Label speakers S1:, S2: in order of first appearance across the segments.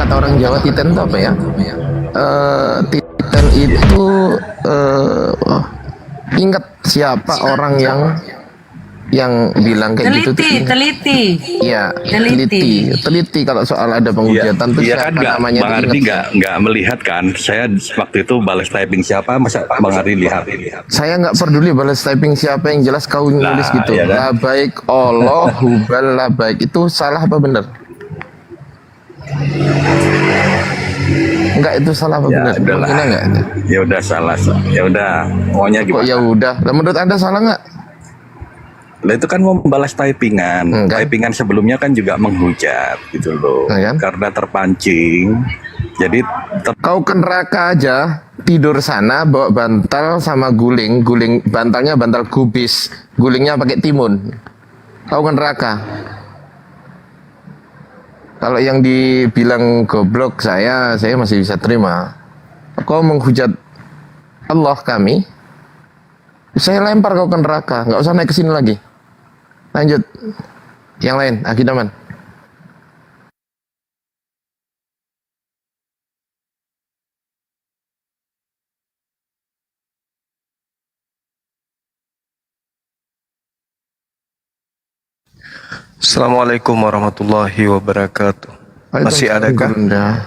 S1: kata orang Jawa, titen itu apa ya? Titen itu ingat siapa orang yang bilang kayak gitu tuh ingat. Iya, teliti kalau soal ada penghujatan tuh
S2: Iya kan,
S1: siapa namanya
S2: Bang
S1: tuh
S2: Ardi
S1: ingat.
S2: nggak melihat kan? Saya waktu itu balas typing siapa, masa Bang Ardi lihat?
S1: Saya nggak peduli balas typing siapa, yang jelas kau nulis
S2: Nah,
S1: gitu.
S2: iya kan?
S1: La baik Allah hubal la baik, itu salah apa benar? Enggak, itu salah apa
S2: Ya
S1: benar?
S2: udahlah.
S1: Menghina enggak?
S2: Ya udah salah. Ya udah. Maunya
S1: Kok
S2: gimana?
S1: ya udah. Lah, menurut Anda salah nggak?
S2: Lah itu kan mau membalas typingan.
S1: Enggak.
S2: Typingan sebelumnya kan juga menghujat gitu loh.
S1: Nah, kan?
S2: Karena terpancing. Jadi
S1: Kau ke neraka aja, tidur sana bawa bantal sama guling bantalnya bantal kubis, gulingnya pakai timun. Kau ke neraka. Kalau yang dibilang goblok saya masih bisa terima. Kau menghujat Allah kami, saya lempar kau ke neraka, nggak usah naik ke sini lagi. Lanjut, yang lain, Akidaman.
S3: Assalamualaikum warahmatullahi wabarakatuh. Masih adakah?
S1: Gurunda?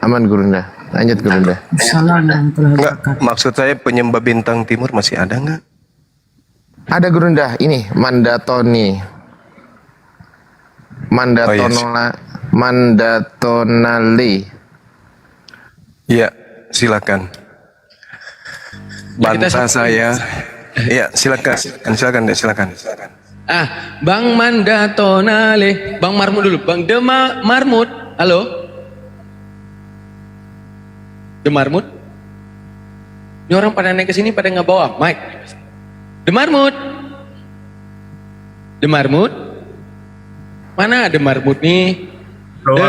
S1: Aman Gurunda. Lanjut Gurunda.
S3: Enggak, maksud saya penyembah bintang timur masih ada nggak?
S1: Ada Gurunda, ini Mandatoni. Mandatonali.
S3: Iya, silakan. Bantah saya. Iya, silakan. Silakan.
S4: Bang Mandatonale, Bang Marmut dulu, Bang Marmut, halo, Marmut, ini orang pada naik ke sini pada nggak bawa mic, Marmut, mana Marmut nih,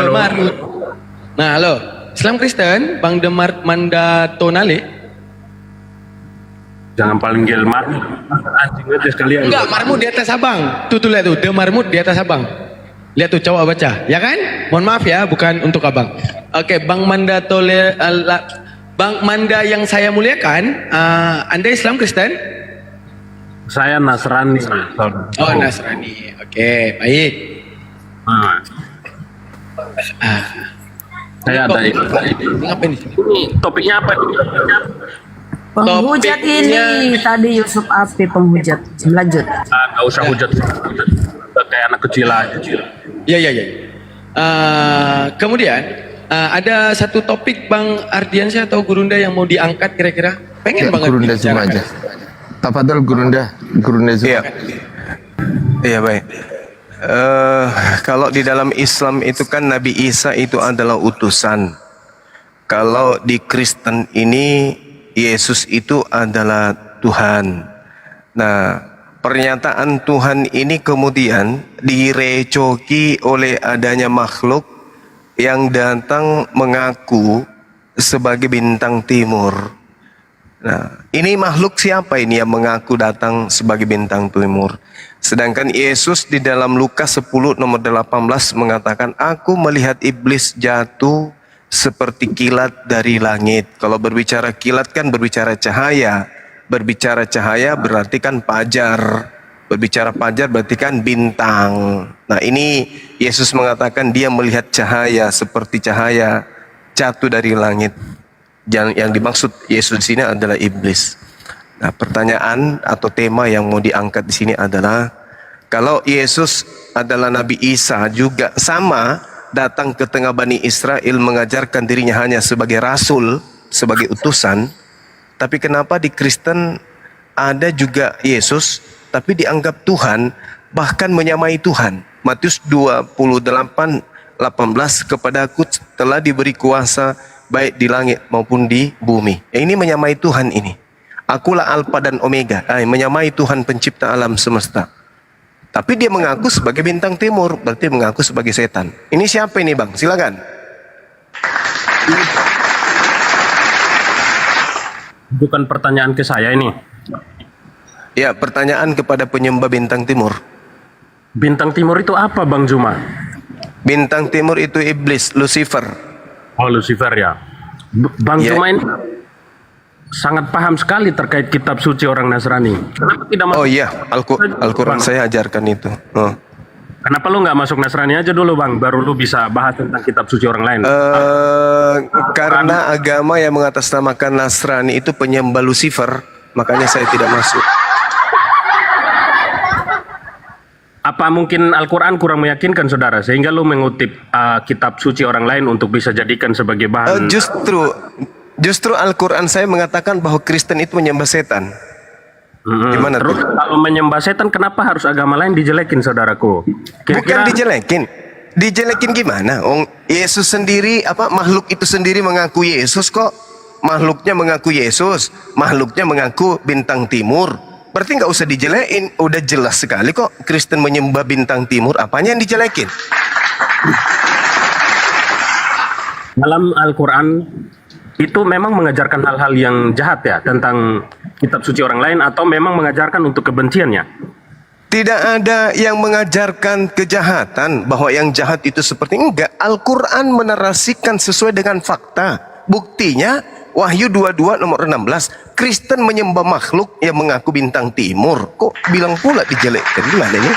S4: Marmut, nah halo, Islam Kristen, Bang Mandatonale.
S5: Jangan panggil Marmut, anjing aja sekalian.
S4: Enggak, Marmut di atas abang. Tuh lihat tuh, Marmut di atas abang. Lihat tuh, coba baca, ya kan? Mohon maaf ya, bukan untuk abang. Oke, Bang Manda yang saya muliakan, Anda Islam Kristen?
S5: Saya Nasrani.
S4: Oh, Nasrani. Oke, baik.
S5: Nah, saya ada
S4: Ini ngapain di sini?
S5: ini topiknya apa?
S6: Penghujat ini tadi Yusuf Api penghujat. Lanjut.
S5: Gak usah hujat. Kayak anak kecil aja.
S4: Ya. Kemudian ada satu topik Bang Ardiansyah atau Gurunda yang mau diangkat kira-kira? Pengen
S1: Ya,
S4: banget
S1: Gurunda Zuma aja. Tafadhol Gurunda Zuma.
S3: Iya. Iya, baik. Kalau di dalam Islam itu kan Nabi Isa itu adalah utusan. Kalau di Kristen ini Yesus itu adalah Tuhan. Nah, pernyataan Tuhan ini kemudian direcoki oleh adanya makhluk yang datang mengaku sebagai bintang timur. Nah, ini makhluk siapa ini yang mengaku datang sebagai bintang timur? Sedangkan Yesus di dalam Lukas 10 nomor 18 mengatakan, aku melihat iblis jatuh seperti kilat dari langit. Kalau berbicara kilat kan berbicara cahaya. Berbicara cahaya berarti kan fajar. Berbicara fajar berarti kan bintang. Nah, ini Yesus mengatakan dia melihat cahaya seperti cahaya jatuh dari langit. Yang dimaksud Yesus di sini adalah iblis. Nah, pertanyaan atau tema yang mau diangkat di sini adalah, kalau Yesus adalah Nabi Isa juga sama datang ke tengah Bani Israel mengajarkan dirinya hanya sebagai rasul, sebagai utusan, tapi kenapa di Kristen ada juga Yesus tapi dianggap Tuhan, bahkan menyamai Tuhan? Matius 28:18, kepadaku telah diberi kuasa baik di langit maupun di bumi. Ini menyamai Tuhan ini. Akulah Alfa dan Omega, menyamai Tuhan pencipta alam semesta. Tapi dia mengaku sebagai bintang timur, berarti mengaku sebagai setan. Ini siapa ini, Bang? Silakan.
S5: Bukan pertanyaan ke saya ini.
S3: Ya, pertanyaan kepada penyembah bintang timur.
S5: Bintang timur itu apa, Bang Zuma?
S3: Bintang timur itu iblis, Lucifer.
S5: Oh, Lucifer ya. Bang
S3: Ya.
S5: Jumain sangat paham sekali terkait kitab suci orang Nasrani. Kenapa tidak masuk?
S3: Oh iya, Al-Quran saya ajarkan itu. Oh.
S5: Kenapa lu nggak masuk Nasrani aja dulu bang, baru lu bisa bahas tentang kitab suci orang lain?
S3: Karena agama yang mengatasnamakan Nasrani itu penyembah Lucifer, makanya saya tidak masuk.
S5: Apa mungkin Al-Quran kurang meyakinkan saudara, sehingga lu mengutip kitab suci orang lain untuk bisa jadikan sebagai bahan?
S3: Justru Al-Quran saya mengatakan bahwa Kristen itu menyembah setan. Gimana
S5: Terus
S3: tuh?
S5: kalau menyembah setan, kenapa harus agama lain dijelekin saudaraku?
S3: Bukan dijelekin. Dijelekin gimana? Yesus sendiri, makhluk itu sendiri mengaku Yesus kok. Makhluknya mengaku Yesus, makhluknya mengaku bintang timur. Berarti nggak usah dijelekin, udah jelas sekali kok Kristen menyembah bintang timur. Apanya yang dijelekin?
S5: Dalam Al-Quran itu memang mengajarkan hal-hal yang jahat ya tentang kitab suci orang lain, atau memang mengajarkan untuk kebenciannya?
S3: Tidak ada yang mengajarkan kejahatan, bahwa yang jahat itu seperti enggak. Al-Quran menarasikan sesuai dengan fakta. Buktinya Wahyu 22 nomor 16, Kristen menyembah makhluk yang mengaku bintang timur. Kok bilang pula dijelekkan? Gimana ini?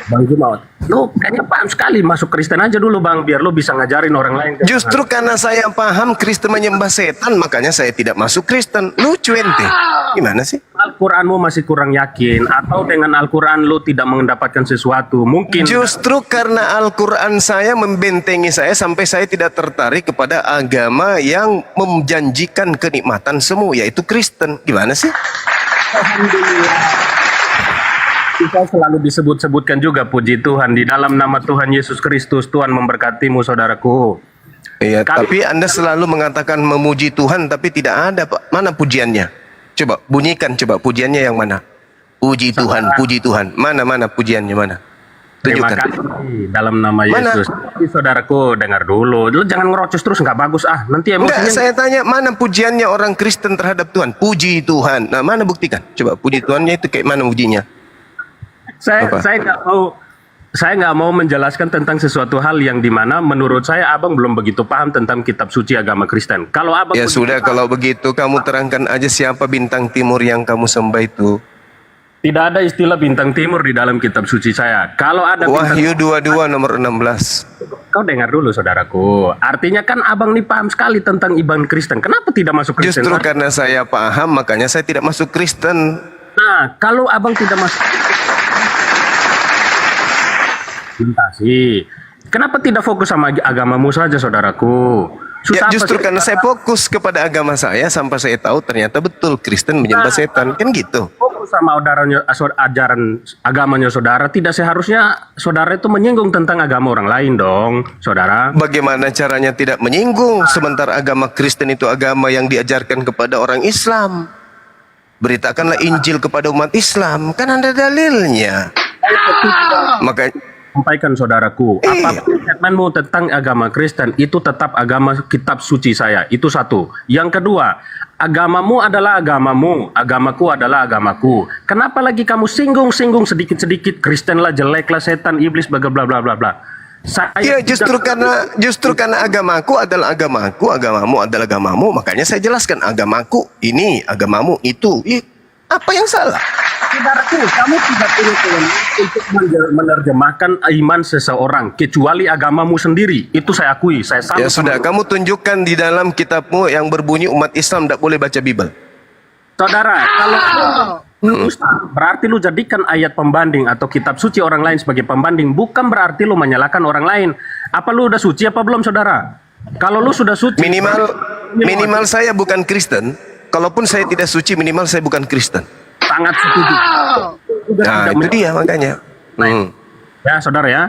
S5: Bang Jumaut, lu kayaknya paham sekali, masuk Kristen aja dulu bang, biar lu bisa ngajarin orang lain.
S3: Justru karena saya paham Kristen menyembah setan, makanya saya tidak masuk Kristen. Lucu ente. Gimana sih?
S5: Al-Quranmu masih kurang yakin, atau dengan Al-Quran lu tidak mendapatkan sesuatu? Mungkin
S3: Justru karena Al-Quran saya membentengi saya sampai saya tidak tertarik kepada agama yang menjanjikan kenikmatan semu, yaitu Kristen. Gimana sih?
S5: kita selalu disebut-sebutkan juga, puji Tuhan, di dalam nama Tuhan Yesus Kristus. Tuhan memberkatimu saudaraku.
S3: Iya, tapi Anda selalu mengatakan memuji Tuhan, tapi tidak ada, Pak. Mana pujiannya? Coba bunyikan, coba pujiannya yang mana? Puji Tuhan, puji Tuhan. Mana pujiannya mana?
S5: Terima
S3: Tunjukkan.
S5: kasih dalam nama
S3: Mana?
S5: Yesus. Tapi saudaraku, dengar dulu. Lu jangan ngerocos terus, nggak bagus nanti
S3: Enggak,
S5: emosinya.
S3: saya tanya mana pujiannya orang Kristen terhadap Tuhan? Puji Tuhan. Nah, mana buktikan? Coba puji Tuhannya itu kayak mana pujinya? Apa?
S5: Saya nggak mau menjelaskan tentang sesuatu hal yang dimana menurut saya abang belum begitu paham tentang kitab suci agama Kristen. Kalau abang
S3: Ya sudah, kalau begitu kamu terangkan aja siapa bintang timur yang kamu sembah itu.
S5: tidak ada istilah bintang timur di dalam kitab suci saya. Kalau ada
S3: Wahyu 22 nomor 16.
S5: kau dengar dulu saudaraku. Artinya kan abang nih paham sekali tentang ibadah Kristen. Kenapa tidak masuk Kristen?
S3: Justru karena saya paham, makanya saya tidak masuk Kristen.
S5: Nah, kalau abang tidak masuk kenapa tidak fokus sama agamamu saja, saudaraku?
S3: Ya
S5: Susah
S3: justru
S5: apa sih?
S3: karena saya fokus kepada agama saya sampai saya tahu ternyata betul Kristen menyembah setan, kan gitu.
S5: Fokus sama ajaran agamanya saudara, tidak seharusnya saudara itu menyinggung tentang agama orang lain dong, saudara.
S3: Bagaimana caranya tidak menyinggung sementara agama Kristen itu agama yang diajarkan kepada orang Islam? Beritakanlah Injil kepada umat Islam, kan ada dalilnya. Makanya
S5: Sampaikan saudaraku, apapun statementmu tentang agama Kristen itu tetap agama kitab suci saya. Itu satu. Yang kedua, agamamu adalah agamamu, agamaku adalah agamaku. Kenapa lagi kamu singgung-singgung sedikit-sedikit Kristen lah, jelek lah, setan, iblis, bla bla bla bla bla.
S3: ya justru karena agamaku adalah agamaku, agamamu adalah agamamu, makanya saya jelaskan agamaku ini, agamamu itu. Apa yang salah?
S5: Saudaraku, kamu tidak punya kewenangan untuk menerjemahkan iman seseorang kecuali agamamu sendiri. Itu saya akui, saya salut.
S3: Ya sudah, kamu tunjukkan di dalam kitabmu yang berbunyi umat Islam tidak boleh baca Bible.
S5: Saudara, kalau lu berarti lu jadikan ayat pembanding atau kitab suci orang lain sebagai pembanding, bukan berarti lu menyalahkan orang lain. Apa lu udah suci apa belum, saudara? Kalau lu sudah suci,
S3: Minimal saya bukan Kristen. Kalaupun saya tidak suci, minimal saya bukan Kristen.
S5: sangat setuju.
S3: Nah, itu dia makanya.
S5: Ya, saudara ya.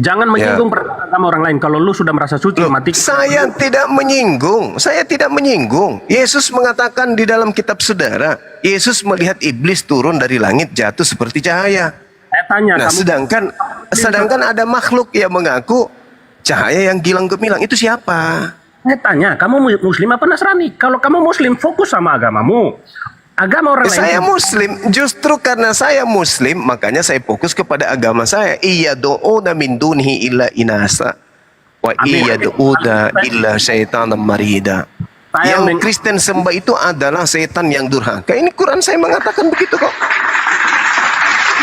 S5: Jangan menyinggung agama orang lain. Kalau lu sudah merasa suci, mati.
S3: Saya tidak menyinggung. Saya tidak menyinggung. Yesus mengatakan di dalam kitab saudara, Yesus melihat iblis turun dari langit jatuh seperti cahaya.
S5: Saya tanya,
S3: Nah, sedangkan ada makhluk yang mengaku cahaya yang gilang gemilang. Itu siapa?
S5: saya tanya, kamu muslim apa Nasrani? Kalau kamu muslim, fokus sama agamamu. Agama orang lain.
S3: Saya Muslim, justru karena saya Muslim, makanya saya fokus kepada agama saya. Iya do'una min dunihi illa inasa. Wa iya do'una illa syaitanam marida. Yang Kristen sembah itu adalah setan yang durhaka. Ini Quran saya mengatakan begitu kok.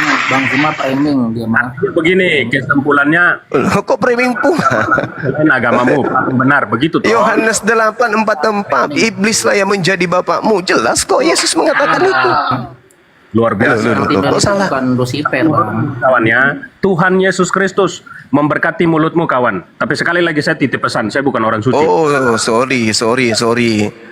S7: Bang Zuma framing dia mah.
S5: Begini kesimpulannya,
S3: Loh, kok framing pula?
S5: lain agamamu paling benar begitu toh.
S3: Yohanes 8:44, iblislah yang menjadi bapakmu. Jelas kok Yesus mengatakan itu.
S5: Luar biasa.
S3: Kok salah?
S7: Bukan Lucifer, Bang.
S5: Kawannya, Tuhan Yesus Kristus memberkati mulutmu kawan. Tapi sekali lagi saya titip pesan, saya bukan orang suci.
S3: Oh, sorry.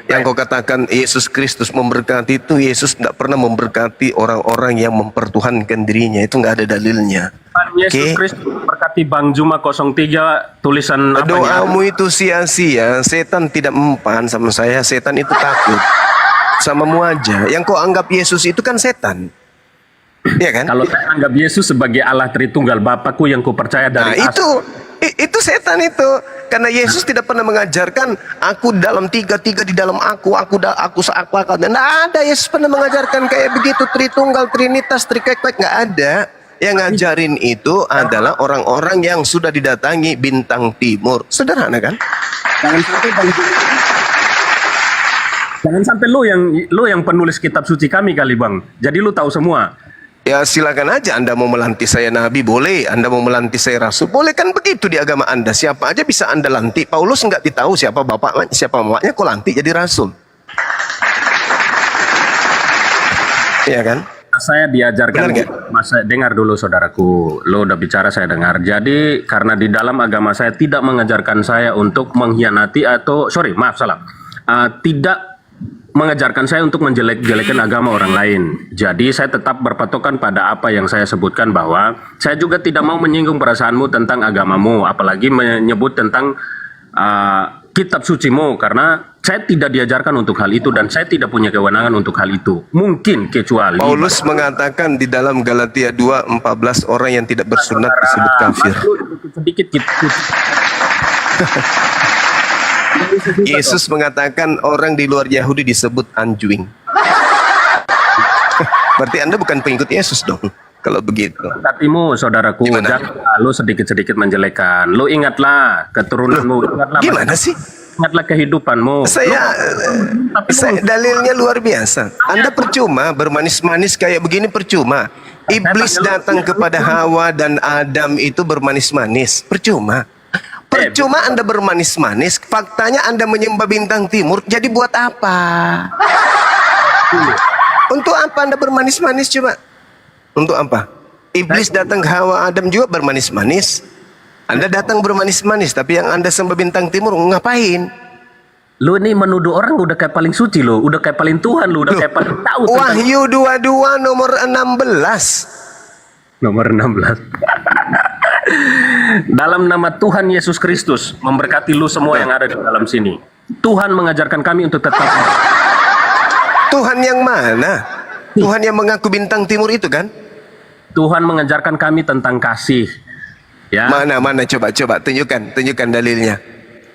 S3: Yang kau katakan Yesus Kristus memberkati itu, Yesus tidak pernah memberkati orang-orang yang mempertuhankan dirinya. Itu nggak ada dalilnya.
S5: Tuhan Yesus Kristus memberkati Bang Juma 03 tulisan apanya?
S3: Doamu itu sia-sia. Setan tidak mempan sama saya. Setan itu takut samamu aja. Yang kau anggap Yesus itu kan setan. Iya kan?
S5: Kalau saya anggap Yesus sebagai Allah Tritunggal Bapakku yang kupercaya
S3: Nah,
S5: dari
S3: itu setan itu. Karena Yesus tidak pernah mengajarkan aku dalam tiga di dalam aku seakan. Nggak ada Yesus pernah mengajarkan kayak begitu, Tritunggal, Trinitas, Trikek-kek, nggak ada. Yang ngajarin itu adalah orang-orang yang sudah didatangi bintang timur. Sederhana kan?
S5: Jangan sampai lu yang penulis kitab suci kami kali Bang. Jadi lu tahu semua.
S3: Ya silakan aja, Anda mau melantik saya nabi boleh, Anda mau melantik saya rasul boleh, kan begitu di agama Anda. Siapa aja bisa Anda lantik. Paulus nggak ditahu siapa bapaknya, siapa mamanya, kok lantik jadi rasul. Iya kan?
S5: Saya diajarkan, dengar dulu saudaraku, lo udah bicara saya dengar. Jadi karena di dalam agama saya tidak mengajarkan saya untuk mengkhianati atau tidak mengajarkan saya untuk menjelek-jelekan agama orang lain. Jadi saya tetap berpatokan pada apa yang saya sebutkan, bahwa saya juga tidak mau menyinggung perasaanmu tentang agamamu, apalagi menyebut tentang kitab sucimu, karena saya tidak diajarkan untuk hal itu dan saya tidak punya kewenangan untuk hal itu. Mungkin kecuali
S3: Paulus mengatakan di dalam Galatia 2:14 orang yang tidak bersunat disebut kafir.
S5: Sedikit
S3: Yesus mengatakan orang di luar Yahudi disebut anjing. Berarti Anda bukan pengikut Yesus dong kalau begitu.
S5: hatimu saudaraku,
S3: Gimana?
S5: jangan lu sedikit-sedikit menjelekan. Lu ingatlah keturunanmu, ingatlah
S3: Gimana sih?
S5: ingatlah kehidupanmu.
S3: Saya dalilnya luar biasa. Anda percuma bermanis-manis kayak begini, percuma. Iblis datang kepada Hawa dan Adam itu bermanis-manis, percuma. Percuma Anda bermanis-manis, faktanya Anda menyembah bintang timur, jadi buat apa? Untuk apa Anda bermanis-manis coba? Untuk apa? Iblis datang ke Hawa Adam juga bermanis-manis. Anda datang bermanis-manis, tapi yang Anda sembah bintang timur ngapain?
S5: Lu ini menuduh orang udah kayak paling suci lo, udah kayak paling Tuhan lo, udah kayak paling tahu tentang
S3: Wahyu 22 nomor 16.
S5: nomor 16. Dalam nama Tuhan Yesus Kristus memberkati lu semua yang ada di dalam sini. Tuhan mengajarkan kami untuk tetap.
S3: Tuhan yang mana? Tuhan yang mengaku bintang timur itu kan?
S5: Tuhan mengajarkan kami tentang kasih. Ya.
S3: Mana coba tunjukkan dalilnya.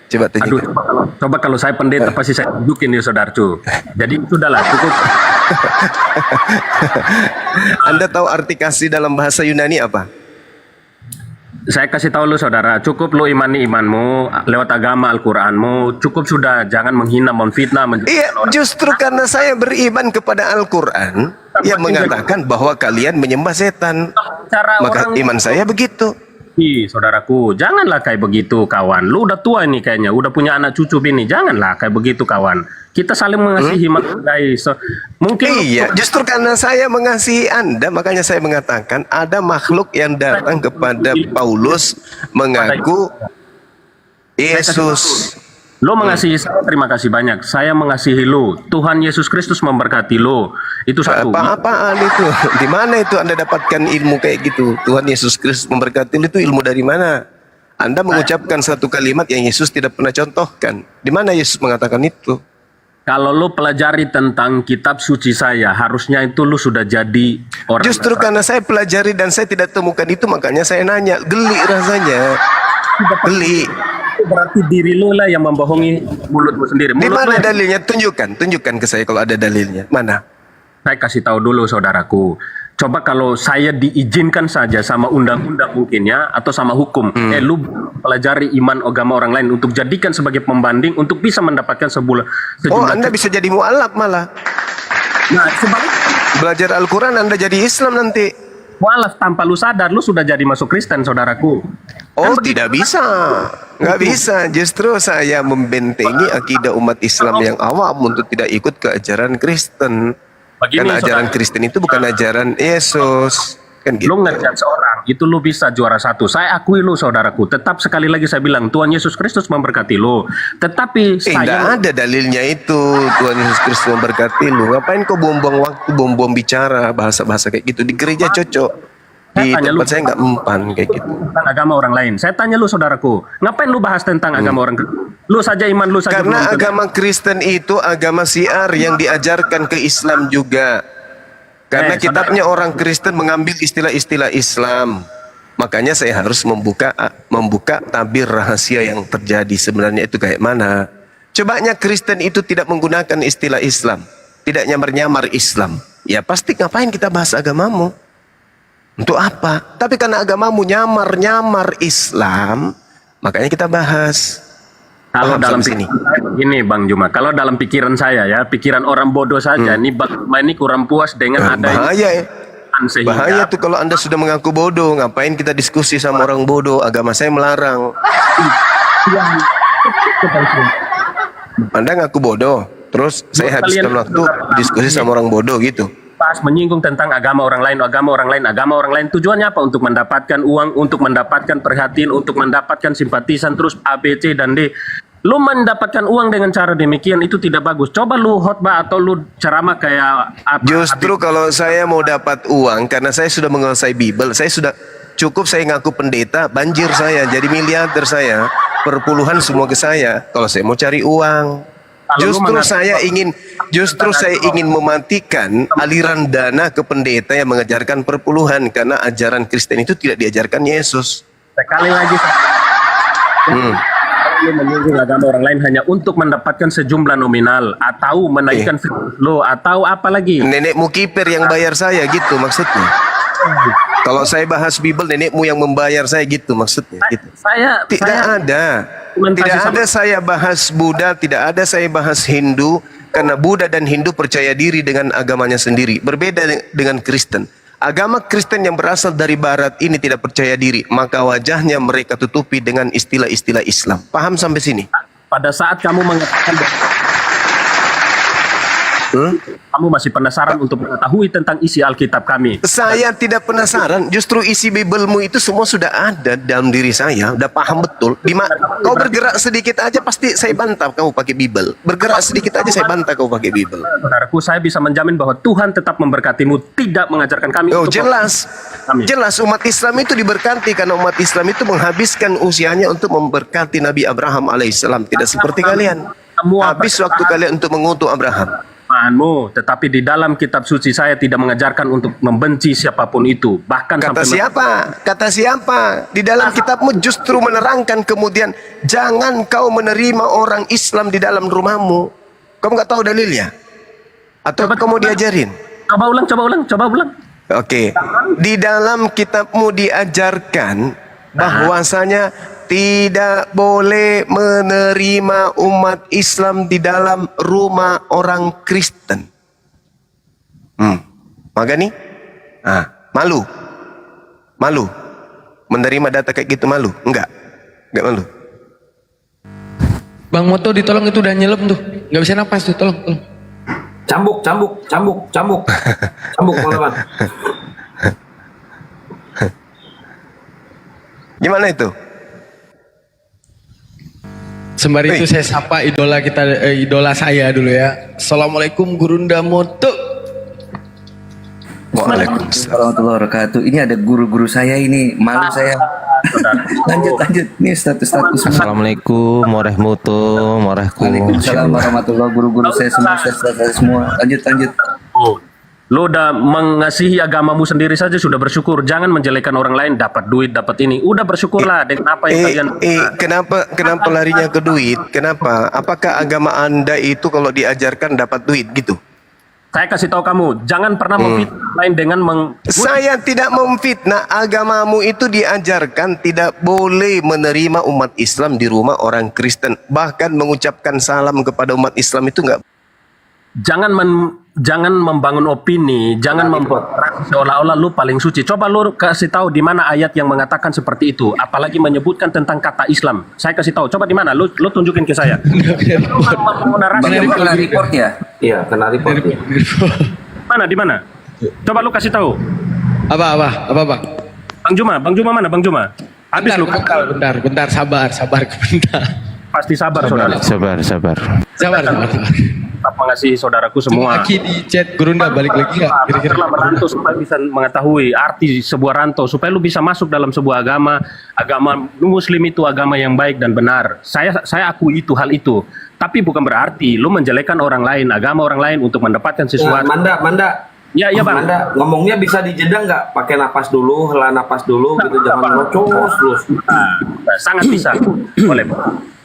S3: Coba
S5: Aduh,
S3: tunjukkan.
S5: coba kalau saya pendeta pasti saya tunjukin ya saudaraku. Jadi sudahlah cukup.
S3: Anda tahu arti kasih dalam bahasa Yunani apa?
S5: Saya kasih tahu lu saudara, cukup lu imani imanmu lewat agama Al-Qur'anmu, cukup sudah, jangan menghina, memfitnah,
S3: Iya, justru karena saya beriman kepada Al-Quran yang mengatakan bahwa kalian menyembah setan,
S5: cara
S3: maka
S5: orang
S3: iman saya begitu.
S5: Ih, saudaraku, janganlah kayak begitu kawan. Lu udah tua ini kayaknya, udah punya anak cucu bini, janganlah kayak begitu kawan. Kita saling mengasihi menghargai. Mungkin
S3: Iya, justru karena saya mengasihi Anda, makanya saya mengatakan ada makhluk yang datang kepada Paulus mengaku Yesus.
S5: lu mengasihi saya, terima kasih banyak. Saya mengasihi lu. Tuhan Yesus Kristus memberkati lu. Itu satu.
S3: Apa-apaan itu? Di mana itu Anda dapatkan ilmu kayak gitu? Tuhan Yesus Kristus memberkati itu ilmu dari mana? Anda mengucapkan satu kalimat yang Yesus tidak pernah contohkan. Di mana Yesus mengatakan itu?
S5: Kalau lu pelajari tentang kitab suci saya, harusnya itu lu sudah jadi orang.
S3: Justru karena saya pelajari dan saya tidak temukan itu, makanya saya nanya. Geli rasanya. Geli.
S5: Berarti diri lu lah yang membohongi mulutmu sendiri.
S3: Di
S5: Mulut lu
S3: mana
S5: yang-
S3: dalilnya? Tunjukkan ke saya kalau ada dalilnya. Mana?
S5: Saya kasih tahu dulu saudaraku. Coba kalau saya diizinkan saja sama undang-undang mungkin ya, atau sama hukum, lu pelajari iman agama orang lain untuk jadikan sebagai pembanding untuk bisa mendapatkan
S3: Oh,
S5: sejumlah.
S3: Anda bisa jadi mualaf malah.
S5: Nah, sebaliknya
S3: Belajar Al-Quran Anda jadi Islam nanti.
S5: mualaf tanpa lu sadar, lu sudah jadi masuk Kristen, saudaraku.
S3: Oh, tidak bisa. Nggak bisa. Justru saya membentengi akidah umat Islam yang awam untuk tidak ikut ke ajaran Kristen.
S5: Begini,
S3: Karena ajaran
S5: saudara.
S3: Kristen itu bukan ajaran Yesus. Kan gitu.
S5: Lu ngejat seorang, itu lu bisa juara satu. Saya akui lu saudaraku. Tetap sekali lagi saya bilang, Tuhan Yesus Kristus memberkati lu. Tetapi
S3: Tidak
S5: saya
S3: ada dalilnya itu. Tuhan Yesus Kristus memberkati lu. Ngapain kau buang-buang waktu, buang-buang bicara bahasa-bahasa kayak gitu. Di gereja cocok. Di
S5: Saya tanya
S3: tempat
S5: lu.
S3: saya nggak mempan kayak gitu.
S5: tentang agama orang lain. Saya tanya lu saudaraku, ngapain lu bahas tentang agama orang? Lu saja iman lu saja
S3: Karena
S5: belum tentu.
S3: agama Kristen itu agama syiar yang diajarkan ke Islam juga. Karena kitabnya orang Kristen mengambil istilah-istilah Islam. Makanya saya harus membuka tabir rahasia yang terjadi sebenarnya itu kayak mana. Cobanya Kristen itu tidak menggunakan istilah Islam, tidak nyamar-nyamar Islam. Ya pasti ngapain kita bahas agamamu? Untuk apa? Tapi karena agamamu nyamar-nyamar Islam, makanya kita bahas.
S5: Kalau
S3: Paham
S5: dalam
S3: sampai sini?
S5: ini Bang Juma, kalau dalam pikiran saya ya, pikiran orang bodoh saja, ini Bang Juma ini kurang puas dengan ada
S3: Bahaya ya.
S5: sehingga
S3: Bahaya tuh kalau Anda sudah mengaku bodoh. Ngapain kita diskusi sama orang bodoh? Agama saya melarang. Anda ngaku bodoh, terus saya habiskan waktu diskusi sama orang bodoh gitu.
S5: pas menyinggung tentang agama orang lain, agama orang lain, tujuannya apa? Untuk mendapatkan uang, untuk mendapatkan perhatian, untuk mendapatkan simpatisan, terus A, B, C, dan D. Lu mendapatkan uang dengan cara demikian itu tidak bagus. Coba lu khotbah atau lu ceramah kayak apa?
S3: Justru kalau saya mau dapat uang, karena saya sudah menguasai Bible, saya sudah cukup saya ngaku pendeta, banjir saya, jadi miliarder saya, perpuluhan semua ke saya. Kalau saya mau cari uang, justru saya ingin mematikan aliran dana ke pendeta yang mengajarkan perpuluhan, karena ajaran Kristen itu tidak diajarkan Yesus.
S5: Sekali lagi, lu menyinggung agama orang lain hanya untuk mendapatkan sejumlah nominal atau menaikkan lo atau apa lagi?
S3: Nenekmu kiper yang bayar saya gitu maksudnya. Kalau saya bahas Bible, nenekmu yang membayar saya gitu maksudnya. Gitu. Tidak ada saya bahas Buddha, tidak ada saya bahas Hindu, karena Buddha dan Hindu percaya diri dengan agamanya sendiri. Berbeda dengan Kristen. Agama Kristen yang berasal dari Barat ini tidak percaya diri, maka wajahnya mereka tutupi dengan istilah-istilah Islam. Paham sampai sini?
S5: Pada saat kamu mengatakan kamu masih penasaran untuk mengetahui tentang isi Alkitab kami.
S3: Saya tidak penasaran, justru isi Biblemu itu semua sudah ada dalam diri saya, udah paham betul. Kau bergerak sedikit aja pasti saya bantah kamu pakai Bible. Bergerak sedikit aja saya bantah kau pakai Bible.
S5: Saudaraku, saya bisa menjamin bahwa Tuhan tetap memberkatimu, tidak mengajarkan kami
S3: Oh
S5: untuk
S3: jelas, jelas umat Islam itu diberkati karena umat Islam itu menghabiskan usianya untuk memberkati Nabi Abraham alaihissalam. Tidak seperti kalian. Habis waktu kalian untuk mengutuk Abraham.
S5: Tetapi di dalam kitab suci saya tidak mengajarkan untuk membenci siapapun itu. Bahkan
S3: Kata
S5: sampai
S3: siapa? Kata siapa? Di dalam kitabmu justru menerangkan kemudian jangan kau menerima orang Islam di dalam rumahmu. Kamu nggak tahu dalilnya? Atau kamu diajarin?
S5: Coba ulang.
S3: Oke. Di dalam kitabmu diajarkan bahwasanya tidak boleh menerima umat Islam di dalam rumah orang Kristen. Maka nih, malu, menerima data kayak gitu malu? Enggak malu.
S4: Bang Moto ditolong, itu udah nyelem tuh, nggak bisa napas tuh, tolong.
S7: Cambuk teman-teman.
S3: Gimana itu?
S4: Sembari itu saya sapa idola saya dulu ya. Assalamualaikum Gurunda Moto.
S3: Waalaikumsalam
S8: warahmatullahi wabarakatuh. Ini ada guru-guru saya ini, malu saya. lanjut. Ini status semua.
S9: Assalamualaikum warahmatullahi
S8: Waalaikumsalam warahmatullahi guru-guru saya semua. Lanjut.
S5: Lo udah mengasihi agamamu sendiri saja sudah bersyukur. Jangan menjelekan orang lain, dapat duit, dapat ini. Udah bersyukurlah dengan apa yang kalian.
S3: Kenapa larinya ke duit? Kenapa? Apakah agama Anda itu kalau diajarkan dapat duit gitu?
S5: Saya kasih tahu kamu, jangan pernah memfitnah lain dengan
S3: Saya tidak memfitnah. Agamamu itu diajarkan tidak boleh menerima umat Islam di rumah orang Kristen. Bahkan mengucapkan salam kepada umat Islam itu enggak.
S5: Jangan membangun opini, jangan membuat seolah-olah lu paling suci. Coba lu kasih tahu di mana ayat yang mengatakan seperti itu, apalagi menyebutkan tentang kata Islam. Saya kasih tahu, coba di mana? Lu tunjukin ke saya.
S8: Bang, kena report ya?
S7: Iya, kena report. Ya.
S5: Mana di mana? Coba lu kasih tahu.
S4: Apa bang?
S5: Bang Juma mana? Bang Juma. Habis lu.
S4: Bentar, sabar bentar.
S5: Pasti sabar, saudara.
S1: Sabar.
S4: Sabar.
S5: Tetap mengasihi saudaraku semua.
S4: Lagi di chat Gurunda balik lagi nggak? Kira-kira
S5: Setelah merantau supaya bisa mengetahui arti sebuah rantau, supaya lu bisa masuk dalam sebuah agama Muslim itu agama yang baik dan benar. Saya akui hal itu. Tapi bukan berarti lu menjelekkan orang lain, agama orang lain untuk mendapatkan sesuatu.
S7: Manda.
S5: Ya Bang.
S7: Manda, ngomongnya bisa dijeda nggak? Pakai napas dulu, hela napas dulu, gitu. Jangan ngocos terus.
S5: Sangat bisa. Boleh.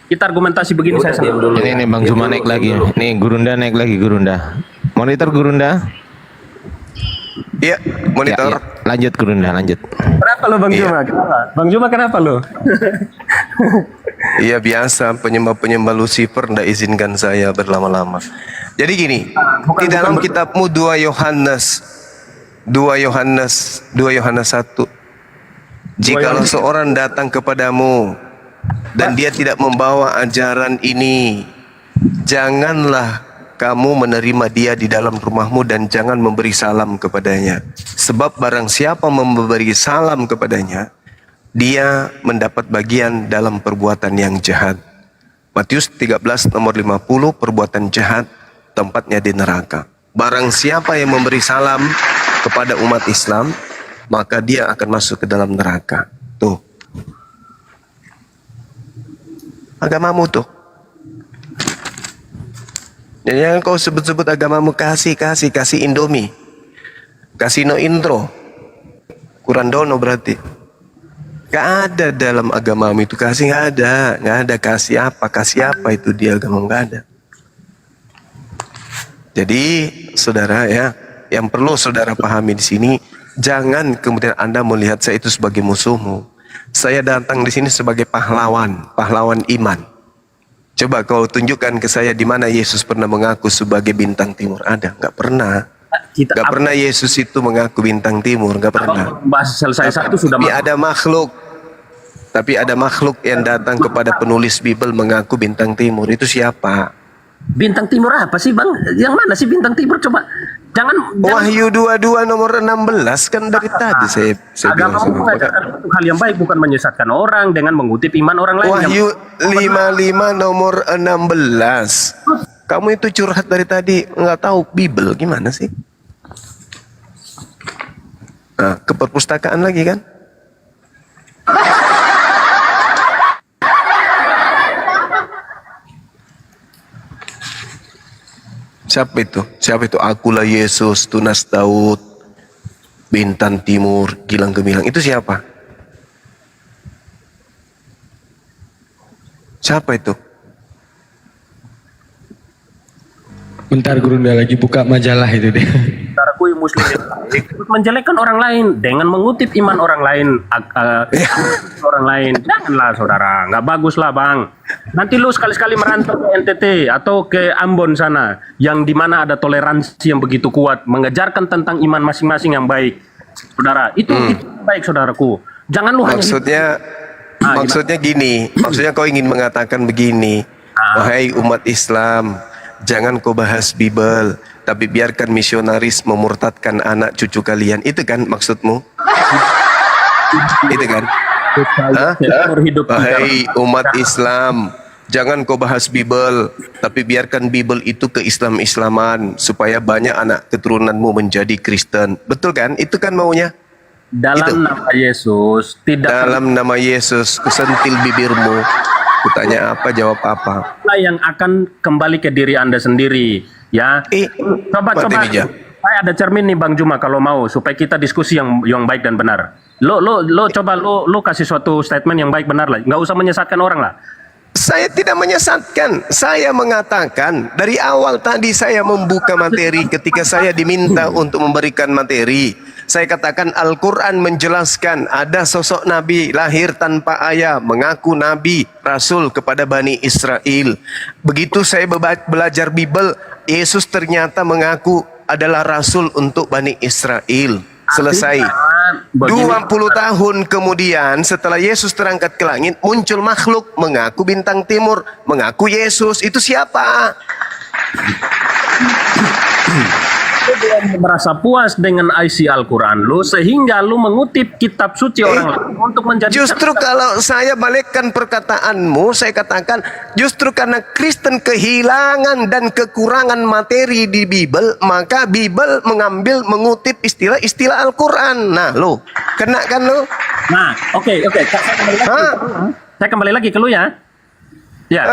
S5: Kita argumentasi begini,
S7: Ya udah,
S5: saya
S7: diam dulu.
S1: Ini Bang
S7: Diam
S1: Juma
S7: dulu,
S1: naik
S7: diam
S1: lagi.
S7: dulu.
S1: Nih Gurunda naik lagi Gurunda. Monitor Gurunda.
S3: Iya, monitor.
S1: Ya. Lanjut Gurunda, lanjut.
S5: Kenapa lo Bang Juma? Kenapa? Bang Juma kenapa lo?
S3: Iya biasa, penyembah Lucifer ndak izinkan saya berlama-lama. Jadi gini, di dalam kitabmu 2 Yohanes 1. Jikalau seorang datang kepadamu dan dia tidak membawa ajaran ini, janganlah kamu menerima dia di dalam rumahmu dan jangan memberi salam kepadanya. Sebab barang siapa memberi salam kepadanya, dia mendapat bagian dalam perbuatan yang jahat. Matius 13 nomor 50, perbuatan jahat tempatnya di neraka. Barang siapa yang memberi salam kepada umat Islam, maka dia akan masuk ke dalam neraka. Tuh. Agamamu tuh. Jadi jangan kau sebut-sebut agamamu kasih Indomie. Kasih no intro. Kurang dono berarti. Gak ada dalam agamamu itu kasih, gak ada kasih apa itu di agama, gak ada. Jadi saudara ya, yang perlu saudara pahami di sini, jangan kemudian Anda melihat saya itu sebagai musuhmu. Saya datang di sini sebagai pahlawan iman. Coba kau tunjukkan ke saya di mana Yesus pernah mengaku sebagai bintang timur. Ada? Gak pernah. Gak pernah Yesus itu mengaku bintang timur, gak pernah.
S5: Bahas selesai satu sudah
S3: Tapi ada makhluk yang datang kepada penulis Bible mengaku bintang timur. Itu siapa?
S5: Bintang timur apa sih Bang? Yang mana sih bintang timur? Coba jangan
S3: Wahyu 22 nomor 16 kan dari tadi saya bilang
S5: agama
S3: sama.
S5: mengajarkan untuk hal yang baik, bukan menyesatkan orang dengan mengutip iman orang lain.
S3: Wahyu 55 nomor 16. Kamu itu curhat dari tadi nggak tahu Bible gimana sih? Nah, ke perpustakaan lagi kan? Siapa itu? Akulah Yesus, tunas Daud, bintang timur, gilang gemilang. Itu siapa? Siapa itu?
S4: Bentar Gurunda lagi buka majalah itu deh.
S5: Saudaraku yang muslim menjelekkan orang lain dengan mengutip iman orang lain, orang lain. Janganlah saudara, nggak bagus lah Bang. Nanti lu sekali-sekali merantau ke NTT atau ke Ambon sana, yang dimana ada toleransi yang begitu kuat, mengejarkan tentang iman masing-masing yang baik. Saudara, itu baik saudaraku. Jangan lu
S3: Maksudnya gini, maksudnya kau ingin mengatakan begini, wahai umat Islam, jangan kau bahas Bible, tapi biarkan misionaris memurtadkan anak cucu kalian. Itu kan maksudmu? Itu kan? Wahai umat Islam, jangan kau bahas Bible, tapi biarkan Bible itu ke Islam-Islaman, supaya banyak anak keturunanmu menjadi Kristen. Betul kan? Itu kan maunya?
S5: dalam nama Yesus tidak
S3: Dalam nama Yesus, kusentil bibirmu. Kutanya apa, jawab apa.
S5: yang akan kembali ke diri Anda sendiri, ya. Coba. Saya ada cermin nih Bang Juma kalau mau supaya kita diskusi yang baik dan benar. Lo coba lo kasih suatu statement yang baik benar lah. Nggak usah menyesatkan orang lah.
S3: Saya tidak menyesatkan. Saya mengatakan dari awal tadi saya membuka materi ketika saya diminta untuk memberikan materi. Saya katakan Al-Quran menjelaskan ada sosok Nabi lahir tanpa ayah, mengaku Nabi, Rasul kepada Bani Israel. Begitu saya belajar Bible, Yesus ternyata mengaku adalah Rasul untuk Bani Israel. Selesai. 20 tahun kemudian setelah Yesus terangkat ke langit, muncul makhluk mengaku bintang timur, mengaku Yesus. Itu siapa?
S5: Lu belum merasa puas dengan isi Al-Quran lu sehingga lu mengutip kitab suci orang lain untuk menjadi.
S3: Justru kalau saya balikkan perkataanmu, saya katakan justru karena Kristen kehilangan dan kekurangan materi di Bible, maka Bible mengutip istilah-istilah Al-Quran. Nah, lo kena kan lo?
S5: Nah, oke. Saya kembali lagi ke lu ya. Ya.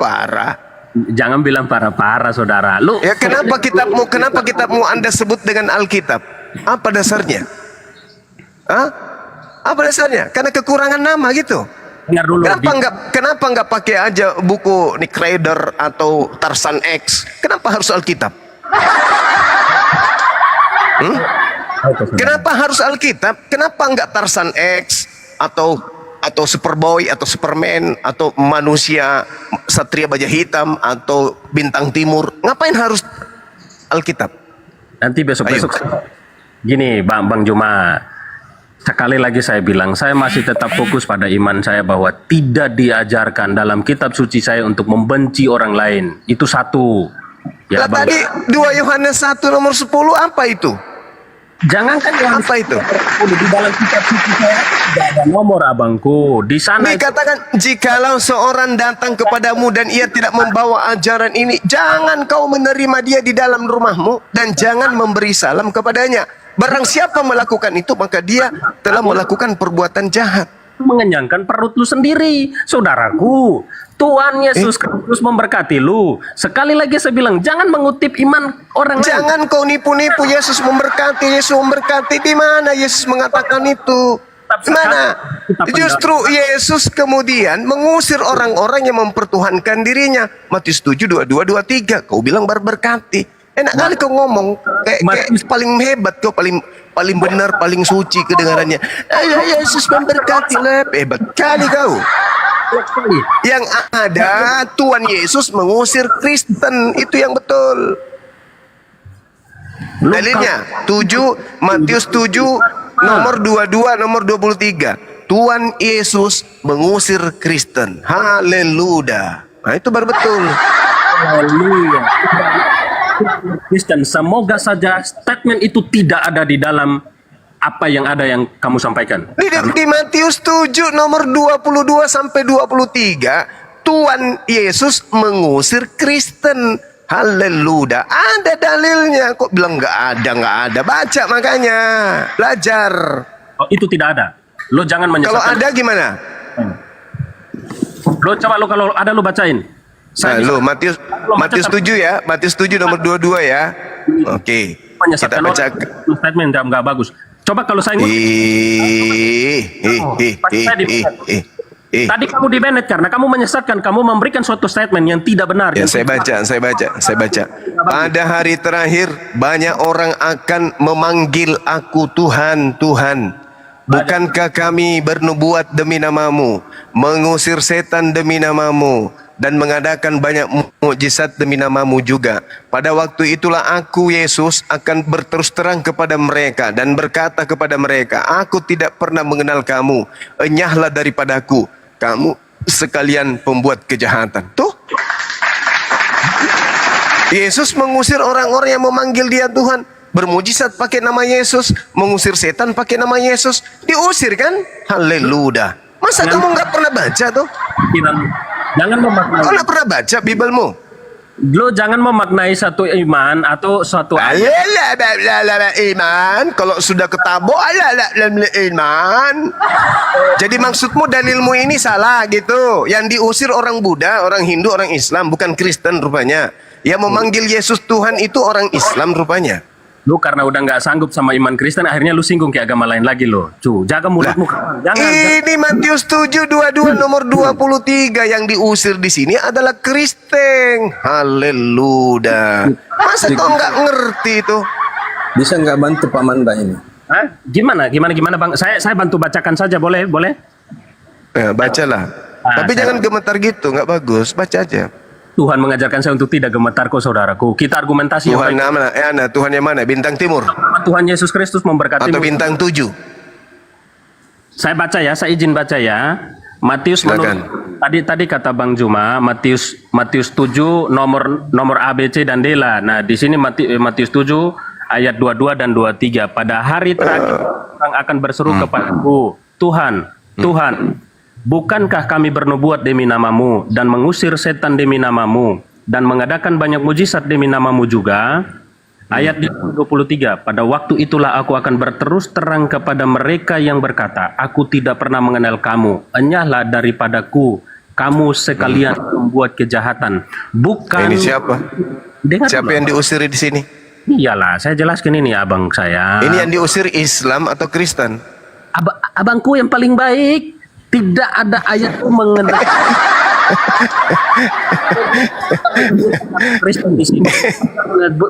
S3: Parah.
S5: Jangan bilang parah-parah, saudara. Lu
S3: Ya kenapa kitabmu Anda sebut dengan Alkitab? Apa dasarnya? Hah? Apa dasarnya? Karena kekurangan nama gitu.
S5: dengar dulu.
S3: Kenapa nggak pakai aja buku Nick Rider atau Tarzan X? Kenapa harus Alkitab? Kenapa harus Alkitab? Kenapa nggak Tarzan X atau Superboy atau Superman atau manusia Satria Baja Hitam atau Bintang Timur? Ngapain harus Alkitab?
S5: Nanti besok-besok gini, Bang Juma. Sekali lagi saya bilang, saya masih tetap fokus pada iman saya bahwa tidak diajarkan dalam kitab suci saya untuk membenci orang lain. Itu satu. Ya, Bang.
S3: Tadi 2 Yohanes 1 nomor 10 apa itu?
S5: Jangankan yang
S3: Apa itu?
S5: di dalam kitab suci saya tidak ada nomor, abangku. Di sana
S3: Dikatakan jikalau seorang datang kepadamu dan ia tidak membawa ajaran ini, jangan kau menerima dia di dalam rumahmu dan jangan memberi salam kepadanya. Barang siapa melakukan itu, maka dia telah melakukan perbuatan jahat.
S5: mengenyangkan perut lu sendiri, saudaraku. Tuhan Yesus Kristus memberkati lu. Sekali lagi saya bilang, jangan mengutip iman orang lain.
S3: Jangan kau nipu-nipu Yesus memberkati. Yesus memberkati. Di mana Yesus mengatakan itu? Di mana? Justru Yesus kemudian mengusir orang-orang yang mempertuhankan dirinya. Matius 7, 22, 23. Kau bilang berberkati. Enak kali kau ngomong kayak paling hebat, kau paling benar, paling suci kedengarannya. Yesus memberkati lah, hebat kali kau. Yang ada Tuhan Yesus mengusir Kristen, itu yang betul. Dalilnya 7 Matius 7 nomor 22 nomor 23. Tuhan Yesus mengusir Kristen. Haleluya. Nah, itu baru betul.
S5: Haleluya. Kristen, semoga saja statement itu tidak ada di dalam apa yang ada yang kamu sampaikan.
S3: Di Matius 7 nomor 22 sampai 23, Tuhan Yesus mengusir Kristen. Haleluya. Ada dalilnya. Kok bilang nggak ada. Baca makanya. Belajar.
S5: Oh, itu tidak ada. Lo jangan
S3: Kalau
S5: menyesatkan.
S3: ada gimana?
S5: Lo coba lo kalau ada lo bacain.
S3: Nah, lo Matius 7 ya. Matius 7 nomor 22 ya. Oke. Kita baca.
S5: Statement nggak bagus. Coba kalau saya Tadi kamu di banned karena kamu menyesatkan, kamu memberikan suatu statement yang tidak benar.
S3: Ya, saya baca. Pada hari terakhir banyak orang akan memanggil aku Tuhan, Tuhan. Bukankah kami bernubuat demi namamu, mengusir setan demi namamu, dan mengadakan banyak mukjizat demi namamu juga. Pada waktu itulah aku, Yesus, akan berterus terang kepada mereka dan berkata kepada mereka, aku tidak pernah mengenal kamu, enyahlah daripadaku, kamu sekalian pembuat kejahatan. Tuh, Yesus mengusir orang-orang yang memanggil dia Tuhan, bermujizat pakai nama Yesus, mengusir setan pakai nama Yesus, diusir kan? Haleluya. Masa kamu nggak pernah baca tuh?
S5: Jangan memaknai.
S3: Kau nggak pernah baca Biblemu?
S5: Lo jangan memaknai satu iman atau suatu
S3: iman. Kalau sudah ketabo iman. Jadi maksudmu dalilmu ini salah gitu. Yang diusir orang Buddha, orang Hindu, orang Islam, bukan Kristen rupanya. Yang memanggil Yesus Tuhan itu orang Islam rupanya.
S5: Lu karena udah nggak sanggup sama iman Kristen, akhirnya lu singgung ke agama lain lagi lo. Jaga mulutmu. Jangan.
S3: Ini Matius 7:22 nomor 23 yang diusir di sini adalah Kristen. Haleluya. Masa kau nggak ngerti itu?
S10: Bisa nggak bantu Pak Manda ini?
S5: Hah? Gimana Bang? Saya bantu bacakan saja, boleh?
S3: Ya, bacalah. Tapi jangan gemetar gitu, nggak bagus. Baca aja.
S5: Tuhan mengajarkan saya untuk tidak gemetar kok saudaraku. Kita argumentasi
S3: Tuhan
S5: yang baik.
S3: mana? Tuhan yang mana? Bintang timur
S5: Tuhan Yesus Kristus memberkati.
S3: atau bintang 7?
S5: Saya baca ya, saya izin baca ya. Matius
S3: Silakan.
S5: tadi kata Bang Juma, Matius 7 nomor A, B, C dan D lah. Nah, di sini Matius 7 ayat 22 dan 23. Pada hari terakhir orang akan berseru kepadaku, Tuhan, bukankah kami bernubuat demi namamu dan mengusir setan demi namamu dan mengadakan banyak mujizat demi namamu juga? Ayat 23, pada waktu itulah aku akan berterus terang kepada mereka yang berkata, aku tidak pernah mengenal kamu, enyahlah daripadaku, kamu sekalian membuat kejahatan. Bukan.
S3: Ini siapa?
S5: Dengar
S3: Siapa
S5: dulu.
S3: yang diusir di sini?
S5: Iyalah, saya jelaskan ini abang saya.
S3: Ini yang diusir Islam atau Kristen?
S5: Abangku yang paling baik. Tidak ada ayat mengenai Kristen di sini.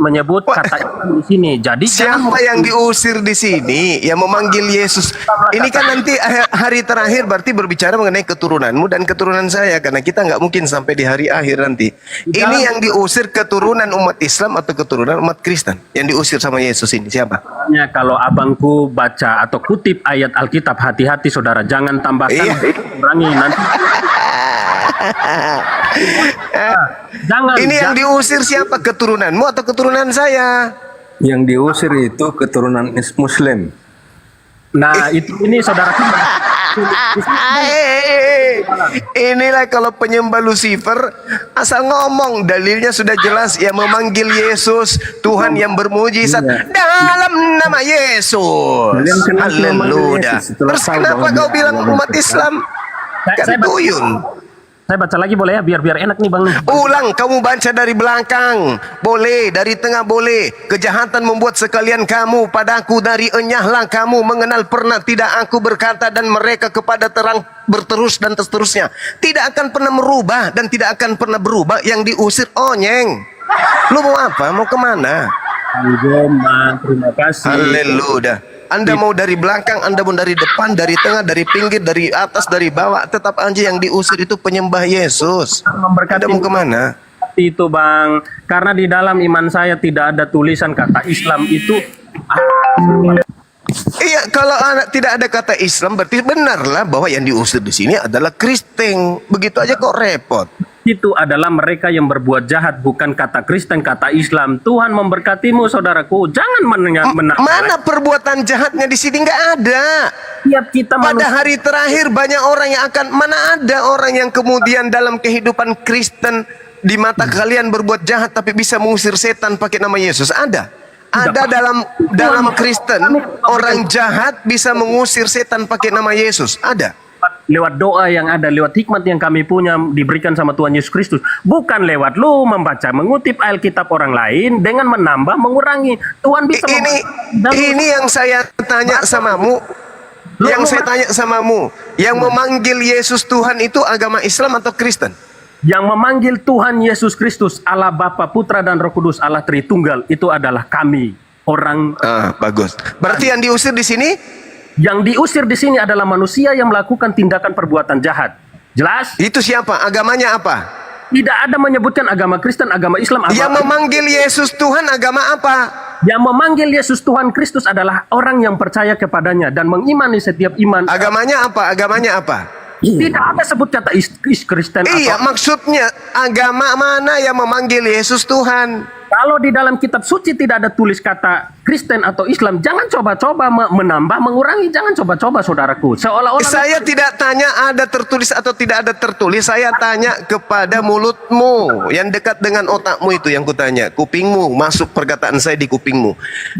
S5: Menyebut kata Islam di sini. Jadi
S3: Siapa yang diusir di sini? Yang memanggil Yesus. Ini kan nanti hari terakhir berarti berbicara mengenai keturunanmu dan keturunan saya. Karena kita nggak mungkin sampai di hari akhir nanti. Ini yang diusir keturunan umat Islam atau keturunan umat Kristen? Yang diusir sama Yesus ini siapa?
S5: kalau abangku baca atau kutip ayat Alkitab, hati-hati saudara, jangan tambahkan, kurangi nanti.
S3: Ini yang diusir siapa? Keturunanmu atau keturunan saya?
S10: Yang diusir itu keturunan Muslim.
S5: Nah, ini saudara kita.
S3: Inilah kalau penyembah Lucifer asal ngomong, dalilnya sudah jelas, yang memanggil Yesus Tuhan yang bermujizat dalam nama Yesus. Haleluya. Terus kenapa kau bilang umat Islam kan duyun?
S5: Saya baca lagi boleh ya, biar enak nih Bang.
S3: Ulang, kamu baca dari belakang. Boleh, dari tengah boleh. Kejahatan membuat sekalian kamu padaku, dari enyahlah kamu mengenal pernah tidak aku berkata, dan mereka kepada terang berterus dan seterusnya. Tidak akan pernah merubah dan tidak akan pernah berubah. Yang diusir onyeng. Lu mau apa? Mau kemana?
S5: Terima kasih.
S3: Haleluya. Anda mau dari belakang, Anda mau dari depan, dari tengah, dari pinggir, dari atas, dari bawah, tetap aja yang diusir itu penyembah Yesus. Anda mau kemana?
S5: Itu Bang, karena di dalam iman saya tidak ada tulisan kata Islam itu.
S3: Iya, kalau tidak ada kata Islam berarti benarlah bahwa yang diusir di sini adalah Kristen. Begitu aja kok repot.
S5: Itu adalah mereka yang berbuat jahat, bukan kata Kristen, kata Islam. Tuhan memberkatimu saudaraku. Jangan
S3: Mana perbuatan jahatnya di sini? Nggak ada.
S5: Tiap kita
S3: pada hari terakhir banyak orang yang akan, mana ada orang yang kemudian dalam kehidupan Kristen di mata kalian berbuat jahat tapi bisa mengusir setan pakai nama Yesus? Ada. Ada dalam Kristen orang jahat bisa mengusir setan pakai nama Yesus. Ada.
S5: Lewat doa yang ada, lewat hikmat yang kami punya diberikan sama Tuhan Yesus Kristus. Bukan lewat lu membaca, mengutip Alkitab orang lain dengan menambah, mengurangi. Tuhan bisa
S3: ini yang saya tanya samamu. Yang saya tanya samamu, yang memanggil Yesus Tuhan itu agama Islam atau Kristen?
S5: Yang memanggil Tuhan Yesus Kristus, Allah Bapa, Putra dan Roh Kudus, Allah Tritunggal, itu adalah kami orang.
S3: Bagus. Berarti yang diusir di sini?
S5: Yang diusir di sini adalah manusia yang melakukan tindakan perbuatan jahat. Jelas?
S3: Itu siapa? Agamanya apa?
S5: Tidak ada menyebutkan agama Kristen, agama Islam.
S3: Yang memanggil Yesus Tuhan agama apa?
S5: Yang memanggil Yesus Tuhan Kristus adalah orang yang percaya kepadanya dan mengimani setiap iman.
S3: Agamanya apa? Agamanya apa?
S5: Tidak ada sebut kata Kristen.
S3: Iya, maksudnya agama mana yang memanggil Yesus Tuhan?
S5: Kalau di dalam kitab suci tidak ada tulis kata Kristen atau Islam, jangan coba-coba menambah, mengurangi, jangan coba-coba saudaraku. Seolah-olah
S3: saya tidak tanya ada tertulis atau tidak ada tertulis, saya tanya kepada mulutmu yang dekat dengan otakmu itu yang kutanya. Kupingmu, masuk perkataan saya di kupingmu.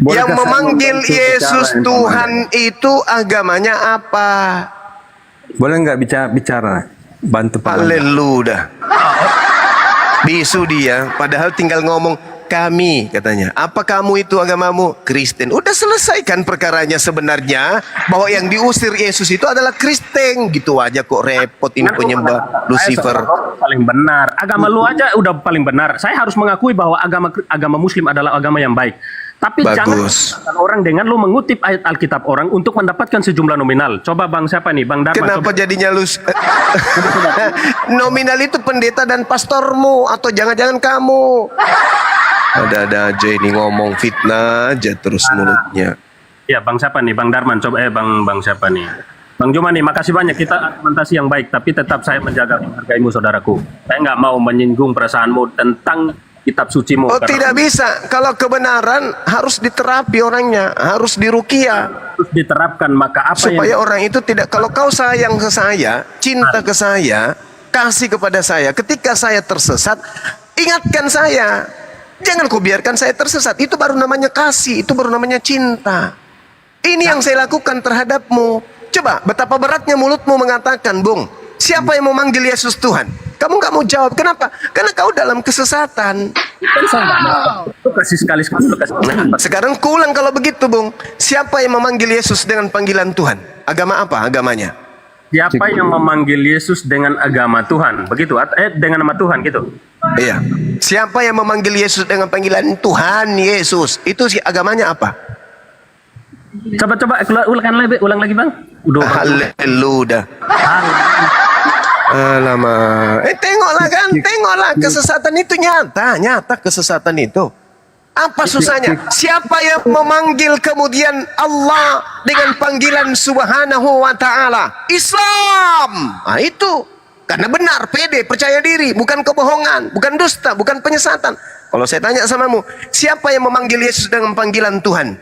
S3: Yang memanggil Yesus Tuhan itu agamanya apa?
S10: Boleh nggak bicara? Bantu Pak.
S3: Haleluya. Bisu dia, padahal tinggal ngomong kami katanya. Apa kamu itu agamamu? Kristen. Udah selesaikan perkaranya sebenarnya, bahwa yang diusir Yesus itu adalah Kristen. Gitu aja kok repot ini penyembah Lucifer.
S5: Paling benar. Agama lu aja udah paling benar. Saya harus mengakui bahwa agama Muslim adalah agama yang baik. Tapi jangan menyalahkan orang dengan lu mengutip ayat Alkitab orang untuk mendapatkan sejumlah nominal. Coba Bang siapa nih? Bang Dharma.
S3: Kenapa jadinya lu nominal itu pendeta dan pastormu, atau jangan-jangan kamu? Ada-ada aja ini ngomong fitnah aja terus mulutnya.
S5: Ya Bang siapa nih? Bang Darman. Coba Bang siapa nih? Bang Juma nih, makasih banyak. Kita argumentasi yang baik, tapi tetap saya menjaga menghargaimu saudaraku. Saya nggak mau menyinggung perasaanmu tentang kitab sucimu.
S3: Oh tidak bisa. Kalau kebenaran harus diterapi orangnya, harus diruqyah.
S5: Harus diterapkan, maka apa
S3: supaya orang itu tidak, kalau kau sayang ke saya, cinta ke saya, kasih kepada saya, ketika saya tersesat, ingatkan saya. Jangan kau biarkan saya tersesat. Itu baru namanya kasih, itu baru namanya cinta. Ini yang saya lakukan terhadapmu. Coba betapa beratnya mulutmu mengatakan, Bung, siapa yang mau manggil Yesus Tuhan? Kamu nggak mau jawab. Kenapa? Karena kau dalam kesesatan. Sekarang kuulang kalau begitu, Bung. Siapa yang memanggil Yesus dengan panggilan Tuhan? Agama apa agamanya?
S5: Siapa yang memanggil Yesus dengan agama Tuhan? Begitu? Dengan nama Tuhan gitu?
S3: Iya. Siapa yang memanggil Yesus dengan panggilan Tuhan Yesus? Itu sih agamanya apa?
S5: Coba ulang lagi Bang.
S3: Haleluya. Alamak. Tengoklah kan, tengoklah kesesatan itu nyata kesesatan itu. Apa susahnya? Siapa yang memanggil kemudian Allah dengan panggilan Subhanahu wa Ta'ala? Islam. Nah itu. Karena benar, pede, percaya diri, bukan kebohongan, bukan dusta, bukan penyesatan. Kalau saya tanya samamu, siapa yang memanggil Yesus dengan panggilan Tuhan?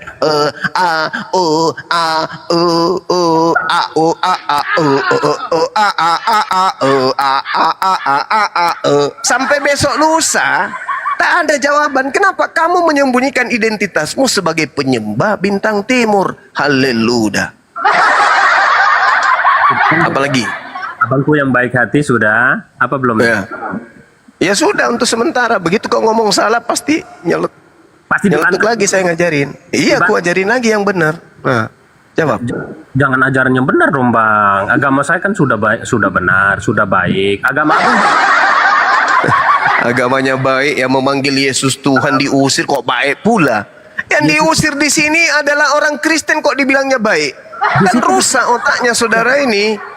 S3: Sampai besok lusa tak ada jawaban. Kenapa kamu menyembunyikan identitasmu sebagai penyembah bintang timur? Haleluya. Apalagi?
S5: Abangku yang baik hati sudah, apa belum?
S3: Ya sudah, untuk sementara. Begitu kau ngomong salah pasti nyeletuk lagi saya ngajarin. Iya, aku ajarin lagi yang benar. Nah, jawab.
S5: Jangan ajaran yang benar dong Bang. Agama saya kan sudah baik, sudah benar, sudah baik. Agama Abang
S3: agamanya baik, yang memanggil Yesus Tuhan diusir kok baik pula. Yang diusir di sini adalah orang Kristen kok dibilangnya baik. Kan rusak otaknya saudara ini.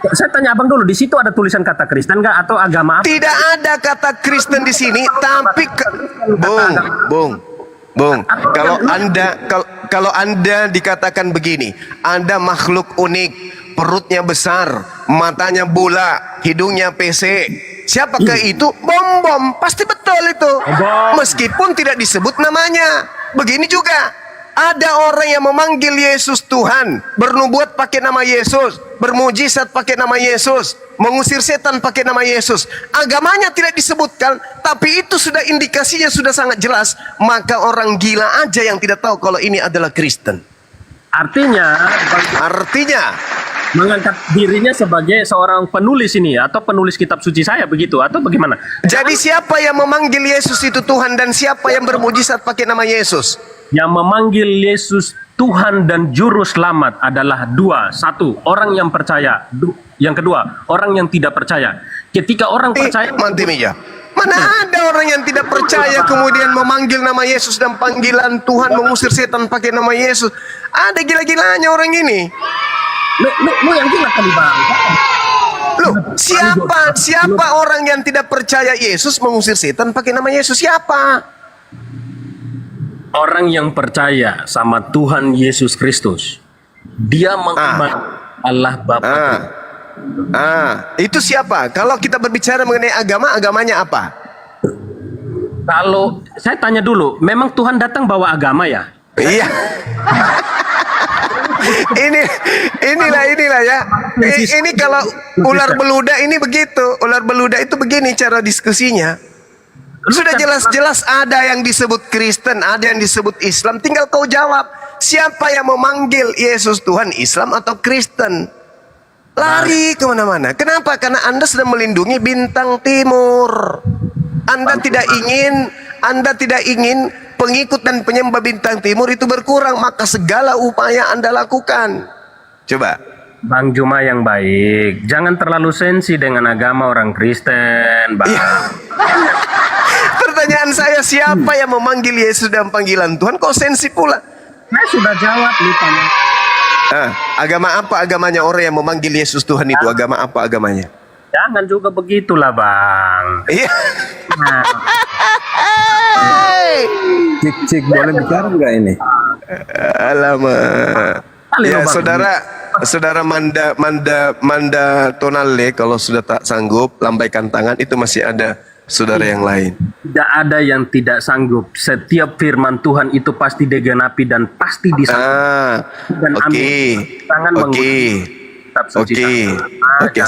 S5: Saya tanya Abang dulu, di situ ada tulisan kata Kristen nggak atau agama apa?
S3: Tidak ada kata Kristen di sini, tapi Bung, kalau anda dikatakan begini, Anda makhluk unik, perutnya besar, matanya bola, hidungnya PC. Siapakah itu? Bom, pasti betul itu. Meskipun tidak disebut namanya. Begini juga. Ada orang yang memanggil Yesus Tuhan, bernubuat pakai nama Yesus, bermujizat pakai nama Yesus, mengusir setan pakai nama Yesus. Agamanya tidak disebutkan, tapi itu sudah indikasinya sudah sangat jelas. Maka orang gila aja yang tidak tahu kalau ini adalah Kristen.
S5: Artinya mengangkat dirinya sebagai seorang penulis ini atau penulis kitab suci saya begitu atau bagaimana?
S3: Jadi siapa yang memanggil Yesus itu Tuhan dan siapa yang bermujizat pakai nama Yesus?
S5: Yang memanggil Yesus Tuhan dan Juru Selamat adalah dua. Satu, orang yang percaya. Yang kedua, orang yang tidak percaya. Ketika orang percaya...
S3: Mana ada orang yang tidak percaya kemudian memanggil nama Yesus dan panggilan Tuhan mengusir setan pakai nama Yesus? Ada gila-gilanya orang ini.
S5: Lu yang gila kali Bang.
S3: Siapa orang yang tidak percaya Yesus mengusir setan pakai nama Yesus? Siapa?
S5: Orang yang percaya sama Tuhan Yesus Kristus, dia mengimani Allah Bapa.
S3: Itu siapa? Kalau kita berbicara mengenai agama, agamanya apa?
S5: Kalau saya tanya dulu, memang Tuhan datang bawa agama ya?
S3: Iya. inilah ya. Ini kalau ular beludak ini begitu. Ular beludak itu begini cara diskusinya. Sudah jelas-jelas ada yang disebut Kristen, ada yang disebut Islam. Tinggal kau jawab, siapa yang memanggil Yesus Tuhan, Islam atau Kristen? Lari kemana-mana. Kenapa? Karena Anda sedang melindungi bintang timur. Anda tidak ingin pengikut dan penyembah bintang timur itu berkurang, maka segala upaya Anda lakukan. Coba.
S5: Bang Juma yang baik, jangan terlalu sensi dengan agama orang Kristen, Bang.
S3: Iya. Pertanyaan saya, siapa yang memanggil Yesus dalam panggilan Tuhan? Kok sensi pula?
S5: Saya sudah jawab ditanya.
S3: Agama apa agamanya orang yang memanggil Yesus Tuhan itu? Agama apa agamanya?
S5: Jangan juga begitulah, Bang.
S3: Iya.
S5: Nah,
S10: Cik boleh bicara nggak ini?
S3: Alamak. Ya, saudara Manda Tonale, kalau sudah tak sanggup lambaikan tangan, itu masih ada saudara yang lain.
S5: tidak ada yang tidak sanggup. Setiap firman Tuhan itu pasti digenapi dan pasti disanggup. Dan tangan
S3: Oke.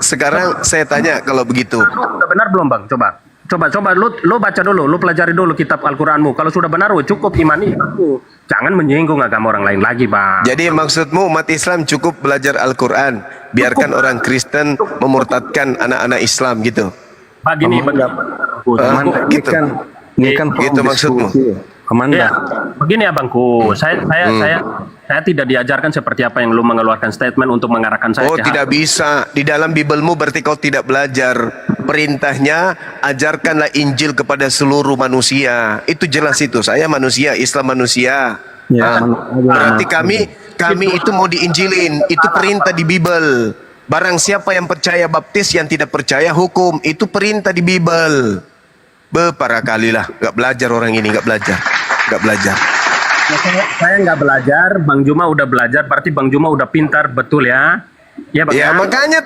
S3: Sekarang saya tanya kalau begitu.
S5: Sudah benar belum, Bang? Coba lu baca dulu, lu pelajari dulu kitab Al-Qur'anmu. Kalau sudah benar, cukup imani aku. Jangan menyinggung agama orang lain lagi, Bang.
S3: Jadi maksudmu umat Islam cukup belajar Al-Qur'an, biarkan orang Kristen memurtadkan anak-anak Islam gitu.
S5: Begini,
S3: Gitu.
S10: Ini kan
S3: Gitu maksudmu.
S10: Komanda.
S5: Ya, begini abangku, saya tidak diajarkan seperti apa yang lu mengeluarkan statement untuk mengarahkan saya.
S3: Oh, tidak bisa. Di dalam Bibelmu berarti kau tidak belajar. Perintahnya, ajarkanlah Injil kepada seluruh manusia. Itu jelas itu. Saya manusia, Islam manusia.
S10: Ya,
S3: berarti kami itu mau diinjilin. Itu perintah di Bibel. Barang siapa yang percaya baptis, yang tidak percaya hukum. Itu perintah di Bibel. Para kalilah, nggak belajar orang ini, nggak belajar.
S5: Saya nggak belajar, Bang Juma udah belajar, berarti Bang Juma udah pintar, betul ya? Ya, Bang.
S3: Ya, makanya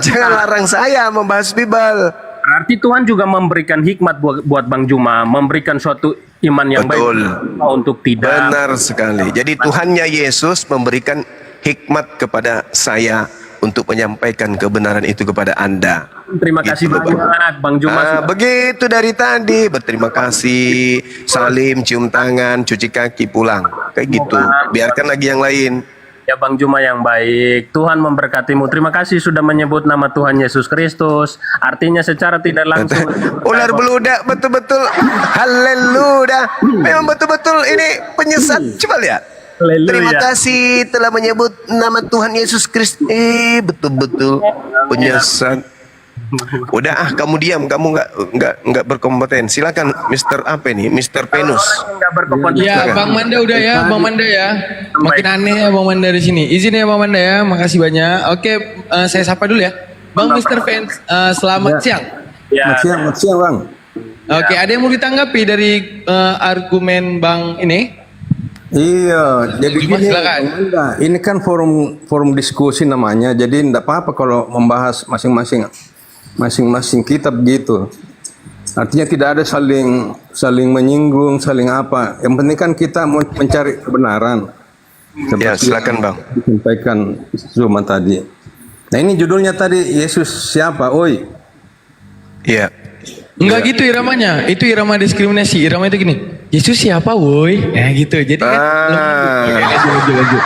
S3: jangan larang saya membahas Bibel.
S5: Berarti Tuhan juga memberikan hikmat buat Bang Juma, memberikan suatu iman yang
S3: Betul.
S5: baik untuk tidak.
S3: Benar sekali. Jadi Tuhannya Yesus memberikan hikmat kepada saya untuk menyampaikan kebenaran itu kepada Anda.
S5: Terima kasih banyak, Bang Juma.
S3: Begitu dari tadi, berterima kasih, salim, cium tangan, cuci kaki, pulang. Kayak gitu. Biarkan lagi yang lain.
S5: Ya Bang Juma yang baik, Tuhan memberkatimu. Terima kasih sudah menyebut nama Tuhan Yesus Kristus. Artinya secara tidak langsung.
S3: Ular beludak, betul-betul. Haleluya. Memang betul-betul ini penyesat. Coba lihat.
S5: Haleluya.
S3: Terima kasih telah menyebut nama Tuhan Yesus Kristus. Betul-betul penyesat. Udah kamu diam, kamu nggak berkompeten. Silakan Mr. apa ini, Mr. Venus.
S4: Ya, Bang Manda udah ya, Bang Manda ya. Makin aneh ya Bang Manda di sini. Izin ya Bang Manda ya, makasih banyak. Oke, saya sapa dulu ya. Bang Mr. Venus, selamat siang.
S5: Ya.
S10: Selamat siang, Bang.
S4: Oke, ada yang mau ditanggapi dari argumen Bang ini?
S10: Iya, jadi
S4: Cuma
S10: gini,
S4: silakan.
S10: Komanda, ini kan forum diskusi namanya, jadi enggak apa-apa kalau membahas masing-masing kitab gitu. Artinya tidak ada saling menyinggung, saling apa. Yang penting kan kita mau mencari kebenaran.
S3: Ya, silakan Bang.
S10: Disampaikan Zuma tadi. Nah ini judulnya tadi, Yesus siapa? Oi.
S3: Iya.
S4: Enggak gitu iramanya. Itu irama diskriminasi. Irama itu gini. Yesus siapa woi? Nah gitu. Jadi kan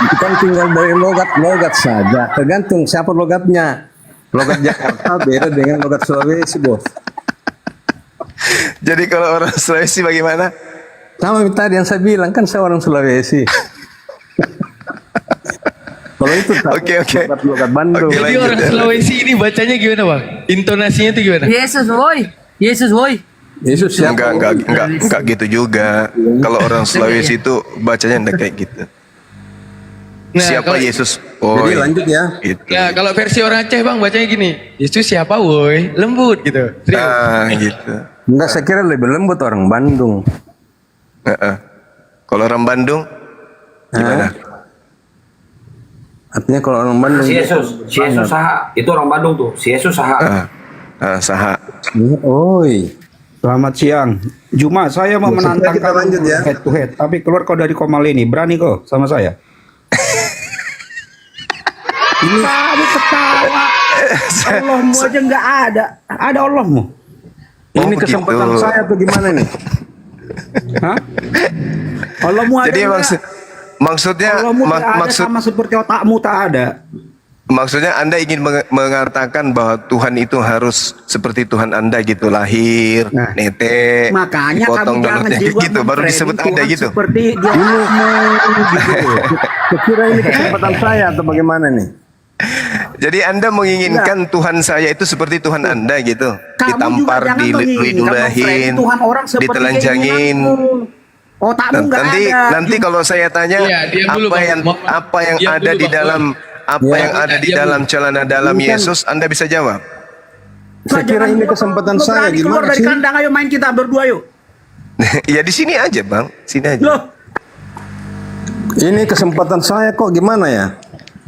S10: Itu kan tinggal dari logat saja. Tergantung siapa logatnya. Logat Jakarta beda dengan logat Sulawesi, Bos.
S3: Jadi kalau orang Sulawesi bagaimana?
S10: Sama tadi yang saya bilang, kan saya orang Sulawesi. Kalau itu
S3: Oke.
S10: logat Bandung.
S3: Oke,
S4: jadi
S3: lanjut,
S4: orang
S3: ya.
S4: Sulawesi ini bacanya gimana Bang? Intonasinya itu gimana?
S6: Yesus woi. Yesus woi.
S10: Yesus siapa?
S3: Enggak gitu juga. Kalau orang Sulawesi itu bacanya enggak kayak gitu.
S4: Nah,
S3: Siapa
S4: kalau-
S3: Yesus?
S10: Jadi lanjut ya.
S3: Gitu.
S4: Ya kalau versi orang Aceh Bang bacanya gini. Yesus siapa woi? Lembut gitu. Serius.
S3: Gitu.
S10: Enggak, saya kira lebih lembut orang Bandung.
S3: Kalau orang Bandung gimana?
S10: Artinya kalau orang Bandung.
S7: Si Yesus saha. Itu orang Bandung tuh. Si Yesus saha.
S3: Saha.
S10: Oi.
S11: Selamat siang. Juma, saya mau
S10: Kita
S11: menantangkan
S10: lanjut ya.
S11: head to head. Tapi keluar kau dari Komal ini. Berani kau sama saya? Ini kamu ketawa. Allahmu aja nggak ada. Ada Allahmu.
S10: Ini
S3: begitu.
S10: kesempatan saya tuh gimana nih?
S11: Hah? Allahmu ada
S3: Jadi
S11: nggak?
S3: maksudnya
S11: Allahmu tidak ada sama seperti otakmu tak ada.
S3: Maksudnya Anda ingin mengatakan bahwa Tuhan itu harus seperti Tuhan Anda gitu, lahir, netek,
S11: Makanya
S3: dipotong
S11: kamu jangan
S3: rambutnya
S11: juga
S3: gitu, baru disebut Anda
S11: Tuhan
S3: gitu.
S11: seperti dia gitu.
S10: Kira ini kesempatan saya atau bagaimana nih?
S3: Jadi Anda menginginkan Tuhan saya itu seperti Tuhan Anda gitu,
S11: Kamu
S3: ditampar,
S11: juga jangan menginginkan
S3: diludahin,
S11: Tuhan orang seperti
S3: ditelanjangin.
S11: keinginanmu. Otakmu nggak ada.
S3: Nanti kalau saya tanya
S4: Iya, diam dulu, Bang.
S3: apa yang
S4: Diam
S3: ada
S4: dulu,
S3: di
S4: Bang.
S3: dalam yang ada di
S4: diam
S3: dalam celana dalam
S10: Ini kan-
S3: Yesus, Anda bisa jawab.
S10: Saya kira ini kesempatan saya,
S11: Berani keluar
S10: gimana
S11: dari
S10: sih?
S11: kandang, ayo main kita berdua yuk.
S3: Ya di sini aja, Bang. Sini aja.
S11: Loh,
S10: Ini kesempatan saya kok, gimana ya?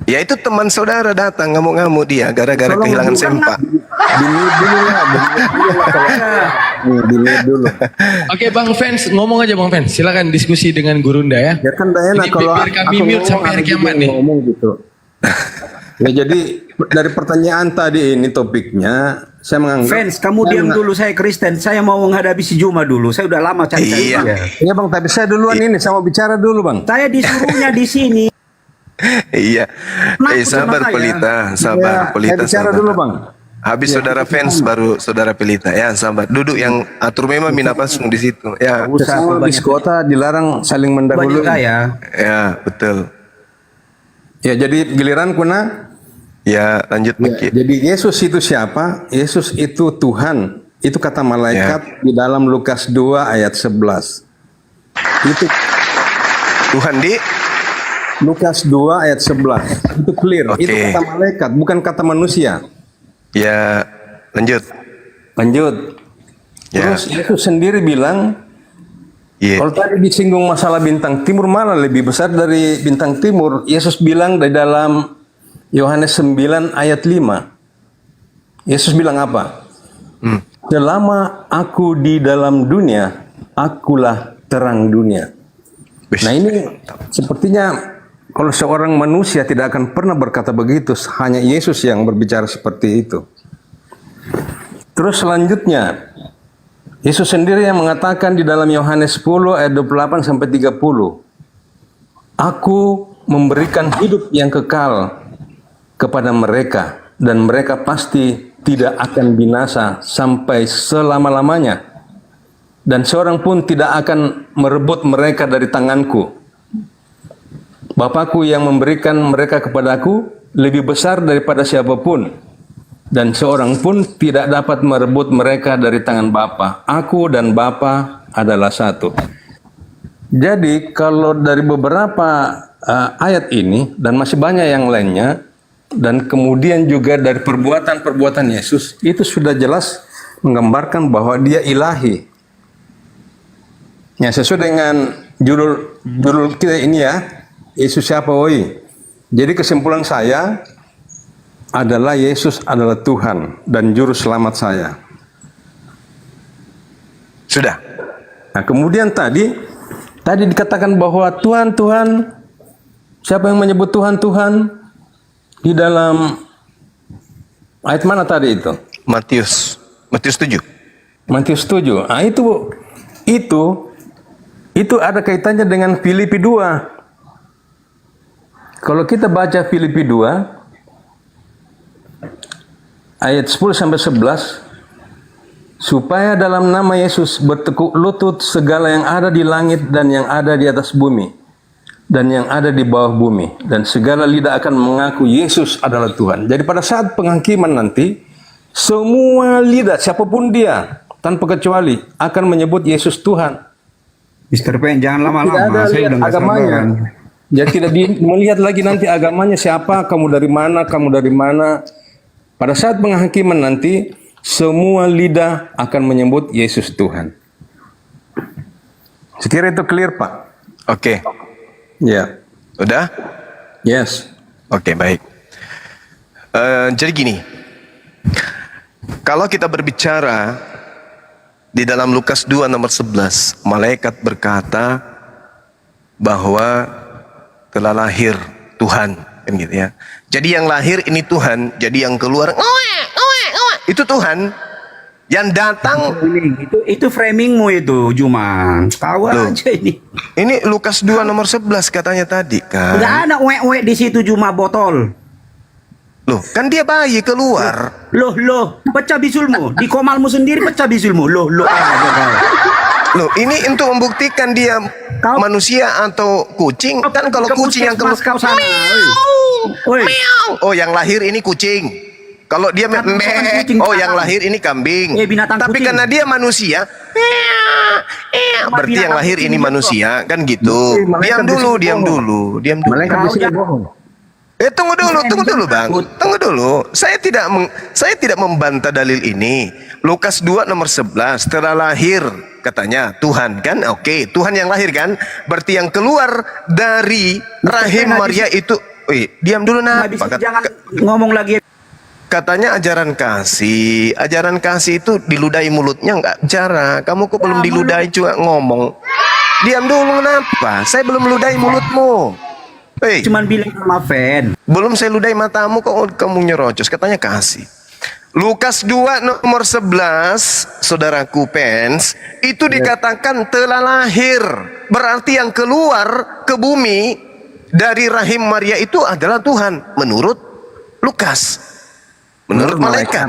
S3: Ya itu teman saudara datang ngamuk-ngamuk dia gara-gara
S10: Tolong
S3: kehilangan
S10: bukan
S3: sempak.
S10: Delete dulu lah, delete dulu.
S4: Oke Bang Fans, ngomong aja Bang Fans. Silakan diskusi dengan Gurunda ya.
S10: Ya kan enak
S4: Ini
S10: kalau
S4: biar kami
S10: aku
S4: mute
S10: ngomong,
S4: sampai hari
S10: ada juga
S4: kiamat
S10: yang
S4: nih.
S10: ngomong gitu. Ya jadi dari pertanyaan tadi ini topiknya, saya menganggap
S11: fans, kamu
S10: saya
S11: diam
S10: menga-
S11: dulu, saya Kristen. Saya mau menghadapi si Juma dulu. Saya udah lama cari-cari
S3: Iya.
S11: dia.
S10: Iya bang, tapi saya duluan ini, saya mau bicara dulu bang.
S11: Saya disuruhnya di sini.
S3: Iya.
S11: Nah,
S3: Sabar
S11: sama saya.
S3: Pelita,
S10: Ya,
S3: sabar Pelita.
S10: saya bicara
S3: sabar.
S10: dulu bang.
S3: Habis saudara fans baru saudara Pelita. Ya, sabar. Duduk yang atur memang minapasung di situ. Ya.
S10: Sesama bis kota dilarang saling
S11: Banyak
S10: mendahului.
S11: saya.
S3: Ya, betul.
S10: Ya jadi giliran kuna.
S3: Ya, lanjut
S10: Ya,
S3: Miki.
S10: jadi Yesus itu siapa? Yesus itu Tuhan. Itu kata malaikat di dalam Lukas 2 ayat 11. Itu
S3: Tuhan di
S10: Lukas 2 ayat 11. Itu clear.
S3: Oke.
S10: Itu kata malaikat, bukan kata manusia.
S3: ya, lanjut.
S10: Lanjut.
S3: Ya.
S10: Terus Yesus sendiri bilang,
S3: Iya.
S10: kalau tadi disinggung masalah bintang timur, malah lebih besar dari bintang timur. Yesus bilang di dalam Yohanes 9 ayat 5. Yesus bilang apa? Selama aku di dalam dunia, akulah terang dunia.
S3: Wis.
S10: Nah ini sepertinya kalau seorang manusia tidak akan pernah berkata begitu, hanya Yesus yang berbicara seperti itu. Terus selanjutnya, Yesus sendiri yang mengatakan di dalam Yohanes 10 ayat 28 sampai 30. Aku memberikan hidup yang kekal kepada mereka dan mereka pasti tidak akan binasa sampai selama-lamanya. Dan seorang pun tidak akan merebut mereka dari tanganku. Bapakku yang memberikan mereka kepadaku lebih besar daripada siapapun. Dan seorang pun tidak dapat merebut mereka dari tangan Bapa. Aku dan Bapa adalah satu. Jadi kalau dari beberapa ayat ini dan masih banyak yang lainnya, dan kemudian juga dari perbuatan-perbuatan Yesus, itu sudah jelas menggambarkan bahwa dia ilahi. Ya, sesuai dengan judul kita ini ya, Yesus siapa woi. Jadi kesimpulan saya adalah Yesus adalah Tuhan dan juru selamat saya.
S3: Sudah.
S10: Nah, kemudian tadi dikatakan bahwa Tuhan, siapa yang menyebut Tuhan di dalam ayat mana tadi itu?
S3: Matius 7.
S10: Matius 7. Nah, itu ada kaitannya dengan Filipi 2. Kalau kita baca Filipi 2 ayat 10 sampai 11, supaya dalam nama Yesus bertekuk lutut segala yang ada di langit dan yang ada di atas bumi dan yang ada di bawah bumi, dan segala lidah akan mengaku Yesus adalah Tuhan. Jadi pada saat penghakiman nanti, semua lidah siapapun dia tanpa kecuali akan menyebut Yesus Tuhan.
S11: Mr. Pen, jangan
S10: Tidak
S11: lama-lama.
S10: ada
S11: Saya
S10: lihat
S11: udah nggak
S10: agamanya.
S11: sabaran.
S10: Jadi tidak melihat lagi nanti agamanya siapa, kamu dari mana. Pada saat penghakiman nanti, semua lidah akan menyebut Yesus Tuhan. Sekira itu clear, Pak?
S3: Oke.
S10: Ya.
S3: Udah?
S10: Yes.
S3: Oke, baik. Jadi gini. Kalau kita berbicara di dalam Lukas 2 nomor 11, malaikat berkata bahwa telah lahir Tuhan, kan gitu ya. Jadi yang lahir ini Tuhan, jadi yang keluar itu Tuhan. Yang datang
S11: Itu framingmu itu, Juma. Tahu
S3: Loh.
S11: aja ini.
S3: ini Lukas 2 nomor 11 katanya tadi kan.
S11: Nggak ada uek-uek di situ, Juma botol.
S3: Loh, kan dia bayi keluar.
S11: Loh, pecah bisulmu. Di komalmu sendiri pecah bisulmu. Loh aja kau.
S3: Loh, ini untuk membuktikan dia manusia atau kucing. Kan kalau kucing yang keluar,
S11: kau sana. Oi.
S3: oh yang lahir ini kucing. Kalau dia
S11: kucing,
S3: oh yang lahir ini kambing.
S11: binatang
S3: Tapi
S11: kucing.
S3: karena dia manusia, berarti yang lahir ini manusia, kan gitu. Diam dulu.
S10: Malaikat di sini bohong.
S3: Tunggu dulu Bang. Tunggu dulu. Saya tidak membantah dalil ini. Lukas 2 nomor 11, setelah lahir katanya Tuhan kan? Oke, Tuhan yang lahir kan? Berarti yang keluar dari rahim Maria itu diam dulu
S11: Jangan ngomong lagi.
S3: Katanya ajaran kasih itu diludahi mulutnya nggak bicara. Kamu kok belum diludahi juga ngomong. Diam dulu, kenapa? Saya belum ludahi mulutmu.
S11: Cuman bilang sama fan.
S3: Belum saya ludahi matamu kok kamu nyerocos. Katanya kasih. Lukas 2 nomor 11, saudaraku Pens, itu dikatakan telah lahir. Berarti yang keluar ke bumi dari rahim Maria itu adalah Tuhan menurut Lukas. Menurut malaikat.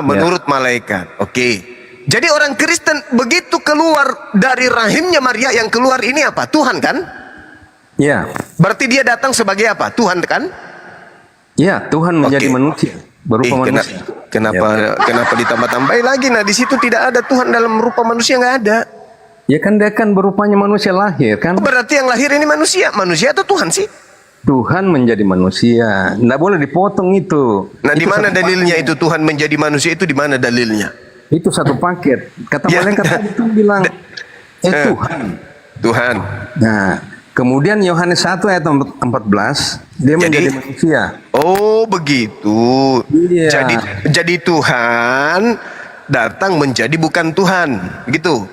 S3: Menurut malaikat. Oke. Jadi orang Kristen begitu keluar dari rahimnya Maria, yang keluar ini apa? Tuhan kan?
S10: Ya.
S3: Berarti dia datang sebagai apa? Tuhan kan?
S10: Ya, Tuhan menjadi manusia, berupa manusia.
S3: Kenapa ditambah-tambahin lagi? Nah, di situ tidak ada Tuhan dalam rupa manusia, nggak ada.
S10: Ya kan dia kan berupanya manusia lahir kan?
S3: Berarti yang lahir ini manusia atau Tuhan sih?
S10: Tuhan menjadi manusia, nggak boleh dipotong itu.
S3: Nah, di mana dalilnya itu Tuhan menjadi manusia itu di mana dalilnya?
S10: Itu satu paket. Kata malaikat tadi itu bilang, Tuhan. Nah, kemudian Yohanes 1 ayat 14, dia menjadi manusia.
S3: Oh, begitu.
S10: Iya.
S3: Jadi Tuhan datang menjadi bukan Tuhan, begitu?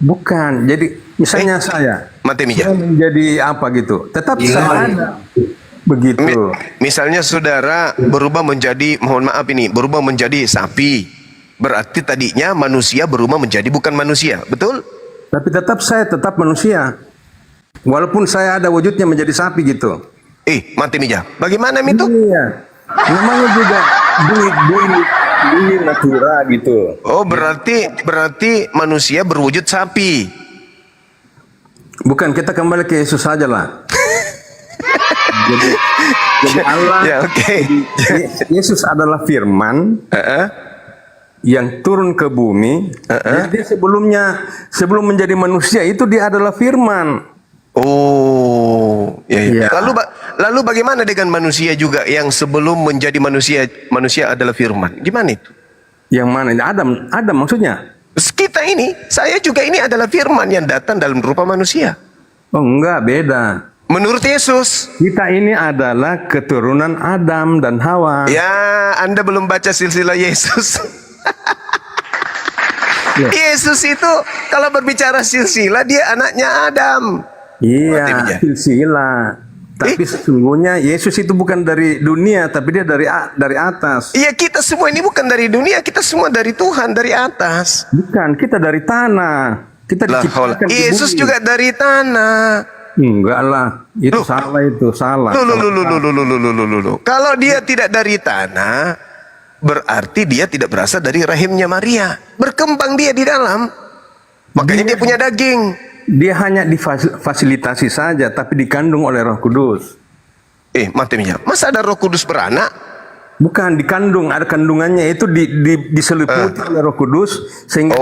S10: Bukan. Jadi misalnya saya menjadi apa gitu. Tetap saya ada. Begitu.
S3: Misalnya saudara berubah menjadi, mohon maaf ini, berubah menjadi sapi. Berarti tadinya manusia berubah menjadi bukan manusia, betul?
S10: Tapi saya tetap manusia. Walaupun saya ada wujudnya menjadi sapi gitu.
S3: Mati Mija. Bagaimana itu?
S10: Iya. Namanya juga duit natura gitu.
S3: Oh, berarti manusia berwujud sapi.
S10: Bukan, kita kembali ke Yesus saja lah. jadi Allah.
S3: Ya, oke.
S10: Yesus adalah firman. Yang turun ke bumi. Jadi sebelum menjadi manusia itu dia adalah firman.
S3: Oh, ya. Lalu bagaimana dengan manusia juga yang sebelum menjadi manusia adalah firman? Gimana itu?
S10: Yang mana? Adam maksudnya?
S3: Kita ini, saya juga ini adalah firman yang datang dalam rupa manusia.
S10: Oh, enggak, beda.
S3: Menurut Yesus,
S10: kita ini adalah keturunan Adam dan Hawa.
S3: Ya, Anda belum baca silsilah Yesus. Yesus itu kalau berbicara silsilah dia anaknya Adam.
S10: Iya, silsilah. Tapi sesungguhnya Yesus itu bukan dari dunia, tapi dia dari atas.
S3: Iya, kita semua ini bukan dari dunia, kita semua dari Tuhan, dari atas.
S10: Bukan, kita dari tanah. Kita diciptakan di
S3: Yesus
S10: bumi.
S3: juga dari tanah.
S10: Enggak lah, itu salah.
S3: Kalau dia tidak dari tanah, berarti dia tidak berasal dari rahimnya Maria. Berkembang dia di dalam. Makanya dia punya daging.
S10: Dia hanya difasilitasi saja, tapi dikandung oleh Roh Kudus.
S3: Mati Mija. Masa ada Roh Kudus beranak?
S10: Bukan, dikandung, ada kandungannya itu diseliputi oleh Roh Kudus sehingga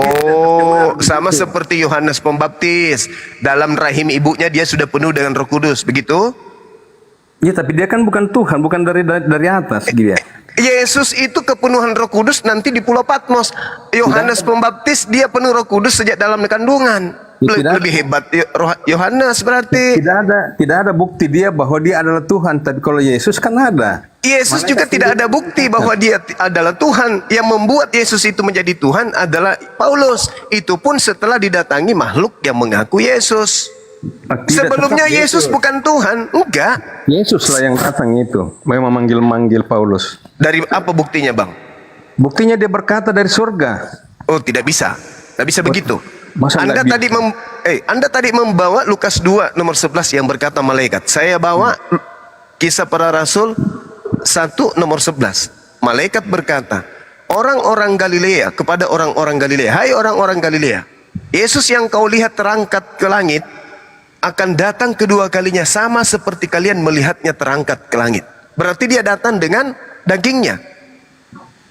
S3: sama seperti Yohanes Pembaptis, dalam rahim ibunya dia sudah penuh dengan Roh Kudus, begitu?
S10: Ya, tapi dia kan bukan Tuhan, bukan dari atas dia.
S3: Yesus itu kepenuhan Roh Kudus nanti di Pulau Patmos. Yohanes Pembaptis dia penuh Roh Kudus sejak dalam kandungan. Lebih hebat Yohanes berarti.
S10: Tidak ada bukti dia bahwa dia adalah Tuhan, tapi kalau Yesus kan ada.
S3: Yesus juga tidak ada bukti bahwa dia adalah Tuhan. Yang membuat Yesus itu menjadi Tuhan adalah Paulus. Itu pun setelah didatangi makhluk yang mengaku Yesus. Sebelumnya Yesus bukan Tuhan, enggak.
S10: Yesus lah yang datang itu, memang manggil Paulus.
S3: Dari apa buktinya, Bang?
S10: Buktinya dia berkata dari surga.
S3: Oh, tidak bisa. Tidak bisa begitu.
S10: Anda
S3: tadi membawa Lukas 2 nomor 11 yang berkata malaikat. Saya bawa Kisah Para Rasul 1 nomor 11. Malaikat berkata, orang-orang Galilea kepada orang-orang Galilea, hai orang-orang Galilea, Yesus yang kau lihat terangkat ke langit akan datang kedua kalinya sama seperti kalian melihatnya terangkat ke langit. Berarti dia datang dengan dagingnya.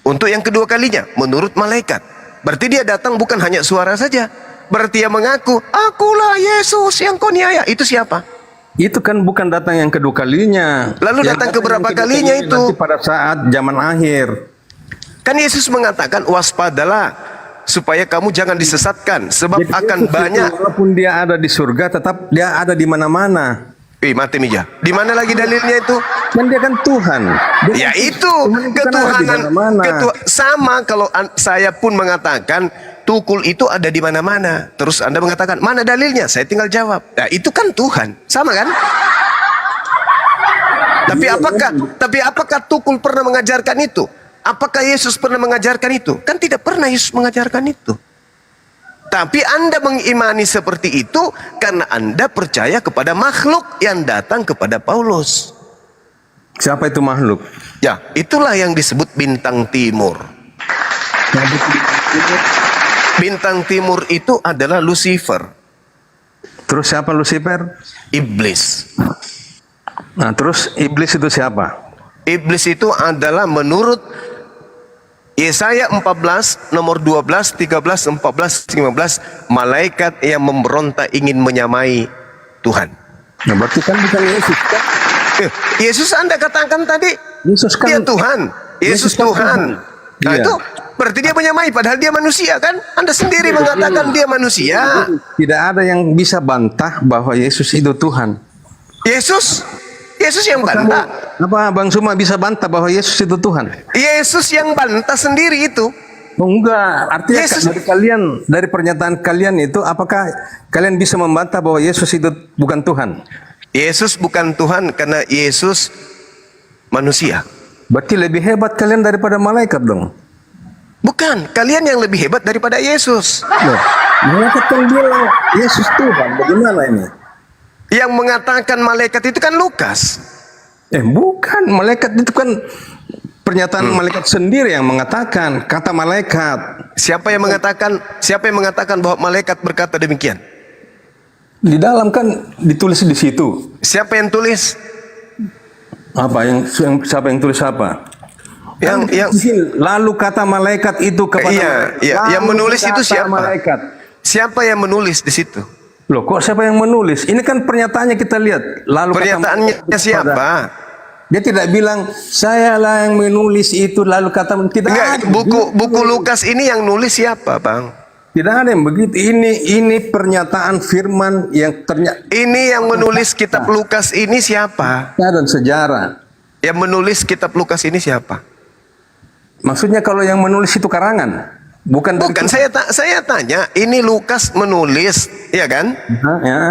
S3: Untuk yang kedua kalinya, menurut malaikat. Berarti dia datang bukan hanya suara saja. Berarti dia mengaku, akulah Yesus yang kau niaya. Itu siapa?
S10: Itu kan bukan datang yang kedua kalinya.
S3: Lalu
S10: Yang
S3: datang ke berapa
S10: yang kedua
S3: kalinya itu?
S10: Nanti pada saat zaman akhir.
S3: Kan Yesus mengatakan, waspadalah supaya kamu jangan disesatkan. Sebab
S10: Jadi
S3: akan
S10: Yesus itu,
S3: banyak.
S10: walaupun dia ada di surga, tetap dia ada di mana-mana.
S3: Mati Mija. Di mana lagi dalilnya itu?
S10: Kan dia kan Tuhan. Dia
S3: Ya
S10: kan-
S3: itu
S10: Tuhan itu kan ada di
S3: ketuhanan.
S10: mana-mana.
S3: Sama kalau saya pun mengatakan tukul itu ada di mana-mana. Terus Anda mengatakan mana dalilnya? Saya tinggal jawab. Nah, itu kan Tuhan. Sama kan? Tapi apakah tukul pernah mengajarkan itu? Apakah Yesus pernah mengajarkan itu? Kan tidak pernah Yesus mengajarkan itu. Tapi Anda mengimani seperti itu karena Anda percaya kepada makhluk yang datang kepada Paulus.
S10: Siapa itu makhluk?
S3: Ya, itulah yang disebut bintang timur. Bintang timur itu adalah Lucifer,
S10: Terus siapa Lucifer?
S3: iblis.
S10: Nah, terus iblis itu siapa?
S3: Iblis itu adalah menurut Yesaya 14 nomor 12, 13, 14, 15, malaikat yang memberontak ingin menyamai Tuhan.
S10: Nah, berarti kan bukan Yesus kan?
S3: Yesus Anda katakan tadi,
S10: Yesus kan
S3: dia Tuhan. Yesus
S10: kan
S3: Tuhan. Nah
S10: Iya.
S3: itu berarti dia menyamai padahal dia manusia kan? Anda sendiri mengatakan dia manusia.
S10: Tidak ada yang bisa bantah bahwa Yesus itu Tuhan.
S3: Yesus yang bantah.
S10: Apa Bang Suma bisa bantah bahwa Yesus itu Tuhan?
S3: Yesus yang bantah sendiri itu.
S10: Oh, enggak, artinya
S3: Yesus-
S10: dari kalian, dari pernyataan kalian itu, apakah kalian bisa membantah bahwa Yesus itu bukan Tuhan?
S3: Yesus bukan Tuhan karena Yesus manusia.
S10: Berarti lebih hebat kalian daripada malaikat dong.
S3: Bukan, kalian yang lebih hebat daripada Yesus.
S10: Loh, malaikat kan bilang Yesus Tuhan, bagaimana ini?
S3: Yang mengatakan malaikat itu kan Lukas.
S10: Bukan, malaikat itu kan pernyataan malaikat sendiri yang mengatakan, kata malaikat.
S3: Siapa yang mengatakan bahwa malaikat berkata demikian?
S10: Di dalam kan ditulis di situ.
S3: Siapa yang tulis?
S10: Apa siapa yang tulis apa?
S3: Yang
S10: Lalu kata malaikat itu kepada
S3: yang menulis itu
S10: kata
S3: siapa?
S10: Malaikat.
S3: Siapa yang menulis di situ?
S10: Loh, kok siapa yang menulis? Ini kan pernyataannya kita lihat. Lalu kata
S3: Pernyataannya
S10: malaikat
S3: siapa?
S10: Dia tidak bilang saya lah yang menulis itu lalu kata tidak
S3: Enggak,
S10: ada.
S3: buku Lukas ini yang nulis siapa, Bang?
S10: Tidak ada yang begitu. Ini pernyataan firman yang ternyata
S3: Ini yang menulis kitab Lukas ini siapa?
S10: dan sejarah.
S3: Yang menulis kitab Lukas ini siapa?
S10: Maksudnya kalau yang menulis itu karangan, bukan dari
S3: Bukan,
S10: Tuhan.
S3: saya tanya, ini Lukas menulis, ya kan?
S10: Ya.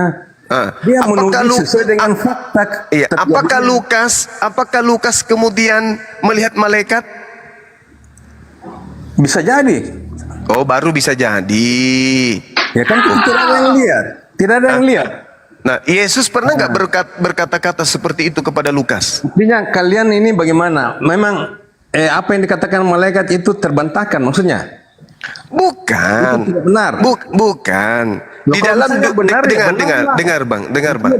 S10: Dia menulis sesuai dengan fakta.
S3: Iya,
S10: terjadi.
S3: apakah Lukas kemudian melihat malaikat?
S10: Bisa jadi.
S3: Oh, baru bisa jadi.
S10: Ya kan tidak ada yang lihat. Tidak ada yang lihat.
S3: Nah, Yesus pernah nggak berkata-kata seperti itu kepada Lukas?
S10: Artinya kalian ini bagaimana? Memang apa yang dikatakan malaikat itu terbantahkan maksudnya?
S3: Bukan.
S10: Itu tidak benar.
S3: Bukan.
S10: Loh,
S3: Di
S10: kalau
S3: dalam
S10: misalnya benar, ya benar lah.
S3: dengar bang.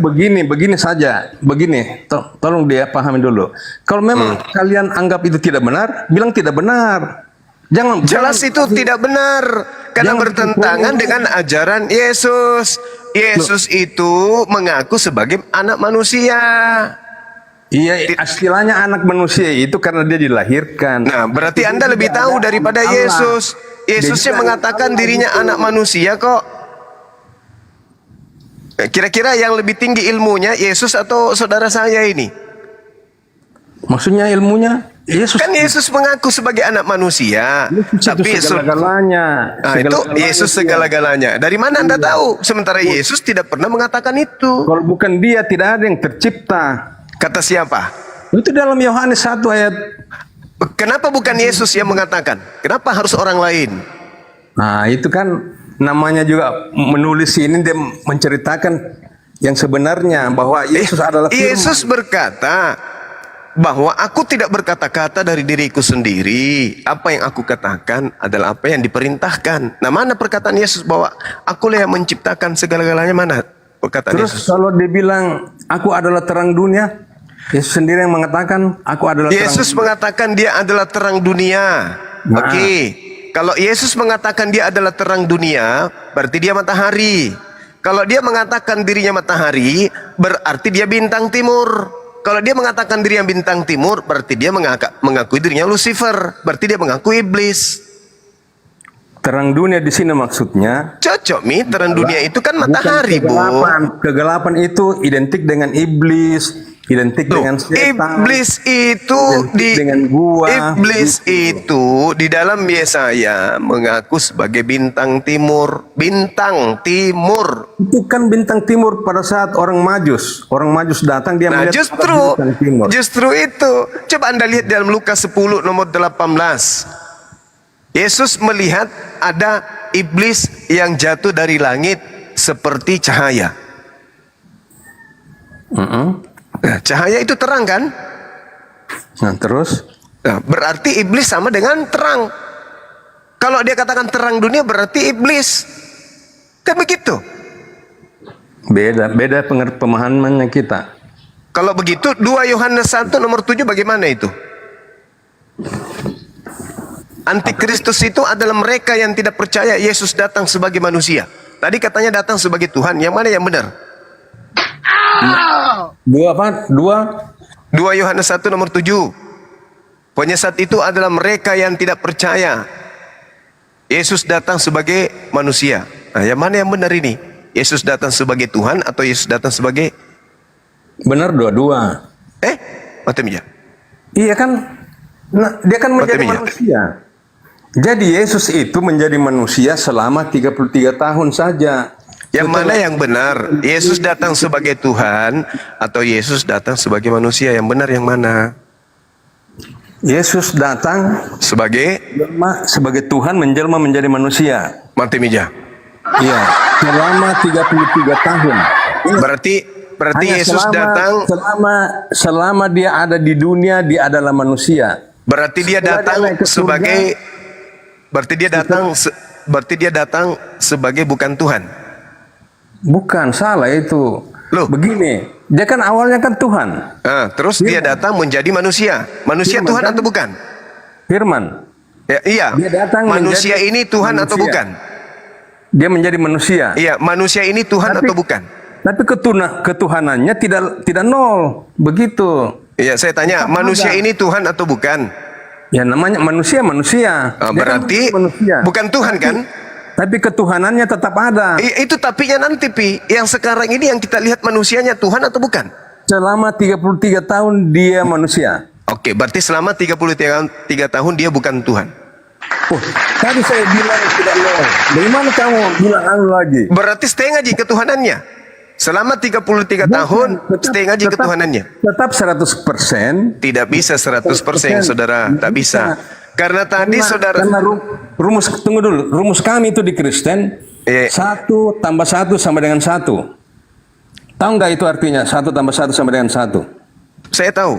S10: Begini saja. Begini, tolong dia pahami dulu. Kalau memang kalian anggap itu tidak benar, bilang tidak benar.
S3: Jelas itu tidak benar karena
S10: jangan
S3: bertentangan dengan ajaran Yesus. Yesus itu mengaku sebagai anak manusia.
S10: Iya, istilahnya anak manusia itu karena dia dilahirkan.
S3: Nah, berarti Anda lebih tahu daripada Yesus. Yesusnya mengatakan dirinya anak manusia kok. Kira-kira yang lebih tinggi ilmunya Yesus atau saudara saya ini?
S10: Maksudnya ilmunya Yesus.
S3: Kan Yesus mengaku sebagai anak manusia. Tapi
S10: segala-galanya.
S3: Nah, itu Yesus segala-galanya. Dari mana Anda tahu? Sementara Yesus tidak pernah mengatakan itu.
S10: Kalau bukan dia tidak ada yang tercipta.
S3: Kata siapa?
S10: Itu dalam Yohanes 1 ayat.
S3: Kenapa bukan Yesus yang mengatakan? Kenapa harus orang lain?
S10: Nah, itu kan namanya juga menulis ini dia menceritakan yang sebenarnya bahwa Yesus adalah firman.
S3: Yesus berkata, bahwa aku tidak berkata-kata dari diriku sendiri. Apa yang aku katakan adalah apa yang diperintahkan. Nah, mana perkataan Yesus bahwa akulah yang menciptakan segala-galanya, mana perkataan
S10: Terus
S3: Yesus?
S10: kalau dia bilang aku adalah terang dunia, Yesus sendiri yang mengatakan aku adalah
S3: Yesus
S10: terang
S3: mengatakan dia adalah terang dunia.
S10: Nah.
S3: Oke. Kalau Yesus mengatakan dia adalah terang dunia, berarti dia matahari. Kalau dia mengatakan dirinya matahari, berarti dia bintang timur. Kalau dia mengatakan dirinya bintang timur, berarti dia mengakui dirinya Lucifer. Berarti dia mengaku iblis.
S10: terang dunia di sini maksudnya.
S3: Cocok, Mi. Terang dunia itu kan matahari, Bu.
S10: Kegelapan itu identik dengan iblis, identik dengan setan.
S3: Iblis itu
S10: dengan gua.
S3: Iblis itu di dalam Yesaya mengaku sebagai bintang timur. Bintang timur.
S10: Itu kan bintang timur pada saat orang Majus datang dia
S3: Nah,
S10: melihat bintang timur.
S3: justru itu. Coba Anda lihat dalam Lukas 10 nomor 18. Yesus melihat ada iblis yang jatuh dari langit seperti cahaya. Nah, cahaya itu terang kan?
S10: Nah, terus
S3: Nah, berarti iblis sama dengan terang. Kalau dia katakan terang dunia berarti iblis. Kan begitu.
S10: beda pemahamannya kita.
S3: Kalau begitu 2 Yohanes 1 nomor 7 bagaimana itu? Antikristus itu adalah mereka yang tidak percaya Yesus datang sebagai manusia. Tadi katanya datang sebagai Tuhan. Yang mana yang benar? 2 Yohanes 1 nomor 7. Penyesat itu adalah mereka yang tidak percaya Yesus datang sebagai manusia. Nah, yang mana yang benar ini? Yesus datang sebagai Tuhan atau Yesus datang sebagai...
S10: Benar dua-dua.
S3: Macam ya?
S10: Iya kan? Nah, dia kan menjadi
S3: Maksudnya?
S10: manusia. Jadi Yesus itu menjadi manusia selama 33 tahun saja.
S3: Yang mana yang benar? Yesus datang sebagai Tuhan atau Yesus datang sebagai manusia? Yang benar yang mana?
S10: Yesus datang
S3: sebagai
S10: Tuhan menjelma menjadi manusia.
S3: Mati meja.
S10: Iya, selama 33 tahun.
S3: Berarti
S10: Hanya
S3: Yesus datang
S10: selama dia ada di dunia, dia adalah manusia.
S3: Berarti dia datang sebagai berarti dia datang sebagai bukan Tuhan.
S10: Bukan, salah itu.
S3: Loh,
S10: begini, dia kan awalnya kan Tuhan.
S3: Terus dia datang menjadi manusia. Manusia
S10: Firman,
S3: Tuhan
S10: kan?
S3: atau bukan?
S10: Firman.
S3: Ya, iya.
S10: Dia datang
S3: manusia
S10: menjadi
S3: ini Tuhan atau
S10: manusia.
S3: bukan?
S10: Dia menjadi manusia.
S3: Iya, manusia ini Tuhan atau bukan?
S10: Tapi ketuhanannya tidak nol, begitu.
S3: Iya, saya tanya, manusia ini Tuhan atau bukan?
S10: Ya namanya manusia.
S3: Berarti bukan Tuhan kan?
S10: Tapi ketuhanannya tetap ada.
S3: Itu tapinya nanti, Pi. Yang sekarang ini yang kita lihat manusianya Tuhan atau bukan?
S10: Selama 33 tahun dia manusia.
S3: Oke, berarti selama 33 tahun dia bukan Tuhan.
S10: Tadi saya bilang tidak nol. Bagaimana kamu bilang lagi?
S3: Berarti setengah aja ketuhanannya. Selama 33 tahun setengah aja ketuhanannya.
S10: Tetap 100%.
S3: Tidak bisa 100%, saudara. Tak bisa. Karena tadi saudara.
S10: Karena tunggu dulu. Rumus kami itu di Kristen 1 tambah 1 sama dengan 1. Tahu nggak itu artinya 1 tambah 1 sama dengan 1?
S3: Saya tahu.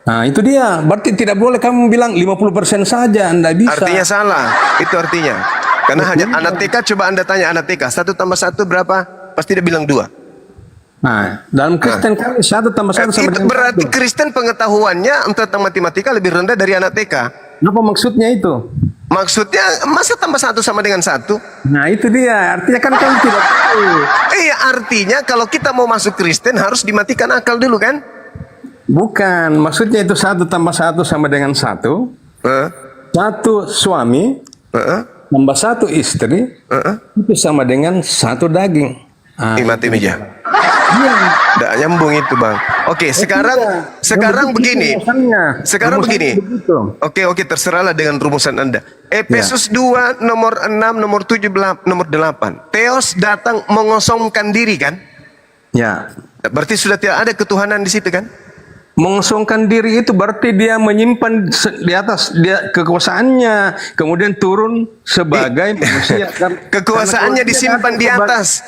S10: Nah itu dia. Berarti tidak boleh kamu bilang 50% saja. Anda bisa.
S3: Artinya salah. Itu artinya. Karena hanya anak TK, coba Anda tanya anak TK. 1 tambah 1 berapa? Pasti dia bilang 2.
S10: Nah, dalam Kristen kami 1 tambah 1 sama dengan 1.
S3: Berarti Kristen pengetahuannya tentang matematika lebih rendah dari anak TK.
S10: Apa maksudnya itu?
S3: Maksudnya masa tambah 1 sama dengan 1?
S10: Nah itu dia. Artinya kan kamu tidak tahu.
S3: Iya, artinya kalau kita mau masuk Kristen harus dimatikan akal dulu kan?
S10: Bukan, maksudnya itu 1 tambah 1 sama dengan 1. 1 suami tambah 1 istri itu sama dengan 1 daging.
S3: Mati meja. Tidak nyambung itu, Bang. Oke, sekarang begini. Sekarang begini. Oke, terserahlah dengan rumusan Anda. Efesus 2 nomor 6, nomor 7, nomor 8. Theos datang mengosongkan diri kan?
S10: Ya.
S3: Berarti sudah tidak ada ketuhanan di situ kan?
S10: Mengosongkan diri itu berarti dia menyimpan di atas dia kekuasaannya, kemudian turun sebagai manusia.
S3: Kekuasaannya disimpan di atas.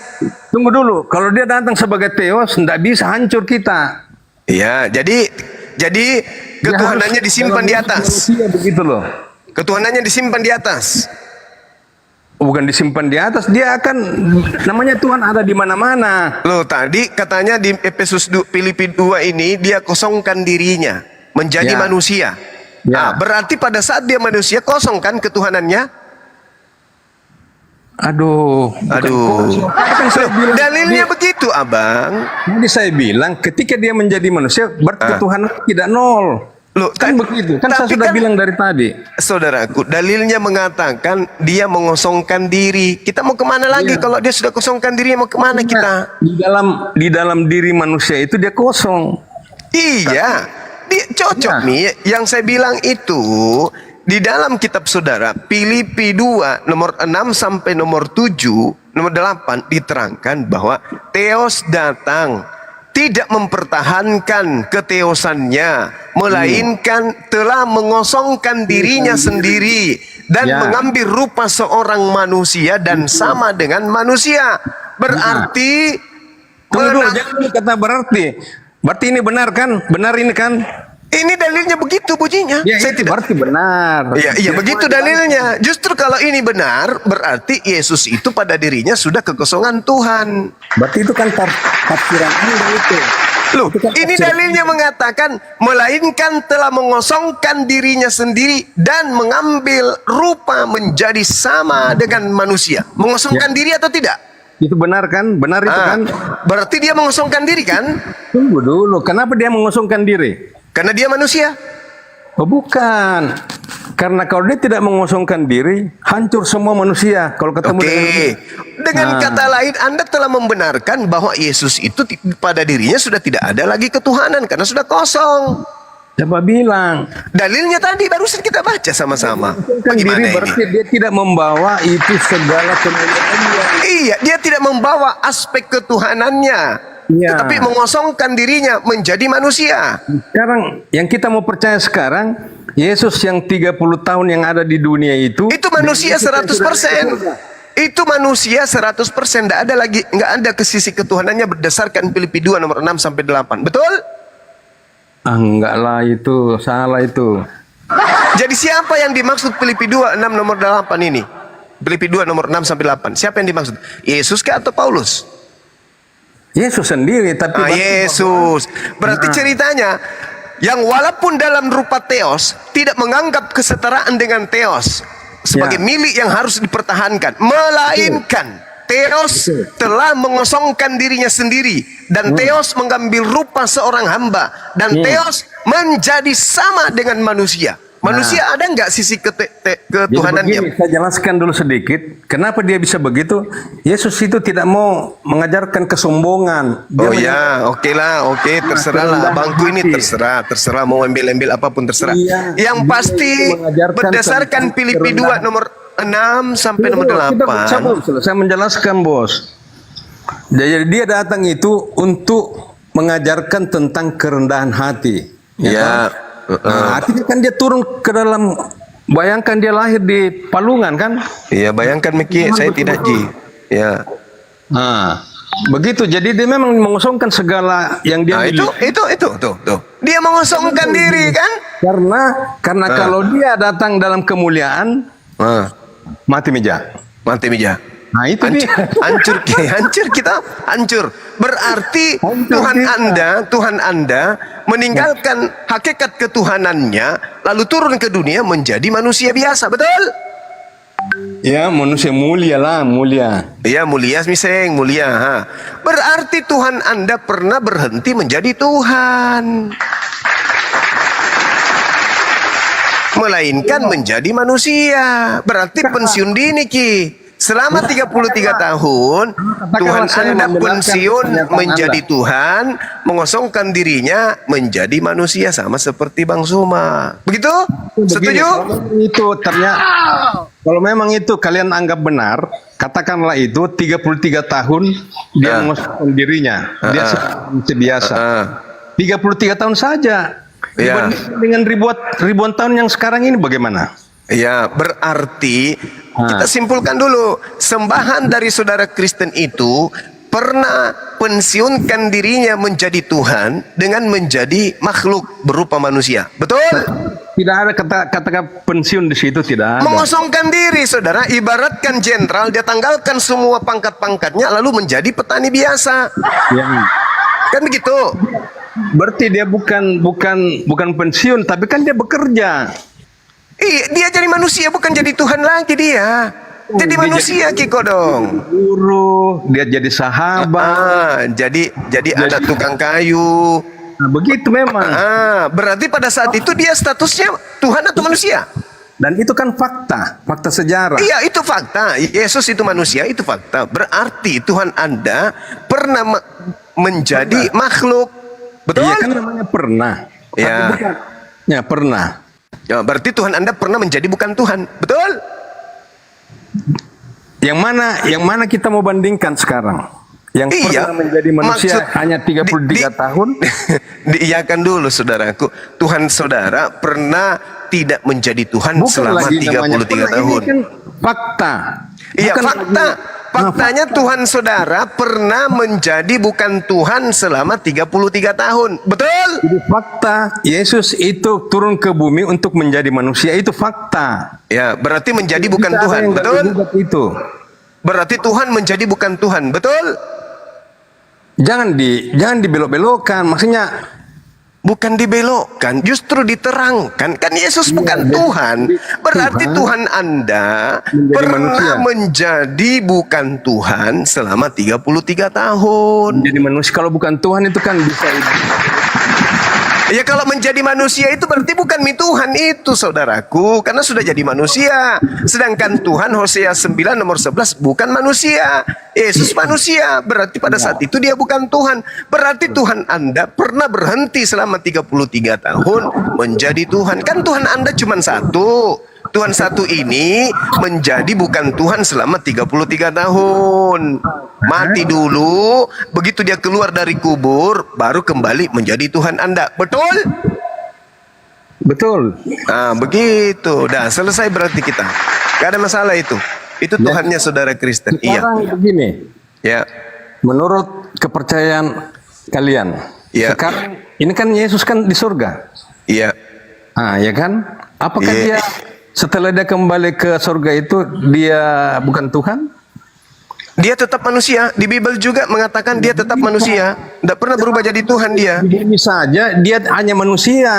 S10: Tunggu dulu, kalau dia datang sebagai Theos, tidak bisa hancur kita.
S3: Iya, jadi Jadi ketuhanannya disimpan di atas.
S10: Manusia begitu loh.
S3: Ketuhanannya disimpan di atas.
S10: Bukan disimpan di atas, dia akan namanya Tuhan ada di mana-mana.
S3: Loh, tadi katanya di Efesus Filipi 2 ini dia kosongkan dirinya menjadi
S10: Ya.
S3: manusia.
S10: Ya.
S3: Nah, berarti pada saat dia manusia kosong kan ketuhanannya?
S10: Aduh.
S3: Aduh.
S10: Kan saya
S3: Loh,
S10: bilang,
S3: dalilnya begitu, Abang.
S10: Tadi saya bilang ketika dia menjadi manusia berarti Tuhan tidak nol.
S3: Loh,
S10: Kan begitu. Kan saya
S3: tapi
S10: sudah
S3: kan-
S10: bilang dari tadi.
S3: Saudaraku, dalilnya mengatakan dia mengosongkan diri. Kita mau kemana lagi kalau dia sudah kosongkan diri? Mau kemana kita?
S10: Di dalam diri manusia itu dia kosong.
S3: Iya, dia cocok nih. Yang saya bilang itu di dalam kitab saudara Filipi 2 nomor 6 sampai nomor 7, nomor 8 diterangkan bahwa Theos datang tidak mempertahankan keteosannya, melainkan telah mengosongkan dirinya sendiri dan mengambil rupa seorang manusia dan sama dengan manusia. Berarti
S10: Tunggu dulu, jangan dulu kata berarti. Berarti ini benar kan? Benar ini kan?
S3: ini dalilnya begitu bunyinya.
S10: Ya,
S3: Saya
S10: itu
S3: tidak.
S10: berarti benar.
S3: Iya, begitu dalilnya. Justru kalau ini benar, berarti Yesus itu pada dirinya sudah kekosongan Tuhan.
S10: Berarti itu kan tafsiran Anda itu.
S3: Loh,
S10: Itu kan
S3: ini
S10: tafsiran
S3: dalilnya mengatakan melainkan telah mengosongkan dirinya sendiri dan mengambil rupa menjadi sama dengan manusia. Mengosongkan diri atau tidak?
S10: Itu benar kan? Benar itu kan?
S3: Berarti dia mengosongkan diri kan?
S10: Tunggu dulu, kenapa dia mengosongkan diri?
S3: Karena dia manusia.
S10: Oh bukan. Karena kalau dia tidak mengosongkan diri, hancur semua manusia. Kalau ketemu
S3: Dengan kata lain, Anda telah membenarkan bahwa Yesus itu pada dirinya sudah tidak ada lagi ketuhanan karena sudah kosong.
S10: Siapa bilang?
S3: Dalilnya tadi barusan kita baca sama-sama.
S10: Kan
S3: Bagaimana
S10: diri
S3: ini?
S10: berarti dia tidak membawa itu segala kemuliaannya.
S3: Iya, dia tidak membawa aspek ketuhanannya.
S10: Ya.
S3: Tetapi mengosongkan dirinya menjadi manusia.
S10: Sekarang yang kita mau percaya sekarang, Yesus yang 30 tahun yang ada di dunia itu
S3: Manusia 100%. Itu manusia 100%. Tidak ada lagi, nggak ada ke sisi ketuhanannya berdasarkan Filipi 2 nomor 6 sampai 8. Betul?
S10: enggak lah, itu salah itu.
S3: Jadi siapa yang dimaksud Filipi 2 6 nomor 8 ini? Filipi 2 nomor 6 sampai 8. Siapa yang dimaksud? Yesus kah atau Paulus?
S10: Yesus sendiri, tapi
S3: Yesus. Berarti ceritanya yang walaupun dalam rupa Theos tidak menganggap kesetaraan dengan Theos sebagai milik yang harus dipertahankan, melainkan Theos telah mengosongkan dirinya sendiri dan Theos mengambil rupa seorang hamba dan Theos menjadi sama dengan manusia. Manusia ada nggak sisi ketuhanannya?
S10: Begini, saya jelaskan dulu sedikit. Kenapa dia bisa begitu? Yesus itu tidak mau mengajarkan kesombongan.
S3: Oke lah, terserah lah. Bangku ini terserah mau ambil apapun terserah.
S10: Iya,
S3: Yang pasti berdasarkan Filipi 2 nomor 6 sampai nomor 8.
S10: Saya menjelaskan, Bos. Jadi dia datang itu untuk mengajarkan tentang kerendahan hati.
S3: Ya.
S10: Nah, artinya kan dia turun ke dalam, bayangkan dia lahir di palungan kan?
S3: Iya, bayangkan Miki, saya tidak ji. Ya.
S10: Nah, begitu. Jadi dia memang mengosongkan segala yang dia miliki.
S3: Tuh. Dia mengosongkan diri kan?
S10: Karena kalau dia datang dalam kemuliaan, mati meja. Nah itu
S3: hancur kita hancur. Berarti Tuhan Anda meninggalkan hakikat ketuhanannya lalu turun ke dunia menjadi manusia biasa, betul?
S10: Ya, manusia mulia.
S3: Ya, mulia. Berarti Tuhan Anda pernah berhenti menjadi Tuhan, melainkan menjadi manusia. Berarti pensiun dini Ki. Selama 33 tahun Tuhan Anda pensiun menjadi Tuhan, mengosongkan dirinya menjadi manusia sama seperti Bang Suma. Begitu? Setuju?
S10: Itu ternyata kalau memang itu kalian anggap benar, katakanlah itu 33 tahun dia mengosongkan dirinya. Dia seperti biasa. 33 tahun saja. Dengan ribuan tahun yang sekarang ini bagaimana?
S3: Ya, berarti kita simpulkan dulu, sembahan dari saudara Kristen itu pernah pensiunkan dirinya menjadi Tuhan dengan menjadi makhluk berupa manusia. Betul?
S10: Tidak ada kata pensiun di situ, tidak ada.
S3: Mengosongkan diri, saudara. Ibaratkan jenderal, dia tanggalkan semua pangkat-pangkatnya lalu menjadi petani biasa.
S10: Ya.
S3: Kan begitu?
S10: Berarti dia bukan pensiun, tapi kan dia bekerja.
S3: Iya, dia jadi manusia, bukan jadi Tuhan lagi dia. Jadi manusia, Kiko dong.
S10: Guru, dia jadi sahabat.
S3: Jadi ada tukang kayu.
S10: Nah, begitu memang.
S3: Berarti pada saat itu dia statusnya Tuhan atau manusia?
S10: Dan itu kan fakta sejarah.
S3: Iya, itu fakta. Yesus itu manusia, itu fakta. Berarti Tuhan Anda pernah menjadi makhluk. Betul?
S10: Iya kan namanya pernah.
S3: Ya.
S10: Ya, pernah.
S3: Ya, berarti Tuhan Anda pernah menjadi bukan Tuhan. Betul?
S10: Yang mana kita mau bandingkan sekarang? Yang pernah menjadi manusia hanya 33 tahun?
S3: Diiyakan dulu, saudaraku. Tuhan saudara pernah tidak menjadi Tuhan selama 33 tahun.
S10: Ini kan fakta.
S3: Iya, fakta. Faktanya Tuhan saudara pernah menjadi bukan Tuhan selama 33 tahun. Betul?
S10: Itu fakta. Yesus itu turun ke bumi untuk menjadi manusia, itu fakta.
S3: Ya, berarti menjadi bukan Tuhan. Betul?
S10: Itu.
S3: Berarti Tuhan menjadi bukan Tuhan. Betul?
S10: Jangan dibelok-belokkan. Maksudnya
S3: bukan dibelokkan, justru diterangkan. Kan Yesus bukan Tuhan. Berarti Tuhan Anda pernah menjadi bukan Tuhan selama 33 tahun.
S10: Jadi manusia, kalau bukan Tuhan itu kan bisa.
S3: Ya, kalau menjadi manusia itu berarti bukan Tuhan itu, saudaraku, karena sudah jadi manusia. Sedangkan Tuhan Hosea 9 nomor 11 bukan manusia. Yesus manusia, berarti pada saat itu dia bukan Tuhan. Berarti Tuhan Anda pernah berhenti selama 33 tahun menjadi Tuhan. Kan Tuhan Anda cuma satu. Tuhan satu ini menjadi bukan Tuhan selama 33 tahun. Mati dulu, begitu dia keluar dari kubur, baru kembali menjadi Tuhan Anda. Betul?
S10: Betul.
S3: Nah, begitu. Dah selesai berarti kita. Gak ada masalah itu. Itu Tuhannya saudara Kristen.
S10: Sekarang begini.
S3: Ya.
S10: Menurut kepercayaan kalian, sekarang ini kan Yesus kan di surga.
S3: Iya.
S10: Ya kan? Apakah dia setelah dia kembali ke surga itu dia bukan Tuhan?
S3: Dia tetap manusia. Di Bible juga mengatakan dia tetap manusia. Tidak pernah berubah jadi Tuhan dia.
S10: Bisa aja dia hanya manusia.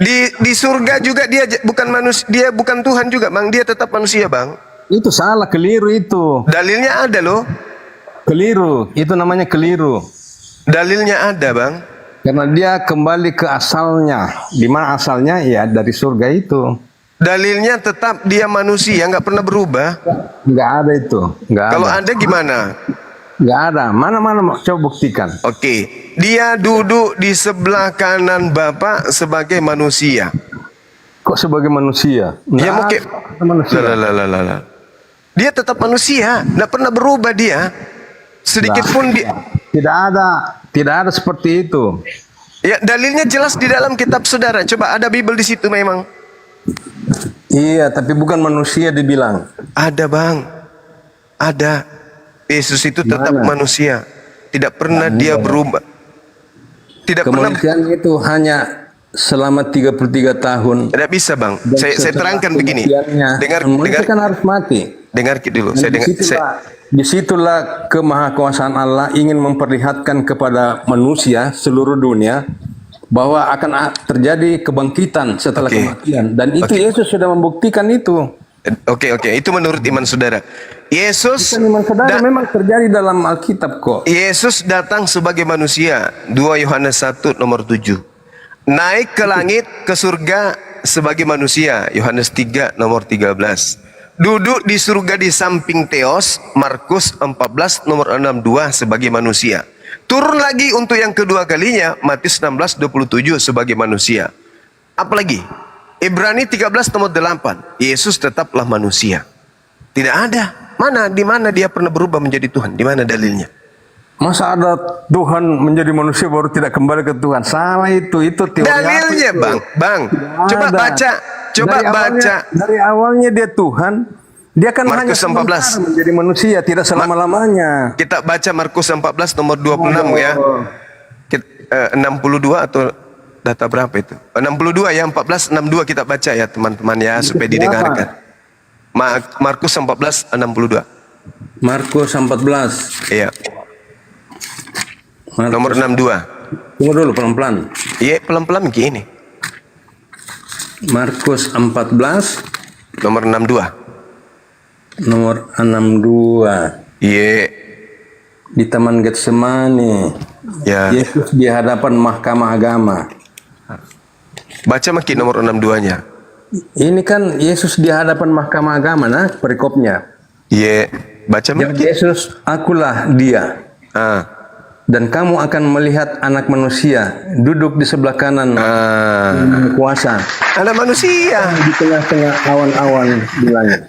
S3: Di surga juga dia bukan manusia. Dia bukan Tuhan juga, Bang. Dia tetap manusia, Bang.
S10: Itu salah, keliru itu.
S3: Dalilnya ada loh.
S10: Keliru. Itu namanya keliru.
S3: Dalilnya ada, Bang.
S10: Karena dia kembali ke asalnya. Di mana asalnya? Ya dari surga itu.
S3: Dalilnya tetap dia manusia, nggak pernah berubah.
S10: Nggak ada itu. Nggak
S3: Kalau
S10: ada.
S3: ada gimana?
S10: Nggak ada. Mana-mana coba buktikan.
S3: Oke. Dia duduk di sebelah kanan Bapak sebagai manusia.
S10: Kok sebagai manusia?
S3: Ya mungkin.
S10: Manusia.
S3: Dia tetap manusia, nggak pernah berubah dia. Sedikit pun dia.
S10: Tidak ada seperti itu.
S3: Ya, dalilnya jelas di dalam kitab saudara. Coba ada Bible di situ memang.
S10: Iya, tapi bukan manusia dibilang.
S3: Ada, Bang. Ada. Yesus itu tetap manusia. Tidak pernah dia berubah. Tidak pernah.
S10: Kemanusiaan itu hanya selama 33 tahun.
S3: Tidak bisa, Bang. Saya terangkan begini. Dengar
S10: kan harus mati.
S3: Dengar dulu.
S10: Disitulah kemahakuasaan Allah ingin memperlihatkan kepada manusia seluruh dunia bahwa akan terjadi kebangkitan setelah kematian, dan itu Yesus sudah membuktikan itu.
S3: Oke, itu menurut iman saudara. Yesus
S10: iman saudara memang terjadi dalam Alkitab kok.
S3: Yesus datang sebagai manusia. 2 Yohanes 1 nomor 7. Naik ke langit, ke surga sebagai manusia. Yohanes 3 nomor 13. Duduk di surga di samping Theos. Markus 14 nomor 62 sebagai manusia. Turun lagi untuk yang kedua kalinya, Matius 16:27 sebagai manusia. Apalagi? Ibrani 13 nomor 8, Yesus tetaplah manusia. Tidak ada. Di mana dia pernah berubah menjadi Tuhan? Di mana dalilnya?
S10: Masa ada Tuhan menjadi manusia baru tidak kembali ke Tuhan? Salah itu teori.
S3: Dalilnya, Bang. Coba baca.
S10: Dari awalnya dia Tuhan, Dia kan hanya
S3: Markus 14.
S10: sebentar menjadi manusia, tidak selama-lamanya.
S3: Kita baca Markus 14 nomor 26 ya. 62 atau data berapa itu? 62 ya, 1462 kita baca ya teman-teman ya supaya didengarkan. Markus 14 62.
S10: Markus 14.
S3: Iya. Nomor 62.
S10: Tunggu dulu pelan-pelan.
S3: Iya, pelan-pelan begini.
S10: Markus 14
S3: Nomor 62.
S10: nomor 62.
S3: Iya.
S10: Di Taman Getsemani.
S3: Ya.
S10: Yesus di hadapan mahkamah agama.
S3: Baca makin nomor 62-nya.
S10: Ini kan Yesus di hadapan mahkamah agama, nah perikopnya.
S3: Iya. Baca
S10: Jawab
S3: makin.
S10: Yesus, akulah dia. Dan kamu akan melihat anak manusia duduk di sebelah kanan kuasa.
S3: Anak manusia.
S10: Di tengah-tengah awan-awan di langit.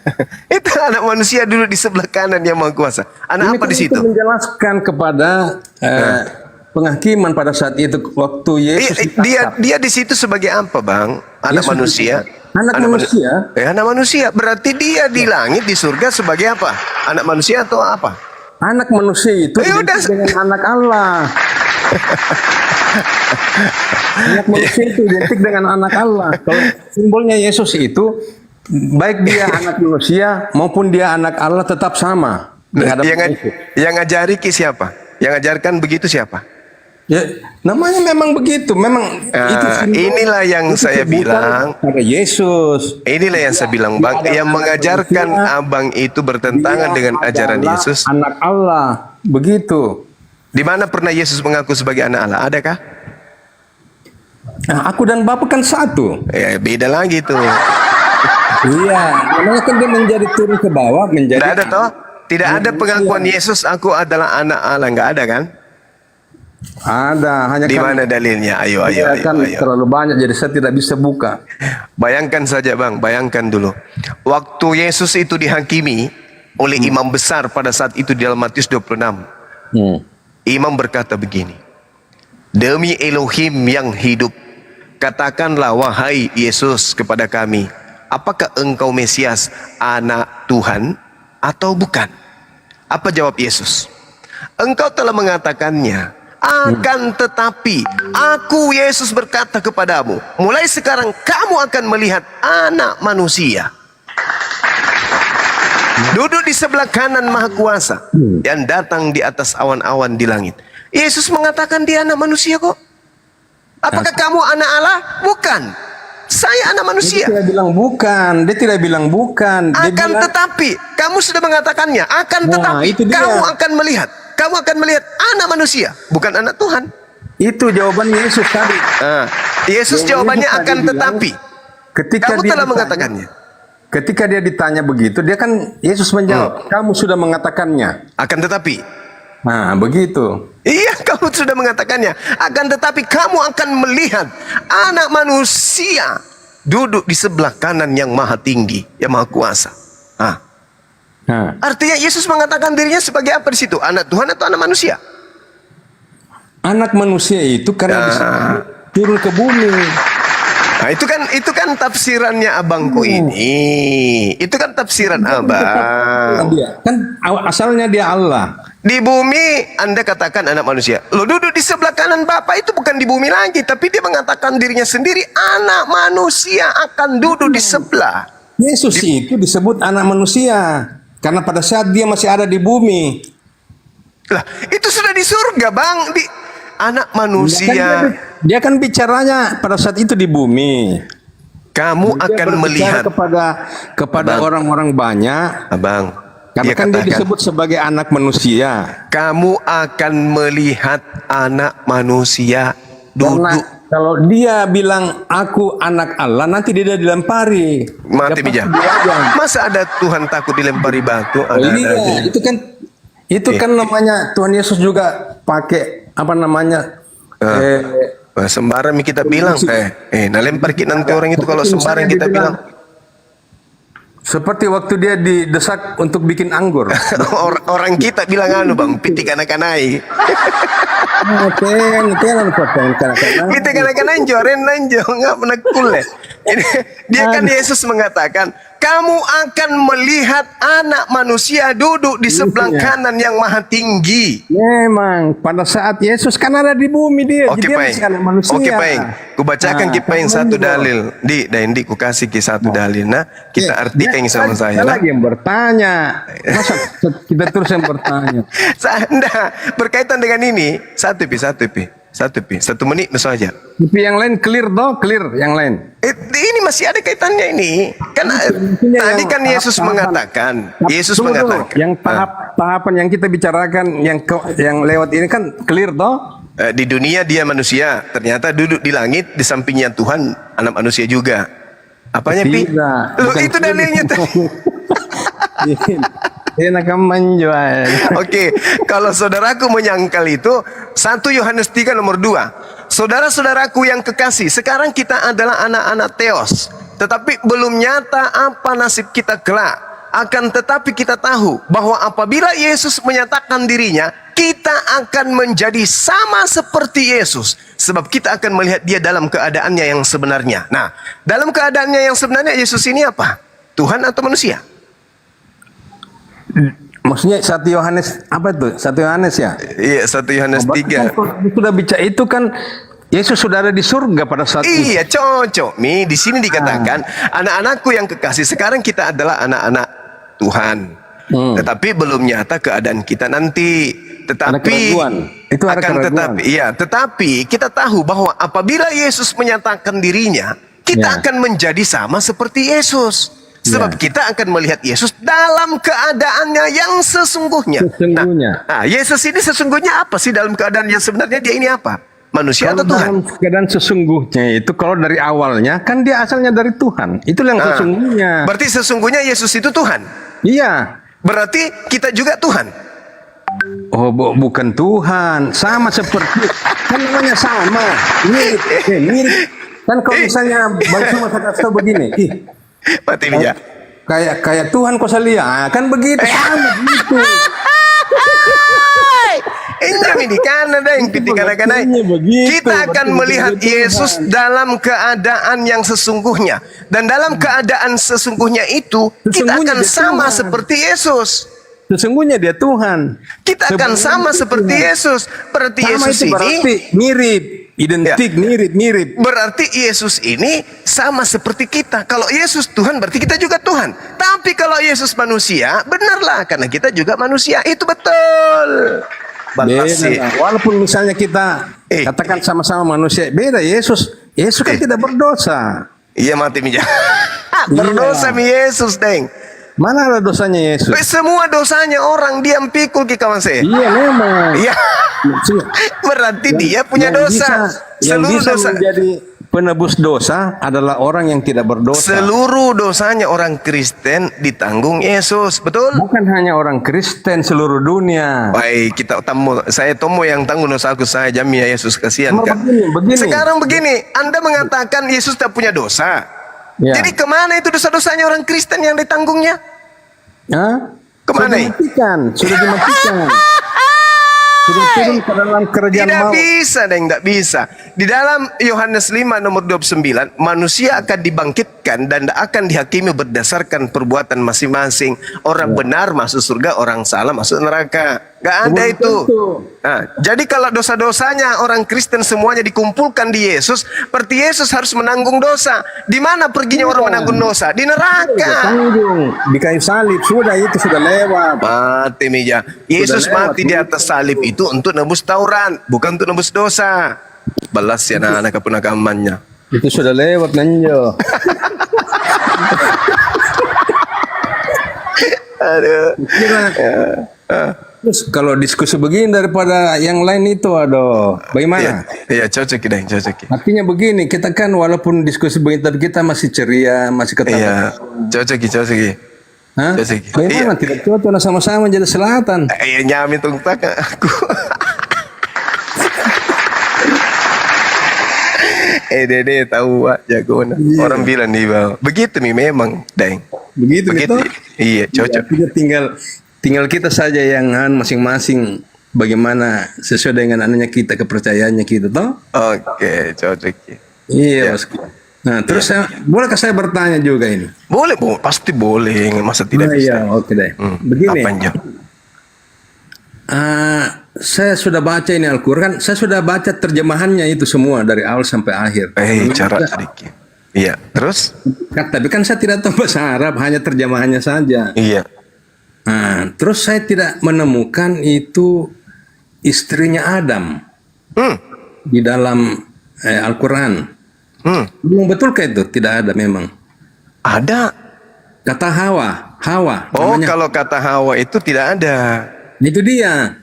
S3: Itu anak manusia duduk di sebelah kanan yang Maha Kuasa. Anak
S10: Ini
S3: apa
S10: kan
S3: di situ?
S10: itu menjelaskan kepada penghakiman pada saat itu waktu Yesus
S3: Dia di situ sebagai apa, Bang? Anak
S10: Yesus
S3: manusia.
S10: Anak manusia.
S3: Anak manusia. Berarti dia di langit, di surga sebagai apa? Anak manusia atau apa?
S10: Anak manusia itu identik dengan anak Allah. Anak manusia itu identik dengan anak Allah. Kalau simbolnya Yesus itu, baik dia anak manusia maupun dia anak Allah tetap sama.
S3: Yang ngajari siapa? Yang ngajarkan begitu siapa?
S10: Ya, namanya memang begitu. Memang itu
S3: inilah yang saya bilang.
S10: Pada Yesus.
S3: Inilah yang saya bilang, Bang. Yang mengajarkan abang itu bertentangan dengan ajaran Yesus.
S10: Anak Allah. Begitu.
S3: Di mana pernah Yesus mengaku sebagai anak Allah? Adakah?
S10: Nah, aku dan Bapa kan satu.
S3: Ya, beda lagi tuh.
S10: Iya, namanya kan dia menjadi turun ke bawah, menjadi.
S3: Tidak ada toh? Tidak ada pengakuan Yesus, aku adalah anak Allah. Enggak ada kan?
S10: Ada, hanya
S3: di mana dalilnya? Ayo.
S10: Terlalu banyak, jadi saya tidak bisa buka.
S3: Bayangkan saja, Bang. Bayangkan dulu. Waktu Yesus itu dihakimi oleh imam besar pada saat itu di dalam Matius 26. Imam berkata begini. Demi Elohim yang hidup, katakanlah wahai Yesus kepada kami, apakah engkau Mesias, anak Tuhan atau bukan? Apa jawab Yesus? Engkau telah mengatakannya. Akan tetapi aku Yesus berkata kepadamu, mulai sekarang kamu akan melihat anak manusia duduk di sebelah kanan Maha Kuasa yang datang di atas awan-awan di langit. Yesus mengatakan dia anak manusia kok. Apakah kamu anak Allah? Bukan. Saya anak manusia.
S10: Dia tidak bilang bukan. Dia tidak bilang bukan. Dia
S3: akan
S10: bilang,
S3: tetapi kamu sudah mengatakannya. Akan tetapi kamu akan melihat. Kamu akan melihat anak manusia, bukan anak Tuhan.
S10: Itu jawaban Yesus tadi.
S3: Yesus jawabannya akan tetapi.
S10: Ketika
S3: kamu
S10: dia
S3: telah
S10: ditanya,
S3: mengatakannya.
S10: Ketika dia ditanya begitu, dia kan Yesus menjawab, kamu sudah mengatakannya.
S3: Akan tetapi.
S10: Nah, begitu.
S3: Iya, kamu sudah mengatakannya. Akan tetapi kamu akan melihat anak manusia duduk di sebelah kanan yang maha tinggi, yang maha kuasa. Artinya Yesus mengatakan dirinya sebagai apa di situ? Anak Tuhan atau anak manusia?
S10: Anak manusia itu karena bisa turun ke bumi.
S3: Nah, itu kan tafsirannya abangku ini. Itu kan tafsiran abang.
S10: Kan asalnya dia Allah.
S3: Di bumi Anda katakan anak manusia. Lo duduk di sebelah kanan Bapak itu bukan di bumi lagi, tapi dia mengatakan dirinya sendiri anak manusia akan duduk di sebelah.
S10: Yesus itu disebut anak manusia karena pada saat dia masih ada di bumi.
S3: Lah, itu sudah di surga, Bang. Di anak manusia.
S10: Dia kan bicaranya pada saat itu di bumi.
S3: Kamu
S10: dia
S3: akan melihat
S10: kepada orang-orang banyak.
S3: Abang.
S10: Karena kan dia disebut sebagai anak manusia.
S3: Kamu akan melihat anak manusia duduk.
S10: Karena kalau dia bilang aku anak Allah, nanti dia dilempari.
S3: Mati bija. Masa ada Tuhan takut dilempari batu?
S10: Itu kan namanya Tuhan Yesus juga pakai apa namanya?
S3: Sembarang kita bilang, nah lempar kita nanti orang itu kalau sembarang kita bilang.
S10: Seperti waktu dia didesak untuk bikin anggur.
S3: Orang kita bilang Bang, piti kanak-kanai. Piti kanak-kanai joren lanjo, nggak pernah kule. Dia kan Yesus mengatakan, kamu akan melihat anak manusia duduk di sebelah kanan yang maha tinggi.
S10: Memang pada saat Yesus kan ada di bumi dia.
S3: Oke,
S10: jadi dia
S3: Paing.
S10: masih anak manusia.
S3: Oke, Paing. Ku bacakan
S10: Nah,
S3: ke Paing satu
S10: kamu
S3: dalil. Di ku kasih ke satu dalil. Nah, kita artikan sama saya. Nah.
S10: lagi yang bertanya. Masa kita terus yang bertanya?
S3: Anda berkaitan dengan ini satu pi 1 menit saja.
S10: Tapi yang lain clear toh, clear yang lain.
S3: Ini masih ada kaitannya ini. Kan tadi kan Yesus mengatakan,
S10: Tunggu dulu. Yang tahapan yang kita bicarakan yang lewat ini kan clear toh?
S3: Di dunia dia manusia, ternyata duduk di langit di sampingnya Tuhan, anak manusia juga. Apanya pi?
S10: Tidak.
S3: Loh,
S10: Bukan
S3: itu dalilnya tadi.
S10: Enak menjual.
S3: Oke, kalau saudaraku menyangkal itu 1 Yohanes 3 nomor 2. Saudara-saudaraku yang kekasih, sekarang kita adalah anak-anak Theos, tetapi belum nyata apa nasib kita kelak. Akan tetapi kita tahu bahwa apabila Yesus menyatakan dirinya, kita akan menjadi sama seperti Yesus, sebab kita akan melihat dia dalam keadaannya yang sebenarnya. Nah, dalam keadaannya yang sebenarnya Yesus ini apa? Tuhan atau manusia?
S10: Maksudnya 1 Yohanes apa itu? 1 Yohanes ya?
S3: Iya, 1 Yohanes 3.
S10: Sudah bicara itu kan Yesus sudah ada di surga pada saat itu.
S3: Iya, cocok. Di sini dikatakan, anak-anakku yang kekasih, sekarang kita adalah anak-anak Tuhan. Tetapi belum nyata keadaan kita nanti. Tetapi
S10: itu ada keraguan.
S3: Tetapi kita tahu bahwa apabila Yesus menyatakan dirinya, kita akan menjadi sama seperti Yesus. Sebab kita akan melihat Yesus dalam keadaannya yang sesungguhnya. Nah, Yesus ini sesungguhnya apa sih dalam keadaan yang sebenarnya dia ini apa? Manusia atau Tuhan?
S10: Dalam keadaan sesungguhnya itu kalau dari awalnya kan dia asalnya dari Tuhan. Itulah yang sesungguhnya.
S3: Berarti sesungguhnya Yesus itu Tuhan.
S10: Iya.
S3: Berarti kita juga Tuhan.
S10: Oh, bukan Tuhan. Sama seperti kan namanya sama. Mirip. Kan kalau misalnya Bang Suma kata begini,
S3: mati bija.
S10: Kayak Tuhan kau salia, kan begitu sama begitu.
S3: Ini di Kanada yang pitikana-kana. Kita akan melihat Yesus dalam keadaan yang sesungguhnya, dan dalam keadaan sesungguhnya itu kita akan sama seperti Yesus.
S10: Sesungguhnya dia Tuhan.
S3: Kita akan sama seperti Yesus. Berarti Yesus ini
S10: mirip. Identik, mirip.
S3: Berarti Yesus ini sama seperti kita. Kalau Yesus Tuhan, berarti kita juga Tuhan. Tapi kalau Yesus manusia, benarlah, karena kita juga manusia. Itu betul.
S10: Beda. Walaupun misalnya kita katakan sama-sama manusia, beda. Yesus kan tidak berdosa.
S3: Iya, mati mija. Berdosa mi Yesus, deng.
S10: Mana ada dosanya Yesus?
S3: Semua dosanya orang diam pikul ki kawan saya.
S10: Iya memang.
S3: Iya. Berarti dia punya dosa.
S10: Yang
S3: Seluruh
S10: bisa
S3: dosa
S10: menjadi penebus dosa adalah orang yang tidak berdosa.
S3: Seluruh dosanya orang Kristen ditanggung Yesus, betul?
S10: Bukan hanya orang Kristen, seluruh dunia.
S3: Baik, saya tomo yang tanggung dosaku, saya jamin ya Yesus, kasihan kan.
S10: Begini.
S3: Sekarang begini, Anda mengatakan Yesus tak punya dosa.
S10: Ya.
S3: Jadi kemana itu dosa-dosanya orang Kristen yang ditanggungnya?
S10: Hah?
S3: Kemana?
S10: Sudah dimatikan. Sudah turun ke dalam kerajaan
S3: Tidak
S10: maut.
S3: bisa, tidak bisa. Di dalam Yohanes 5 nomor 29, manusia akan dibangkitkan dan akan dihakimi berdasarkan perbuatan masing-masing. Orang benar masuk surga, orang salah masuk neraka. Gak ada itu. Nah, jadi kalau dosa-dosanya orang Kristen semuanya dikumpulkan di Yesus, berarti Yesus harus menanggung dosa. Di mana perginya orang menanggung dosa? Di neraka.
S10: Tanggung di kayu salib, sudah lewat.
S3: Mati mija. Yesus mati di atas salib itu untuk nebus tauran, bukan untuk nebus dosa. Balas ya anak-anak kepunakamannya.
S10: Itu sudah lewat nanjo.
S3: Aduh.
S10: Terus kalau diskusi begini daripada yang lain itu, bagaimana?
S3: Iya, cocok deh, cocok.
S10: Artinya begini, kita kan walaupun diskusi begini, tapi kita masih ceria, masih ketawa.
S3: Iya, cocok.
S10: Hah? Bagaimana? Tidak cocok, sama-sama jadi selatan.
S3: Iya, nyamin tunggu aku. Dede tahu jago. Orang bilang nih, begitu nih memang, deng.
S10: Begitu.
S3: Iya, cocok.
S10: Tinggal kita saja yang masing-masing bagaimana sesuai dengan anunya kita, kepercayaannya kita toh.
S3: Oke, cocok.
S10: Iya, Mas. Nah, terus bolehkah saya bertanya juga ini?
S3: Boleh, Bu. Pasti boleh. Masa tidak
S10: Nah,
S3: bisa?
S10: iya, oke deh. Begini.
S3: Apa aja?
S10: Saya sudah baca ini Al-Quran, saya sudah baca terjemahannya itu semua dari awal sampai akhir.
S3: Cara sedikit. Iya. Terus?
S10: Tapi kan saya tidak tahu bahasa Arab, hanya terjemahannya saja.
S3: Iya.
S10: Nah, terus saya tidak menemukan itu istrinya Adam di dalam Al-Quran. Memang betulkah itu? Tidak ada memang.
S3: Ada.
S10: Kata Hawa.
S3: Oh,
S10: namanya.
S3: kalau kata Hawa itu tidak ada.
S10: Itu dia.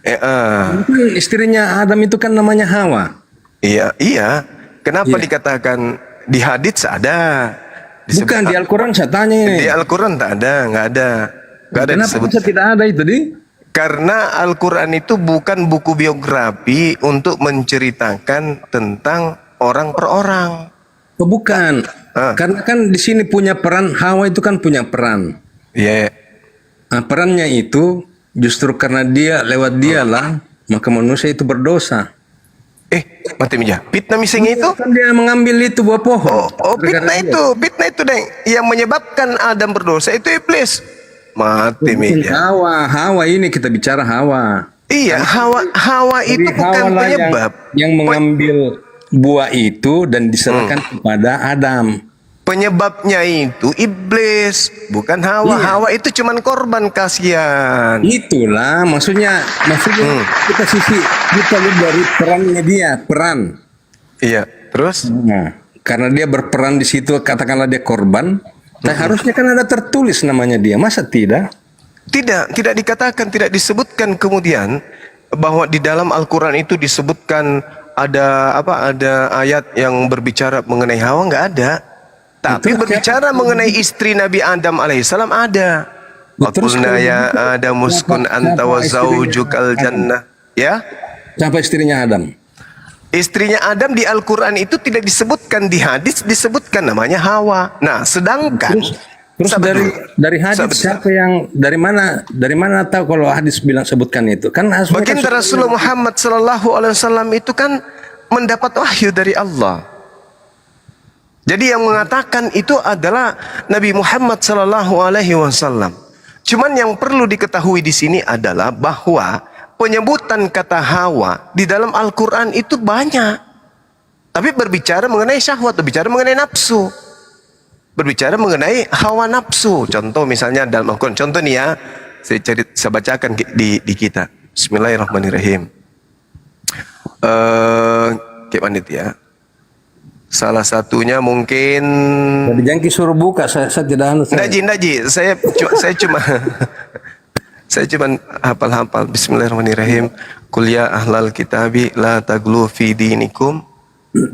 S10: Istrinya Adam itu kan namanya Hawa.
S3: Iya. Kenapa dikatakan di hadits ada?
S10: Bukan di Al-Quran saya tanya ini.
S3: Di Al-Quran tak ada, nggak ada. Nggak ada
S10: Kenapa
S3: disebut.
S10: bisa tidak ada itu di?
S3: Karena Al-Quran itu bukan buku biografi untuk menceritakan tentang orang per orang.
S10: Oh, bukan. Karena kan di sini punya peran, Hawa itu kan punya peran.
S3: Iya.
S10: Nah, perannya itu justru karena lewat dialah maka manusia itu berdosa.
S3: Mati meja. Fitnah mising itu?
S10: Kan dia mengambil itu buah pohon.
S3: Fitnah itu, Deng. Yang menyebabkan Adam berdosa itu iblis. Mati meja.
S10: Hawa ini kita bicara Hawa.
S3: Iya, Hawa itu bukan penyebab.
S10: Yang mengambil buah itu dan diserahkan kepada Adam.
S3: Penyebabnya itu iblis, bukan Hawa.
S10: Iya.
S3: Hawa itu cuman korban, kasihan.
S10: Itulah maksudnya kita lihat dari perannya dia, peran.
S3: Iya, terus?
S10: Nah, karena dia berperan di situ, katakanlah dia korban. Nah, harusnya kan ada tertulis namanya dia, masa tidak?
S3: Tidak dikatakan, tidak disebutkan kemudian bahwa di dalam Al-Quran itu disebutkan ada ayat yang berbicara mengenai Hawa, nggak ada. Tapi berbicara mengenai istri Nabi Adam alaihissalam ada. Wa qulna ya Adam uskun anta wa zaujukal jannah. Ya?
S10: Siapa istrinya Adam?
S3: Istrinya Adam di Al-Quran itu tidak disebutkan, di hadis disebutkan namanya Hawa. Nah, sedangkan
S10: Terus dari hadis siapa yang dari mana tahu kalau hadis bilang sebutkan itu? Kan
S3: baginda Rasulullah Muhammad sallallahu alaihi wasallam itu kan mendapat wahyu dari Allah. Jadi yang mengatakan itu adalah Nabi Muhammad sallallahu alaihi wasallam. Cuman yang perlu diketahui di sini adalah bahwa penyebutan kata Hawa di dalam Al-Quran itu banyak. Tapi berbicara mengenai syahwat, berbicara mengenai nafsu. Berbicara mengenai hawa nafsu. Contoh misalnya dalam Al-Quran. Contoh nih ya, saya bacakan di kita. Bismillahirrahmanirrahim. Kayak mana itu ya? Salah satunya mungkin.
S10: Jadi jangki suruh buka, saya tidak anu.
S3: Naji. Saya cuma hafal. Bismillahirrahmanirrahim. Qul ya ahlal kitabi la taglu fi dinikum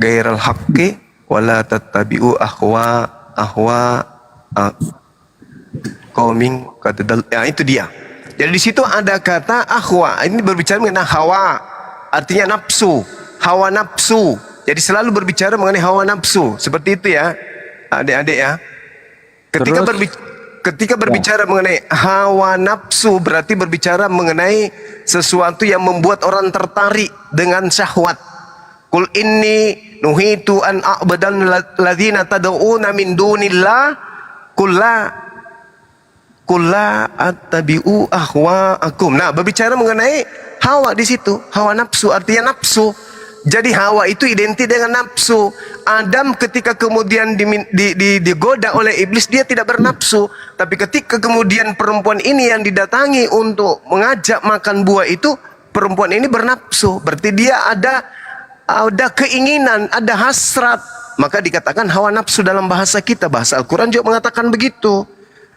S3: ghairal haqqi wa la tattabi'u ahwa qaumin qad ya, itu dia. Jadi di situ ada kata ahwa. Ini berbicara mengenai hawa, artinya nafsu, hawa nafsu. Jadi selalu berbicara mengenai hawa nafsu. Seperti itu ya, adik-adik ya. Ketika berbicara mengenai hawa nafsu, berarti berbicara mengenai sesuatu yang membuat orang tertarik dengan syahwat. Qul inni nuhitu an a'badan ladzina tad'una min dunillah kulla attabi'u ahwa'akum. Nah, berbicara mengenai hawa di situ, hawa nafsu artinya nafsu. Jadi hawa itu identik dengan nafsu. Adam ketika kemudian digoda oleh iblis, dia tidak bernafsu. Tapi ketika kemudian perempuan ini yang didatangi untuk mengajak makan buah itu, perempuan ini bernafsu. Berarti dia ada keinginan, ada hasrat. Maka dikatakan hawa nafsu dalam bahasa kita. Bahasa Al-Quran juga mengatakan begitu.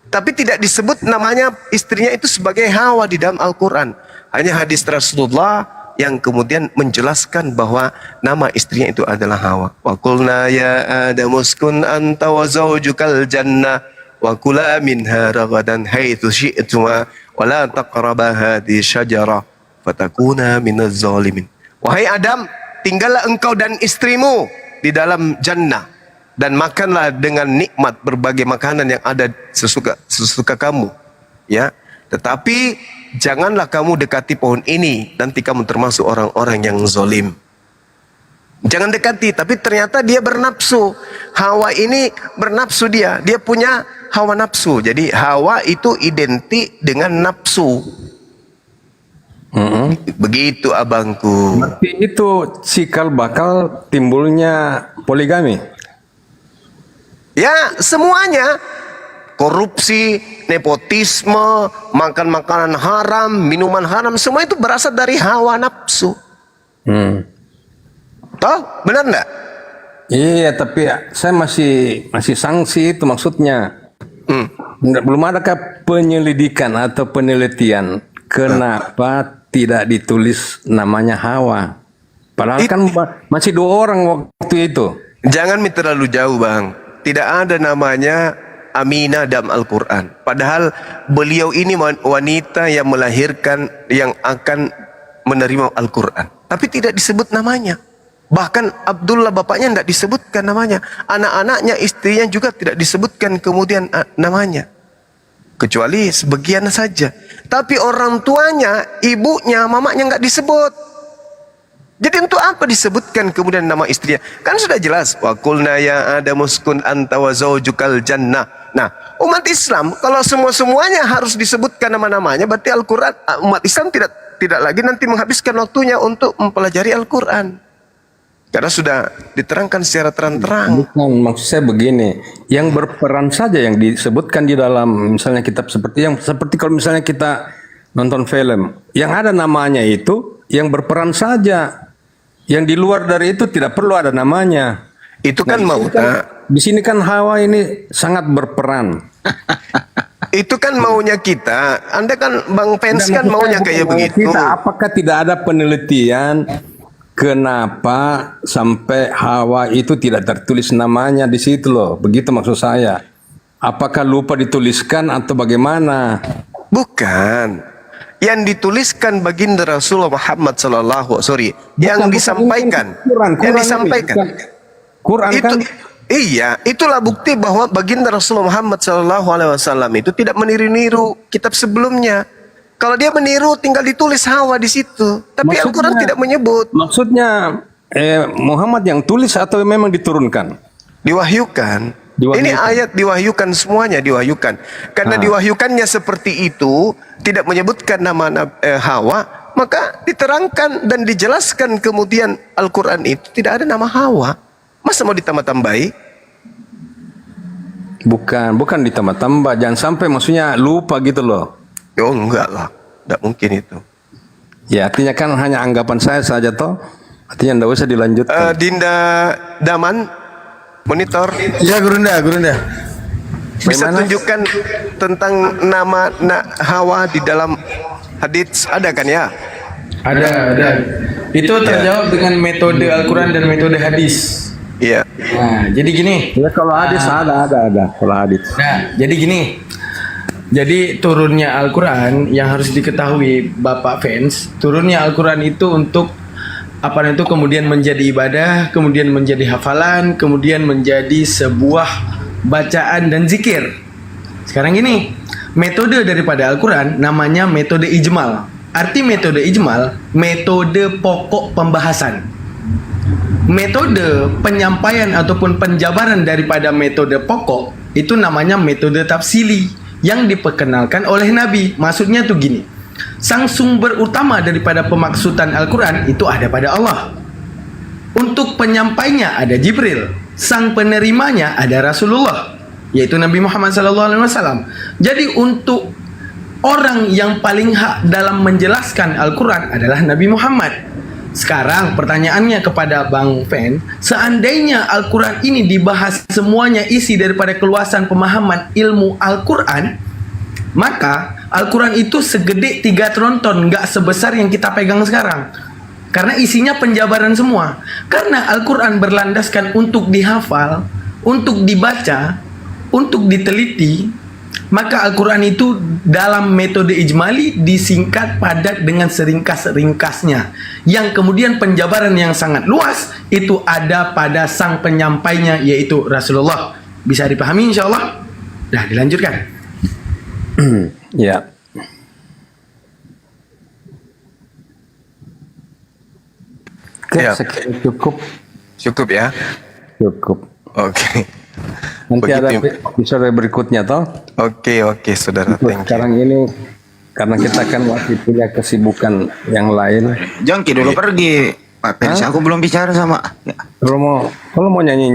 S3: Tapi tidak disebut namanya istrinya itu sebagai hawa di dalam Al-Quran. Hanya hadis Rasulullah yang kemudian menjelaskan bahwa nama istrinya itu adalah Hawa. Wa qulna ya Adam uskun anta wa zawjukal jannah wa kula minha ragadan haitsu syi'tuma wa la taqraba hadhihi syajarah fatakuna minaz zalimin. Wahai Adam, tinggallah engkau dan istrimu di dalam jannah dan makanlah dengan nikmat berbagai makanan yang ada sesuka kamu, ya. Tetapi janganlah kamu dekati pohon ini, nanti kamu termasuk orang-orang yang zalim. Jangan dekati, tapi ternyata dia bernafsu. Hawa ini bernafsu dia punya hawa nafsu. Jadi hawa itu identik dengan nafsu. Begitu abangku.
S10: Berarti itu cikal bakal timbulnya poligami.
S3: Ya, semuanya. Korupsi, nepotisme, makan makanan haram, minuman haram, semua itu berasal dari hawa nafsu. Toh, benar enggak?
S10: Iya, tapi saya masih sanksi itu maksudnya. Belum adakah penyelidikan atau penelitian kenapa tidak ditulis namanya Hawa? Padahal kan masih 2 orang waktu itu.
S3: Jangan terlalu jauh, Bang. Tidak ada namanya Aminah dalam Al-Quran. Padahal beliau ini wanita yang melahirkan, yang akan menerima Al-Quran. Tapi tidak disebut namanya. Bahkan Abdullah bapaknya tidak disebutkan namanya. Anak-anaknya, istrinya juga tidak disebutkan kemudian namanya. Kecuali sebagian saja. Tapi orang tuanya, ibunya, mamanya nggak disebut. Jadi untuk apa disebutkan kemudian nama istrinya? Kan sudah jelas. Wa qulna ya Adamu uskun anta wa zaujukal jannah. Nah, umat Islam kalau semuanya harus disebutkan nama-namanya, berarti Al-Quran, umat Islam tidak lagi nanti menghabiskan waktunya untuk mempelajari Al-Quran. Karena sudah diterangkan secara terang-terang.
S10: Bukan, maksud saya begini, yang berperan saja yang disebutkan di dalam misalnya kitab seperti kalau misalnya kita nonton film, yang ada namanya itu yang berperan saja. Yang di luar dari itu tidak perlu ada namanya.
S3: Itu kan
S10: di sini kan Hawa ini sangat berperan.
S3: Itu kan maunya kita. Anda kan Bang Pens kan maunya kayak begitu.
S10: Apakah tidak ada penelitian kenapa sampai Hawa itu tidak tertulis namanya di situ loh? Begitu maksud saya. Apakah lupa dituliskan atau bagaimana?
S3: Bukan. Yang dituliskan baginda Rasulullah Muhammad yang disampaikan.
S10: Quran
S3: itu,
S10: kan?
S3: Iya, itulah bukti bahwa baginda Rasulullah Muhammad SAW itu tidak meniru-niru kitab sebelumnya. Kalau dia meniru, tinggal ditulis Hawa di situ. Tapi Al-Quran tidak menyebut.
S10: Maksudnya Muhammad yang tulis atau memang diturunkan?
S3: Diwahyukan. Ini ayat diwahyukan, semuanya diwahyukan. Karena diwahyukannya seperti itu, tidak menyebutkan nama Hawa, maka diterangkan dan dijelaskan kemudian Al-Quran itu tidak ada nama Hawa. Masa mau ditambah-tambahi?
S10: Bukan ditambah-tambah. Jangan sampai maksudnya lupa gitu loh.
S3: Oh enggak lah, tidak mungkin itu.
S10: Ya artinya kan hanya anggapan saya saja toh. Artinya tidak usah dilanjutkan.
S3: Dinda Daman monitor.
S12: Ya Gurunda.
S3: Bisa tunjukkan tentang nama Hawa di dalam hadits, ada kan ya?
S4: Ada. Itu terjawab dengan metode Al-Quran dan metode hadis.
S3: Iya.
S4: Nah, jadi gini.
S10: Ya kalau hadis ada kalau hadis.
S4: Nah, jadi gini. Jadi turunnya Al-Quran yang harus diketahui Bapak Fans, turunnya Al-Quran itu untuk kemudian menjadi ibadah, kemudian menjadi hafalan, kemudian menjadi sebuah bacaan dan zikir. Sekarang gini, metode daripada Al-Quran namanya metode ijmal. Arti metode ijmal, metode pokok pembahasan. Metode penyampaian ataupun penjabaran daripada metode pokok itu namanya metode tafsili yang diperkenalkan oleh Nabi. Maksudnya tuh gini, sang sumber utama daripada pemaksudan Al-Quran itu ada pada Allah. Untuk penyampainya ada Jibril, sang penerimanya ada Rasulullah, yaitu Nabi Muhammad SAW. Jadi untuk orang yang paling hak dalam menjelaskan Al-Quran adalah Nabi Muhammad. Sekarang pertanyaannya kepada Bang Fen, seandainya Al-Quran ini dibahas semuanya isi daripada keluasan pemahaman ilmu Al-Quran, maka Al-Quran itu segede 3 tronton, nggak sebesar yang kita pegang sekarang. Karena isinya penjabaran semua. Karena Al-Quran berlandaskan untuk dihafal, untuk dibaca, untuk diteliti, maka Al-Quran itu dalam metode ijmali disingkat padat dengan seringkas-ringkasnya. Yang kemudian penjabaran yang sangat luas itu ada pada sang penyampainya, yaitu Rasulullah. Bisa dipahami insya Allah? Dah dilanjutkan.
S10: Ya.
S3: Ya.
S10: Sekian cukup.
S3: Cukup ya.
S10: Cukup.
S3: Oke.
S10: Nanti ada
S3: Begitu.
S10: episode berikutnya toh.
S3: Oke, saudara.
S10: Untuk
S3: Thank you.
S10: sekarang ini karena kita kan masih punya kesibukan yang lain.
S12: Jongki dulu pergi. Pak Pens, aku belum bicara sama.
S10: Kalau mau nyanyi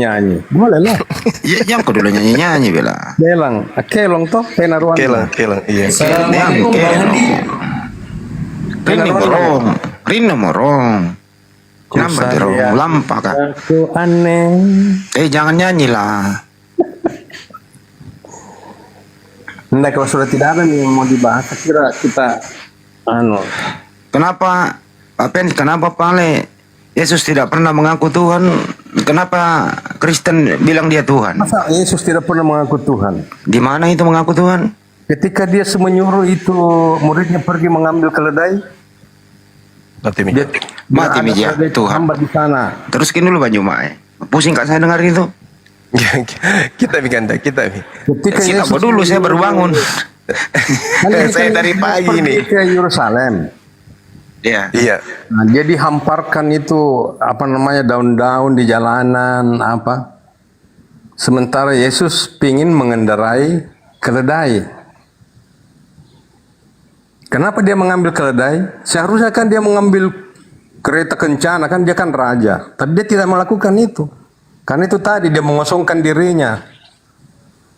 S10: boleh lah.
S12: Ya, Jongki dulu nyanyi bela.
S10: Belang, kelong toh penaruan.
S3: Kelang, iya.
S4: Assalamualaikum Bang Hadi.
S12: Rinno morong. Kenapa dirong? Lampa kak.
S10: Aku aneh.
S12: Jangan nyanyi lah.
S10: Nah, kalau sudah tidak ada nih yang mau dibahas, kira kita
S12: Kenapa Pak Pens, kenapa Pale Yesus tidak pernah mengaku Tuhan? Kenapa Kristen bilang dia Tuhan?
S10: masa Yesus tidak pernah mengaku Tuhan?
S12: Di mana itu mengaku Tuhan?
S10: Ketika dia menyuruh itu muridnya pergi mengambil keledai,
S12: Mati meja Tuhan.
S10: Di sana.
S12: Teruskin dulu baju Mak. Pusing kak saya dengar itu.
S3: Kita
S12: Kita dulu saya baru bangun.
S3: Saya dari pagi nih.
S10: Ke Yerusalem.
S12: Iya.
S10: Nah, dia dihamparkan itu daun-daun di jalanan Sementara Yesus pingin mengendarai keledai. Kenapa dia mengambil keledai? Seharusnya kan dia mengambil kereta kencana, kan dia kan raja. Tapi dia tidak melakukan itu. Karena itu tadi dia mengosongkan dirinya.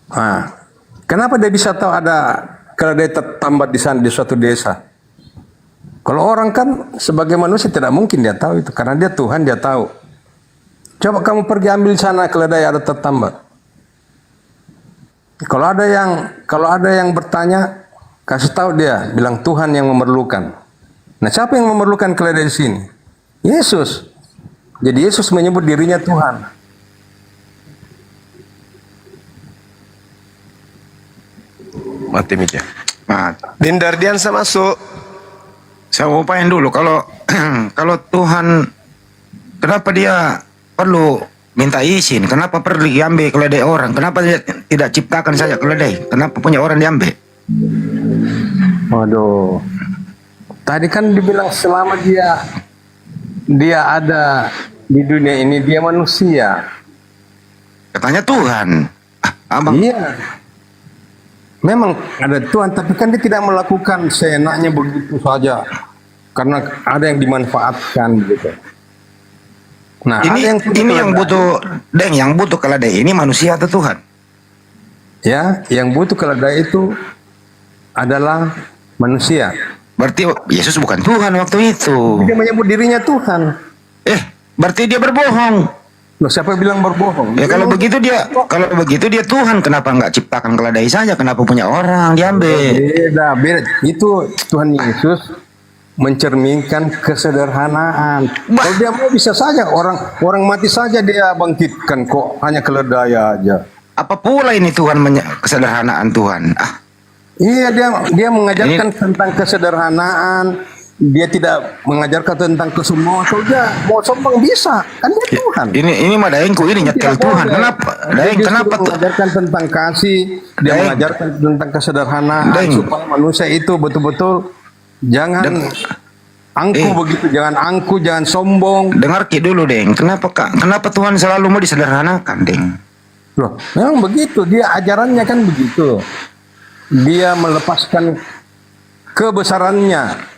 S10: Nah, kenapa dia bisa tahu ada keledai tertambat di sana di suatu desa? Kalau orang kan sebagai manusia tidak mungkin dia tahu itu, karena dia Tuhan, dia tahu. Coba kamu pergi ambil sana keledai ada tertambat. Kalau ada yang bertanya, kasih tahu dia, bilang Tuhan yang memerlukan. Nah, siapa yang memerlukan keledai di sini? Yesus. Jadi Yesus menyebut dirinya Tuhan.
S3: Mati meja. Dindardiansa masuk.
S12: Saya upayain dulu kalau kalau Tuhan, kenapa dia perlu minta izin? Kenapa perlu diambil keledai orang? Kenapa dia tidak ciptakan saja keledai? Kenapa punya orang diambil?
S10: Waduh. Tadi kan dibilang selama dia ada di dunia ini dia manusia.
S12: Katanya Tuhan. Abang.
S10: Iya. Memang ada Tuhan, tapi kan dia tidak melakukan seenaknya begitu saja. Karena ada yang dimanfaatkan gitu. Nah,
S12: Ini yang butuh keledai ini manusia atau Tuhan?
S10: Ya, yang butuh keledai itu adalah manusia.
S12: Berarti Yesus bukan Tuhan waktu itu.
S10: Dia menyebut dirinya Tuhan.
S12: Berarti dia berbohong.
S10: Loh, siapa bilang berbohong?
S12: Ya kalau begitu dia Tuhan, kenapa nggak ciptakan keledai saja? Kenapa punya orang diambil?
S10: Beda. Itu Tuhan Yesus mencerminkan kesederhanaan. Kalau dia mau bisa saja orang mati saja dia bangkitkan, kok hanya keledai aja.
S12: Apa pula ini Tuhan kesederhanaan Tuhan?
S10: Iya, dia mengajarkan tentang kesederhanaan. Dia tidak mengajarkan tentang kesombongan. Kalau dia mau sombong bisa, kan dia Tuhan.
S12: Ini mah daengku ini nyetel Tuhan. Kenapa tuh?
S10: Mengajarkan tentang kasih, dia mengajarkan tentang kesederhanaan supaya manusia itu betul-betul jangan begitu, jangan angku, jangan sombong.
S12: Dengar dulu, Deng. Kenapa Tuhan selalu mau disederhanakan, Deng?
S10: Loh, memang begitu, dia ajarannya kan begitu. Dia melepaskan kebesarannya.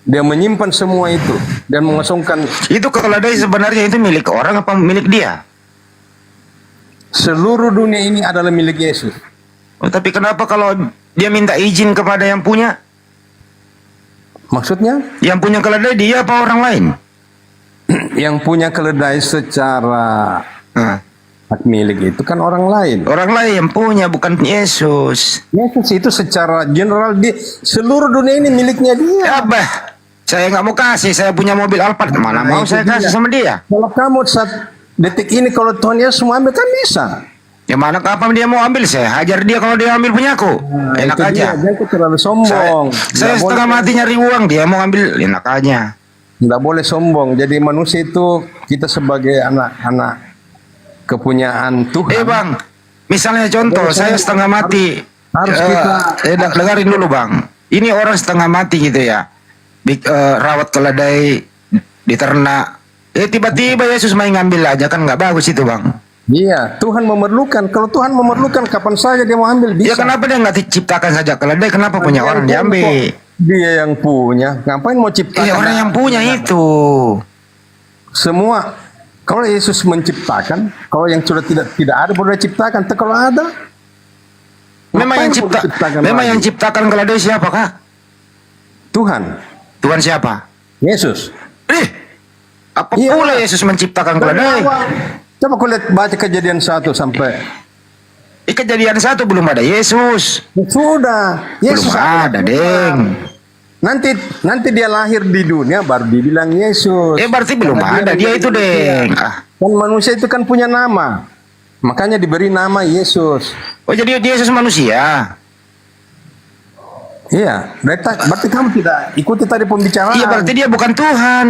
S10: Dia menyimpan semua itu dan mengosongkan.
S12: Itu keledai sebenarnya itu milik orang apa milik dia?
S10: Seluruh dunia ini adalah milik Yesus.
S12: Tapi kenapa kalau dia minta izin kepada yang punya?
S10: Maksudnya?
S12: Yang punya keledai dia apa orang lain?
S10: Yang punya keledai secara hak milik itu kan orang lain.
S12: Orang lain yang punya, bukan Yesus.
S10: Yesus itu secara general di seluruh dunia ini miliknya dia.
S12: Saya nggak mau kasih, saya punya mobil Alphard, mana mau saya kasih sama dia?
S10: Kalau kamu saat detik ini kalau Tuhan Yesus mau ambil kan bisa.
S12: Ya mana kapan dia mau ambil, saya hajar dia kalau dia ambil punyaku. Enak aja.
S10: Dia itu terlalu sombong.
S12: Saya setengah mati nyari uang, dia mau ambil, enak aja.
S10: Nggak boleh sombong. Jadi manusia itu kita sebagai anak-anak kepunyaan Tuhan.
S12: Bang, misalnya contoh, saya setengah mati.
S10: Harus kita
S12: dengarin dulu bang. Ini orang setengah mati gitu ya. Rawat keledai di ternak, Tiba-tiba Yesus main ngambil aja, kan nggak bagus itu bang.
S10: Iya, Tuhan memerlukan. Kalau Tuhan memerlukan, kapan saja dia mau ambil bisa.
S12: Ya kenapa dia nggak diciptakan saja keledai? Kenapa punya
S10: Dia
S12: orang
S10: yang
S12: diambil?
S10: punya kok. Dia yang punya. Ngapain mau ciptakan?
S12: Orang yang punya itu.
S10: Semua. Kalau Yesus menciptakan, kalau yang sudah tidak ada boleh ciptakan. Kalau ada,
S12: Memang yang
S10: ngapain mau diciptakan
S12: memang
S10: lagi?
S12: yang ciptakan keledai siapa kak?
S10: Tuhan,
S12: Tuhan siapa?
S10: Yesus.
S12: Apa
S10: Iya.
S12: pula Yesus menciptakan
S10: Dari
S12: keledai?
S10: awal. Coba kau lihat baca Kejadian 1 sampai.
S12: Kejadian 1 belum ada Yesus.
S10: Sudah. Yesus
S12: Belum ada, Deng.
S10: Nanti dia lahir di dunia baru dibilang Yesus.
S12: Berarti belum
S10: Karena
S12: ada dia itu, Deng.
S10: Kan manusia itu kan punya nama. Makanya diberi nama Yesus.
S12: Oh, jadi Yesus manusia.
S10: Iya, berarti kamu tidak ikuti tadi pembicaraan.
S12: Iya, berarti dia bukan Tuhan.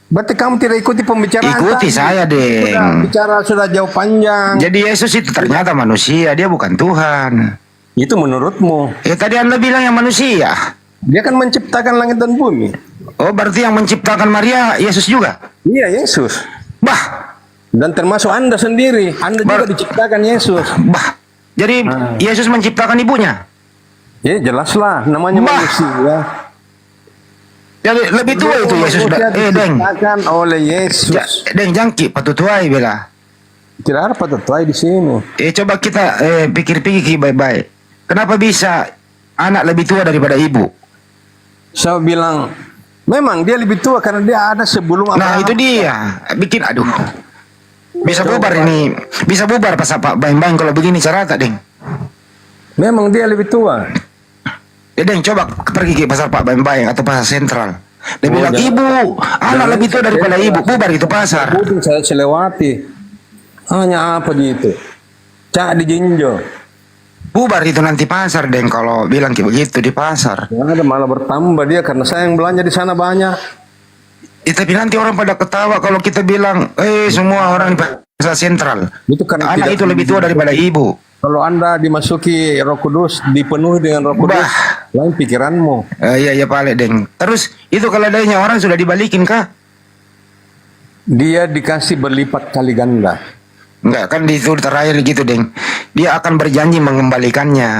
S10: Berarti kamu tidak ikuti pembicaraan.
S12: Ikuti
S10: tadi.
S12: saya, Deng.
S10: Sudah bicara sudah jauh panjang.
S12: Jadi Yesus itu ternyata manusia, dia bukan Tuhan.
S10: Itu menurutmu.
S12: Tadi Anda bilang yang manusia.
S10: Dia kan menciptakan langit dan bumi.
S12: Oh, berarti yang menciptakan Maria Yesus juga?
S10: Iya, Yesus.
S12: Bah.
S10: Dan termasuk Anda sendiri. Anda juga diciptakan Yesus.
S12: Bah. Jadi Yesus menciptakan ibunya?
S10: Ya, jelaslah. Namanya manusia.
S12: Jadi lebih tua itu Yesus. Deng.
S10: Diciptakan oleh Yesus.
S12: Deng, jangki patutuai bela.
S10: Tidak ada patutuai di sini.
S12: Coba kita pikir-pikir baik-baik. Kenapa bisa anak lebih tua daripada ibu?
S10: Saya bilang, memang dia lebih tua karena dia ada sebelum
S12: Nah, itu dia. Bikin, aduh. Bisa bubar ini. Bisa bubar pas Pak Baim-Baim kalau begini cara tak, Deng?
S10: Memang dia lebih tua.
S12: Deng, coba pergi ke pasar Pak Baim-Baim atau pasar sentral. Dia bilang, ibu, anak lebih tua daripada ibu. Bubar itu pasar.
S10: Saya selewati. Hanya apa gitu? Cak di Jinjo.
S12: Bubar itu nanti pasar, Deng, kalau bilang kayak begitu di pasar.
S10: Nggak ada, malah bertambah dia karena saya yang belanja di sana banyak.
S12: Tapi nanti orang pada ketawa kalau kita bilang, semua orang di pasar sentral.
S10: Itu karena
S12: anak itu lebih tua daripada ibu.
S10: Kalau Anda dimasuki Roh Kudus, dipenuhi dengan Roh Kudus, lain pikiranmu.
S12: Iya, Pak Deng. Terus itu keledainya orang sudah dibalikin kah?
S10: Dia dikasih berlipat kali ganda.
S12: Enggak, kan di itu terakhir gitu, Deng. Dia akan berjanji mengembalikannya.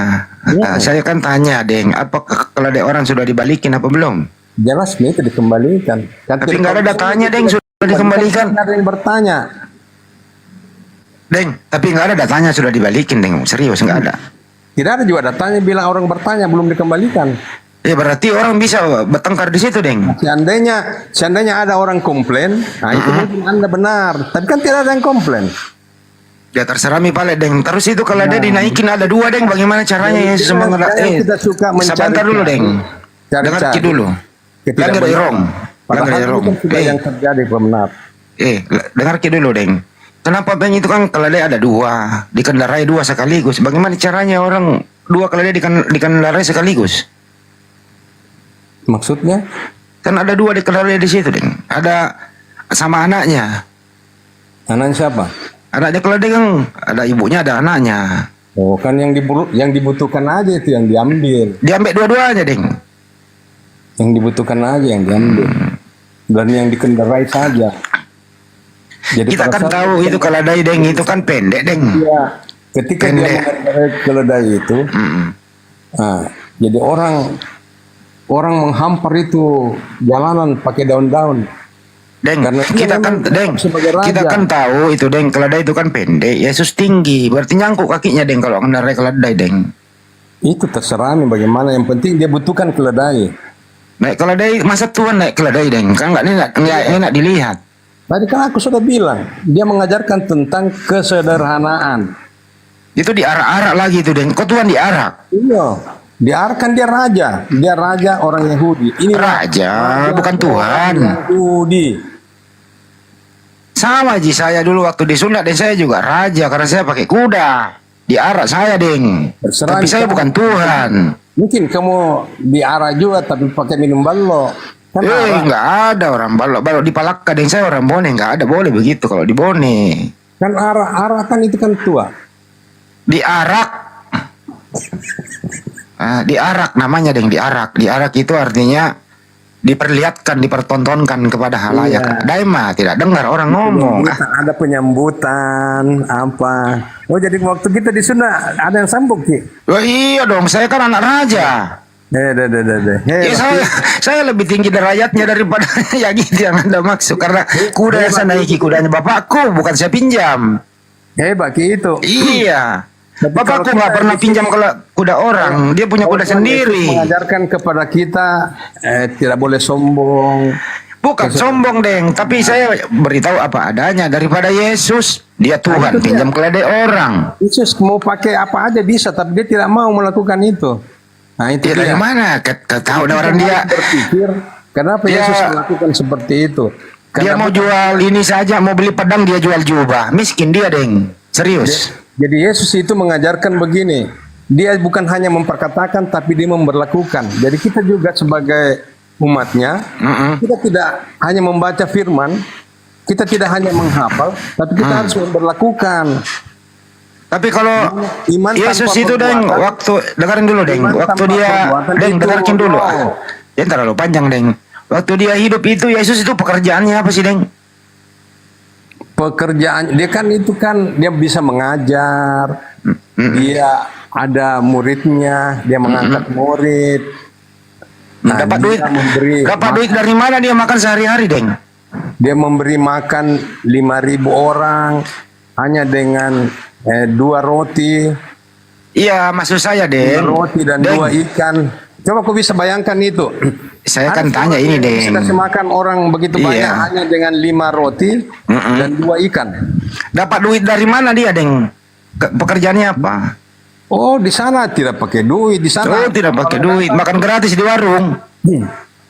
S12: Saya kan tanya, Deng, apa keledai orang sudah dibalikin apa belum?
S10: Jelas itu dikembalikan.
S12: Tapi nggak ada datanya, Deng, sudah dikembalikan.
S10: Ada yang bertanya.
S12: Deng, tapi nggak ada datanya sudah dibalikin, Deng. Serius nggak ada.
S10: Tidak ada juga datanya bilang orang bertanya belum dikembalikan.
S12: Ya berarti orang bisa bertengkar di situ, Deng.
S10: Seandainya ada orang komplain, nah itu mungkin Anda benar. Tapi kan tidak ada yang komplain.
S12: Ya terserah mi Pak Deng. Terus itu kalau ada dinaikin ada 2, Deng. Bagaimana caranya ya semua
S10: kita suka mencari.
S12: Sebentar dulu, Deng. Dengar dulu. Langgar irong. Langgar irong.
S10: Yang terjadi benar.
S12: Dengar dulu, Deng. Kenapa Bang itu kan keledai ada 2, dikendarai 2 sekaligus. Bagaimana caranya orang 2 keledai dikendarai sekaligus?
S10: Maksudnya?
S12: Kan ada 2 dikendarai di situ, Deng. Ada sama anaknya.
S10: Anaknya siapa?
S12: Anaknya keledai kan ada ibunya, ada anaknya.
S10: Oh, kan yang dibutuhkan aja itu yang diambil.
S12: Diambil dua-duanya, Deng.
S10: Yang dibutuhkan aja yang diambil. Dan yang dikendarai saja. Jadi
S12: kita kan tahu itu keledai, Deng, itu kan pendek, Deng.
S10: Iya. Ketika dia mengendarai keledai itu, jadi orang menghampar itu jalanan pakai daun-daun.
S12: Deng, kita kan tahu itu, Deng, keledai itu kan pendek, Yesus tinggi, berarti nyangkuk kakinya, Deng, kalau mengendarai keledai, Deng.
S10: Itu terserah nih bagaimana, yang penting dia butuhkan keledai.
S12: Naik keledai, masa Tuhan naik keledai, Deng? Kan nggak enak dilihat.
S10: Tadi kan aku sudah bilang, dia mengajarkan tentang kesederhanaan.
S12: Itu diarak-arak lagi itu, Deng. Kok Tuhan diarak?
S10: Iya, diarahkan dia raja orang Yahudi. Ini
S12: raja, bukan Tuhan.
S10: Yahudi.
S12: Sama Ji, saya dulu waktu disunat, dan saya juga raja karena saya pakai kuda. Diarak saya, Deng. Tapi saya bukan Tuhan.
S10: Mungkin kamu diarak juga tapi pakai minum balok.
S12: Nggak ada orang balok di Palaka, Deng. Saya orang Bone, nggak ada boleh begitu kalau di Bone.
S10: Kan arak kan itu kan tua.
S12: Diarak. Diarak namanya, Deng, diarak. Diarak itu artinya diperlihatkan, dipertontonkan kepada halayak. Daima tidak dengar orang ngomong.
S10: Ada penyambutan apa. Oh jadi waktu kita di Sunda ada yang sambung Ki.
S12: Oh, iya dong, saya kan anak raja. Ya, saya lebih tinggi derajatnya daripada ya gitu yang Anda maksud. Karena kuda yang saya naiki kudanya bapakku, bukan saya pinjam.
S10: Hebat Ki itu.
S12: Iya. Bapakku nggak pernah pinjam kalau kuda orang, dia punya kuda sendiri.
S10: Mengajarkan kepada kita tidak boleh sombong.
S12: Bukan sombong deng, tapi saya beritahu apa adanya daripada Yesus. Dia Tuhan, pinjam keledai orang.
S10: Yesus mau pakai apa aja bisa, tapi dia tidak mau melakukan itu. Nah itu
S12: dari mana? Tahu ada orang dia
S10: berpikir kenapa Yesus melakukan seperti itu?
S12: Dia mau jual ini saja, mau beli pedang dia jual jubah. Miskin dia deng, serius.
S10: Jadi Yesus itu mengajarkan begini, dia bukan hanya memperkatakan tapi dia memberlakukan. Jadi kita juga sebagai umatnya, kita tidak hanya membaca firman, kita tidak hanya menghafal, tapi kita harus memberlakukan.
S12: Tapi kalau
S10: iman
S12: Yesus itu deng, waktu dengerin dulu deng, waktu dia deng dengerin dulu. Ya terlalu panjang deng. Waktu dia hidup itu Yesus itu pekerjaannya apa sih deng?
S10: Pekerjaan dia kan itu kan dia bisa mengajar, dia ada muridnya, dia mengangkat murid. Nah,
S12: dapat duit, dapat duit dari mana dia makan sehari-hari deng?
S10: Dia memberi makan 5.000 orang hanya dengan 2 roti.
S12: Iya, maksud saya deng.
S10: 2 roti dan 2 ikan. Coba kau bisa bayangkan itu.
S12: Saya kan tanya ini deng.
S10: Kita makan orang begitu banyak hanya dengan 5 roti dan 2 ikan.
S12: Dapat duit dari mana dia deng? Pekerjaannya apa?
S10: Oh di sana tidak pakai duit di sana.
S12: Oh tidak pakai duit, makan gratis di warung.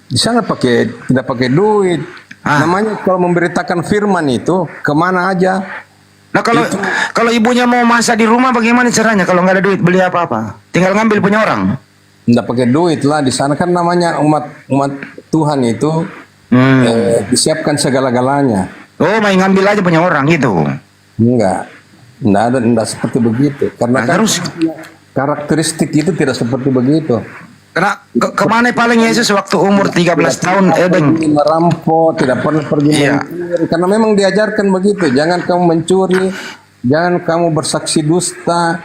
S10: Di sana tidak pakai duit. Namanya kalau memberitakan firman itu kemana aja.
S12: Nah kalau ibunya mau masak di rumah bagaimana caranya kalau nggak ada duit beli apa-apa? Tinggal ngambil punya orang.
S10: Nggak pakai duit lah di sana kan namanya umat Tuhan itu disiapkan segala-galanya.
S12: Oh main ngambil aja punya orang gitu?
S10: Enggak seperti begitu. Karena kan karakteristik itu tidak seperti begitu.
S12: Karena kemana paling Yesus waktu umur 13 tahun
S10: merampok, tidak pernah pergi mencuri. Karena memang diajarkan begitu. Jangan kamu mencuri, jangan kamu bersaksi dusta.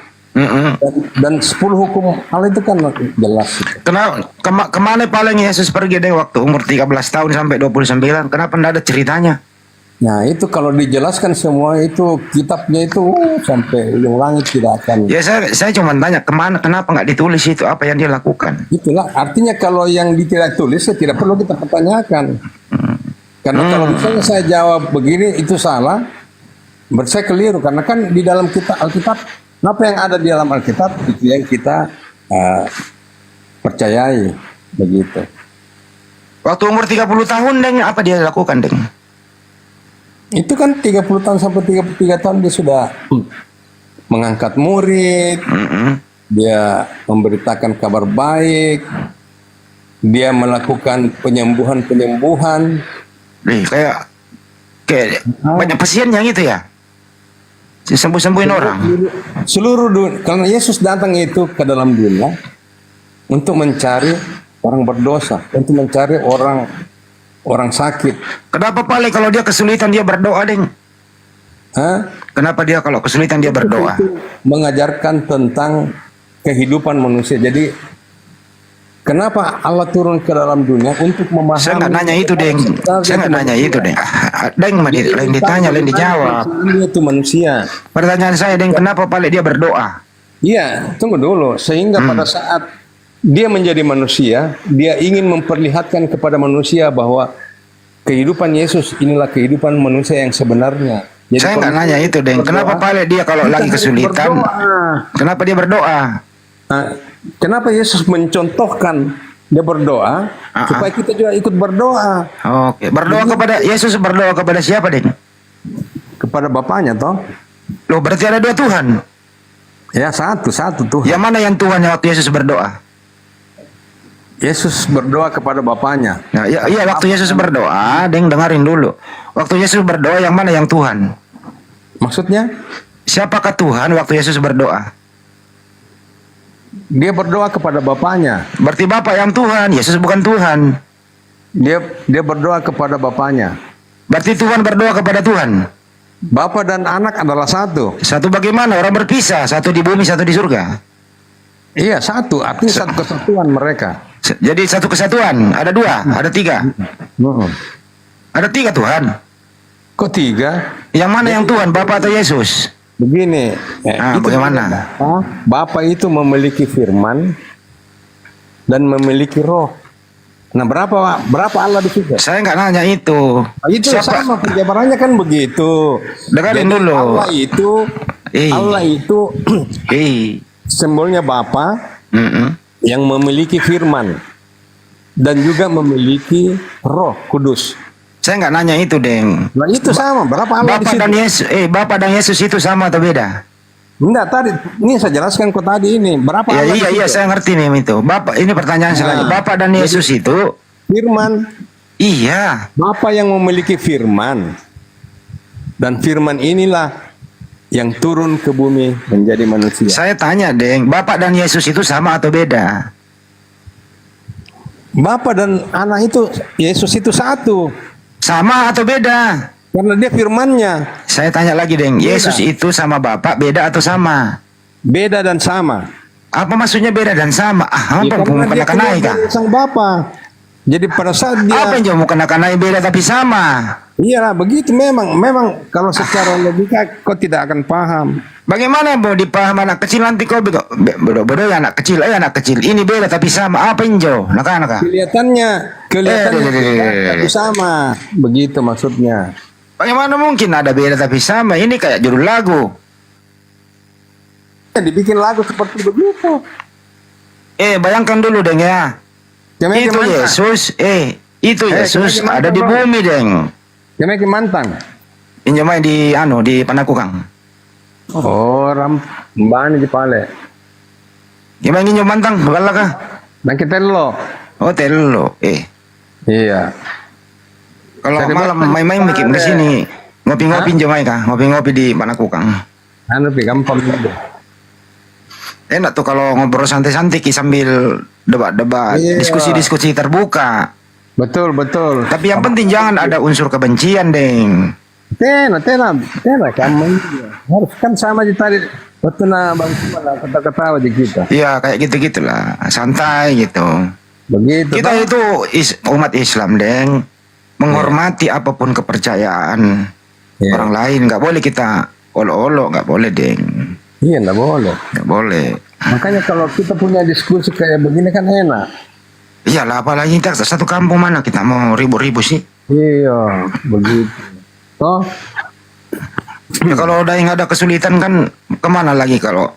S10: Dan 10 hukum hal itu kan jelas.
S12: Kemana paling Yesus pergi deh waktu umur 13 tahun sampai 29? Kenapa tidak ada ceritanya?
S10: Nah itu kalau dijelaskan semua itu kitabnya itu sampai ujung langit tidak akan.
S12: Ya saya cuma tanya kenapa nggak ditulis itu apa yang dia lakukan?
S10: Itulah artinya kalau yang tidak tulis ya tidak perlu kita pertanyakan. Karena kalau misalnya saya jawab begini itu salah, saya keliru karena kan di dalam Alkitab apa yang ada di dalam Alkitab itu yang kita percayai begitu.
S12: Waktu umur 30 tahun deng apa dia lakukan deng?
S10: Itu kan 30 tahun sampai 33 tahun dia sudah mengangkat murid, dia memberitakan kabar baik, dia melakukan penyembuhan.
S12: Kayak banyak pasien yang itu ya? Sembuh-sembuhin orang?
S10: Seluruh dunia, karena Yesus datang itu ke dalam dunia untuk mencari orang berdosa, untuk mencari orang sakit.
S12: Kenapa paling kalau dia kesulitan dia berdoa deng? Kenapa dia kalau kesulitan dia berdoa?
S10: Mengajarkan tentang kehidupan manusia. Jadi kenapa Allah turun ke dalam dunia untuk memahami?
S12: Saya nggak nanya itu deng. Saya nggak nanya itu deng. Deng lain ditanya, lain dijawab.
S10: Itu manusia.
S12: Pertanyaan saya deng, kenapa paling dia berdoa?
S10: Iya, tunggu dulu. Sehingga pada saat dia menjadi manusia, dia ingin memperlihatkan kepada manusia bahwa kehidupan Yesus inilah kehidupan manusia yang sebenarnya. Jadi
S12: saya nggak nanya itu, Deng. Kenapa paling dia kalau lagi kesulitan, kenapa dia berdoa?
S10: Kenapa Yesus mencontohkan dia berdoa supaya kita juga ikut berdoa?
S12: Oke, berdoa kepada Yesus, berdoa kepada siapa, Deng?
S10: Kepada Bapaknya, toh?
S12: Loh, berarti ada 2 Tuhan?
S10: Ya, satu Tuhan.
S12: Yang mana yang Tuhan yang waktu Yesus berdoa?
S10: Yesus berdoa kepada Bapaknya.
S12: Nah, iya waktu Yesus berdoa, Deng dengerin dulu. Waktu Yesus berdoa yang mana yang Tuhan?
S10: Maksudnya?
S12: Siapakah Tuhan waktu Yesus berdoa?
S10: Dia berdoa kepada Bapaknya.
S12: Berarti Bapak yang Tuhan, Yesus bukan Tuhan.
S10: Dia berdoa kepada bapaknya.
S12: Berarti Tuhan berdoa kepada Tuhan.
S10: Bapa dan anak adalah satu.
S12: Satu bagaimana? Orang berpisah, satu di bumi, satu di surga.
S10: Iya, satu. Artinya satu kesatuan mereka.
S12: Jadi satu kesatuan. Ada dua, ada tiga. Ada tiga Tuhan.
S10: Kok tiga?
S12: Yang mana yang Tuhan, Bapa atau Yesus?
S10: Begini. Itu
S12: bagaimana?
S10: Bapa itu memiliki firman dan memiliki roh. Nah, berapa Allah di situ?
S12: Saya nggak nanya itu.
S10: Itu sama penjabarannya kan begitu.
S12: Dengarin
S10: Jadi
S12: dulu.
S10: Allah itu simbolnya Bapa yang memiliki firman dan juga memiliki Roh Kudus.
S12: Saya nggak nanya itu, Deng.
S10: Nah, itu sama. Berapa Allah di situ?
S12: Bapak dan Yesus itu sama atau beda?
S10: Enggak, tadi ini saya jelaskan kok tadi ini. Berapa Allah di
S12: Iya,
S10: situ?
S12: saya ngerti nih itu. Bapak, ini pertanyaan selanjutnya. Bapak dan Yesus itu
S10: firman.
S12: Iya.
S10: Bapa yang memiliki firman. Dan firman inilah yang turun ke bumi menjadi manusia.
S12: Saya tanya, Deng, Bapak dan Yesus itu sama atau beda?
S10: Bapa dan anak itu, Yesus itu satu.
S12: Sama atau beda?
S10: Karena dia firmannya.
S12: Saya tanya lagi, Deng, Yesus itu sama Bapak beda atau sama?
S10: Beda dan sama.
S12: Apa maksudnya beda dan sama? Apa
S10: Ya,
S12: mau
S10: karena dia
S12: kena-kenai kah?
S10: keluar dari sang Bapa. Jadi pada saat dia
S12: Apa yang mau kena-kenai beda tapi sama?
S10: Iyalah begitu memang kalau secara logika kau tidak akan paham.
S12: Bagaimana mau dipaham anak kecil nanti kau bodoh ya anak kecil, anak kecil ini beda tapi sama. Apa injo? Naka.
S10: Kelihatannya itu sama. Begitu maksudnya.
S12: Bagaimana mungkin ada beda tapi sama? Ini kayak judul lagu.
S10: Dibikin lagu seperti begitu.
S12: Bayangkan dulu, Deng, ya. Itu Yesus, itu Yesus ada di bumi, Deng.
S10: Kemeki Mantang.
S12: Injo main di Panakukang.
S10: Oh, Mbani di Pale.
S12: Gimana injo Mantang? Bala kah?
S10: Nang Tello.
S12: Oh, Tello.
S10: Iya.
S12: Kalau malam main-main mikir ke sini, ngopi-ngopi injo main kah? Ngopi-ngopi di Panakukang.
S10: Anu pi gampang gitu.
S12: Enak tuh kalau ngobrol santai-santai sambil debat-debat, diskusi-diskusi terbuka.
S10: Betul.
S12: Tapi yang penting jangan ada unsur kebencian, Deng.
S10: Tena kamu harus kan sama aja tadi. Betul nah bang kata-kata aja kita.
S12: Iya kayak gitu-gitulah, santai gitu.
S10: Begitu.
S12: Kita itu umat Islam, Deng, menghormati apapun kepercayaan orang lain. Nggak boleh kita olok-olok, nggak boleh, Deng.
S10: Iya, nggak boleh.
S12: Nggak boleh.
S10: Makanya kalau kita punya diskusi kayak begini kan enak.
S12: Iyalah, apalagi kita satu kampung mana kita mau ribut-ribut sih?
S10: Iya, begitu. Oh,
S12: ya, kalau udah yang ada kesulitan kan kemana lagi kalau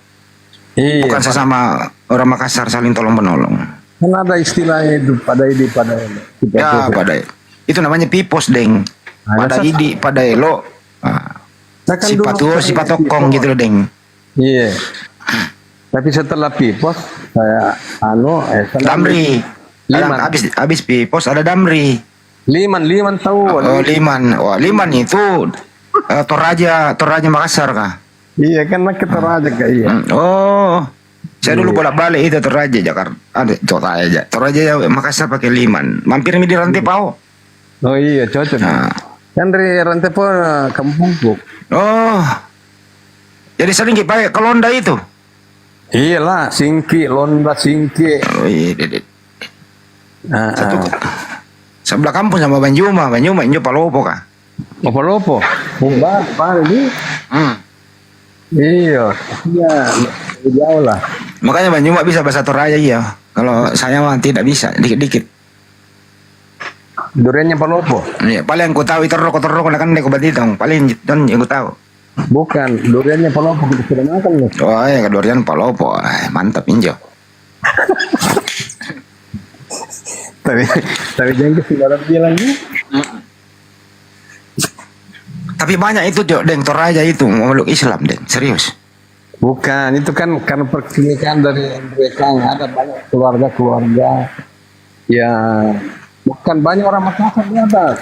S12: bukan sesama orang Makassar saling tolong menolong.
S10: Kan ada istilahnya itu pada ini.
S12: Ya, pada itu namanya pipos, Deng. Pada idi, pada elo. Si patuo, si patokong gitu loh, Deng.
S10: Iya. Tapi setelah pipos saya
S12: Damri. Habis pipos ada Damri.
S10: Liman tahu.
S12: Oh, Liman. Wah, Liman itu Toraja Makassar kah?
S10: Iya, kan ke Toraja kah iya.
S12: Oh. Saya dulu bolak-balik itu Toraja Jakarta. Toraja Makassar pakai Liman. Mampir di Rantepao.
S10: Oh iya, cocok. Kan dari Rantepao kampungku.
S12: Oh. Jadi sering pakai kelonda itu.
S10: Iyalah, londa singki.
S12: Oh iya, sebelah kampung sama Banjuma injo Palopo kah?
S10: Oh, Palopo. Pare di. Iya, jauh lah.
S12: Makanya Banjuma bisa bahasa Toraja iya. Kalau saya mah tidak bisa, dikit-dikit.
S10: Duriannya Palopo.
S12: Iya, paling yang ku tahu itu rokok kan neko batitong. Paling yang ku tahu.
S10: Bukan, duriannya Palopo kita sudah makan loh.
S12: Oh iya, durian Palopo. Mantap injo.
S10: Tapi jangan kesimpulan bilang nih.
S12: Tapi banyak itu Deng Toraja itu memeluk Islam, Deng. Serius.
S10: Bukan, itu kan karena perkinikan dari mereka ada banyak keluarga ya bukan banyak orang Makassar di atas.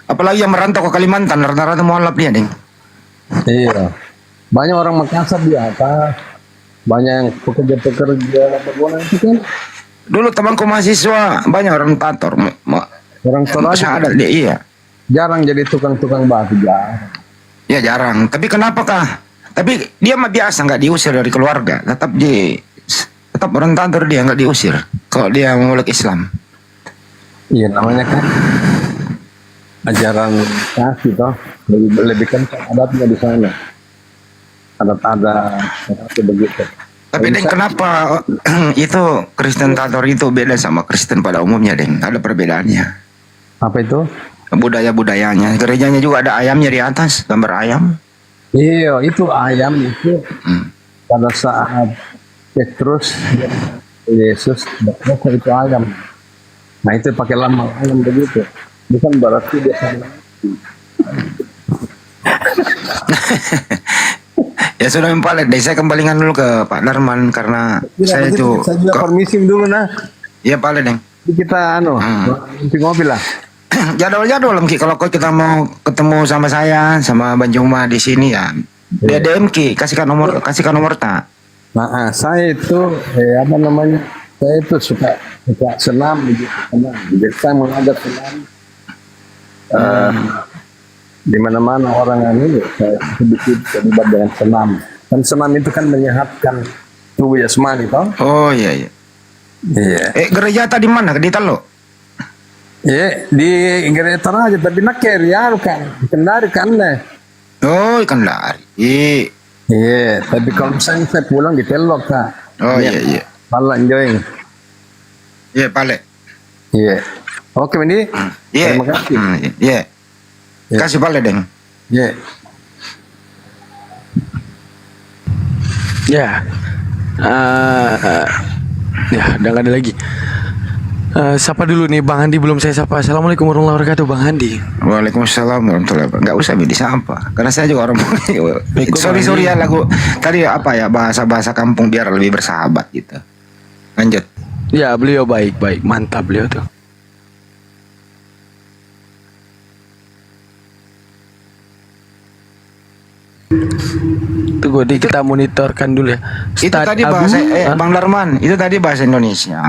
S12: Apalagi yang merantau ke Kalimantan, rata-rata mualaf dia, Deng.
S10: Iya. Banyak orang Makassar di atas. Banyak yang pekerja berbulan itu kan.
S12: Dulu temanku mahasiswa banyak orang tator.
S10: Orang Toraja
S12: Syahadat dia, iya.
S10: jarang jadi tukang-tukang batu, jarang.
S12: Ya jarang. Tapi kenapakah? Tapi dia mah biasa nggak diusir dari keluarga. Tetap orang tator dia nggak diusir. Kalau dia memeluk Islam.
S10: Iya, namanya kan ajaran kasih toh, lebih kencang adatnya di sana. Ada begitu.
S12: Tapi Deng, kenapa itu Kristen tator itu beda sama Kristen pada umumnya, Deng? Ada perbedaannya.
S10: Apa itu?
S12: Budaya-budayanya. Gerejanya juga ada ayamnya di atas, gambar ayam.
S10: Iya, itu ayam itu pada saat Petrus Yesus berkata itu ayam. Nah itu pakai lambang ayam begitu. Bukan berarti dia sama.
S12: Ya sudah Pak deh, saya kembalikan dulu ke Pak Darman karena saya itu.
S10: Saya juga permisi dulu nah.
S12: Iya Pak Deng.
S10: Kita ngopi lah.
S12: Jadwal Mki, kalau kita mau ketemu sama saya sama Bang Juma di sini ya. Dia DM Ki, kasihkan nomor tak.
S10: Nah, saya itu apa namanya? Saya itu suka senam gitu. Jadi saya mengajar senam. Di mana-mana orang ini saya sedikit terlibat dengan senam. Dan senam itu kan menyehatkan tubuh jasmani, toh?
S12: Oh iya.
S10: Iya.
S12: Gereja tadi mana? Di Talo?
S10: Iya, di gereja Toraja, tapi nak kerja kan, Kendari kan deh.
S12: Oh, Kendari.
S10: Iya, tapi kalau misalnya saya pulang di Telok kak.
S12: Oh iya.
S10: Malah enjoying.
S12: Iya, Pale.
S10: Iya. Oke, Mendi.
S12: Iya.
S10: Terima kasih.
S12: Iya. Kasih Pale, Deng.
S10: Iya.
S4: Ya. Ya, udah nggak ada lagi. Sapa dulu nih Bang Andi, belum saya sapa. Assalamualaikum warahmatullahi wabarakatuh Bang Andi.
S12: Waalaikumsalam warahmatullahi wabarakatuh. Nggak usah disapa, karena saya juga orang. sorry ya lagu tadi apa ya, bahasa kampung biar lebih bersahabat gitu. Lanjut.
S4: Ya, beliau baik, mantap beliau tuh. Tunggu deh, kita monitorkan dulu ya.
S12: Itu tadi bahasa Bang Darman, itu tadi bahasa Indonesia.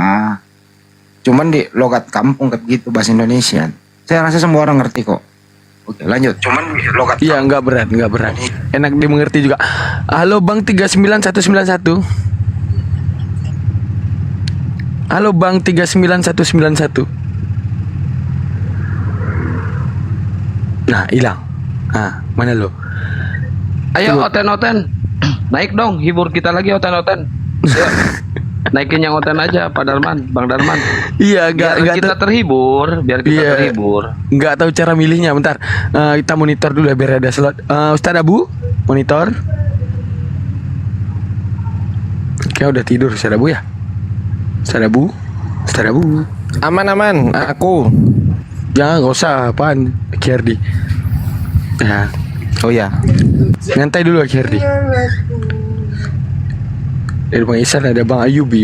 S12: Cuman di logat kampung kayak gitu bahasa Indonesia. Saya rasa semua orang ngerti kok. Oke, lanjut. Cuman di logat.
S4: Iya, nggak berat. Enak dimengerti juga. Halo Bang 39191. Halo Bang 39191. Nah, hilang. Mana lo?
S7: Ayo Oten, naik dong, hibur kita lagi Oten. Ayo. Naikin yang Oten aja, Pak Darman, Bang Darman.
S4: Iya,
S7: biar kita terhibur.
S4: Nggak tahu cara milihnya. Bentar, kita monitor dulu ya biar ada slot. Ustadz Abu, monitor. Kayak udah tidur Ustadz Abu ya. Ustadz Abu.
S9: Aman, aku.
S4: Ya nggak usah, apaan, Kirdi. Ya.
S9: Oh ya.
S4: Nyantai dulu Kirdi. Dari Bang Isan ada Bang Ayubi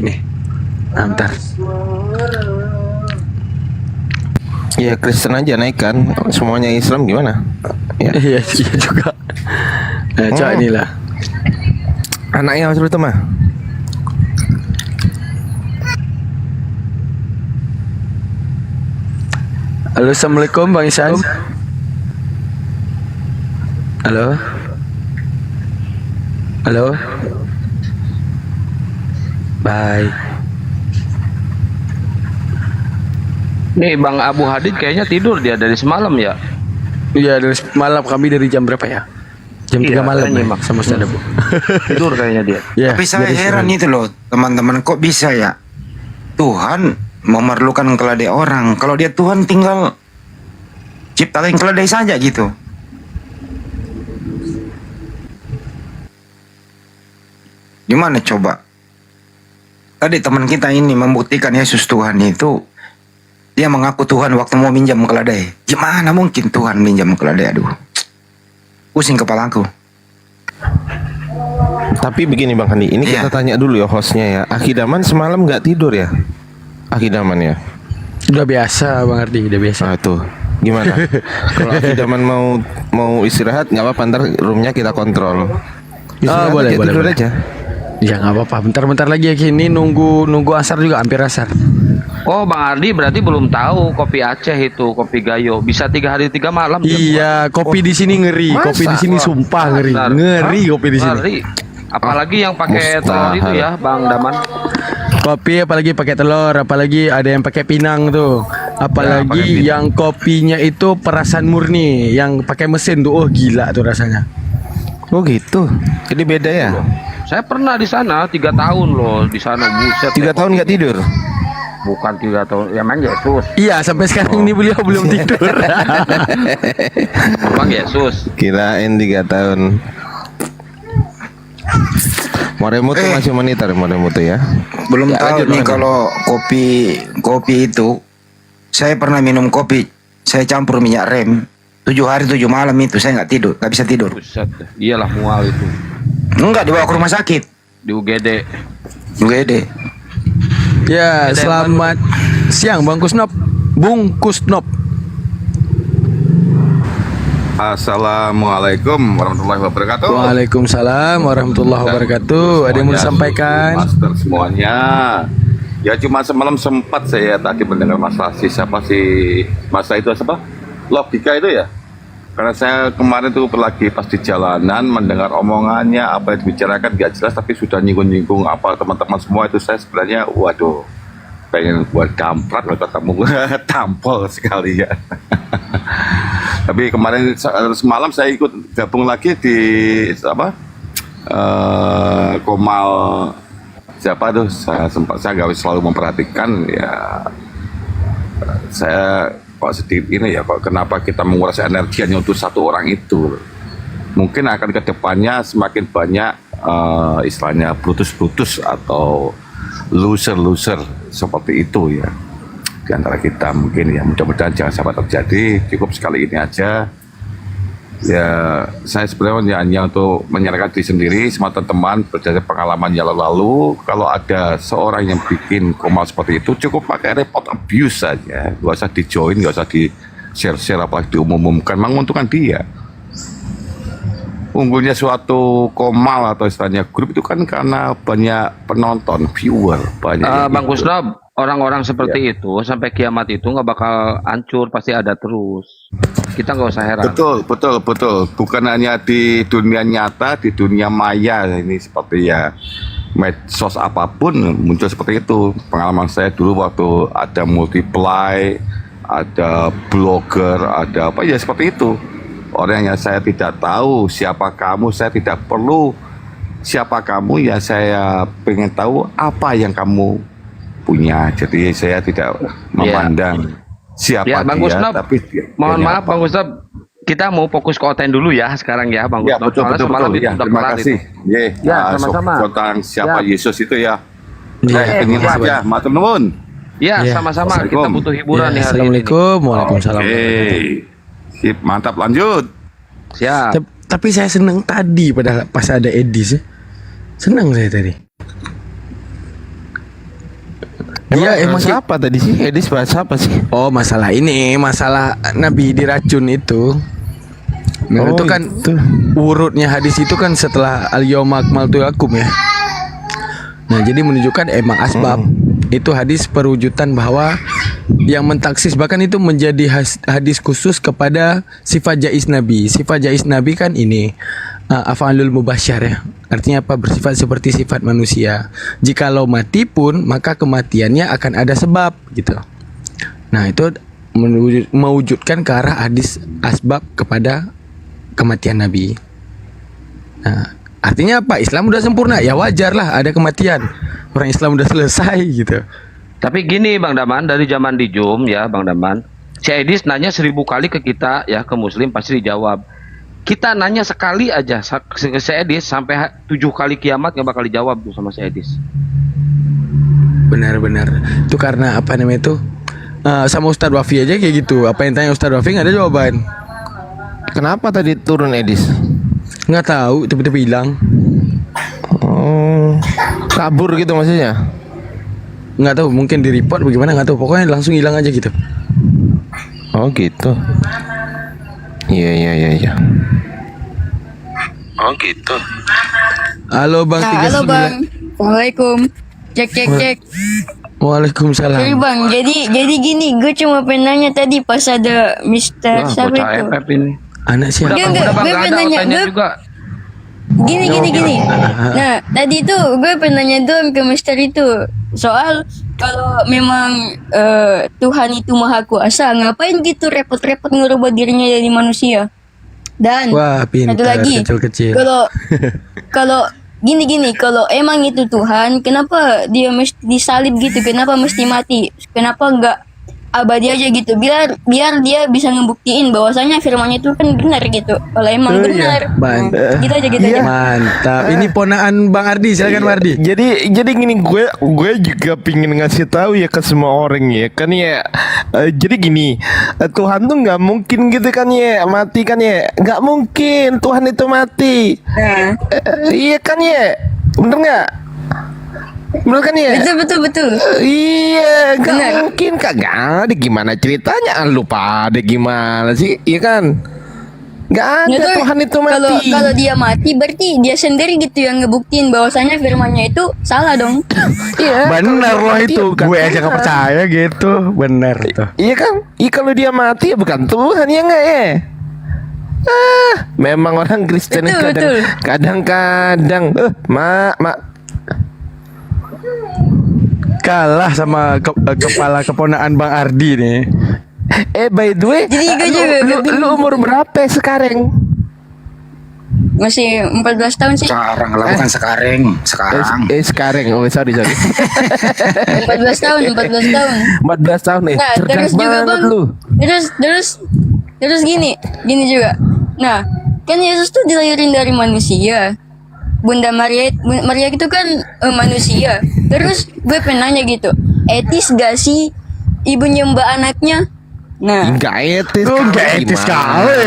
S4: nih. Bentar.
S9: Ya Kristen aja naikkan, semuanya Islam gimana? Ya.
S4: Iya juga. Nah, coba inilah.
S9: Anaknya Mas Bruto mah.
S4: Halo, assalamualaikum Bang Isan. Halo. Bye.
S7: Nih Bang Abu Hadid kayaknya tidur dia dari semalam ya.
S4: Iya, dari malam. Kami dari jam berapa ya? Jam 3 malam ya, sama Ustadz Abu.
S7: Tidur kayaknya dia.
S4: Ya,
S12: Tapi saya heran itu loh, teman-teman, kok bisa ya Tuhan memerlukan keledai orang. Kalau dia Tuhan tinggal ciptakan keledai saja gitu. Gimana coba? Tadi teman kita ini membuktikan Yesus Tuhan itu, dia mengaku Tuhan waktu mau minjam keledai. Gimana mungkin Tuhan minjam keledai? Aduh, pusing kepalaku.
S9: Tapi begini Bang Handi, ini kita tanya dulu ya hostnya ya. Akidaman semalam nggak tidur ya? Akidaman ya?
S4: Udah biasa Bang Ardi, udah biasa.
S9: Tuh, gimana? Kalau Akidaman mau istirahat nggak apa-apa, ntar roomnya kita kontrol.
S4: Boleh.
S9: Tidur aja.
S4: Ya nggak apa-apa. Bentar-bentar lagi ya ini nunggu asar juga, hampir asar.
S7: Oh, Bang Ardi berarti belum tahu kopi Aceh itu, kopi Gayo. Bisa 3 hari 3 malam. dia
S4: Iya, kopi di sini ngeri.
S9: Masa?
S4: Kopi di sini sumpah ngeri.
S7: Benar.
S4: Ngeri kopi di sini.
S7: Ngeri. Apalagi yang pakai telur itu ya, Bang Daman.
S4: Kopi apalagi pakai telur, apalagi ada yang pakai pinang tuh. Apalagi yang kopinya itu perasan murni, yang pakai mesin tuh. Oh gila tuh rasanya.
S9: Oh gitu. Jadi beda ya?
S7: Saya pernah di sana 3 tahun loh di sana, buset.
S9: 3 tahun nggak tidur?
S7: Bukan 3 tahun, ya Bang Yesus.
S4: Iya, sampai sekarang ini beliau belum tidur.
S7: Bang Yesus.
S9: Kirain 3 tahun. Moremu tuh masih monitor Moremu tuh ya.
S12: Belum
S9: Ya,
S12: tahu
S9: lanjut,
S12: nih
S9: lanjut.
S12: kalau kopi itu, saya pernah minum kopi, saya campur minyak rem, 7 hari 7 malam itu saya nggak bisa tidur.
S7: Buset. Iyalah mual itu.
S12: Enggak, dibawa ke rumah sakit,
S7: Di UGD.
S12: UGD.
S4: Ya, selamat siang Bang Kusnop. Bung Kusnop.
S13: Assalamualaikum warahmatullahi wabarakatuh.
S4: Waalaikumsalam warahmatullahi wabarakatuh. Ada yang mau disampaikan?
S13: Master semuanya. Ya cuma semalam sempat saya tadi mendengar masalah siapa sih masa itu apa? Logika itu ya. Karena saya kemarin tuh lagi pas di jalanan mendengar omongannya apa yang dibicarakan gak jelas tapi sudah nyinggung-nyinggung apa teman-teman semua itu saya sebenarnya waduh pengen buat kampret kalau ketemu tampol sekali ya. Tapi kemarin semalam saya ikut gabung lagi di apa Komal siapa tuh saya gak selalu memperhatikan ya saya kok sedikit ini ya kok kenapa kita menguras energi hanya untuk satu orang itu mungkin akan kedepannya semakin banyak istilahnya brutus-brutus atau loser-loser seperti itu ya di antara kita mungkin ya mudah-mudahan jangan sampai terjadi cukup sekali ini aja ya saya sebenarnya hanya untuk menyerahkan diri sendiri semua teman-teman berdasarkan pengalaman yang lalu kalau ada seorang yang bikin komal seperti itu cukup pakai report abuse saja gak usah di join gak usah di share-share apalagi diumumkan menguntungkan dia unggulnya suatu komal atau istilahnya grup itu kan karena banyak penonton viewer banyak
S7: Bang Kusnop, orang-orang seperti itu sampai kiamat itu nggak bakal hancur, pasti ada terus. Kita nggak usah heran.
S13: Betul. Bukan hanya di dunia nyata, di dunia maya ini seperti ya medsos apapun muncul seperti itu. Pengalaman saya dulu waktu ada multiply, ada blogger, ada apa ya seperti itu. Orang yang saya tidak tahu siapa kamu, saya tidak perlu siapa kamu ya saya pengen tahu apa yang kamu punya. Jadi saya tidak memandang siapa
S7: Ya, Bang
S13: dia,
S7: Kusnop,
S13: tapi
S7: mohon
S13: dia
S7: maaf
S13: apa.
S7: Bang Kusnop, kita mau fokus ke Oten dulu ya sekarang ya Bang
S13: Ya
S7: Kusnop.
S13: betul
S7: Soalnya
S13: betul
S7: semalam
S13: betul
S7: itu
S13: ya
S7: udah
S13: terima
S7: kelar
S13: kasih.
S7: itu.
S13: Ye,
S7: Ya, sama-sama.
S13: tentang siapa
S7: Ya.
S13: Yesus itu ya.
S4: Ya,
S13: Ini aja, matur nuwun.
S7: Ya,
S4: Ya.
S7: sama-sama. Kita
S13: Assalamualaikum.
S7: butuh hiburan nih hari ini.
S4: Assalamualaikum. Waalaikumsalam.
S13: Sip, mantap lanjut.
S7: Siap.
S4: Tapi saya seneng tadi padahal pas ada Edis ya. Senang saya tadi.
S9: Emang siapa tadi sih? Edis bahas apa sih?
S4: Oh, masalah ini, masalah Nabi diracun itu. Nah,
S9: Oh,
S4: itu kan
S9: itu.
S4: urutnya hadis itu kan setelah al-yauma akmaltu lakum ya. Nah, jadi menunjukkan emang asbab itu hadis perwujudan bahwa yang mentaksis bahkan itu menjadi hadis khusus kepada sifat jaiz Nabi. Sifat jaiz Nabi kan ini af'alul mubasyar ya. Artinya apa? Bersifat seperti sifat manusia. Jikalau mati pun maka kematiannya akan ada sebab gitu. Nah, itu mewujudkan ke arah hadis asbab kepada kematian Nabi. Nah, artinya apa? Islam udah sempurna, ya wajar lah ada kematian. Orang Islam udah selesai gitu.
S7: Tapi gini Bang Daman, dari zaman di Jum ya Bang Daman, si Edis nanya 1000 kali ke kita ya, ke Muslim pasti dijawab. Kita nanya sekali aja ke si Edis sampai 7 kali kiamat nggak bakal dijawab tuh sama si Edis.
S4: Benar-benar. Itu karena apa namanya itu? Sama Ustadz Wafi aja kayak gitu. Apa yang tanya Ustadz Wafi nggak ada jawaban.
S9: Kenapa tadi turun Edis?
S4: Nggak tahu, tiba-tiba hilang.
S9: Oh, kabur gitu maksudnya?
S4: Nggak tahu, mungkin di report bagaimana nggak tahu. Pokoknya langsung hilang aja gitu.
S9: Oh gitu. Iya. Oh gitu.
S4: Halo Bang.
S14: Nah, halo Bang. Assalamualaikum. Cek.
S4: Waalaikumsalam.
S14: Sorry Bang, jadi gini, gue cuma pengen nanya tadi pas ada Mister siapa itu?
S7: ini.
S4: Anak siapa?
S14: Enggak, gue pengen nanya, gue gini. Nah, tadi tuh gue pengen nanya doang ke Mister itu. Soal kalau memang Tuhan itu maha kuasa, ngapain gitu repot-repot ngerubah dirinya jadi manusia? Dan
S4: Wah, pintar,
S14: satu lagi,
S4: kecil-kecil.
S14: kalau gini, kalau emang itu Tuhan, kenapa dia mesti disalib gitu? Kenapa mesti mati? Kenapa enggak abadi aja gitu? Biar dia bisa ngebuktiin bahwasanya firman itu kan benar gitu. Kalau emang benar.
S4: Mantap.
S14: Gitu aja.
S4: Mantap. Ini ponaan Bang Ardi, silakan Bang Ardi.
S9: Jadi gini, gue juga pingin ngasih tahu ya ke semua orang ya kan ya. Jadi gini, Tuhan tuh nggak mungkin gitu kan ya mati kan ya, nggak mungkin Tuhan itu mati. Iya kan ya, bener nggak? Bener kan ya?
S14: Betul.
S9: Iya, nggak mungkin kagak ada gimana ceritanya, lupa ada gimana sih, iya kan? Nggak ada
S14: Nah,
S9: Tuhan itu mati.
S14: Kalau dia mati berarti dia sendiri gitu yang ngebuktiin bahwasanya firmannya itu salah dong.
S9: Iya,
S4: Bener
S9: kalau
S4: loh
S9: dia mati
S4: itu.
S9: bukan
S4: Gue aja
S9: Tuhan.
S4: nggak percaya gitu. Bener tuh.
S9: Iya kan? Iya kalau dia mati ya bukan Tuhan ya nggak ya? Memang orang Kristen
S14: Betul.
S9: kadang-kadang mak
S4: Kalah sama kepala keponaan Bang Ardi nih.
S9: by the way,
S14: Jadi gue juga
S9: lu umur berapa sekarang?
S14: Masih 14 tahun sih.
S12: Sekarang lah, bukan sekarang.
S9: Sekarang. Oh, sorry.
S14: 14 tahun.
S9: 14 tahun
S14: Nah,
S9: cerdas
S14: terus juga
S9: banget
S14: Bang.
S9: lu.
S14: Terus gini juga. Nah, kan Yesus tuh dilahirin dari manusia. Bunda Maria itu kan manusia. Terus gue pengen nanya gitu, etis gak sih ibu nyembah anaknya? Nah,
S9: Enggak etis.
S4: Enggak etis kali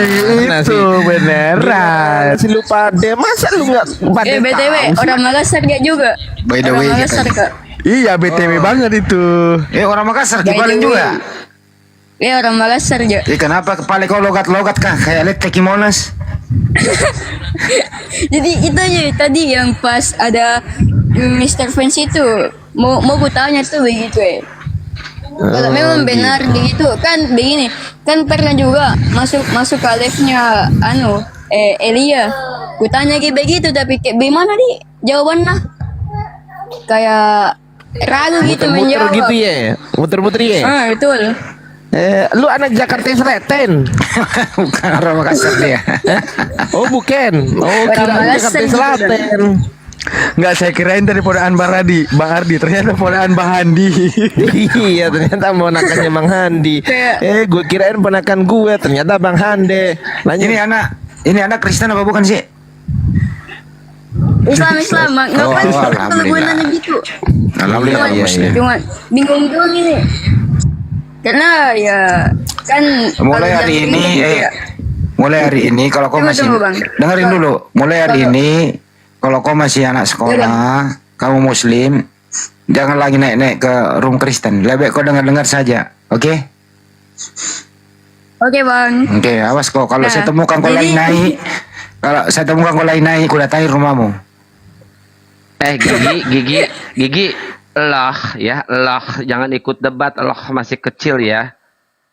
S4: itu beneran.
S9: Si lu pada masa lu enggak pada
S14: BTW
S9: tahu sih?
S14: orang Makassar gak juga?
S12: By the way,
S14: orang Makassar
S12: gitu.
S14: Kak.
S4: Iya BTW banget itu.
S12: Orang Makassar
S14: By the
S12: Kibalin
S14: way.
S12: juga.
S14: Iya orang Makassar aja.
S12: Kenapa kepala kau logat-logat kah? Kayak lihat Kimonas.
S14: Jadi itu aja tadi yang pas ada Mr. Fans itu mau gue tanya tuh begitu ya. Kalau memang benar begitu kan begini kan pernah juga masuk ke live-nya Elia. Ku tanya kayak begitu tapi kayak bagaimana nih jawabannya? Kayak ragu gitu
S9: Muter-muter
S14: menjawab.
S9: gitu ya. Muter-muter ya.
S14: Betul.
S9: Lu anak Jakarta Selatan.
S12: Bukan orang Makassar dia.
S9: Oh, bukan. Oh,
S14: Orang
S9: kira
S14: Makassar
S9: Jakarta
S14: gitu,
S9: Selatan.
S4: Nggak, saya kirain dari ponaan Bang Ardi, ternyata ponaan Bang Handi.
S9: Iya, ternyata ponakannya Bang Handi.
S14: Kayak-
S9: Gue kirain ponakan gue, ternyata Bang Hande. Lanjut.
S12: Ini anak Kristen apa bukan sih?
S14: Islam ngapain sih kalau gue
S12: alhamdulillah.
S14: nanya gitu?
S12: Alhamdulillah
S9: Iya,
S12: Muslim.
S14: Cuma bingung doang ini. Karena ya kan
S12: Mulai
S14: kalau
S12: hari
S14: jam
S12: ini,
S14: gitu ya.
S12: mulai hari ini kalau kau masih
S14: Tunggu, Bang.
S12: dengerin dulu. Mulai hari ini kalau kau masih anak sekolah, kamu Muslim, jangan lagi naik-naik ke room Kristen. Lebih kau dengar-dengar saja, oke?
S14: Oke Bang.
S12: Oke, awas kau. Kalau
S14: Nah,
S12: saya temukan kau
S14: jadi-
S12: lagi naik, kalau saya temukan kau lagi naik, aku datangi rumahmu.
S7: Gigi, loh ya, loh jangan ikut debat, loh masih kecil ya,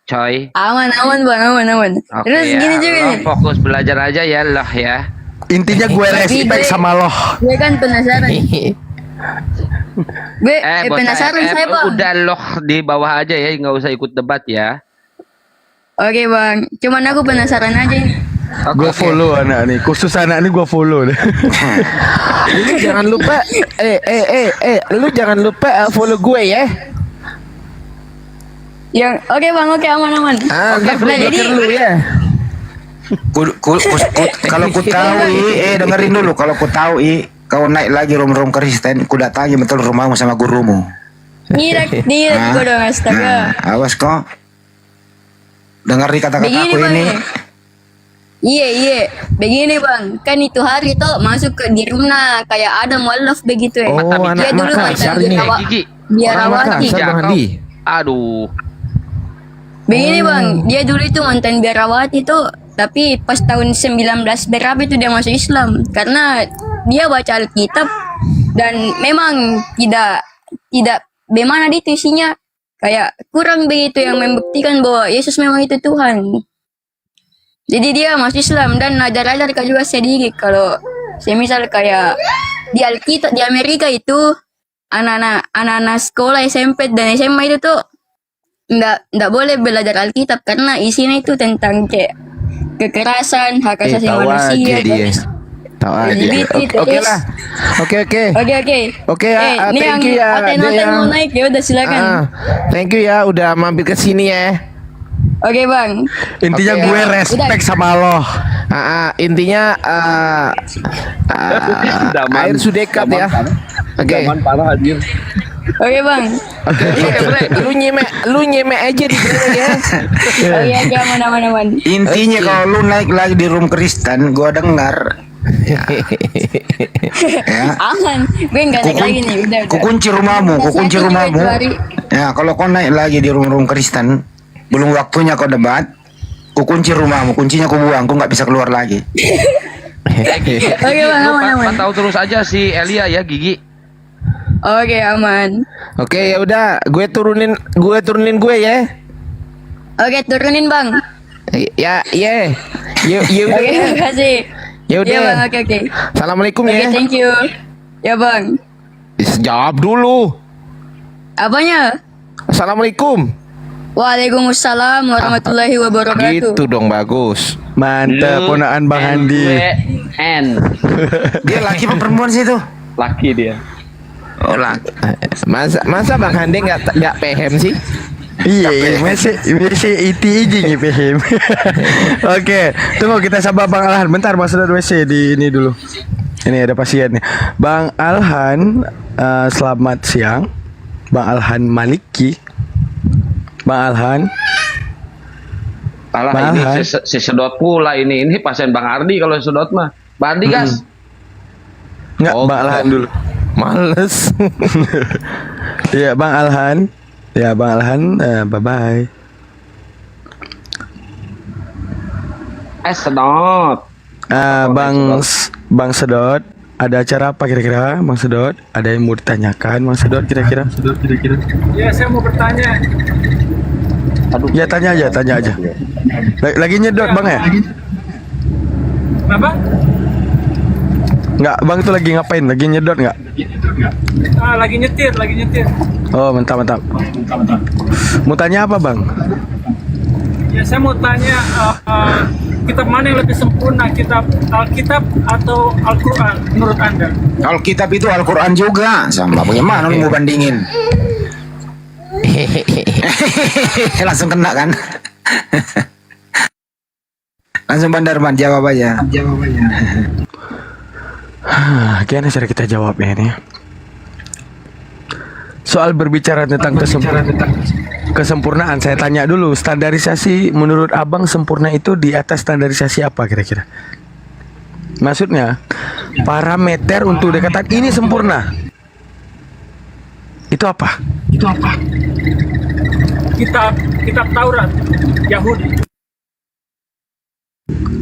S7: coy.
S14: Aman Bang, aman.
S7: Oke
S14: Terus
S7: ya,
S14: gini juga
S7: lo
S14: nih.
S7: fokus belajar aja ya, loh ya.
S4: Intinya gue
S14: Tapi
S4: respect
S14: gue-
S4: sama lo.
S14: Gue kan penasaran. Gue
S7: Bocah
S14: penasaran
S7: FM,
S14: saya Bang.
S7: udah loh di bawah aja ya, nggak usah ikut debat ya.
S14: Oke Bang, cuman aku penasaran aja nih.
S4: Gue follow anak nih, khusus anak nih gue follow deh.
S9: Lu jangan lupa lu jangan lupa follow gue ya.
S14: Yang oke Bang, oke aman.
S9: Oke,
S14: Nah, jadi
S9: lu ya.
S12: Kalau ku tahu dengerin dulu. Kalau ku tahu kau naik lagi room Kristen, ku datangi betul rumahmu sama gurumu.
S14: direct gue dong astaga.
S12: Awas kau. Dengar di kata-kata
S14: Begini
S12: aku
S14: Bang.
S12: ini.
S14: Iya. Begini Bang, kan itu hari tuh masuk ke di rumah kayak ada mualaf begitu ya.
S9: Oh,
S14: Dia
S9: anak
S14: dulu
S9: Makassar
S14: mantan
S9: nih.
S7: Gigi,
S14: biarawati.
S9: Makassar, Bang Handi.
S7: aduh.
S14: Begini Bang, dia dulu itu mantan biarawati tuh, tapi pas tahun 19 berapa itu dia masuk Islam karena dia baca Alkitab dan memang tidak bagaimana itu isinya kayak kurang begitu yang membuktikan bahwa Yesus memang itu Tuhan. Jadi dia masuk Islam dan ajar-ajar juga sedikit kalau semisal kayak di Alkitab di Amerika itu anak-anak sekolah SMP dan SMA itu tuh nggak boleh belajar Alkitab karena isinya itu tentang kayak kekerasan, hak asasi manusia.
S1: Tahu aja. Oke lah. Oke. Oke ya,
S14: ini
S1: thank you ya.
S14: yang mau naik ya udah silakan.
S1: Thank you ya udah mampir ke sini ya.
S14: Oke bang.
S9: Intinya
S1: Oke,
S9: gue
S1: ya.
S9: respect sama lo.
S1: Intinya air sudah dekat ya. Oke.
S2: Parah anjir.
S14: Oke bang.
S1: Lu nyemek aja di sini ya.
S14: Oke aman.
S12: Intinya kalau lu naik lagi di room Kristen, gua dengar. Ya.
S14: Aman. Gue nggak naik lagi nih. Udah.
S12: Kukunci rumahmu. Ya, kalau kau naik lagi di room Kristen, belum waktunya kau debat. Kukunci rumahmu, kuncinya kau buang, kau nggak bisa keluar lagi.
S14: Oke bang, aman.
S7: Pantau terus aja si Elia ya, Gigi.
S14: Oke aman.
S1: Oke ya udah, gue turunin gue ya.
S14: Oke turunin bang.
S1: Ya. Udah.
S14: Oke makasih.
S1: Ya udah.
S14: Ya bang, oke.
S1: Assalamualaikum
S14: Oke
S1: ya.
S14: thank you. Ya bang.
S1: Jawab dulu.
S14: Apanya?
S1: Assalamualaikum.
S14: Waalaikumsalam warahmatullahi wabarakatuh.
S1: Gitu dong bagus.
S9: Mantap ponaan Bang Handi.
S12: Dia laki apa perempuan sih itu?
S7: Laki dia.
S12: Oh, laki.
S1: Masa Bang Handi nggak paham sih?
S9: Iya, masih itu aja nih paham. Oke, tunggu kita sabar Bang Alhan. Bentar, Mas Sedot WC di ini dulu. Ini ada pasien nih. Bang Alhan, selamat siang. Bang Alhan Maliki. Bang Alhan.
S7: Alah ini si sedot pula ini pasien Bang Ardi kalau sedot mah. Bang Ardi gas.
S9: Enggak, Bang Alhan dulu.
S1: Males.
S9: Iya, Bang Alhan. Ya, Bang Alhan, bye-bye.
S7: Sedot.
S9: Bang Sedot, ada acara apa kira-kira, Bang Sedot? Ada yang mau ditanyakan, Bang Sedot kira-kira?
S5: Ya, saya mau bertanya.
S9: Ya, tanya aja. Lagi nyedot, Bang ya?
S5: Apa?
S9: Enggak, Bang itu lagi ngapain? Lagi nyedot enggak?
S5: Lagi nyetir.
S9: Oh, mantap. Mau tanya apa, Bang?
S5: Ya, saya mau tanya kitab mana yang lebih sempurna, kitab Alkitab atau Al-Quran menurut Anda?
S12: Alkitab itu Al-Quran juga, sama bagaimana lu mau bandingin? Langsung kena kan? Langsung Bandarman jawab aja.
S9: Gimana cara kita jawabnya ini? Soal berbicara tentang kesempurnaan, saya tanya dulu, standarisasi menurut Abang sempurna itu di atas standarisasi apa kira-kira? Maksudnya, parameter untuk dikatakan ini sempurna. Itu apa?
S5: Kitab Taurat Yahudi.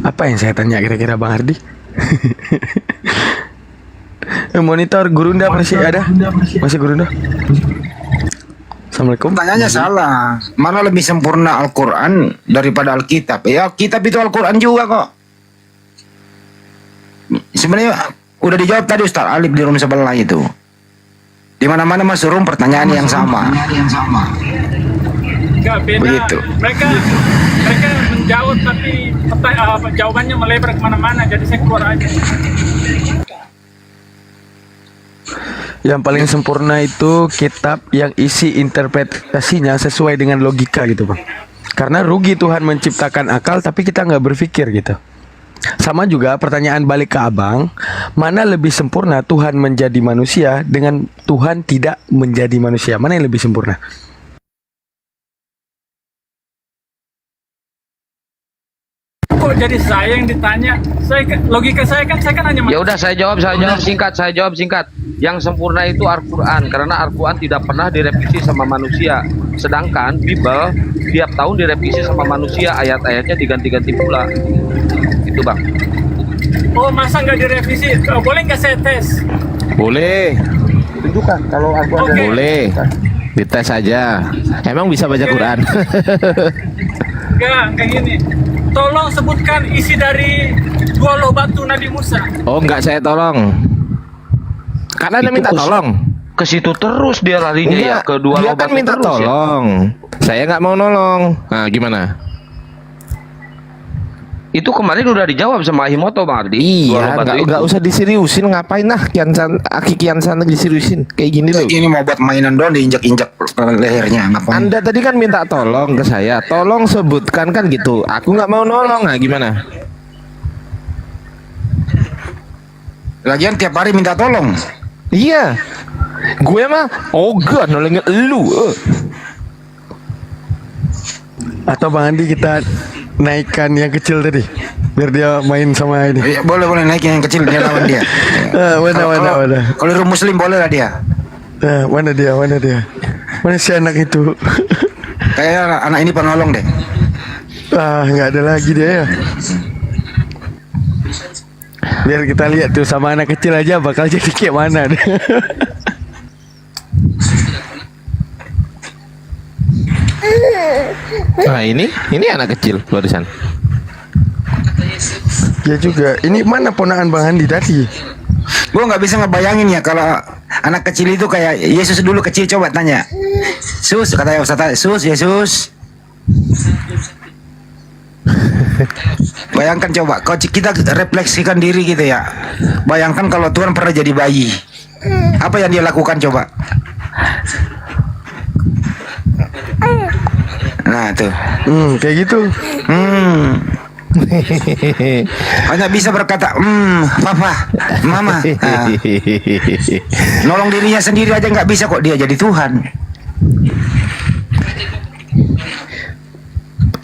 S9: Apa yang saya tanya kira-kira Bang Ardi? Monitor Gurunda masih ada? Masih Gurunda? Assalamualaikum.
S12: Tanyanya salah. Mana lebih sempurna Al-Quran daripada Alkitab? Ya, Alkitab itu Al-Quran juga kok. Sebenarnya udah dijawab tadi Ustaz Alif di room sebelah itu. Di mana-mana masuk room pertanyaan yang sama.
S5: Enggak beda.
S12: Begitu.
S5: Mereka menjawab tapi jawabannya melebar kemana-mana, jadi saya keluar aja.
S9: Yang paling sempurna itu kitab yang isi interpretasinya sesuai dengan logika gitu Bang. Karena rugi Tuhan menciptakan akal tapi kita nggak berpikir gitu. Sama juga pertanyaan balik ke Abang, mana lebih sempurna Tuhan menjadi manusia dengan Tuhan tidak menjadi manusia? Mana yang lebih sempurna?
S5: Kok jadi saya yang ditanya? Logika saya kan hanya.
S7: Ya udah saya jawab singkat. Yang sempurna itu Al-Quran karena Al-Quran tidak pernah direvisi sama manusia. Sedangkan Bible tiap tahun direvisi sama manusia, ayat-ayatnya diganti-ganti pula. Itu Bang.
S15: Oh, masa nggak direvisi? Boleh nggak saya tes?
S9: Boleh.
S12: Tunjukkan kalau aku ada.
S9: Boleh. Dites aja. Emang bisa baca Quran?
S15: Enggak gini. Tolong sebutkan isi dari dua loh batu Nabi Musa.
S9: Oh, enggak, saya tolong. Karena Anda minta tolong.
S7: Ke situ terus dia larinya ya,
S9: Enggak,
S7: kedua
S9: dia
S7: lobat
S9: kan minta
S7: terus ya.
S9: tolong. Saya nggak mau nolong. Nah, gimana?
S7: Itu kemarin udah dijawab sama Ahimoto Bang Ardi.
S9: Iya, nggak usah diseriusin. Ngapain nah Kian Santang diseriusin kayak gini loh.
S12: Ini mau buat mainan doang, diinjak-injak lehernya. Ngapain?
S9: Anda tadi kan minta tolong ke saya. Tolong sebutkan kan gitu. Aku nggak mau nolong. Nah, gimana?
S12: Lagian tiap hari minta tolong.
S9: Iya. Gue mah ogah nolongin elu.
S4: Atau Bang Andi kita naikkan yang kecil tadi biar dia main sama ini.
S12: Boleh naikin yang kecil, dia lawan dia.
S4: Mana.
S12: Kalau muslim boleh lah dia.
S4: Mana dia? Mana si anak itu?
S12: Kayaknya anak ini penolong deh.
S4: Nggak ada lagi dia ya. Biar kita lihat tuh sama anak kecil aja bakal jadi kayak mana deh.
S9: Nah, ini anak kecil barusan.
S4: Ya juga. Ini mana ponakan Bang Andi tadi?
S12: Gue nggak bisa ngebayangin ya kalau anak kecil itu kayak Yesus dulu kecil. Coba tanya, Sus, katanya Ustaz, Sus, Yesus. Bayangkan coba, kalau kita refleksikan diri gitu ya. Bayangkan kalau Tuhan pernah jadi bayi, apa yang dia lakukan coba? Nah tuh,
S4: kayak gitu.
S12: Hanya bisa berkata, papa, mama. Nolong dirinya sendiri aja nggak bisa kok, dia jadi Tuhan.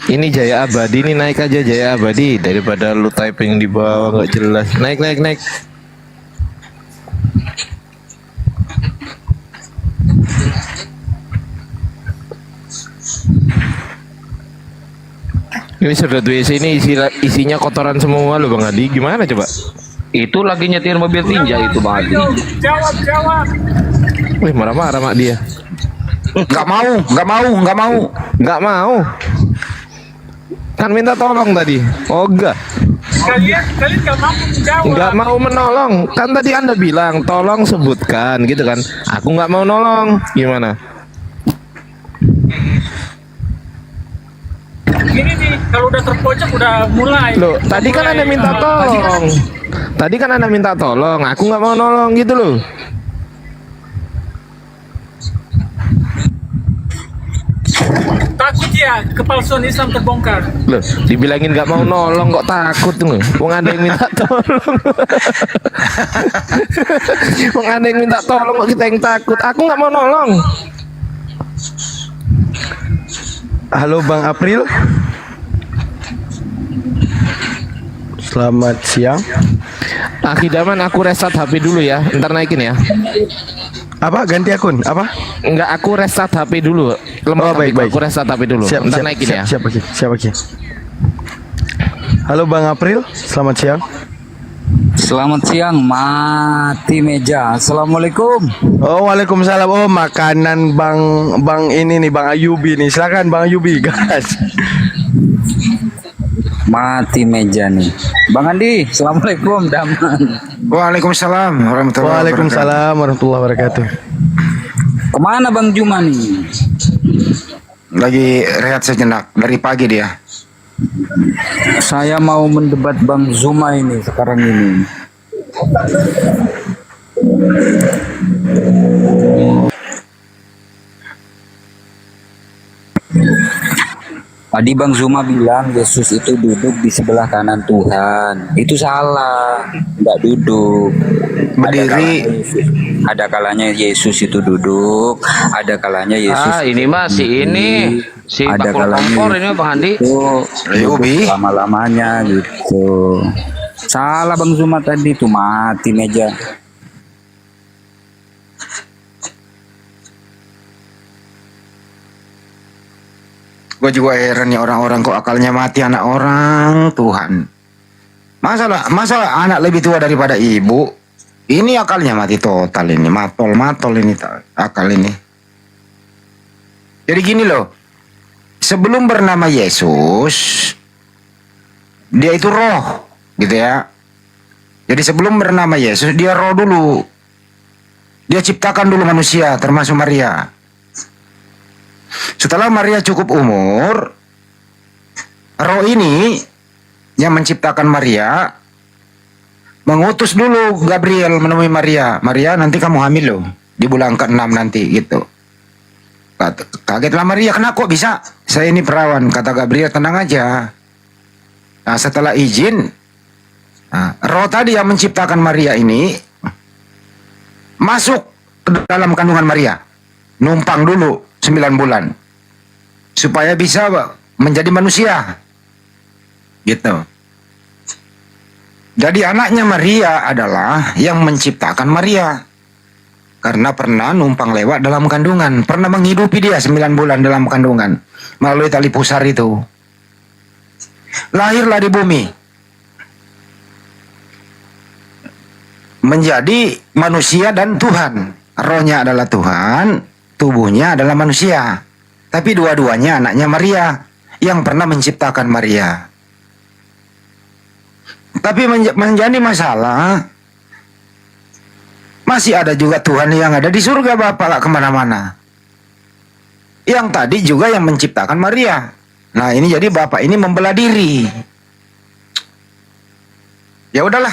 S9: Ini Jaya Abadi, ini naik aja Jaya Abadi daripada lu typing di bawah nggak jelas. Naik. Ini sudah WC ini isinya kotoran semua loh Bang Adi. Gimana coba?
S7: Itu lagi nyetir mobil tinja itu Bang Ardi.
S15: Jawab.
S9: Wih, marah-marah mak dia.
S12: Nggak mau.
S9: Kan minta tolong tadi. Oh enggak.
S15: Kalian nggak mampu menjawab.
S9: Nggak mau menolong. Kan tadi Anda bilang tolong sebutkan gitu kan. Aku nggak mau nolong. Gimana?
S15: Gini nih, kalau udah terpojok udah mulai.
S9: Loh, tadi kan Anda minta tolong. Tadi kan Anda minta tolong. Aku nggak mau nolong gitu loh.
S15: Takut ya kepalsuan Islam terbongkar.
S9: Loh, dibilangin nggak mau nolong kok takut tuh. Wong ada yang minta tolong. Wong ada yang minta tolong kok kita yang takut. Aku nggak mau nolong.
S4: Halo Bang April. Selamat siang.
S9: Akidaman aku reset HP dulu ya. Ntar naikin ya.
S4: Apa ganti akun? Apa?
S9: Enggak, aku reset HP dulu. Baik. Aku reset HP dulu. Ntar naikin ya.
S4: Siap lagi. Halo Bang April, selamat siang.
S16: Selamat siang, mati meja. Assalamualaikum.
S4: Oh, waalaikumsalam. Oh, makanan Bang ini nih, Bang Ayubi nih. Silakan Bang Ayubi, gas.
S16: Mati meja nih. Bang Andi, assalamualaikum, Daman.
S12: Waalaikumsalam warahmatullahi wabarakatuh.
S4: Waalaikumsalam warahmatullahi wabarakatuh.
S16: Kemana Bang Juma nih?
S12: Lagi rehat sejenak, dari pagi dia.
S16: Saya mau mendebat Bang Zuma ini sekarang ini. Tadi Bang Zuma bilang Yesus itu duduk di sebelah kanan Tuhan. Itu salah, tidak duduk.
S12: Berdiri.
S16: Ada kalanya Yesus itu duduk, ada kalanya Yesus.
S7: Ini mah si
S16: ada
S7: bakul
S16: kalanya
S7: kompor ini Bang Andi.
S16: Lama-lamanya gitu. Salah Bang Zuma tadi tuh, mati meja.
S12: Gue juga heran ya orang-orang kok akalnya mati anak orang Tuhan. Masalah anak lebih tua daripada ibu. Ini akalnya mati total ini, matol ini akal ini. Jadi gini loh, sebelum bernama Yesus, dia itu roh, gitu ya. Jadi sebelum bernama Yesus, dia roh dulu. Dia ciptakan dulu manusia, termasuk Maria. Setelah Maria cukup umur, roh ini yang menciptakan Maria mengutus dulu Gabriel menemui Maria. Maria, nanti kamu hamil loh, di bulan ke-6 nanti gitu. Kagetlah Maria, kenapa kok bisa? Saya ini perawan, kata Gabriel, tenang aja. Nah, setelah izin, roh tadi yang menciptakan Maria ini masuk ke dalam kandungan Maria, numpang dulu 9 bulan supaya bisa menjadi manusia gitu. Jadi anaknya Maria adalah yang menciptakan Maria karena pernah numpang lewat dalam kandungan, pernah menghidupi dia 9 bulan dalam kandungan melalui tali pusar itu. Lahirlah di bumi menjadi manusia dan Tuhan. Rohnya adalah Tuhan, tubuhnya adalah manusia. Tapi dua-duanya anaknya Maria yang pernah menciptakan Maria. Tapi menjadi masalah, masih ada juga Tuhan yang ada di surga, Bapak, gak kemana-mana. Yang tadi juga yang menciptakan Maria. Nah ini jadi Bapak ini membelah diri. Ya udahlah,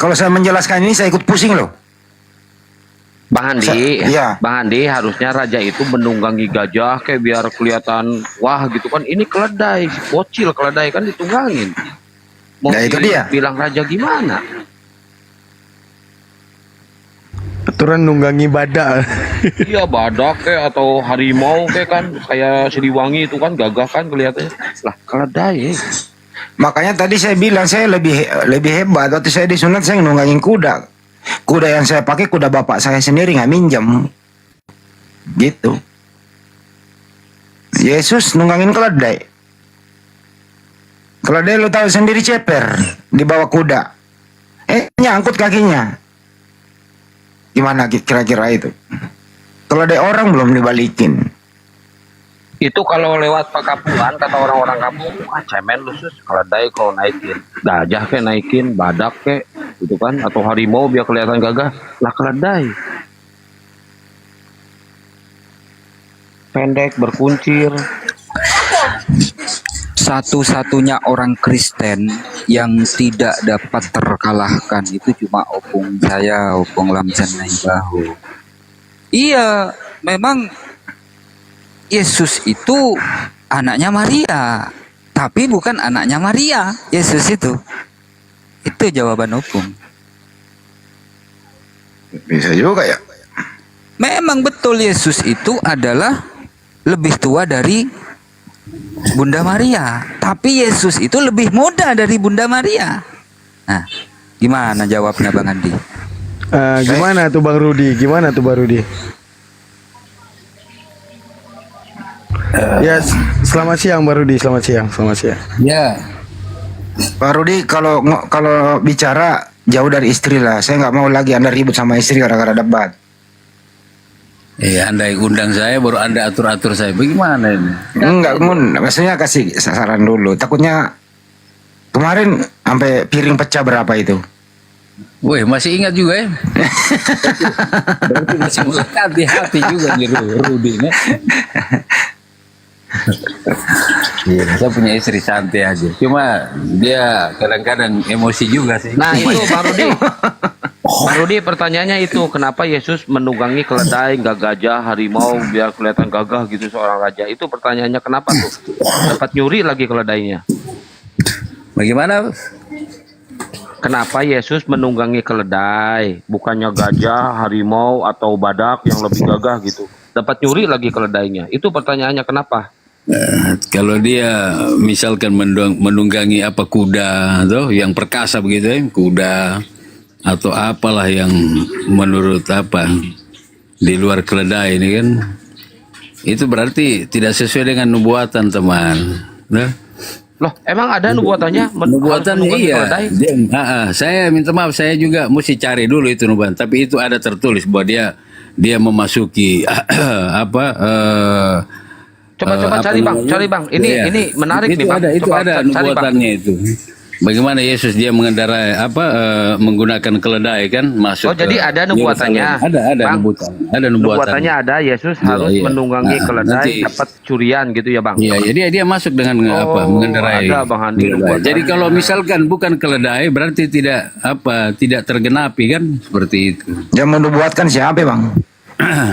S12: kalau saya menjelaskan ini saya ikut pusing loh.
S7: Bang Andi,
S12: Iya.
S7: Bang Andi, harusnya raja itu menunggangi gajah kayak biar kelihatan wah gitu kan. Ini keledai, bocil keledai kan ditunggangin. Mau
S12: Nah, itu dia.
S7: bilang raja gimana?
S9: Aturan nunggangi badak.
S7: Iya, badak kayak atau harimau kayak kan, kayak Siliwangi itu kan gagah kan kelihatannya. Lah keledai.
S12: Makanya tadi saya bilang saya lebih hebat. Waktu saya disunat saya nunggangin kuda. Kuda yang saya pakai kuda bapak saya sendiri, nggak minjem. Gitu. Yesus nunggangin keledai. Keledai lu tahu sendiri ceper di bawah kuda. Nyangkut kakinya. Gimana kira-kira itu? Keledai orang belum dibalikin.
S7: Itu kalau lewat pakapungan kata orang-orang kampung, cemen lu sus, keledai kalau naikin, gajah kayak naikin, badak kayak gitu kan, atau harimau biar kelihatan gagah, lah keledai. Pendek, berkuncir.
S16: Satu-satunya orang Kristen yang tidak dapat terkalahkan itu cuma opung saya, opung Lamsan Naibahu. Iya, memang Yesus itu anaknya Maria, tapi bukan anaknya Maria. Yesus itu jawaban opung.
S12: Bisa juga ya.
S16: Memang betul Yesus itu adalah lebih tua dari Bunda Maria, tapi Yesus itu lebih muda dari Bunda Maria. Nah, gimana jawabnya Bang Andi?
S9: Gimana tuh Bang Rudi? Ya, selamat siang Bang Rudi, selamat siang.
S16: Ya.
S12: Pak Rudi, kalau bicara jauh dari istri lah. Saya nggak mau lagi Anda ribut sama istri gara-gara debat.
S17: Iya, Anda undang saya, baru Anda atur-atur saya. Bagaimana ini?
S12: Enggak, maksudnya kasih sasaran dulu. Takutnya kemarin sampai piring pecah berapa itu?
S17: Wih, masih ingat juga ya? Berarti masih melekat di hati juga nih Rudi nih. Iya, saya punya istri santai aja. Cuma dia kadang-kadang emosi juga sih.
S7: Nah itu Pak Rudi pertanyaannya itu, kenapa Yesus menunggangi keledai, nggak gajah, harimau biar kelihatan gagah gitu seorang raja? Itu pertanyaannya kenapa tuh? Dapat nyuri lagi keledainya.
S17: Bagaimana?
S7: Kenapa Yesus menunggangi keledai, bukannya gajah, harimau atau badak yang lebih gagah gitu? Dapat nyuri lagi keledainya. Itu pertanyaannya kenapa?
S17: Kalau dia misalkan menunggangi apa kuda atau yang perkasa begitu ya, kuda atau apalah yang menurut apa di luar keledai ini kan, itu berarti tidak sesuai dengan nubuatan teman. Nah,
S7: Loh, emang ada nubuatannya?
S17: Nubuatan iya. Saya minta maaf, saya juga mesti cari dulu itu nubuatan. Tapi itu ada tertulis bahwa dia memasuki
S7: Coba cari bang. Ini menarik nih bang.
S17: Itu ada nubuatannya itu. Bagaimana Yesus dia mengendarai menggunakan keledai kan masuk.
S7: Oh jadi ada nubuatannya.
S17: Ada nubuatan. Ada nubuatannya
S7: ada Yesus harus menunggangi keledai dapat curian gitu ya bang.
S17: Iya, jadi dia masuk dengan mengendarai.
S7: Ada bang Andi.
S17: Jadi kalau misalkan bukan keledai berarti tidak tergenapi kan seperti itu.
S12: Yang menubuatkan siapa bang?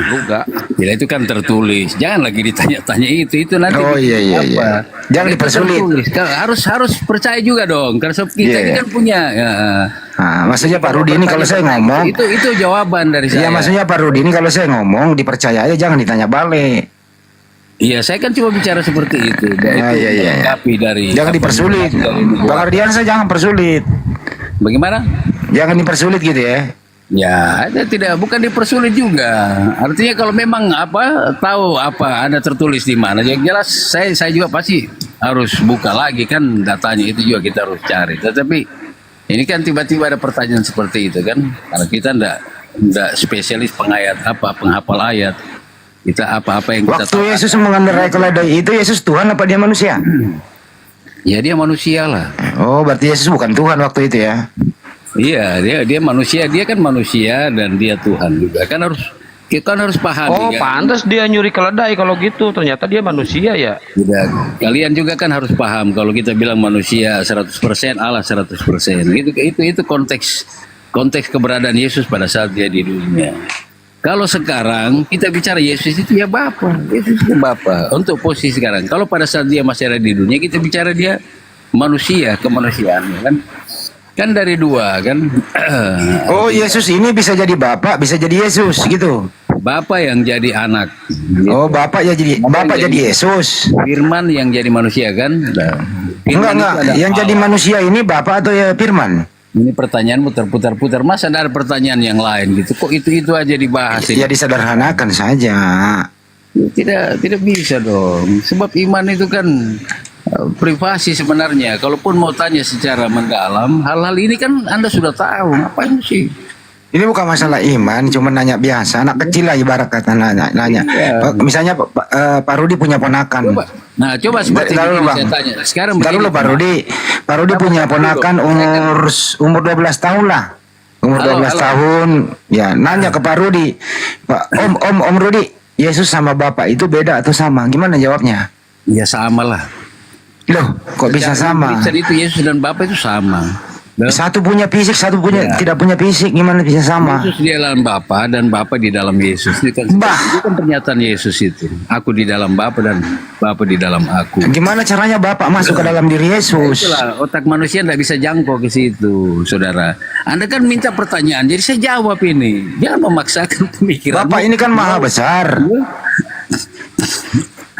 S7: Juga.
S17: Bila itu kan tertulis. Jangan lagi ditanya-tanya itu nanti.
S12: Oh iya. Jangan dipersulit.
S17: Harus percaya juga dong. Karena kita ini kan punya.
S12: Maksudnya Pak Rudi ini kalau saya ngomong.
S17: Itu jawaban dari saya.
S12: Iya maksudnya Pak Rudi ini kalau saya ngomong dipercaya aja, jangan ditanya balik.
S17: Iya, saya kan cuma bicara seperti itu.
S12: Iya.
S17: Dari
S12: jangan dipersulit. Bang Ardian saya jangan persulit.
S17: Bagaimana?
S12: Jangan dipersulit gitu ya.
S17: Ya, bukan dipersulit juga. Artinya kalau memang tahu ada tertulis di mana, yang jelas saya juga pasti harus buka lagi kan datanya itu juga kita harus cari. Tetapi ini kan tiba-tiba ada pertanyaan seperti itu kan, karena kita enggak spesialis penghafal ayat. Kita apa yang kita
S12: tahu. Waktu Yesus mengendarai keledai itu Yesus Tuhan apa dia manusia?
S17: Ya dia manusia lah.
S12: Oh berarti Yesus bukan Tuhan waktu itu ya?
S17: Iya, dia manusia, dia kan manusia dan dia Tuhan juga. Kita harus pahami.
S7: Oh, kan? Pantas dia nyuri keledai kalau gitu. Ternyata dia manusia ya.
S17: Tidak. Kalian juga kan harus paham kalau kita bilang manusia 100%, Allah 100%. Itu konteks keberadaan Yesus pada saat dia di dunia. Kalau sekarang kita bicara Yesus itu ya Bapa. Yesus itu Bapa. Untuk posisi sekarang. Kalau pada saat dia masih ada di dunia, kita bicara dia manusia, kemanusiaannya kan. Kan dari dua kan.
S12: Oh Yesus ini bisa jadi Bapak, bisa jadi Yesus gitu.
S17: Bapak yang jadi anak.
S12: Oh Bapak jadi Yesus.
S17: Firman yang jadi manusia kan.
S12: Enggak. Yang jadi manusia ini Bapak atau ya Firman?
S17: Ini pertanyaanmu terputar-putar. Masa ada pertanyaan yang lain gitu? Kok itu aja dibahas?
S12: Ya disederhanakan saja.
S17: Tidak bisa dong. Sebab iman itu kan privasi sebenarnya. Kalaupun mau tanya secara mendalam, hal-hal ini kan Anda sudah tahu. Ngapain sih?
S12: Ini bukan masalah iman, cuma nanya biasa. Anak kecil lah ibarat kata nanya.
S17: Iya.
S12: Misalnya Pak Rudi punya ponakan.
S17: Coba seperti ini saya tanya. Sekarang begini,
S12: Pak Rudi punya ponakan umur 12 tahun lah. Umur 12 tahun. Ya, nanya ke Pak Rudi. Om Rudi, Yesus sama Bapak itu beda atau sama? Gimana jawabnya?
S17: Ya sama lah.
S12: Loh, kok bisa sama?
S17: Itu Yesus dan Bapa itu sama.
S12: Satu punya fisik, satu tidak punya fisik. Gimana bisa sama?
S17: Yesus di dalam Bapa dan Bapa di dalam Yesus. Itu kan pernyataan Yesus itu. Aku di dalam Bapa dan Bapa di dalam aku.
S12: Gimana caranya Bapak masuk ke dalam diri Yesus?
S17: Itulah, otak manusia tidak bisa jangkau ke situ, saudara. Anda kan minta pertanyaan, jadi saya jawab ini. Jangan memaksakan pemikiran.
S12: Bapak ini kan maha besar.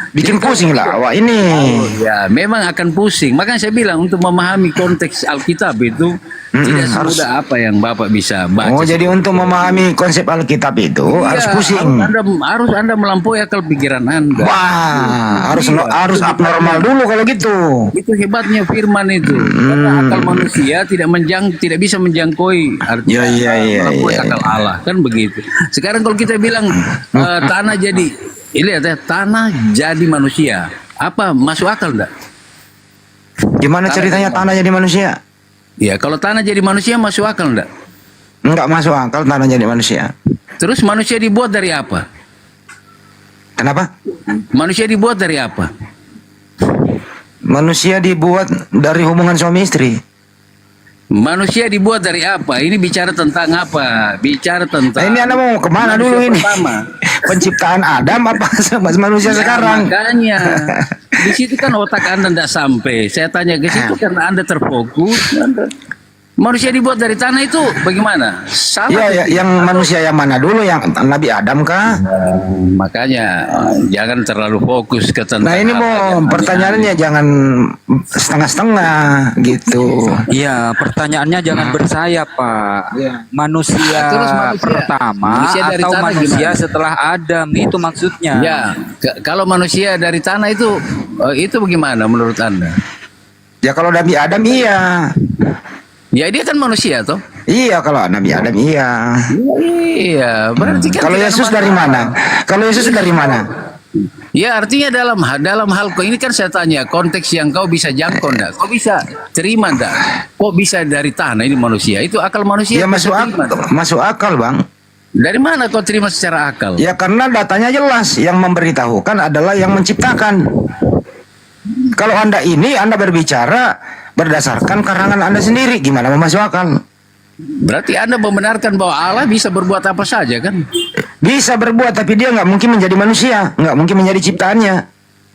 S12: Bikin pusing lah awak ini.
S17: Ya, memang akan pusing. Makanya saya bilang untuk memahami konteks Alkitab itu tidak semudah apa yang Bapak bisa baca.
S12: Oh, jadi untuk memahami konsep Alkitab itu harus pusing.
S17: Harus Anda melampaui akal pikiran Anda.
S12: Wah, harus abnormal dulu kalau gitu.
S17: Itu hebatnya firman itu. Karena akal manusia tidak bisa menjangkau artinya melampaui akal Allah, kan begitu. Sekarang kalau kita bilang tanah jadi tanah jadi manusia. Apa masuk akal enggak?
S12: Gimana ceritanya tanah jadi manusia?
S17: Ya, kalau tanah jadi manusia masuk akal enggak?
S12: Enggak masuk akal tanah jadi manusia.
S17: Terus manusia dibuat dari apa?
S12: Kenapa?
S17: Manusia dibuat dari apa?
S12: Manusia dibuat dari hubungan suami istri.
S17: Manusia dibuat dari apa? Ini bicara tentang apa? Bicara tentang.
S12: Ini Anda mau kemana dulu ini? Pertama. Penciptaan Adam apa manusia sekarang?
S17: Makanya di situ kan otak Anda tidak sampai. Saya tanya ke situ karena Anda terfokus. Manusia dibuat dari tanah itu bagaimana?
S12: Iya, yang manusia yang mana dulu? Yang Nabi Adam kah?
S17: Makanya jangan terlalu fokus ke tentang.
S12: Nah ini mau pertanyaannya jangan setengah-setengah gitu.
S16: Iya, pertanyaannya jangan bersayap, Pak. Manusia pertama atau manusia setelah Adam, itu maksudnya.
S17: Ya, kalau manusia dari tanah itu bagaimana menurut Anda?
S12: Ya kalau Nabi Adam iya.
S17: Ya dia kan manusia toh.
S12: Iya kalau Nabi Adam iya.
S17: Iya, berarti kan
S12: Kalau
S17: tidak
S12: Yesus
S17: ada
S12: dari
S17: masalah.
S12: mana? Kalau Yesus dari mana?
S17: Ya artinya dalam hal kau ini kan saya tanya konteks yang kau bisa jangkau ndak? Kau bisa terima ndak? Kok bisa dari tanah ini manusia? Itu akal manusia.
S12: Ya
S17: kau
S12: masuk
S17: bisa
S12: akal,
S17: terima, ndak?
S12: masuk akal bang.
S17: Dari mana kau terima secara akal?
S12: Ya karena datanya jelas, yang memberitahukan adalah yang menciptakan. Kalau Anda berbicara berdasarkan karangan Anda sendiri, gimana mau masuk akal?
S17: Berarti Anda membenarkan bahwa Allah bisa berbuat apa saja kan?
S12: Bisa berbuat, tapi dia nggak mungkin menjadi manusia, nggak mungkin menjadi ciptaannya.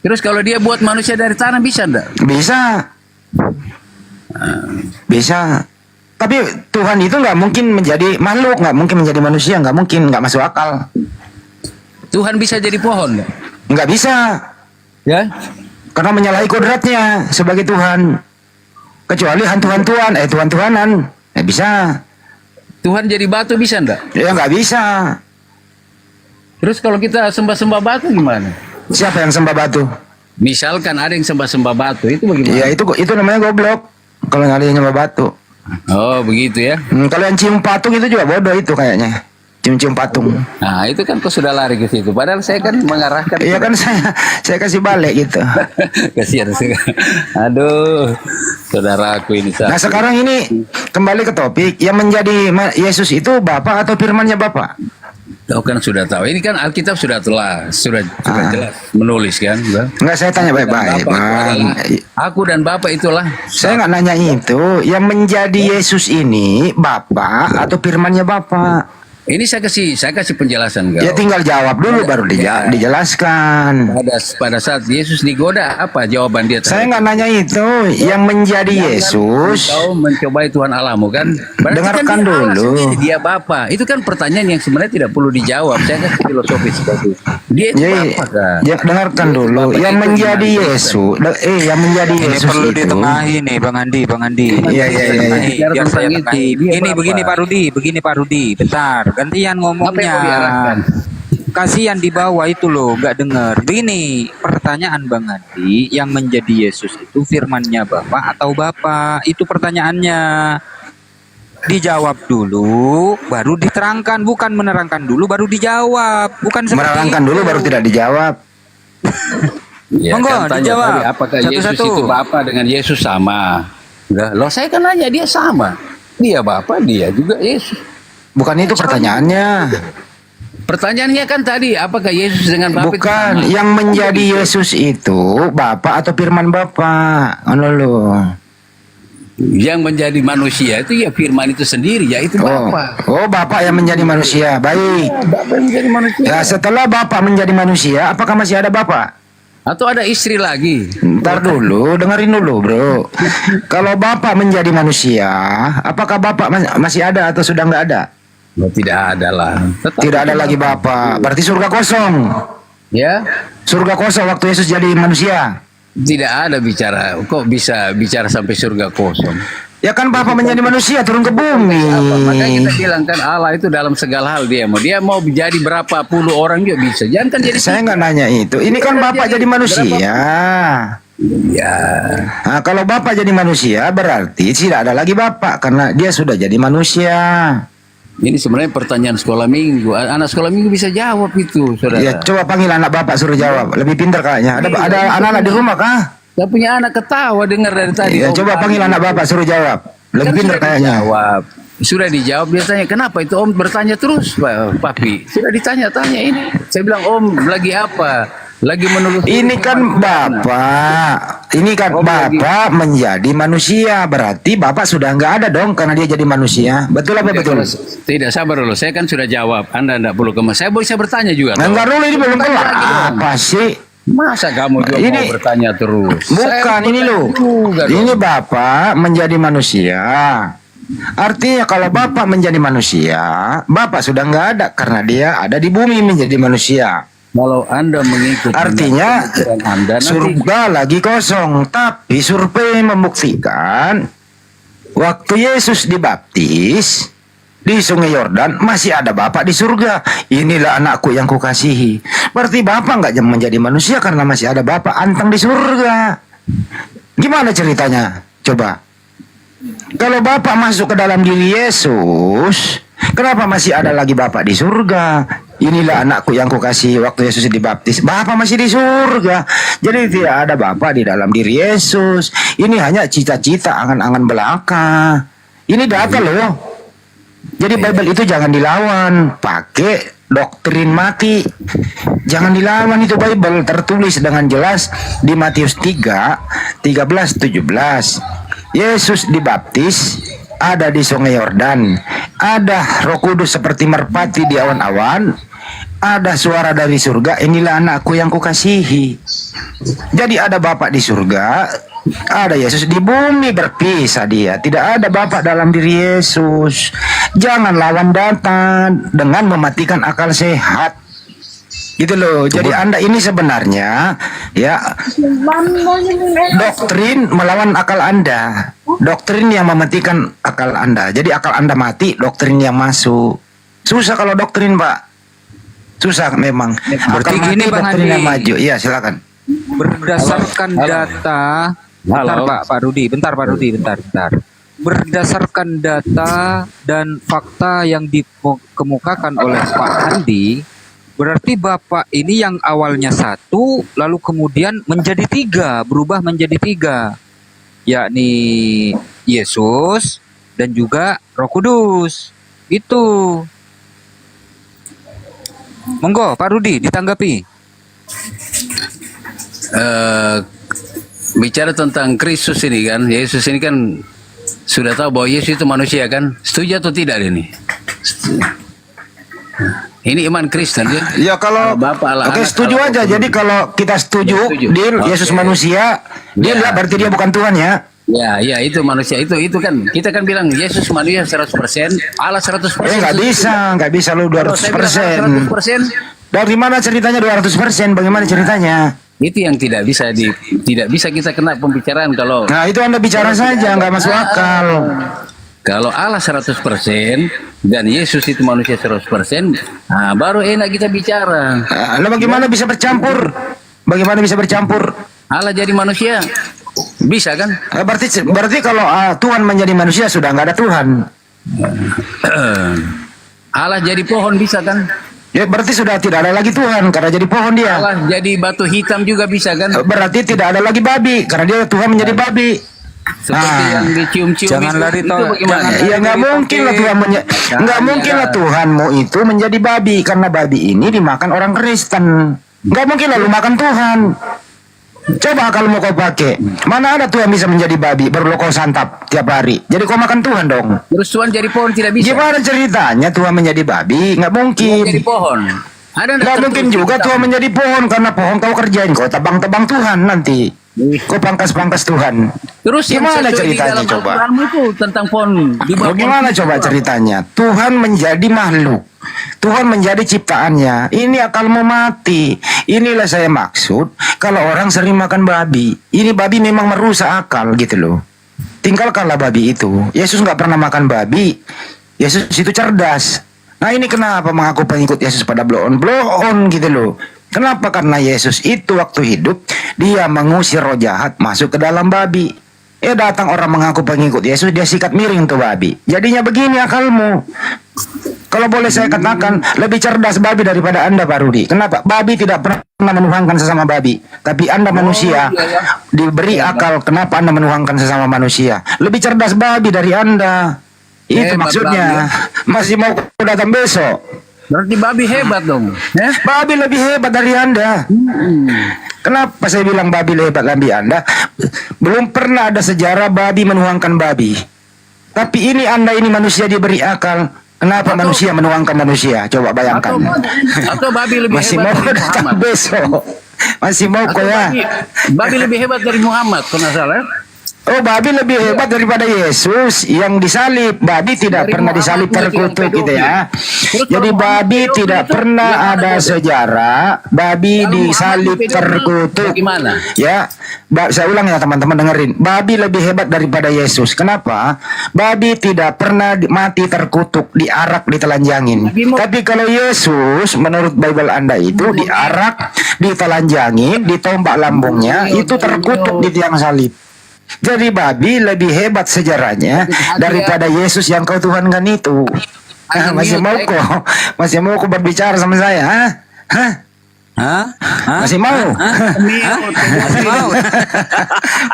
S17: Terus kalau dia buat manusia dari tanah bisa ndak?
S12: Bisa. Bisa. Tapi Tuhan itu nggak mungkin menjadi makhluk, nggak mungkin menjadi manusia, nggak mungkin, nggak masuk akal.
S17: Tuhan bisa jadi pohon ndak?
S12: Nggak bisa.
S17: Ya?
S12: Karena menyalahi kodratnya sebagai Tuhan. Kecuali hantu-hantuan, Tuhan-Tuhanan. Bisa.
S17: Tuhan jadi batu bisa ndak?
S12: Ya nggak bisa.
S17: Terus kalau kita sembah-sembah batu gimana?
S12: Siapa yang sembah batu?
S17: Misalkan ada yang sembah-sembah batu, itu bagaimana?
S12: Ya itu namanya goblok. Kalau nggak ada yang nyembah batu.
S17: Oh begitu ya?
S12: Kalau yang cium patung itu juga bodoh itu kayaknya. Cium-cium patung.
S17: Nah itu kan kau sudah lari ke situ. Padahal saya kan mengarahkan.
S12: Iya kan saya kasih balik gitu.
S17: Kasihan sih. Aduh, saudaraku ini.
S12: Nah sekarang ini kembali ke topik, yang menjadi Yesus itu Bapa atau firman-Nya Bapa?
S17: Kau kan sudah tahu. Ini kan Alkitab sudah jelas menulis kan?
S12: Enggak, saya tanya baik-baik, Bang.
S17: Aku dan Bapa itulah.
S12: Saya nggak nanya itu. Yang menjadi Yesus ini Bapa atau firman-Nya Bapa?
S17: Ini saya kasih penjelasan kau.
S12: Ya tinggal jawab dulu baru dijelaskan.
S17: Pada saat Yesus digoda, apa jawaban dia?
S12: Saya nggak nanya itu. Yang menjadi Yesus.
S17: Kau mencobai Tuhan Allahmu kan? Berarti
S12: Dengarkan
S17: kan dia Allah
S12: dulu.
S17: sendiri, dia Bapa. Itu kan pertanyaan yang sebenarnya tidak perlu dijawab. Saya kasih filosofis seperti itu. Dia itu Bapa kan?
S12: Ya, dengarkan dulu. Yang menjadi Yesus. Yang menjadi Yesus
S16: perlu
S12: itu.
S16: ditengahi nih Bang Andi.
S12: Iya.
S16: Biar saya tengahi. Ini begini Pak Rudi, bentar. Gantian ngomongnya. Kasihan di bawah itu loh, nggak dengar. Begini, pertanyaan Bang Andi, yang menjadi Yesus itu firman-Nya Bapa atau Bapa? Itu pertanyaannya. Dijawab dulu, baru diterangkan, bukan menerangkan dulu baru dijawab. Bukan seperti
S12: Menerangkan
S16: itu.
S12: dulu baru tidak dijawab.
S17: Ya,
S16: Monggo,
S17: kan tanya
S16: dijawab.
S17: tadi, apakah Yesus
S16: Satu-satu.
S17: itu Bapa dengan Yesus sama? Loh saya kan nanya dia sama. Dia Bapa, dia juga Yesus.
S12: Bukan itu pertanyaannya.
S17: Pertanyaannya kan tadi, apakah Yesus dengan Bapa itu
S12: Bukan,
S17: sama?
S12: yang menjadi Yesus itu Bapa atau firman Bapa?
S17: Yang menjadi manusia itu ya firman itu sendiri, yaitu Bapa.
S12: Oh, Bapa yang menjadi manusia. Baik.
S17: Bapa yang menjadi manusia.
S12: Ya, setelah Bapa menjadi manusia, apakah masih ada Bapa?
S17: Atau ada istri lagi?
S12: Ntar dulu, dengerin dulu, Bro. Kalau Bapa menjadi manusia, apakah Bapa masih ada atau sudah nggak ada?
S17: Oh, tidak ada lah.
S12: Tidak ada lagi Bapa. Berarti surga kosong.
S17: Ya?
S12: Surga kosong waktu Yesus jadi manusia.
S17: Tidak ada bicara. Kok bisa bicara sampai surga kosong?
S12: Ya kan Bapa menjadi manusia turun ke bumi.
S17: Makanya kita bilang kan Allah itu dalam segala hal dia mau jadi berapa puluh orang juga bisa. Jangan kan jadi.
S12: Saya nggak nanya itu. Ini kan Bapak jadi manusia.
S17: Ya.
S12: Nah, kalau Bapak jadi manusia berarti tidak ada lagi Bapak karena dia sudah jadi manusia.
S17: Ini sebenarnya pertanyaan sekolah minggu. Anak sekolah minggu bisa jawab itu, saudara.
S12: Ya, coba panggil anak Bapak suruh jawab. Lebih pintar kayaknya. Ada anak-anak di rumah kah?
S17: Saya punya anak ketawa dengar dari tadi.
S12: Ya, coba panggil anak Bapak suruh jawab. Lebih pintar kayaknya.
S17: Sudah dijawab, dia tanya kenapa itu Om bertanya terus Papi. Sudah ditanya-tanya ini. Saya bilang Om lagi apa? Lagi menelusuri.
S12: Ini kan Bapak. Ini kan Bapak menjadi manusia. Berarti Bapak sudah nggak ada dong karena dia jadi manusia. Betul apa betul?
S17: Tidak, sabar dulu. Saya kan sudah jawab. Anda tidak perlu kemas. Saya bisa bertanya juga.
S12: Enggak dulu, ini belum kelar. Apa sih?
S17: Masa kamu juga mau bertanya terus?
S12: Bukan, ini loh. Ini Bapak menjadi manusia. Artinya kalau Bapak menjadi manusia, Bapak sudah nggak ada karena dia ada di bumi menjadi manusia.
S17: Kalau Anda mengikuti
S12: artinya
S17: Anda
S12: surga lagi kosong. Tapi survei membuktikan waktu Yesus dibaptis di Sungai Yordan masih ada Bapak di surga. Inilah anakku yang kukasihi. Berarti Bapak nggak menjadi manusia karena masih ada Bapak anteng di surga. Gimana ceritanya? Coba. Kalau Bapa masuk ke dalam diri Yesus, kenapa masih ada lagi Bapa di surga? Inilah anakku yang kukasihi. Waktu Yesus dibaptis, Bapa masih di surga. Jadi tidak ada Bapa di dalam diri Yesus. Ini hanya cita-cita, angan-angan belaka. Ini data loh. Jadi Bible itu jangan dilawan, pakai doktrin mati. Jangan dilawan itu Bible, tertulis dengan jelas di Matius 3, 13, 17. Yesus dibaptis, ada di Sungai Yordan, ada Roh Kudus seperti merpati di awan-awan, ada suara dari surga, inilah anakku yang kukasihi. Jadi ada Bapa di surga, ada Yesus di bumi, berpisah dia. Tidak ada Bapa dalam diri Yesus. Jangan lawan data dengan mematikan akal sehat. Gitu loh. Jadi Anda ini sebenarnya ya doktrin melawan akal Anda. Doktrin yang mematikan akal Anda. Jadi akal Anda mati, doktrin yang masuk. Susah kalau doktrin, Pak. Susah memang.
S16: Berarti
S12: Akal mati,
S16: gini, Bang
S12: doktrin yang
S16: Andi.
S12: maju. Iya, silakan.
S16: Berdasarkan data, bentar Pak Rudi, bentar. Berdasarkan data dan fakta yang dikemukakan oleh Pak Andi, berarti Bapak ini yang awalnya satu, lalu kemudian menjadi tiga, berubah menjadi tiga, yakni Yesus dan juga Roh Kudus. Itu. Monggo Pak Rudi ditanggapi.
S17: Bicara tentang Kristus ini kan, Yesus ini kan sudah tahu bahwa Yesus itu manusia kan, setuju atau tidak ini? Ini iman Kristen kan?
S12: Ya kalau oke setuju aja. Jadi kalau kita setuju deal Yesus manusia, dia nggak berarti dia bukan Tuhan ya.
S17: Ya itu manusia itu kan kita kan bilang Yesus manusia 100%, Allah 100%.
S12: Nggak bisa lu 200%. Dari mana ceritanya 200%? Bagaimana ceritanya?
S17: Itu yang tidak bisa kita kena pembicaraan kalau.
S12: Nah itu Anda bicara saja, nggak masuk akal.
S17: Kalau Allah 100% dan Yesus itu manusia 100%, nah baru enak kita bicara.
S12: Lalu bagaimana bisa bercampur? Bagaimana bisa bercampur?
S17: Allah jadi manusia, bisa kan?
S12: Berarti kalau Tuhan menjadi manusia sudah nggak ada Tuhan.
S17: Allah jadi pohon bisa kan?
S12: Ya berarti sudah tidak ada lagi Tuhan karena jadi pohon dia.
S17: Allah jadi batu hitam juga bisa kan?
S12: Berarti tidak ada lagi babi karena dia Tuhan menjadi babi.
S17: Seperti yang dicium-cium
S16: jangan lari tahu.
S12: Ya nggak mungkin lah Tuhan nggak mungkin lah Tuhanmu itu menjadi babi karena babi ini dimakan orang Kristen. Nggak mungkin lah lu makan Tuhan. Coba kalau mau kau pakai, mana ada Tuhan bisa menjadi babi baru kau santap tiap hari. Jadi kau makan Tuhan dong.
S17: Terus Tuhan jadi pohon tidak bisa.
S12: Gimana ceritanya Tuhan menjadi babi? Nggak mungkin.
S17: Tuhan jadi pohon.
S12: Nggak mungkin juga Tuhan menjadi pohon karena pohon kau kerjain, kau tebang-tebang Tuhan nanti. Kau pangkas-pangkas Tuhan.
S17: Terus
S12: gimana ceritanya coba?
S17: Itu tentang pohon.
S12: Gimana coba ceritanya? Tuhan menjadi makhluk. Tuhan menjadi ciptaannya. Ini akalmu mati. Inilah saya maksud kalau orang sering makan babi. Ini babi memang merusak akal gitu loh. Tinggalkanlah babi itu. Yesus nggak pernah makan babi. Yesus itu cerdas. Nah ini kenapa mengaku pengikut Yesus pada blow on gitu loh. Kenapa? Karena Yesus itu waktu hidup dia mengusir roh jahat masuk ke dalam babi. Datang orang mengaku pengikut Yesus, dia sikat miring tuh babi. Jadinya begini akalmu. Kalau boleh saya katakan, lebih cerdas babi daripada Anda, Pak Rudi. Kenapa? Babi tidak pernah menuhankan sesama babi. Tapi Anda manusia, diberi akal, kenapa Anda menuhankan sesama manusia? Lebih cerdas babi dari Anda. Itu maksudnya. Masih mau datang besok.
S17: Berarti babi hebat dong.
S12: Babi lebih hebat dari Anda. Kenapa saya bilang babi lebih hebat dari Anda? Belum pernah ada sejarah babi menuangkan babi. Tapi ini Anda ini manusia diberi akal. Kenapa manusia menuangkan manusia? Coba bayangkan.
S17: Atau babi lebih
S12: masih
S17: hebat
S12: mau
S17: dari
S12: datang
S17: Muhammad.
S12: besok. Masih mau kok ya.
S17: Babi lebih hebat dari Muhammad, kalau nggak salah.
S12: Oh, babi lebih hebat daripada Yesus yang disalib. Babi tidak pernah disalib terkutuk gitu ya. Jadi babi tidak pernah ada sejarah babi disalib terkutuk.
S17: Gimana?
S12: Ya, saya ulang ya teman-teman dengerin. Babi lebih hebat daripada Yesus. Kenapa? Babi tidak pernah mati terkutuk, diarak, ditelanjangin. Tapi kalau Yesus menurut Bible Anda itu diarak, ditelanjangin, ditombak lambungnya, itu terkutuk di tiang salib. Jadi babi lebih hebat sejarahnya daripada Yesus yang kau tuhankan itu. Masih mau kau berbicara sama saya? Masih mau?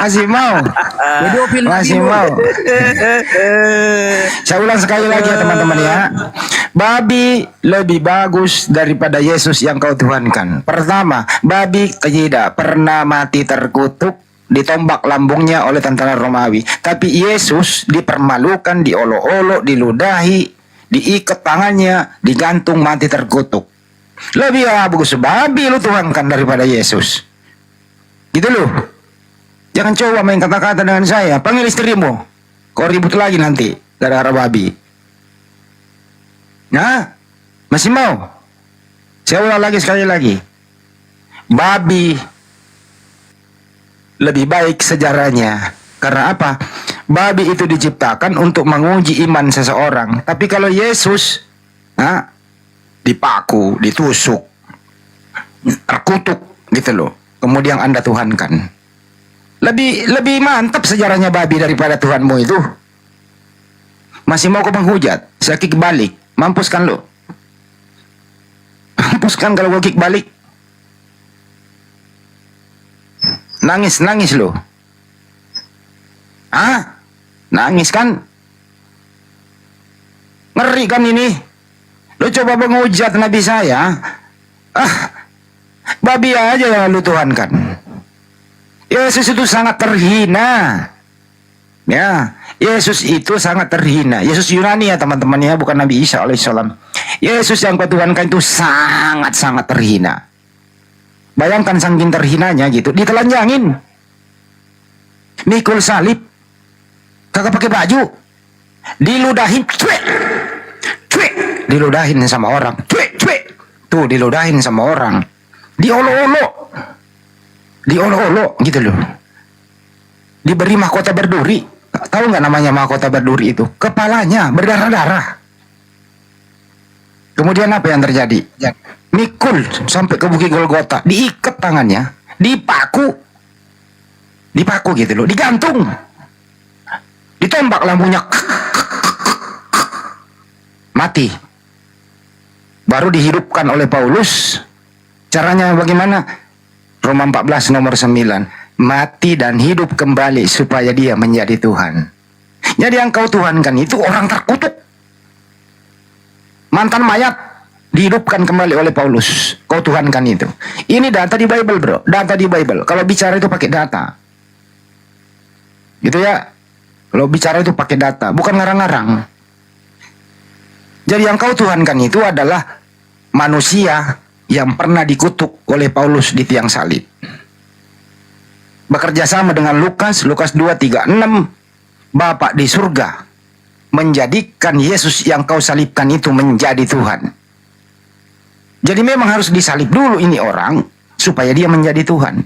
S12: Masih mau? Saya ulang sekali lagi ya teman-teman ya. Babi lebih bagus daripada Yesus yang kau tuhankan. Pertama, babi tidak pernah mati terkutuk, ditombak lambungnya oleh tentara Romawi. Tapi Yesus dipermalukan, diolok-olok, diludahi, diikat tangannya, digantung mati terkutuk. Lebih bagus babi lu tuhankan daripada Yesus. Gitu loh. Jangan coba main kata-kata dengan saya. Panggil istrimu. Kau ribut lagi nanti gara-gara babi. Nah, masih mau? Saya ulang lagi sekali lagi. Babi lebih baik sejarahnya. Karena apa? Babi itu diciptakan untuk menguji iman seseorang. Tapi kalau Yesus, dipaku, ditusuk, terkutuk gitu loh. Kemudian Anda tuhankan. Lebih mantap sejarahnya babi daripada Tuhanmu itu. Masih mau kau menghujat? Saya kick balik. Mampus kan lo? Mampus kan kalau gue kick balik? Nangis lo. Nangis kan? Ngeri kan ini? Lu coba menghujat Nabi saya. Babi aja yang lu tuhankan. Yesus itu sangat terhina. Ya, Yesus itu sangat terhina. Yesus Yunani ya teman-teman ya, bukan Nabi Isa alaihissalam. Yesus yang kau tuhankan itu sangat-sangat terhina. Bayangkan saking terhinanya gitu, ditelanjangin. Mikul salib. Kagak pakai baju. Diludahin. Diludahin sama orang. Tuh diludahin sama orang. Diolok-olok gitu loh. Diberi mahkota berduri. Tahu nggak namanya mahkota berduri itu? Kepalanya berdarah-darah. Kemudian apa yang terjadi? Mikul sampai ke Bukit Golgota. Diikat tangannya. Dipaku gitu loh. Digantung. Ditembak lampunya. Mati. Baru dihidupkan oleh Paulus. Caranya bagaimana? Roma 14 nomor 9. Mati dan hidup kembali supaya dia menjadi Tuhan. Jadi yang kau tuhankan itu orang terkutuk. Mantan mayat dihidupkan kembali oleh Paulus. Kau tuhankan itu. Ini data di Bible bro. Data di Bible. Kalau bicara itu pakai data. Gitu ya. Kalau bicara itu pakai data. Bukan ngarang-ngarang. Jadi yang kau tuhankan itu adalah manusia yang pernah dikutuk oleh Paulus di tiang salib. Bekerja sama dengan Lukas 2:36, Bapa di surga menjadikan Yesus yang kau salibkan itu menjadi Tuhan. Jadi memang harus disalib dulu ini orang supaya dia menjadi Tuhan.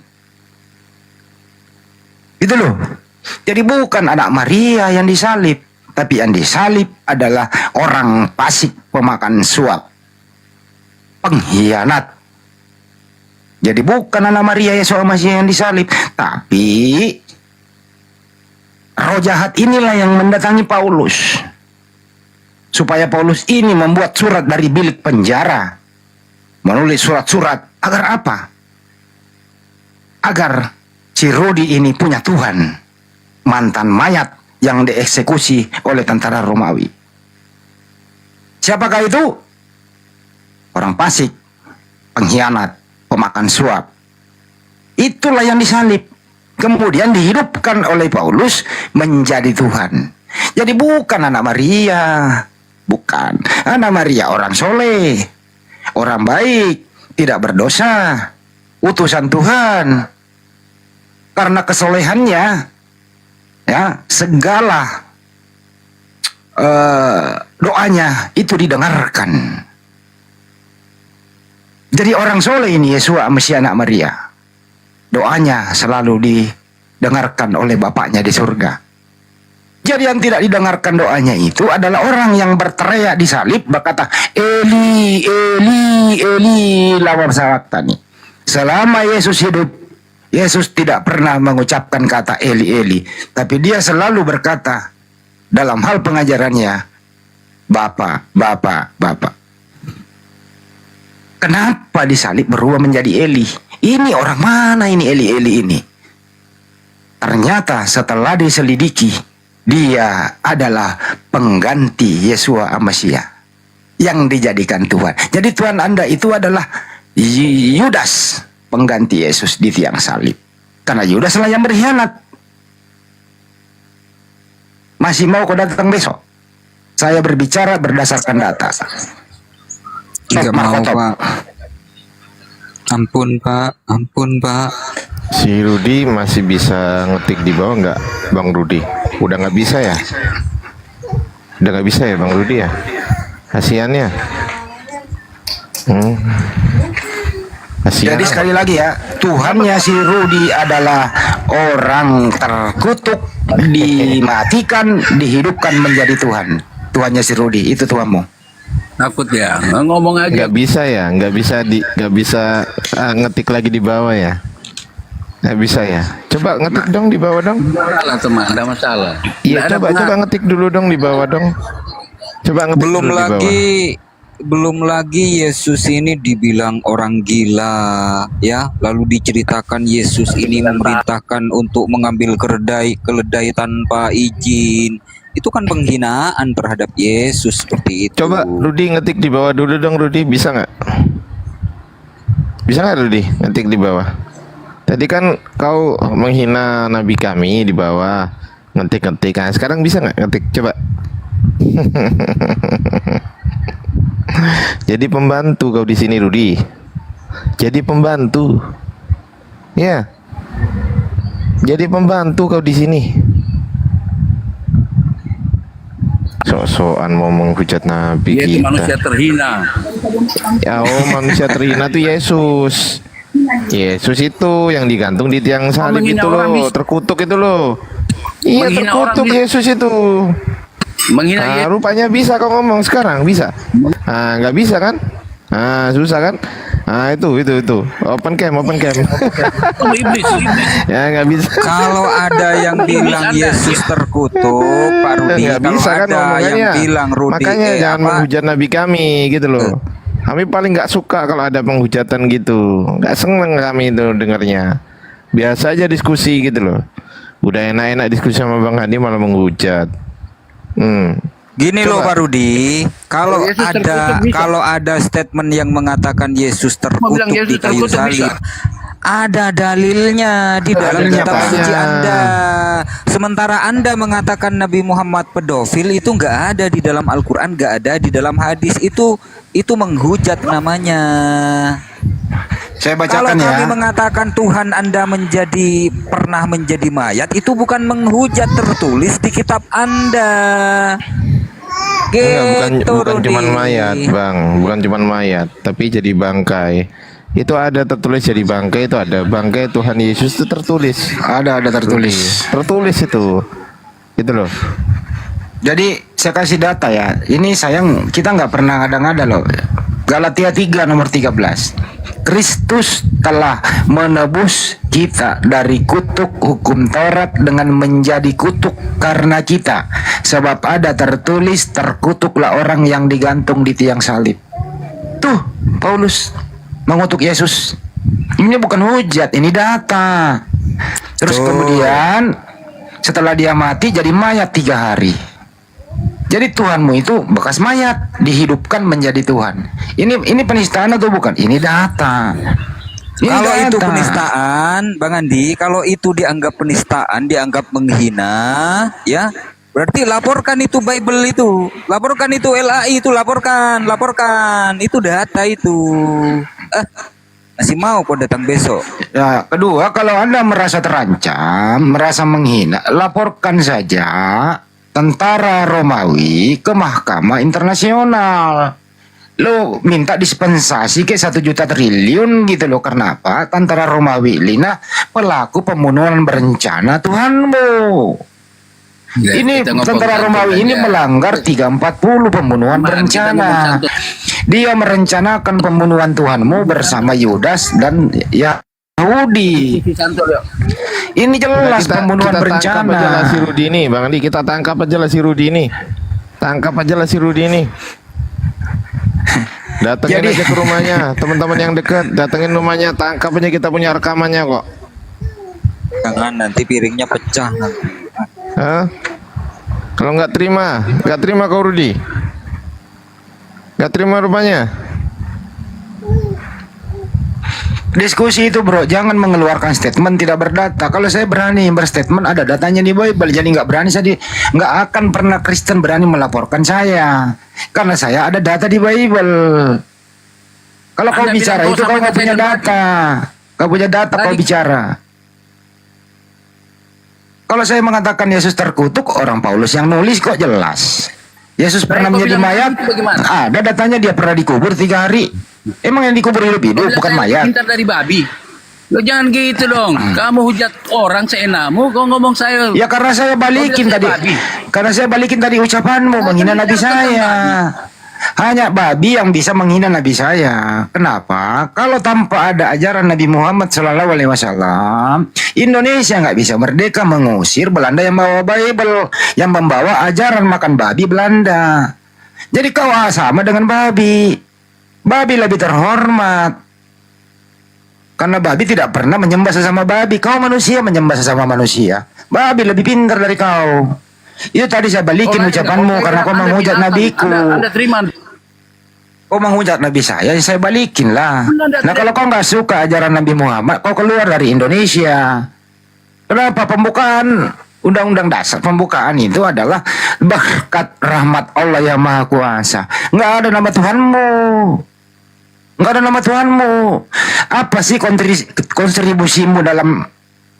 S12: Itu loh. Jadi bukan anak Maria yang disalib, tapi yang disalib adalah orang fasik, pemakan suap, pengkhianat. Jadi bukan anak Maria Yesus Masih yang disalib, tapi roh jahat inilah yang mendatangi Paulus. Supaya Paulus ini membuat surat dari bilik penjara. Menulis surat-surat agar apa? Agar si Rudi ini punya Tuhan. Mantan mayat yang dieksekusi oleh tentara Romawi. Siapakah itu? Orang fasik, pengkhianat, pemakan suap. Itulah yang disalib. Kemudian dihidupkan oleh Paulus menjadi Tuhan. Jadi bukan anak Maria. Bukan. Anak Maria orang soleh. Orang baik. Tidak berdosa. Utusan Tuhan. Karena kesolehannya, ya, segala doanya itu didengarkan. Jadi orang soleh ini Yesua Mesia anak Maria. Doanya selalu didengarkan oleh Bapaknya di surga. Jadi yang tidak didengarkan doanya itu adalah orang yang berteriak di salib berkata, Eli, Eli, Eli, lama sabachthani. Selama Yesus hidup, Yesus tidak pernah mengucapkan kata Eli Eli, tapi dia selalu berkata dalam hal pengajarannya, Bapa, Bapa, Bapa. Kenapa disalib berubah menjadi Eli? Ini orang mana ini Eli Eli ini? Ternyata setelah diselidiki, dia adalah pengganti Yesua Amasia yang dijadikan Tuhan. Jadi Tuhan Anda itu adalah Yudas, pengganti Yesus di tiang salib. Karena Yudas lah yang berkhianat. Masih mau kau datang besok? Saya berbicara berdasarkan data.
S16: Tidak mau, Pak. Ampun, Pak. Ampun, Pak.
S1: Si Rudi masih bisa ngetik di bawah nggak, Bang Rudi? Udah nggak bisa ya? Udah nggak bisa ya, Bang Rudi ya? Kasiannya.
S12: Jadi sekali lagi ya, Tuhannya si Rudi adalah orang terkutuk, dimatikan, dihidupkan menjadi Tuhan. Tuhannya si Rudi, itu Tuhanmu.
S17: Takut ya, ngomong aja.
S1: Nggak bisa ya, nggak bisa ngetik lagi di bawah ya. Nggak bisa ya. Coba ngetik dong di bawah dong.
S17: Masalah teman, ada masalah.
S1: Iya, coba ngetik dulu dong di bawah dong. Coba ngetik
S16: Belum
S1: dulu di bawah.
S16: belum lagi Yesus ini dibilang orang gila, ya. Lalu diceritakan Yesus ini memerintahkan untuk mengambil keledai tanpa izin. Itu kan penghinaan terhadap Yesus seperti itu.
S1: Coba Rudi ngetik di bawah dulu dong, Rudi, bisa nggak? Bisa nggak Rudi ngetik di bawah? Tadi kan kau menghina Nabi kami di bawah, ngetik-ngetik. Nah, sekarang bisa nggak ngetik? Coba. Jadi pembantu kau di sini, Rudi. Jadi pembantu. Ya. Jadi pembantu kau di sini. Sok-sokan mau menghujat Nabi
S17: Dia itu
S1: kita.
S17: manusia terhina.
S1: Ya, manusia terhina tuh Yesus. Yesus itu yang digantung di tiang salib
S17: menghina
S1: itu
S17: orang
S1: loh,
S17: bisa.
S1: terkutuk itu loh. Iya,
S17: Menghina
S1: terkutuk
S17: orang bisa.
S1: Yesus itu.
S17: Menghina
S1: Nah, rupanya bisa kau ngomong sekarang, bisa. Nah, nggak bisa kan? Nah, susah kan? Nah, itu. Open cam.
S17: iblis.
S1: Ya, nggak bisa.
S16: Kalau ada yang bilang Yesus terkutuk, Pak Rudi,
S1: Nggak
S16: kalau
S1: bisa kan
S16: ada
S1: ngomongannya.
S16: yang bilang Rudi,
S1: Makanya jangan menghujat Nabi kami gitu loh. Kami paling nggak suka kalau ada penghujatan gitu. Nggak seneng kami itu dengarnya. Biasa aja diskusi gitu loh. Udah enak-enak diskusi sama Bang Hadi malah menghujat.
S16: Gini loh
S1: Coba.
S16: Pak Rudi, kalau
S17: Yesus
S16: ada
S17: terkutuk bisa.
S16: kalau ada statement yang mengatakan Yesus terkutuk
S17: bilang Yesus
S16: di kayu
S17: terkutuk bisa.
S16: salib, ada dalilnya di dalam
S1: Dalilnya
S16: kitab
S1: banyak.
S16: suci Anda. Sementara Anda mengatakan Nabi Muhammad pedofil, itu nggak ada di dalam Al-Quran, nggak ada di dalam hadis. Itu menghujat namanya.
S12: Saya
S16: Kalau
S12: bacakan
S16: kami
S12: ya.
S16: mengatakan Tuhan Anda pernah menjadi mayat, itu bukan menghujat, tertulis di kitab Anda.
S1: Enggak, bukan
S16: Rudi.
S1: cuman mayat, Bang. Bukan cuman mayat, tapi jadi bangkai. Itu ada tertulis jadi bangkai, itu ada bangkai Tuhan Yesus itu tertulis.
S12: Ada tertulis.
S1: Tertulis itu. Itu loh.
S12: Jadi saya kasih data ya. Ini sayang kita nggak pernah ngada-ngada loh. Galatia 3 nomor 13. Kristus telah menebus kita dari kutuk hukum Taurat dengan menjadi kutuk karena kita. Sebab ada tertulis, terkutuklah orang yang digantung di tiang salib. Tuh, Paulus mengutuk Yesus. Ini bukan hujat, ini data. Terus kemudian setelah dia mati jadi mayat 3 hari. Jadi Tuhanmu itu bekas mayat dihidupkan menjadi Tuhan. Ini penistaan atau bukan? Ini data.
S16: Kalau itu penistaan, Bang Andi, kalau itu dianggap penistaan, dianggap menghina, ya, berarti laporkan itu Bible itu, laporkan itu LAI itu, laporkan, itu data itu. Masih mau kok datang besok?
S12: Ya, kedua, kalau Anda merasa terancam, merasa menghina, laporkan saja tentara Romawi ke Mahkamah Internasional. Lo minta dispensasi ke 1 juta triliun gitu loh. Karena apa? Tentara Romawi Lina pelaku pembunuhan berencana Tuhanmu.
S17: Ya,
S12: Ini
S17: kita ngomong
S12: tentara
S17: satu
S12: Romawi ini
S17: saja.
S12: melanggar 340 pembunuhan berencana. Dia merencanakan pembunuhan Tuhanmu bersama Yudas dan ya Yahudi. Ini jelas pembunuhan
S1: kita
S12: berencana.
S1: tangkap aja lah si Rudi ini, Bang Andi. Kita tangkap aja lah si Rudi ini. Tangkap aja lah si Rudi ini. Datengin aja ke rumahnya, teman-teman yang dekat, datengin rumahnya, tangkap aja, kita punya rekamannya kok.
S16: Jangan nanti piringnya pecah nanti.
S1: Hah? Kalau nggak terima kau Rudi, nggak terima rupanya.
S12: Diskusi itu bro, jangan mengeluarkan statement tidak berdata. Kalau saya berani berstatement ada datanya di Bible, jadi nggak berani nggak akan pernah Kristen berani melaporkan saya, karena saya ada data di Bible. Kalau kau bicara itu kau nggak punya data, kau punya data kau bicara. Kalau saya mengatakan Yesus terkutuk, orang Paulus yang nulis kok jelas. Yesus pernah menjadi mayat, ada datanya dia pernah dikubur 3 hari. Emang yang dikubur hidup bukan mayat.
S17: Pintar dari babi. Lo jangan gitu dong. Kamu hujat orang seenakmu, kau ngomong saya.
S12: Ya karena saya balikin tadi. Karena saya balikin tadi ucapanmu menghina Nabi saya. Hanya babi yang bisa menghina Nabi saya. Kenapa? Kalau tanpa ada ajaran Nabi Muhammad SAW, Indonesia nggak bisa merdeka, mengusir Belanda yang bawa Bible, yang membawa ajaran makan babi Belanda. Jadi kau sama dengan babi. Babi lebih terhormat. Karena babi tidak pernah menyembah sesama babi. Kau manusia menyembah sesama manusia. Babi lebih pintar dari kau. Itu tadi saya balikin ucapanmu karena kau menghujat nabiku.
S17: Anda terima.
S12: Kau menghujat nabi saya balikin lah. Nah kalau kau nggak suka ajaran Nabi Muhammad, kau keluar dari Indonesia. Kenapa? Pembukaan Undang-Undang Dasar pembukaan itu adalah berkat rahmat Allah yang Maha Kuasa. Nggak ada nama Tuhanmu. Nggak ada nama Tuhanmu. Apa sih kontribusimu dalam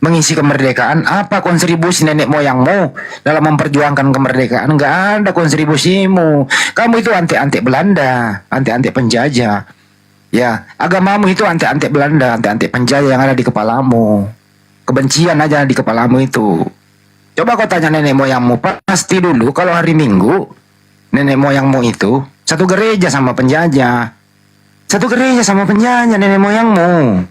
S12: mengisi kemerdekaan? Apa kontribusi nenek moyangmu dalam memperjuangkan kemerdekaan? Nggak ada kontribusimu. Kamu itu antek-antek Belanda, antek-antek penjajah. Ya, agamamu itu antek-antek Belanda, antek-antek penjajah yang ada di kepalamu. Kebencian aja di kepalamu itu. Coba kau tanya nenek moyangmu, pasti dulu kalau hari Minggu nenek moyangmu itu satu gereja sama penjajah. Satu gereja sama penjajah nenek moyangmu.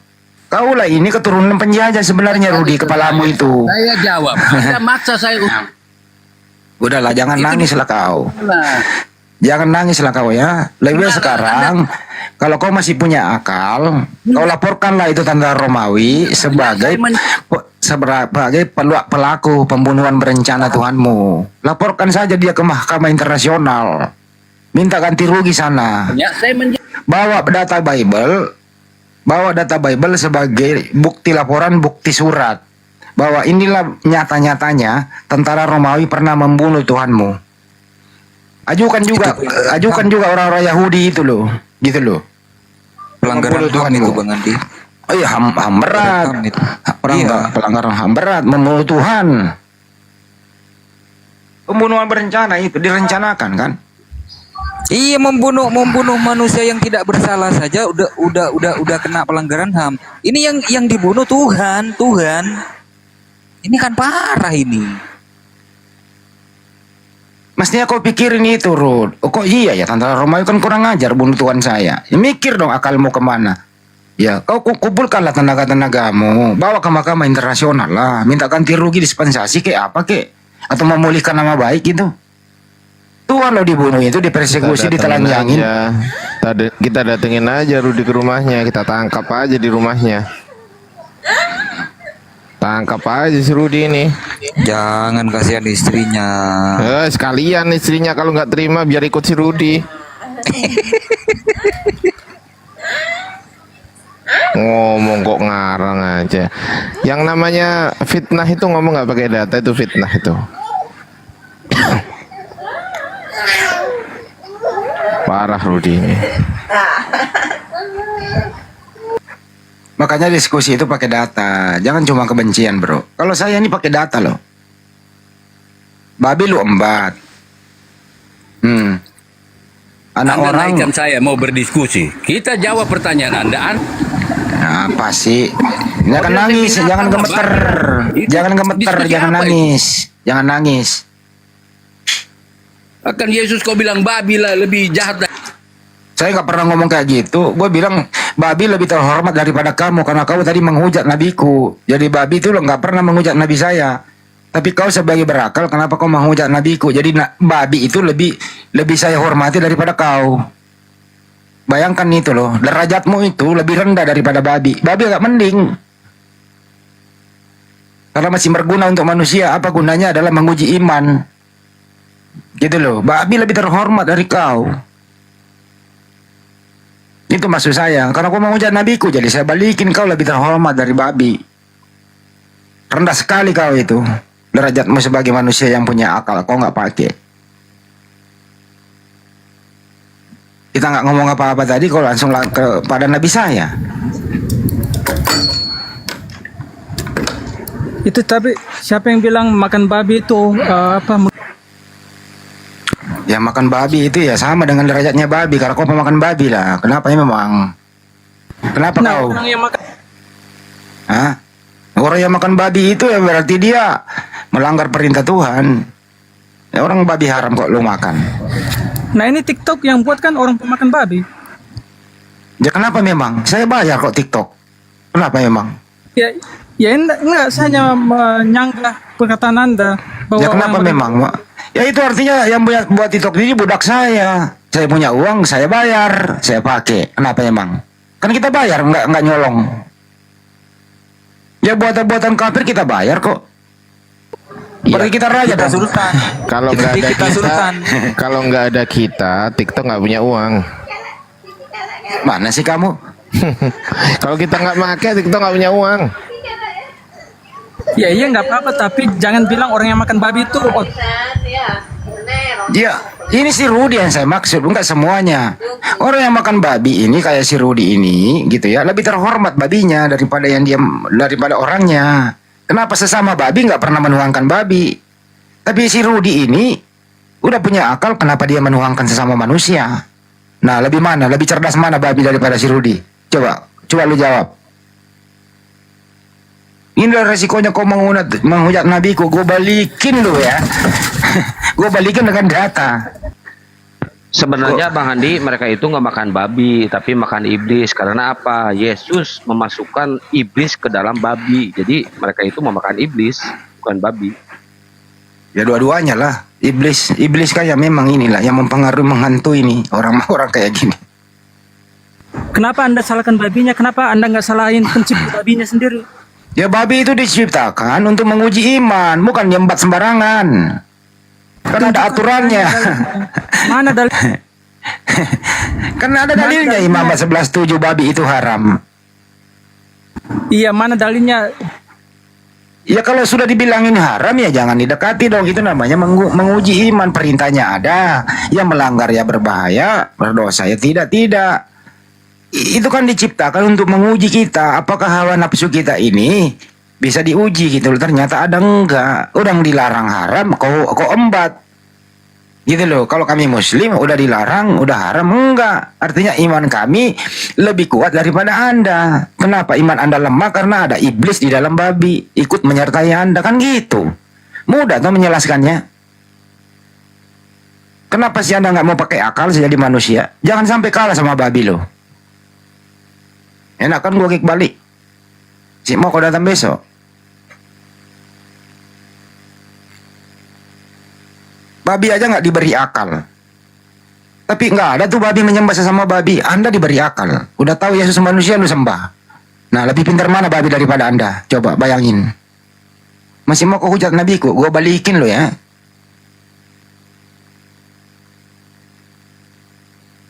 S12: Kaulah ini keturunan penjajah sebenarnya Rudi, kepalamu itu.
S17: Saya jawab. Anda maksa saya.
S12: Udahlah, jangan nangislah kau. Jangan nangislah kau ya. Lebih sekarang kalau kau masih punya akal, kau laporkanlah itu tentara Romawi sebagai pelaku pembunuhan berencana Tuhanmu. Laporkan saja dia ke Mahkamah Internasional. Minta ganti rugi sana. Bawa data Bible sebagai bukti laporan, bukti surat bahwa inilah nyata-nyatanya tentara Romawi pernah membunuh Tuhanmu. Ajukan juga orang-orang Yahudi itu loh, gitu loh.
S16: Pelanggaran Tuhan itu Bang Andi.
S12: Oh iya, HAM berat. Pelanggaran HAM berat, membunuh Tuhan. Pembunuhan berencana itu direncanakan kan?
S16: Iya, membunuh manusia yang tidak bersalah saja udah kena pelanggaran HAM. Ini yang dibunuh Tuhan. Ini kan parah ini.
S12: Mestinya kau pikirin itu, Rud. Oh, kok iya ya, tentara Romawi kan kurang ajar bunuh Tuhan saya. Ya, mikir dong akalmu kemana. Ya, kau kumpulkanlah tenaga-tenagamu, bawa ke Mahkamah Internasional lah, minta ganti rugi, dispensasi kayak apa kek, atau memulihkan nama baik gitu. Tuhan lo dibunuh itu, dipersekusi, ditelanjangin.
S1: Kita datengin aja Rudi ke rumahnya, kita tangkap aja di rumahnya. Tangkap aja si Rudi ini.
S16: Jangan kasihan istrinya.
S1: Sekalian istrinya kalau nggak terima biar ikut si Rudi. Ngomong kok ngarang aja. Yang namanya fitnah itu ngomong nggak pakai data, itu fitnah itu. Parah Rudi ini.
S12: Makanya diskusi itu pakai data, jangan cuma kebencian bro. Kalau saya ini pakai data loh. Babi lu embat. Anak
S17: Anda
S12: orang.
S17: naikkan saya mau berdiskusi. Kita jawab pertanyaan Anda.
S12: Apa sih? Jangan nangis, jangan gemeter. Jangan gemeter, jangan nangis. Jangan nangis.
S17: Akan Yesus kau bilang babi lah lebih jahat.
S12: Saya nggak pernah ngomong kayak gitu. Gue bilang babi lebih terhormat daripada kamu karena kamu tadi menghujat nabiku. Jadi babi itu lo nggak pernah menghujat nabi saya. Tapi kau sebagai berakal, kenapa kau menghujat nabiku? Jadi babi itu lebih saya hormati daripada kau. Bayangkan itu loh, derajatmu itu lebih rendah daripada babi. Babi agak mending. Karena masih berguna untuk manusia. Apa gunanya adalah menguji iman. Gitu loh, babi lebih terhormat dari kau. Itu maksud saya. Karena kau menghujat nabiku, jadi saya balikin kau lebih terhormat dari babi. Rendah sekali kau itu. Derajatmu sebagai manusia yang punya akal, kau nggak pakai. Kita nggak ngomong apa-apa tadi, kau langsung kepada nabi saya.
S15: Itu tapi siapa yang bilang makan babi itu apa?
S12: Ya makan babi itu ya sama dengan derajatnya babi. Karena kau pemakan babi lah. Kenapa ya memang? Kenapa kau?
S15: Orang yang makan
S12: Hah? Orang yang makan babi itu ya berarti dia melanggar perintah Tuhan. Ya orang babi haram kok lu makan.
S15: Nah ini TikTok yang buat kan orang pemakan babi.
S12: Ya kenapa memang? Saya bayar kok TikTok. Kenapa memang?
S15: Ya enggak saya hanya menyanggah perkataan Anda bahwa
S12: Ya kenapa memang? Ya itu artinya yang buat TikTok ini budak saya. Saya punya uang, saya bayar, saya pakai. Kenapa memang? Kan kita bayar, nggak nyolong. Ya buatan-buatan kafir kita bayar kok. Berarti kita raja
S1: kita
S12: dong.
S1: sultan. Kalau nggak ada kita, kalau nggak ada kita, TikTok nggak punya uang.
S12: Mana sih kamu?
S1: Kalau kita nggak pakai, TikTok nggak punya uang.
S15: Ya iya nggak apa-apa, tapi jangan bilang orang yang makan babi itu
S12: Ya, ini si Rudi yang saya maksud, enggak semuanya. Orang yang makan babi ini kayak si Rudi ini, gitu ya, lebih terhormat babinya daripada daripada orangnya. Kenapa sesama babi nggak pernah menuangkan babi? Tapi si Rudi ini udah punya akal, kenapa dia menuangkan sesama manusia? Nah, lebih mana? Lebih cerdas mana babi daripada si Rudi? Coba lu jawab. Ini resikonya kau menghujat nabiku, gue balikin lu ya. Gue balikin dengan data.
S7: Sebenarnya Bang Handi, mereka itu nggak makan babi, tapi makan iblis. Karena apa? Yesus memasukkan iblis ke dalam babi. Jadi mereka itu memakan iblis, bukan babi.
S12: Ya dua-duanya lah. Iblis kayak memang inilah yang mempengaruhi, menghantui ini orang-orang kayak gini.
S15: kenapa Anda salahkan babinya? Kenapa Anda nggak salahin pencipta babinya sendiri?
S12: Ya babi itu diciptakan untuk menguji iman, bukan nyembat sembarangan. Kan ada aturannya.
S15: Mana dalil?
S12: Kan ada dalilnya Imam 11:7 babi itu haram.
S15: Iya, mana dalilnya?
S12: Ya kalau sudah dibilangin haram ya jangan didekati dong. Itu namanya menguji iman. Perintahnya ada. Yang melanggar ya berbahaya, berdosa ya tidak. Itu kan diciptakan untuk menguji kita. Apakah hawa nafsu kita ini bisa diuji gitu loh. Ternyata ada enggak. Orang dilarang haram kok embat. Gitu loh. Kalau kami muslim udah dilarang, udah haram, enggak. Artinya iman kami lebih kuat daripada Anda. Kenapa iman Anda lemah? Karena ada iblis di dalam babi ikut menyertai Anda, kan gitu. Mudah tuh menjelaskannya. Kenapa sih Anda nggak mau pakai akal jadi manusia? Jangan sampai kalah sama babi loh. Enak kan gue kick balik. Si mau kau datang besok. Babi aja nggak diberi akal. Tapi nggak ada tuh babi menyembah sesama babi. Anda diberi akal. Udah tahu Yesus manusia lu sembah. Nah lebih pintar mana babi daripada Anda? Coba bayangin. Masih mau kau hujat nabiku? Gue balikin lo ya.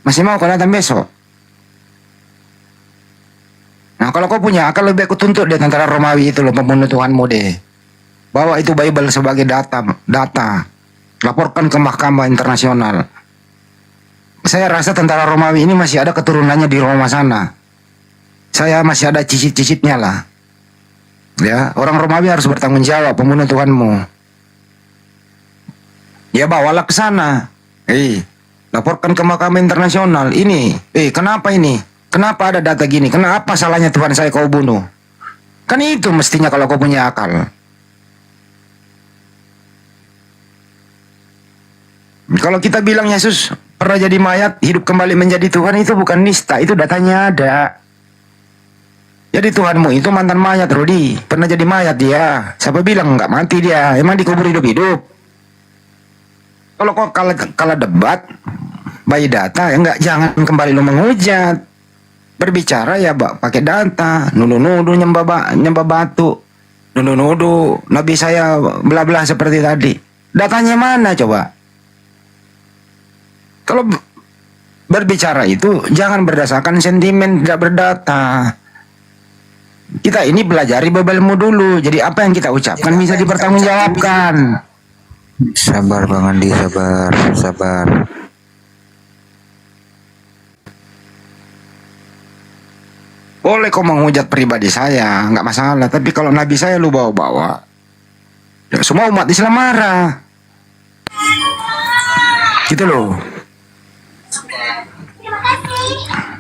S12: Masih mau kau datang besok? Nah kalau kau punya akal lebih aku tuntut deh tentara Romawi itu loh, pembunuh Tuhanmu deh. Bawa itu Bible sebagai data. Laporkan ke mahkamah internasional. Saya rasa tentara Romawi ini masih ada keturunannya di Roma sana. Saya masih ada cicit-cicitnya lah. Ya, orang Romawi harus bertanggung jawab pembunuh Tuhanmu. Ya bawalah ke sana. Laporkan ke mahkamah internasional. Ini, kenapa ini? Kenapa ada data gini? Kenapa salahnya Tuhan saya kau bunuh? Kan itu mestinya kalau kau punya akal. Kalau kita bilang Yesus pernah jadi mayat, hidup kembali menjadi Tuhan itu bukan nista, itu datanya ada. Jadi Tuhanmu itu mantan mayat, Rudi. Pernah jadi mayat dia. Siapa bilang nggak mati dia? Emang dikubur hidup-hidup. Kalau kok kalah debat, bayi data, ya nggak, jangan kembali lu menghujat. Berbicara ya pakai data, nuduh-nuduh nyembah batu, nuduh-nuduh Nabi saya belah-belah seperti tadi. Datanya mana coba? Kalau berbicara itu jangan berdasarkan sentimen, tidak berdata. Kita ini belajari berilmu dulu. Jadi apa yang kita ucapkan bisa dipertanggungjawabkan.
S16: Sabar Bang Andi, sabar.
S12: Boleh kau menghujat pribadi saya, nggak masalah. Tapi kalau Nabi saya lu bawa-bawa, ya semua umat Islam marah. Gitu loh.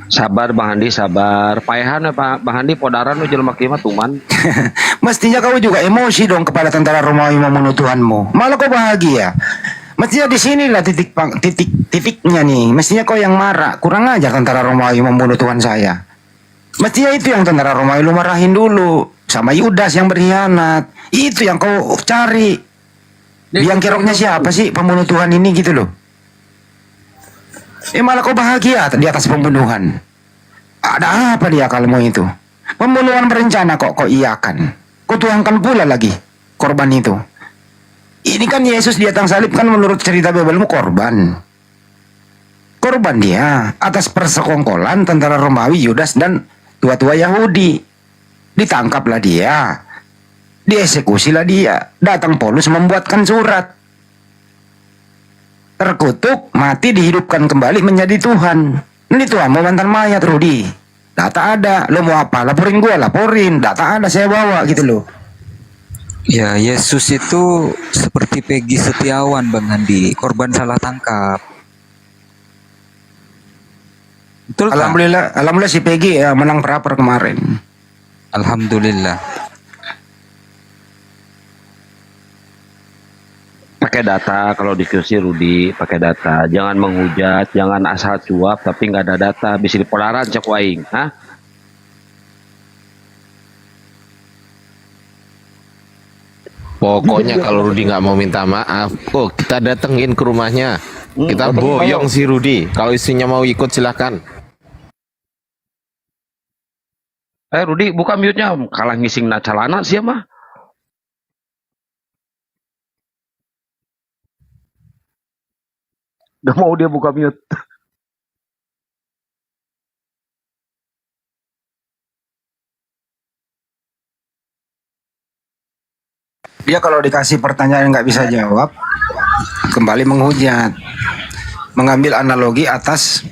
S7: Sabar Bang Andi, sabar. Paehan Pak Bang Andi podaran lu jelema kieu mah tuman.
S12: Mestinya kau juga emosi dong kepada tentara Romawi membunuh Tuhanmu. Malah kau bahagia. Mestinya di sinilah titiknya nih. Mestinya kau yang marah. Kurang ajar tentara Romawi membunuh Tuhan saya. Mestinya itu yang tentara Romawi lu marahin dulu. Sama Yudas yang berkhianat. Itu yang kau cari. Biang keroknya siapa sih pembunuh Tuhan ini gitu loh. Malah kau bahagia di atas pembunuhan. Ada apa dia kalmu itu? Pembunuhan berencana kok iakan. Kau tuangkan pula lagi korban itu. Ini kan Yesus di atas salib kan menurut cerita Bibelmu korban. Korban dia atas persekongkolan tentara Romawi, Yudas dan tua-tua Yahudi. Ditangkaplah dia. Dieksekusilah dia. Datang Paulus membuatkan surat. Terkutuk, mati, dihidupkan kembali menjadi Tuhan. Ini Tuhanmu mantan mayat, Rudi. Data ada, lo mau apa? Laporin gua, laporin. Data ada, saya bawa gitu loh.
S16: Ya, Yesus itu seperti Peggy Setiawan Bang Andi, korban salah tangkap. Betul,
S12: alhamdulillah si Peggy ya menang praper kemarin.
S16: Alhamdulillah.
S7: Pakai data kalau diskusi Rudi, pakai data. Jangan menghujat, jangan asal cuap tapi nggak ada data. Bisa dipolaran cek waing, hah?
S1: Pokoknya kalau Rudi nggak mau minta maaf, kita datengin ke rumahnya. Kita boyong si Rudi. Kalau istrinya mau ikut silakan.
S7: Rudi buka mute-nya, kalah ngising calana sih mah. Gak mau dia buka mute.
S12: Dia kalau dikasih pertanyaan nggak bisa jawab, kembali menghujat, mengambil analogi atas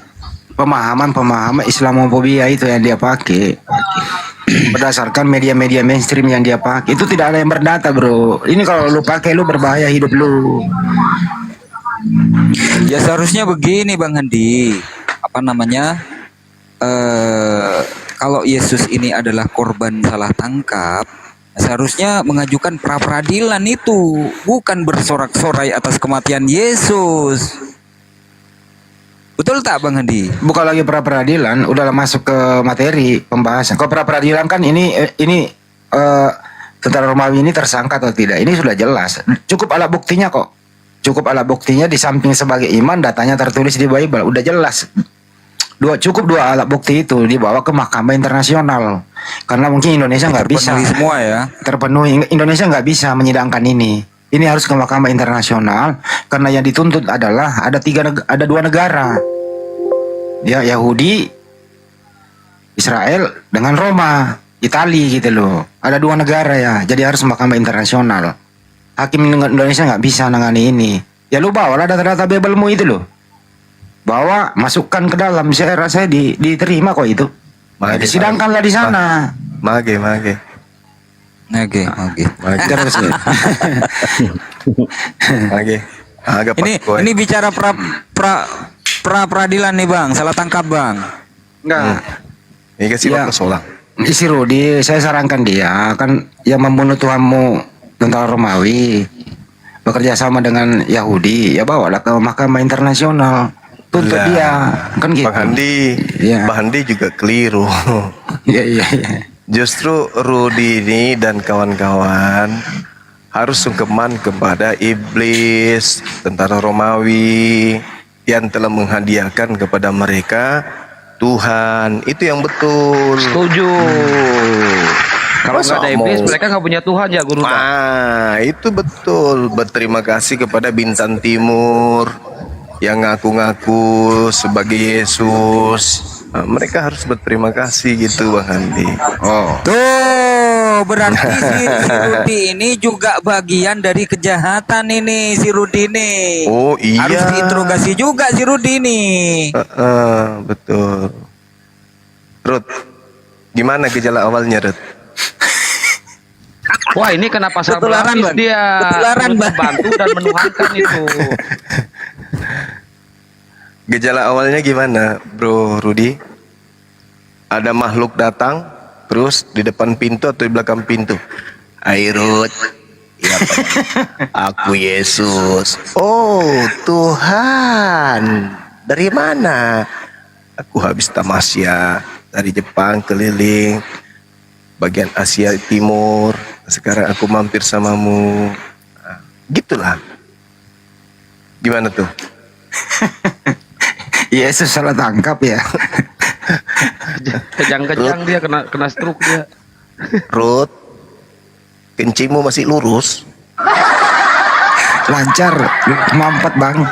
S12: pemahaman Islamofobia itu yang dia pakai, berdasarkan media-media mainstream yang dia pakai. Itu tidak ada yang berdata, bro. Ini kalau lu pakai, lu berbahaya hidup lu.
S16: Ya seharusnya begini Bang Andi, apa namanya, kalau Yesus ini adalah korban salah tangkap, seharusnya mengajukan pra peradilan itu, bukan bersorak-sorai atas kematian Yesus. Betul tak Bang Andi?
S12: Bukan lagi pra peradilan, udah masuk ke materi pembahasan. Kalau pra peradilan kan ini tentara Romawi ini tersangka atau tidak, ini sudah jelas. Cukup alat buktinya kok. Cukup alat buktinya di samping sebagai iman, datanya tertulis di Bible, udah jelas. Cukup dua alat bukti itu dibawa ke mahkamah internasional. Karena mungkin Indonesia nggak bisa.
S16: Semua ya.
S12: Terpenuhi. Indonesia nggak bisa menyidangkan ini. Ini harus ke mahkamah internasional karena yang dituntut adalah ada dua negara. Ya, Yahudi, Israel dengan Roma, Italia gitu loh. Ada dua negara ya. Jadi harus mahkamah internasional. Hakim Indonesia nggak bisa nangani ini. Ya lu bawalah data-data Bibelmu itu loh. Bawa, masukkan ke dalam. Saya rasa diterima kok itu. Disidangkanlah di sana.
S3: Mage.
S12: Terus ya.
S3: Agak
S16: ini bicara pra peradilan nih Bang, salah tangkap Bang.
S12: Enggak.
S3: Ini kasih solang.
S12: Isi Rudi, saya sarankan dia kan yang membunuh Tuhanmu tentara Romawi bekerja sama dengan Yahudi, ya bawalah ke mahkamah internasional. tuntut
S3: Lah,
S12: dia, kan gitu.
S3: Bang Handi,
S12: Iya.
S3: Bang Handi juga keliru.
S12: Iya, iya, iya.
S3: Justru Rudi ini dan kawan-kawan harus sungkeman kepada iblis, tentara Romawi yang telah menghadiahkan kepada mereka Tuhan. Itu yang betul.
S7: Setuju. Kalau
S3: Masa
S7: nggak ada iblis,
S3: mau-
S7: mereka nggak punya Tuhan ya, Guru.
S3: Ah, itu betul. Berterima kasih kepada bintang timur yang ngaku-ngaku sebagai Yesus. Nah, mereka harus berterima kasih gitu, Bang Handi.
S12: Oh.
S16: Tuh, berarti si Rudi ini juga bagian dari kejahatan ini, si Rudi ini.
S3: Oh, iya.
S16: Harus diinterogasi juga si Rudi ini.
S3: Betul. Ruth, gimana gejala awalnya, Ruth?
S7: Wah, ini kenapa pasal
S16: Ketularan,
S7: berlapis
S16: Bang.
S7: dia?
S16: Ketularan,
S7: Turut
S16: Bang.
S7: membantu dan menuhankan itu.
S3: Gejala awalnya gimana, Bro Rudi? Ada makhluk datang, terus di depan pintu atau di belakang pintu? Hai Ruth, ya, aku Yesus. Oh Tuhan, dari mana? Aku habis tamasya dari Jepang keliling bagian Asia Timur. Sekarang aku mampir samamu. Nah, gitulah. Gimana tuh?
S12: Yesus salah tangkap ya.
S7: Kejang-kejang dia kena stroke dia.
S3: Ruth, kencingmu masih lurus?
S12: Lancar, mampet bang.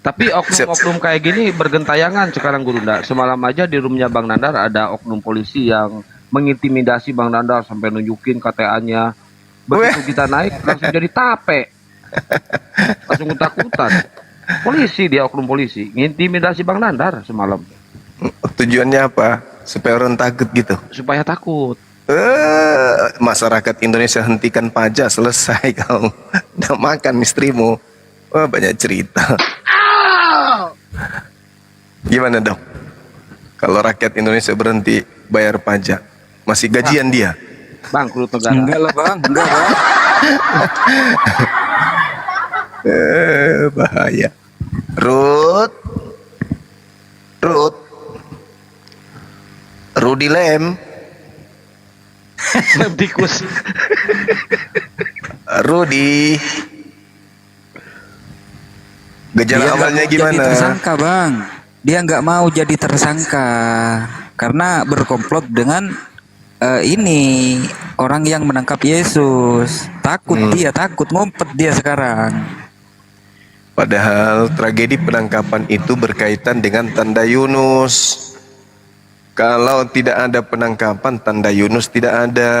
S7: Tapi oknum-oknum kayak gini bergentayangan sekarang, Guru. Ndak. Semalam aja di roomnya Bang Nandar ada oknum polisi yang mengintimidasi Bang Nandar sampai nunjukin KTA-nya. Begitu kita naik langsung jadi tape. Langsung ketakutan. Polisi dia, oknum polisi, ngintimidasi Bang Nandar semalam.
S3: Tujuannya apa? Supaya orang takut gitu.
S7: Supaya takut.
S3: Masyarakat Indonesia hentikan pajak, selesai kau. Udah makan istrimu. Wah, banyak cerita. Gimana dong? Kalau rakyat Indonesia berhenti bayar pajak, masih gajian dia?
S7: Bangkrut negara.
S16: Enggak lah bang, enggak bang.
S3: Bahaya. Ruth, Rudi Lem,
S7: tikus.
S3: Rudi. Gejala
S16: Dia nggak
S3: awalnya
S16: mau jadi
S3: gimana?
S16: tersangka bang. Dia nggak mau jadi tersangka karena berkomplot dengan ini orang yang menangkap Yesus. Takut dia, takut ngumpet dia sekarang.
S3: Padahal tragedi penangkapan itu berkaitan dengan tanda Yunus. Kalau tidak ada penangkapan, tanda Yunus tidak ada.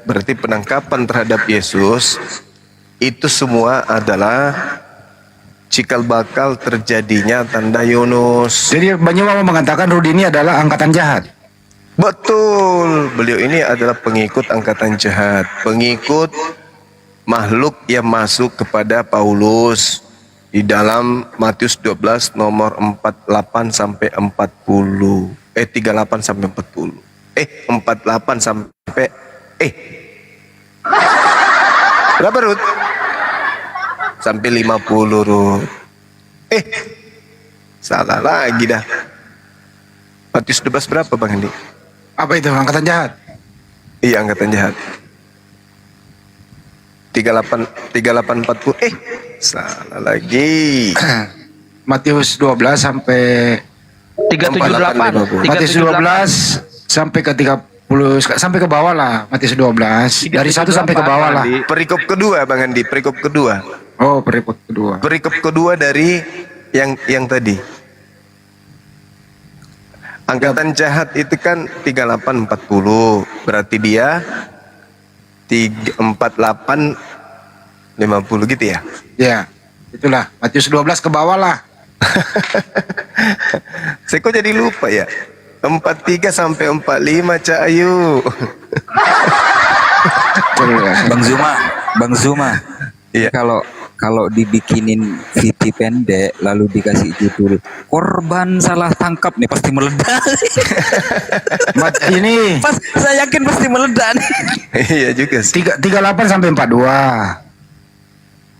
S3: Berarti penangkapan terhadap Yesus itu semua adalah cikal bakal terjadinya tanda Yunus.
S12: Jadi banyak orang mengatakan Rudi ini adalah angkatan jahat.
S3: Betul, beliau ini adalah pengikut angkatan jahat, pengikut makhluk yang masuk kepada Paulus di dalam Matius 12 nomor 48 sampai 40. 38 sampai 40. 48 sampai berapa Ruth? Sampai 50 Ruth. Salah lagi dah. Matius 12 berapa Bang Andi?
S12: Apa itu angkatan jahat?
S3: Iya, angkatan jahat. 38 40. Salah lagi.
S12: Matius 12 sampai
S7: 378.
S12: Matius 12 sampai ke 30 sampai ke bawah lah. Matius 12 dari 1 sampai ke bawah lah.
S3: Perikop kedua Bang Andi, perikop kedua.
S12: Oh, perikop kedua.
S3: Perikop kedua dari yang tadi. Angkatan jahat itu kan 38 40. Berarti dia 48 50 gitu ya?
S12: Ya, itulah Matius 12 ke bawah lah.
S3: Saya kok jadi lupa ya? 43 sampai 45 Cak Ayu.
S16: Bang Zuma.
S3: Iya.
S16: Kalau dibikinin VT pendek lalu dikasih judul korban salah tangkap nih pasti meledak.
S12: Ini
S16: Pas saya yakin pasti meledak nih.
S3: Iya juga sih.
S12: 38 sampai 42.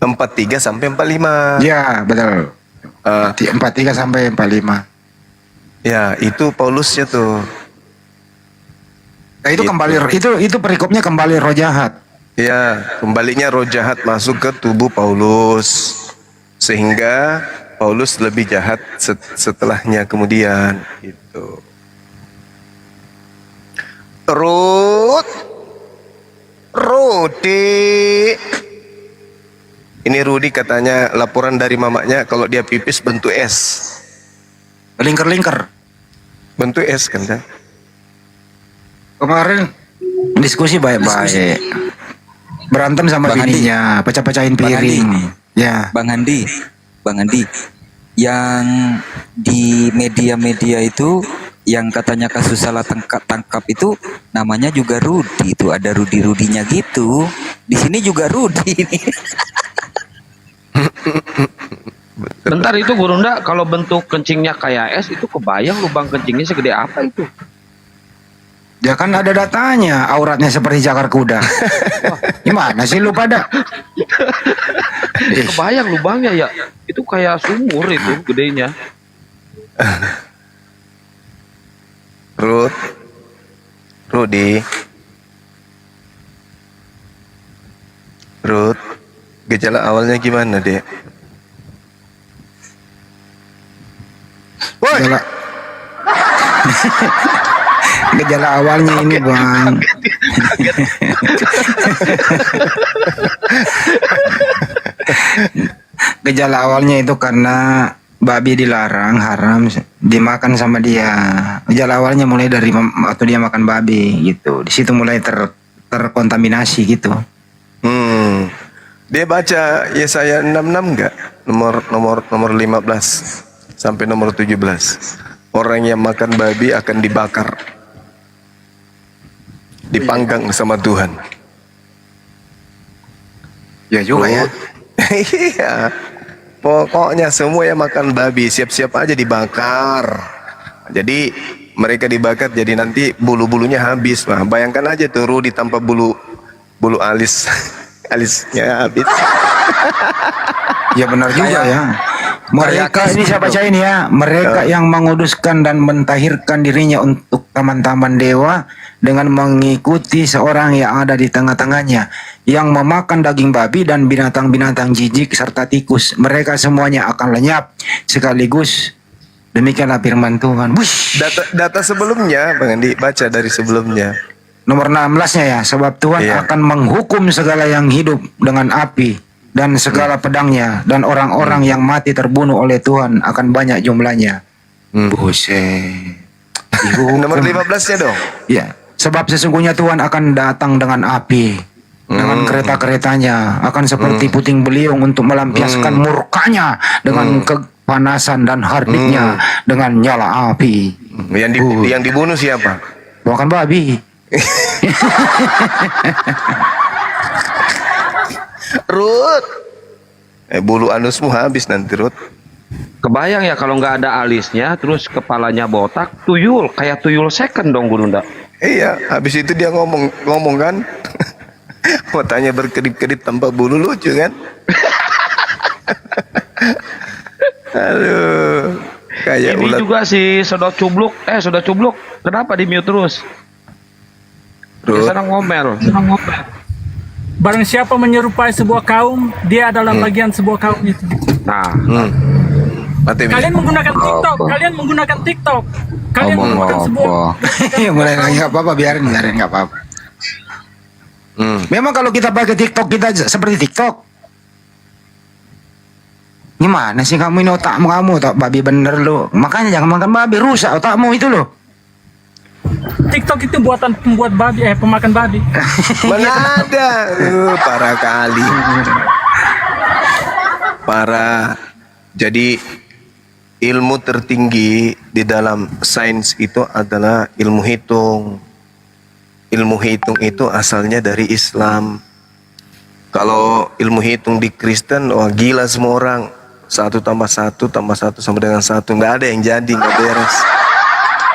S3: 43 sampai 45.
S12: Ya, betul. 43 sampai 45.
S3: Ya, itu Paulusnya tuh.
S12: Nah, itu kembali itu perikopnya kembali roh jahat.
S3: Ya, kembalinya roh jahat masuk ke tubuh Paulus. Sehingga Paulus lebih jahat setelahnya kemudian gitu. Rudi. Ini Rudi katanya laporan dari mamanya kalau dia pipis bentuk S.
S12: Lingkar-lingkar.
S3: Bentuk S kan?
S12: Kemarin diskusi baik-baik. Berantem sama bininya, pecah-pecahin piring. Ya.
S16: Bang Andi, yang di media-media itu yang katanya kasus salah tangkap itu namanya juga Rudi, itu ada Rudi-Rudinya gitu. Di sini juga Rudi ini.
S7: Bentar itu Gurunda, kalau bentuk kencingnya kayak es itu kebayang lubang kencingnya segede apa itu?
S12: Ya kan ada datanya, auratnya seperti cakar kuda. Gimana sih lu pada?
S7: Kebayang lubangnya ya, itu kayak sumur itu gedenya.
S3: Rudi, gejala awalnya gimana, Dek?
S12: Gejala gejala awalnya ini Bang. Gejala awalnya itu karena babi dilarang, haram dimakan sama dia. Gejala awalnya mulai dari waktu dia makan babi gitu. Di situ mulai terkontaminasi gitu.
S3: Dia baca Yesaya 66 enggak? Nomor 15 sampai nomor 17. Orang yang makan babi akan dibakar. Dipanggang sama Tuhan.
S12: Ya juga ya.
S3: Iya. Pokoknya semua yang makan babi siap-siap aja dibakar. Jadi mereka dibakar jadi nanti bulu-bulunya habis. Nah, bayangkan aja tuh Rudi tanpa bulu alisnya habis.
S12: Ya benar juga ya. Mereka ini saya bacain ya, mereka yang menguduskan dan mentahirkan dirinya untuk taman-taman dewa dengan mengikuti seorang yang ada di tengah-tengahnya, yang memakan daging babi dan binatang-binatang jijik serta tikus. Mereka semuanya akan lenyap sekaligus. Demikianlah firman Tuhan. Wush.
S3: Data sebelumnya, Bang Andi, baca dari sebelumnya.
S12: Nomor 16-nya ya, sebab Tuhan akan menghukum segala yang hidup dengan api dan segala pedangnya, dan orang-orang yang mati terbunuh oleh Tuhan akan banyak jumlahnya. Buset.
S3: Nomor 15-nya dong.
S12: Ya, sebab sesungguhnya Tuhan akan datang dengan api, dengan kereta-keretanya, akan seperti puting beliung untuk melampiaskan murkanya dengan kepanasan dan hardiknya dengan nyala api.
S3: Yang dibunuh siapa?
S12: Bukan babi.
S3: Ruth, bulu anusmu habis nanti, Ruth.
S7: Kebayang ya kalau nggak ada alisnya, terus kepalanya botak, tuyul, kayak tuyul second dong Gurunda.
S3: Iya, habis itu dia ngomong kan, matanya berkedip-kedip tanpa bulu, lucu kan? Aduh, kayak
S7: ini
S3: ulat.
S7: juga si Sodok Cubluk, kenapa di mute terus? Dia sana ngomel.
S15: Barang siapa menyerupai sebuah kaum, dia adalah bagian sebuah kaum itu.
S7: Nah,
S15: kalian menggunakan TikTok, kalian menggunakan sebuah.
S12: Mulai lagi nggak apa-apa, biarin nggak apa-apa. Memang kalau kita pakai TikTok kita seperti TikTok. Gimana sih kamu ini otakmu tak babi bener lo. Makanya jangan makan babi, rusak otakmu itu lo.
S15: TikTok itu buatan pembuat babi, pemakan babi.
S3: Mana ada? Parah kali. Parah. Jadi ilmu tertinggi di dalam sains itu adalah ilmu hitung. Ilmu hitung itu asalnya dari Islam. Kalau ilmu hitung di Kristen, wah gila semua orang. 1 tambah 1 tambah 1 sama dengan 1. Nggak ada yang jadi, nggak beres.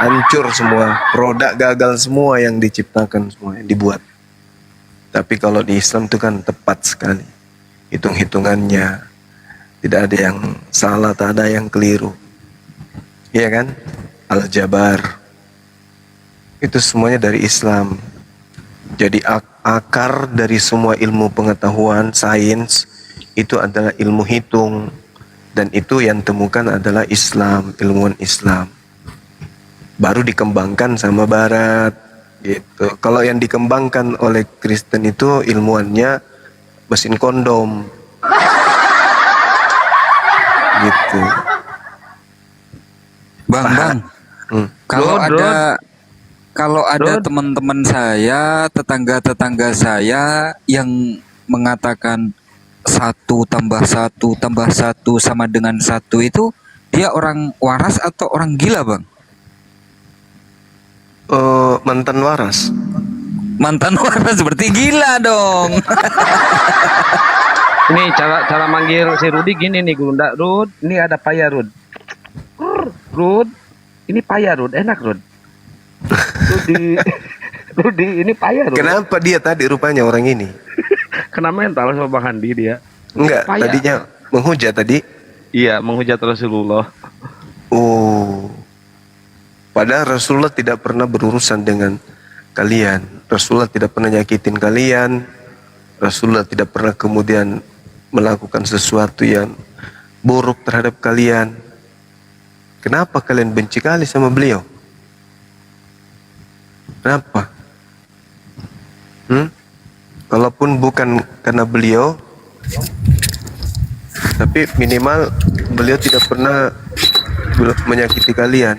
S3: Hancur semua, produk gagal semua yang diciptakan, semua yang dibuat. Tapi kalau di Islam itu kan tepat sekali hitung-hitungannya. Tidak ada yang salah, tak ada yang keliru. Iya kan? Al-Jabar. Itu semuanya dari Islam. Jadi akar dari semua ilmu pengetahuan, sains, itu adalah ilmu hitung. Dan itu yang temukan adalah Islam, ilmuwan Islam. Baru dikembangkan sama Barat. Gitu. Kalau yang dikembangkan oleh Kristen itu ilmuannya mesin kondom. Gitu.
S16: Bang. Kalau ada teman-teman saya, tetangga-tetangga saya yang mengatakan 1 tambah 1 tambah 1 sama dengan 1 itu, dia orang waras atau orang gila, Bang?
S3: Mantan waras.
S16: Mantan waras berarti gila dong.
S7: Ini cara manggil si Rudi gini nih, Gunda. Rud, ini ada paya, Rud. Rud, ini paya, Rud. Enak, Rud. Rudi, ini paya, Rud.
S3: Kenapa dia tadi rupanya orang ini?
S7: Kena mental sama Bang Handi dia.
S3: Enggak,
S7: Paya.
S3: tadinya menghujat tadi.
S7: Iya, menghujat Rasulullah.
S3: Oh. Padahal Rasulullah tidak pernah berurusan dengan kalian. Rasulullah tidak pernah nyakitin kalian. Rasulullah tidak pernah kemudian melakukan sesuatu yang buruk terhadap kalian. Kenapa kalian benci kali sama beliau? Kenapa? Kalaupun bukan karena beliau, tapi minimal beliau tidak pernah menyakiti kalian.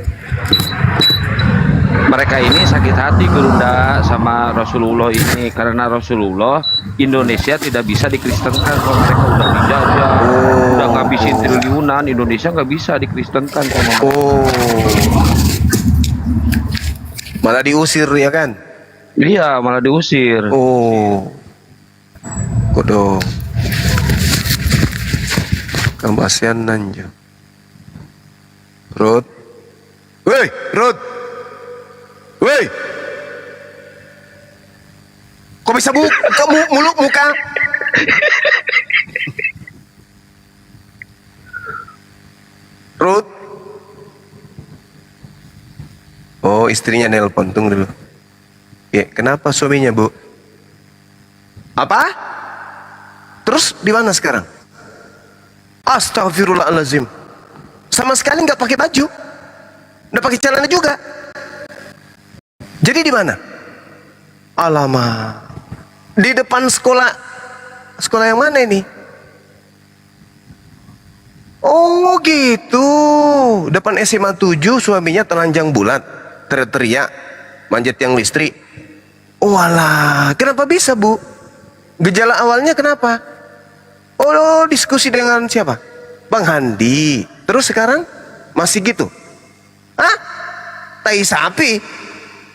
S7: Mereka ini sakit hati Gunda sama Rasulullah ini, karena Rasulullah Indonesia tidak bisa dikristenkan kalau mereka udah dijajah, udah ngabisin triliunan, Indonesia nggak bisa dikristenkan sama mereka.
S3: Malah diusir ya kan?
S7: Iya, malah diusir.
S3: Kodo kambasian nanja. Rod. Woi, Rod. Woi. Kok bisa kamu muluk muka? Rod. Oh, istrinya nelpon, tunggu dulu. Ya, kenapa suaminya, Bu? Apa? Terus di mana sekarang? Astagfirullahalazim. Sama sekali nggak pakai baju, nggak pakai celana juga. Jadi di mana? Alamak. Di depan sekolah. Sekolah yang mana ini? Oh gitu. Depan SMA 7 suaminya telanjang bulat, teriak-teriak, manjat yang listrik. Walah, kenapa bisa, Bu? Gejala awalnya kenapa? Oh, diskusi dengan siapa? Bang Handi. Terus sekarang masih gitu? Hah? Tai sapi?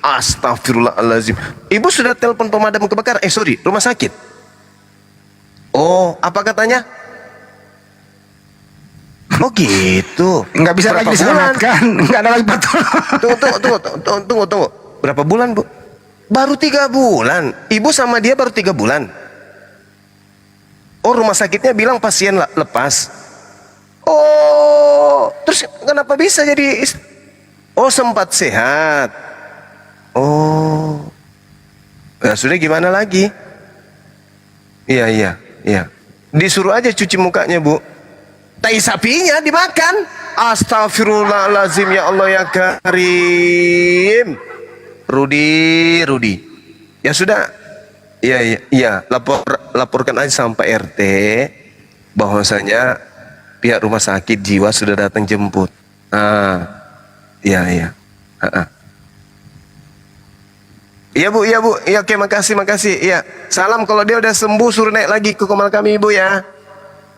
S3: Astagfirullahaladzim. Ibu sudah telepon pemadam kebakaran? Rumah sakit. Oh, apa katanya? Oh gitu.
S12: Nggak bisa lagi diselamatkan. Nggak ada lagi patung.
S3: Tunggu. Berapa bulan, Bu? Baru 3 bulan. Ibu sama dia baru 3 bulan. Oh, rumah sakitnya bilang pasien lepas. Oh, terus kenapa bisa jadi Oh, sempat sehat. Oh. Ya sudah, gimana lagi? Iya. Disuruh aja cuci mukanya, Bu. Tai sapinya dimakan. Astagfirullahalazim, ya Allah ya Karim. Rudi. Ya sudah. Iya. Laporkan aja sama Pak RT bahwasanya pihak rumah sakit jiwa sudah datang jemput. Iya. Iya Bu. Iya, oke, makasih. Iya. Salam kalau dia udah sembuh suruh naik lagi ke komal kami, Ibu ya.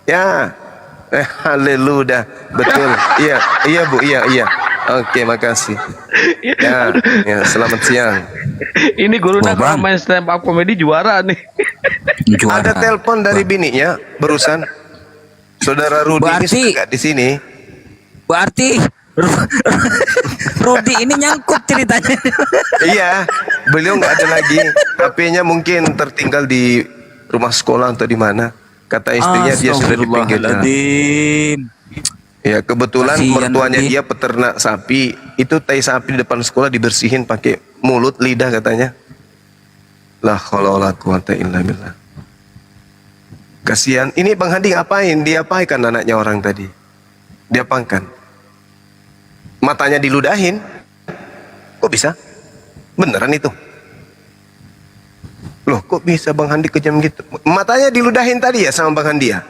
S3: Ya. Haleluya. Betul. Iya Bu. Iya. Oke, makasih. Ya, selamat siang.
S7: Ini guru kalau main stand up comedy juara nih.
S3: Ada telepon dari bininya barusan. Saudara Rudi ini suka di sini.
S16: Berarti Rudi ini nyangkut ceritanya.
S3: Iya, beliau nggak ada lagi. HP-nya mungkin tertinggal di rumah sekolah atau di mana. Kata istrinya dia sudah di pinggir jalan. Ya kebetulan
S16: Kasihan
S3: mertuanya
S16: lagi.
S3: dia peternak sapi. Itu tai sapi di depan sekolah dibersihin pakai mulut lidah katanya. La haula wala quwata illa billah. Kasihan. Ini Bang Hadi ngapain? Diapakan anaknya orang tadi? Diapakan? Matanya diludahin. Kok bisa? Beneran itu? Loh, kok bisa Bang Handi kejam gitu? Matanya diludahin tadi ya sama Bang Handi ya?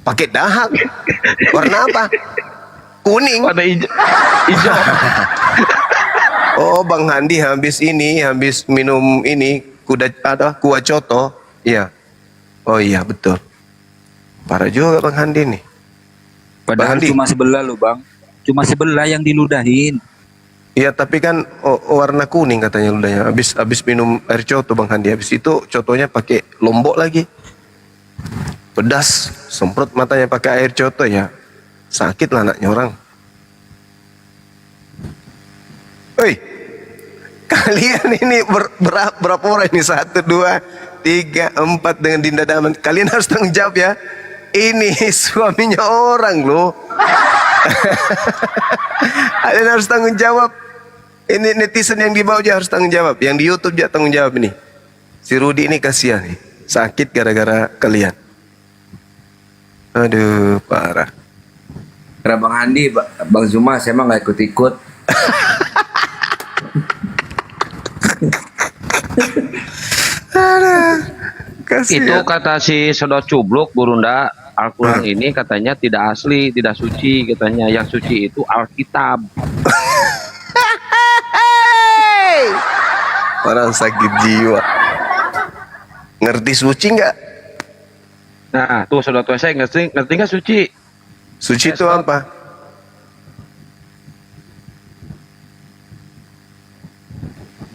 S3: Pakai dahak. Warna apa? Kuning.
S7: Warna hijau.
S3: Oh, Bang Handi habis minum ini kuah coto. Iya. Oh iya, betul. Parah juga Bang Handi nih.
S16: Padahal cuma sebelah loh bang. Cuma sebelah yang diludahin.
S3: Iya, tapi kan warna kuning katanya ludahnya. Habis minum air coto Bang Handi. Habis itu cotonya pakai lombok lagi. Pedas, semprot matanya pakai air coto ya. Sakit lah anaknya orang. Woi, kalian ini berapa orang ini? 1, 2, 3, 4 dengan Dinda Daman. Kalian harus tanggung jawab ya. Ini suaminya orang loh. Kalian harus tanggung jawab. Ini netizen yang di bawah juga harus tanggung jawab. Yang di YouTube juga tanggung jawab ini. Si Rudi ini kasihan nih. Sakit gara-gara kalian. Aduh, parah.
S8: Karena Bang Handi, Bang Zuma, saya mah nggak ikut-ikut.
S7: Itu kata si Sedot Cubluk Burunda, Al-Quran ini katanya tidak asli, tidak suci katanya. Yang suci itu Alkitab.
S3: Orang sakit jiwa. Ngerti suci nggak?
S7: Nah, tuh Sedot saya ngerti nggak suci?
S3: Suci itu apa?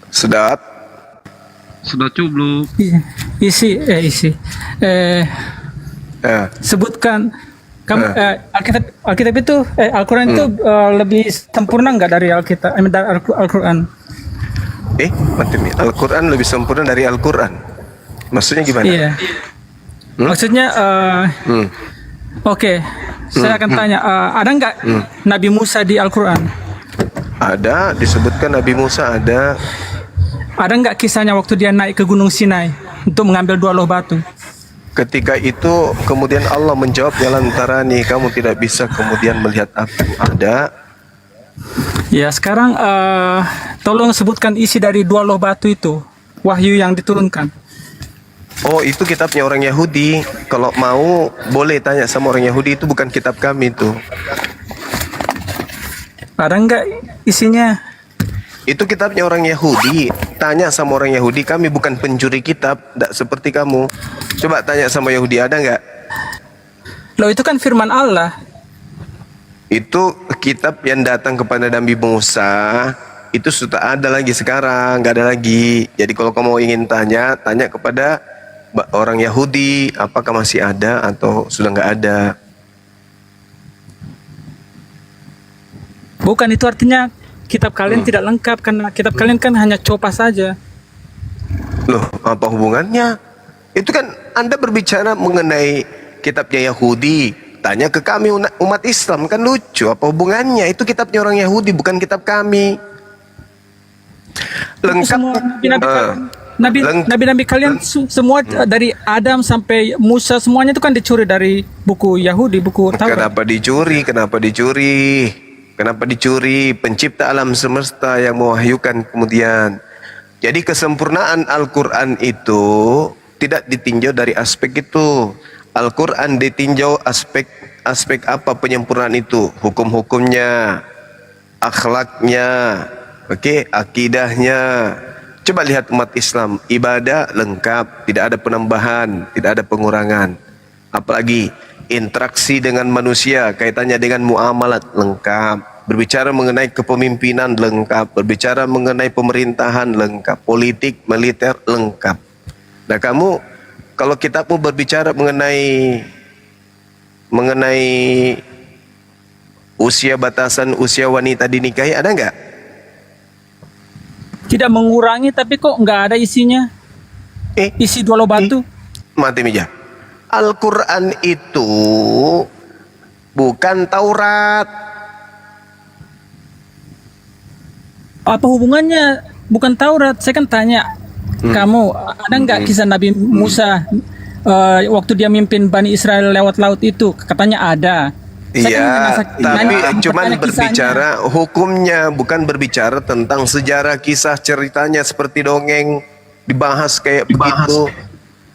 S3: Sedot.
S15: Sedot Cubluk. Isi. Sebutkan kamu Alkitab itu Al-Quran itu lebih sempurna nggak dari Alkitab? Dari Al-Quran?
S3: Al-Quran lebih sempurna dari Al-Quran. Maksudnya gimana?
S15: Iya. Maksudnya oke, saya akan tanya, ada nggak Nabi Musa di Al-Quran?
S3: Ada, disebutkan Nabi Musa ada.
S15: Ada nggak kisahnya waktu dia naik ke Gunung Sinai untuk mengambil 2 loh batu?
S3: Ketika itu kemudian Allah menjawab, ya lantarani kamu tidak bisa kemudian melihat apa ada.
S15: Ya sekarang tolong sebutkan isi dari 2 loh batu itu, wahyu yang diturunkan.
S3: Oh, itu kitabnya orang Yahudi. Kalau mau boleh tanya sama orang Yahudi, itu bukan kitab kami itu.
S15: Ada nggak isinya?
S3: Itu kitabnya orang Yahudi. Tanya sama orang Yahudi, kami bukan pencuri kitab, tidak seperti kamu. Coba tanya sama Yahudi, ada nggak?
S15: Loh, itu kan firman Allah.
S3: Itu kitab yang datang kepada Nabi Musa. Itu sudah ada lagi sekarang, nggak ada lagi. Jadi kalau kamu ingin tanya, tanya kepada orang Yahudi, apakah masih ada atau sudah nggak ada.
S15: Bukan, itu artinya kitab kalian tidak lengkap karena kitab kalian kan hanya copas saja.
S3: Loh, apa hubungannya? Itu kan Anda berbicara mengenai kitabnya Yahudi, tanya ke kami umat Islam, kan lucu. Apa hubungannya? Itu kitabnya orang Yahudi, bukan kitab kami. Lengkap.
S15: Nabi-nabi kalian semua dari Adam sampai Musa semuanya itu kan dicuri dari buku Yahudi, buku Taurat.
S3: Kenapa dicuri? Kenapa dicuri? Kenapa dicuri? Pencipta alam semesta yang mewahyukan kemudian. Jadi kesempurnaan Al-Quran itu tidak ditinjau dari aspek itu. Al-Quran ditinjau aspek apa penyempurnaan itu? Hukum-hukumnya, akhlaknya, akidahnya. Coba lihat umat Islam, ibadah lengkap, tidak ada penambahan, tidak ada pengurangan. Apalagi interaksi dengan manusia, kaitannya dengan muamalat lengkap. Berbicara mengenai kepemimpinan lengkap, berbicara mengenai pemerintahan lengkap, politik, militer lengkap. Nah, kamu kalau kitabmu berbicara mengenai usia batasan usia wanita dinikahi, ada nggak?
S15: Tidak mengurangi, tapi kok nggak ada isinya? Isi 2 loh batu.
S3: Mati meja. Al-Quran itu bukan Taurat.
S15: Apa hubungannya bukan Taurat? Saya kan tanya kamu, ada nggak kisah Nabi Musa waktu dia mimpin Bani Israel lewat laut itu? Katanya ada.
S3: Iya, tapi cuman berbicara hukumnya, bukan berbicara tentang sejarah kisah ceritanya seperti dongeng dibahas kayak begitu.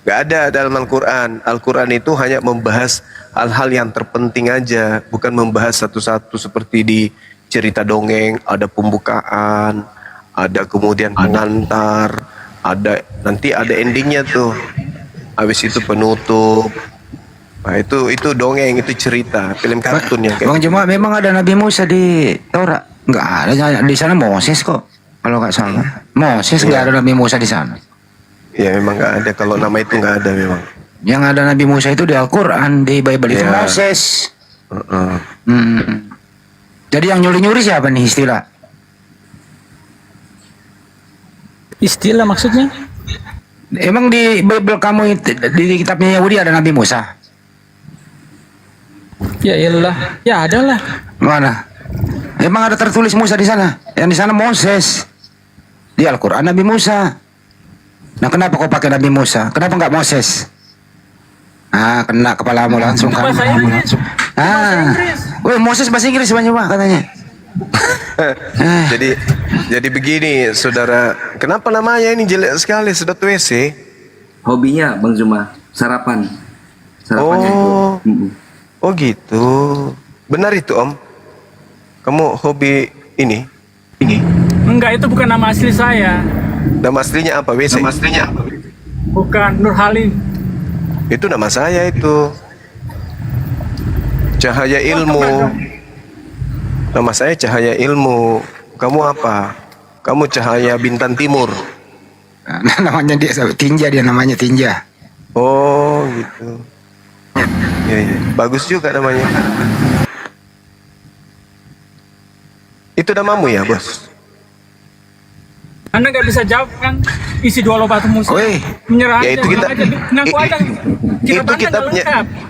S3: Gak ada dalam Al-Quran. Al-Quran itu hanya membahas hal-hal yang terpenting aja, bukan membahas satu-satu seperti di cerita dongeng. Ada pembukaan, ada kemudian pengantar, ada nanti ada endingnya tuh. Habis itu penutup. Nah, itu dongeng, itu cerita, film kartun yang kayak.
S12: Bang Juma, memang ada Nabi Musa di Taurat? Enggak ada, di sana Moses kok. Kalau nggak salah. Moses nggak ada Nabi Musa di sana.
S3: Ya memang nggak ada, kalau nama itu nggak ada memang.
S12: Yang ada Nabi Musa itu di Al-Quran, di Bible itu Moses. Jadi yang nyuri-nyuri siapa nih istilah?
S15: Istilah maksudnya?
S12: Emang di Bible kamu di kitabnya Yahudi ada Nabi Musa?
S15: Ya iyalah, ya ada lah.
S12: Mana? Emang ada tertulis Musa di sana? Yang di sana Moses. Di Al-Quran Nabi Musa. Nah kenapa kau pakai Nabi Musa? Kenapa nggak Moses? Ah, kena kepalamu langsung kan. Woi, Moses bahasa Inggris banyak katanya.
S3: Jadi begini, saudara. Kenapa namanya ini jelek sekali, sedot WC?
S8: Hobinya Bang Zuma, sarapan. Sarapannya itu.
S3: Oh gitu. Benar itu Om? Kamu hobi ini?
S15: Enggak, itu bukan nama asli saya.
S3: Nama aslinya apa? WC? Nama aslinya apa?
S15: Bukan Nur Halim.
S3: Itu nama saya itu. Cahaya Ilmu. Nama saya Cahaya Ilmu. Kamu apa? Kamu Cahaya Bintang Timur.
S12: Nah, namanya dia Tinja, dia namanya Tinja.
S3: Oh gitu. Ya. Bagus juga namanya. Itu namamu ya, Bos?
S15: Anda nggak bisa jawab kan isi dua batu musuh. Menyerah
S3: Ya
S15: aja.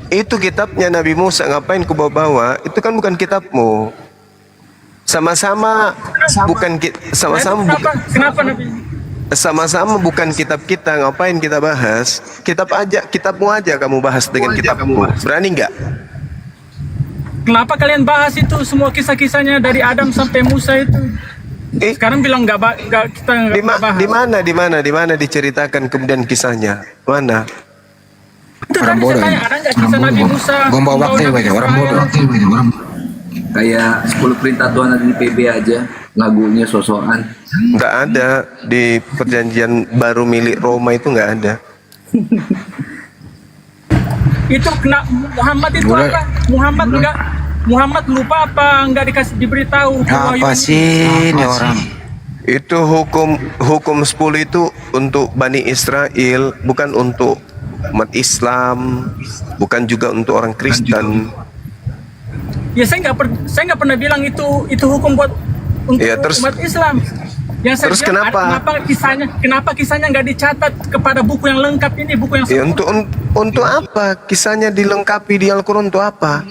S3: Itu kitabnya Nabi Musa, ngapain ku bawa-bawa? Itu kan bukan kitabmu. Sama-sama bukan sama-sama bukan kitab kita, ngapain kita bahas? Kitabmu aja kamu bahas dengan kitabmu. Berani nggak?
S15: Kenapa kalian bahas itu semua kisah-kisahnya dari Adam sampai Musa itu? Sekarang bilang nggak kita nggak bahas.
S3: Di mana diceritakan kemudian kisahnya? Mana?
S15: Itu kan saya tanya, ada nggak kisah Nabi Musa?
S12: Bawa waktu banyak orang bodoh.
S8: Kayak 10 perintah Tuhan ada di PB aja, lagunya sosokan.
S3: Nggak ada di perjanjian baru milik Roma, itu nggak ada.
S15: Itu kena Muhammad itu apa? Muhammad lupa apa? Nggak dikasih diberitahu?
S12: Apa sih ini orang?
S3: Itu hukum 10 itu untuk Bani Israel, bukan untuk umat Islam, bukan juga untuk orang Kristen.
S15: Ya saya nggak pernah bilang itu hukum buat untuk umat Islam. Yang saya
S3: terus
S15: bilang, kenapa kisahnya nggak dicatat kepada buku yang lengkap ini, buku yang
S3: untuk apa kisahnya dilengkapi di Al-Quran? Untuk apa?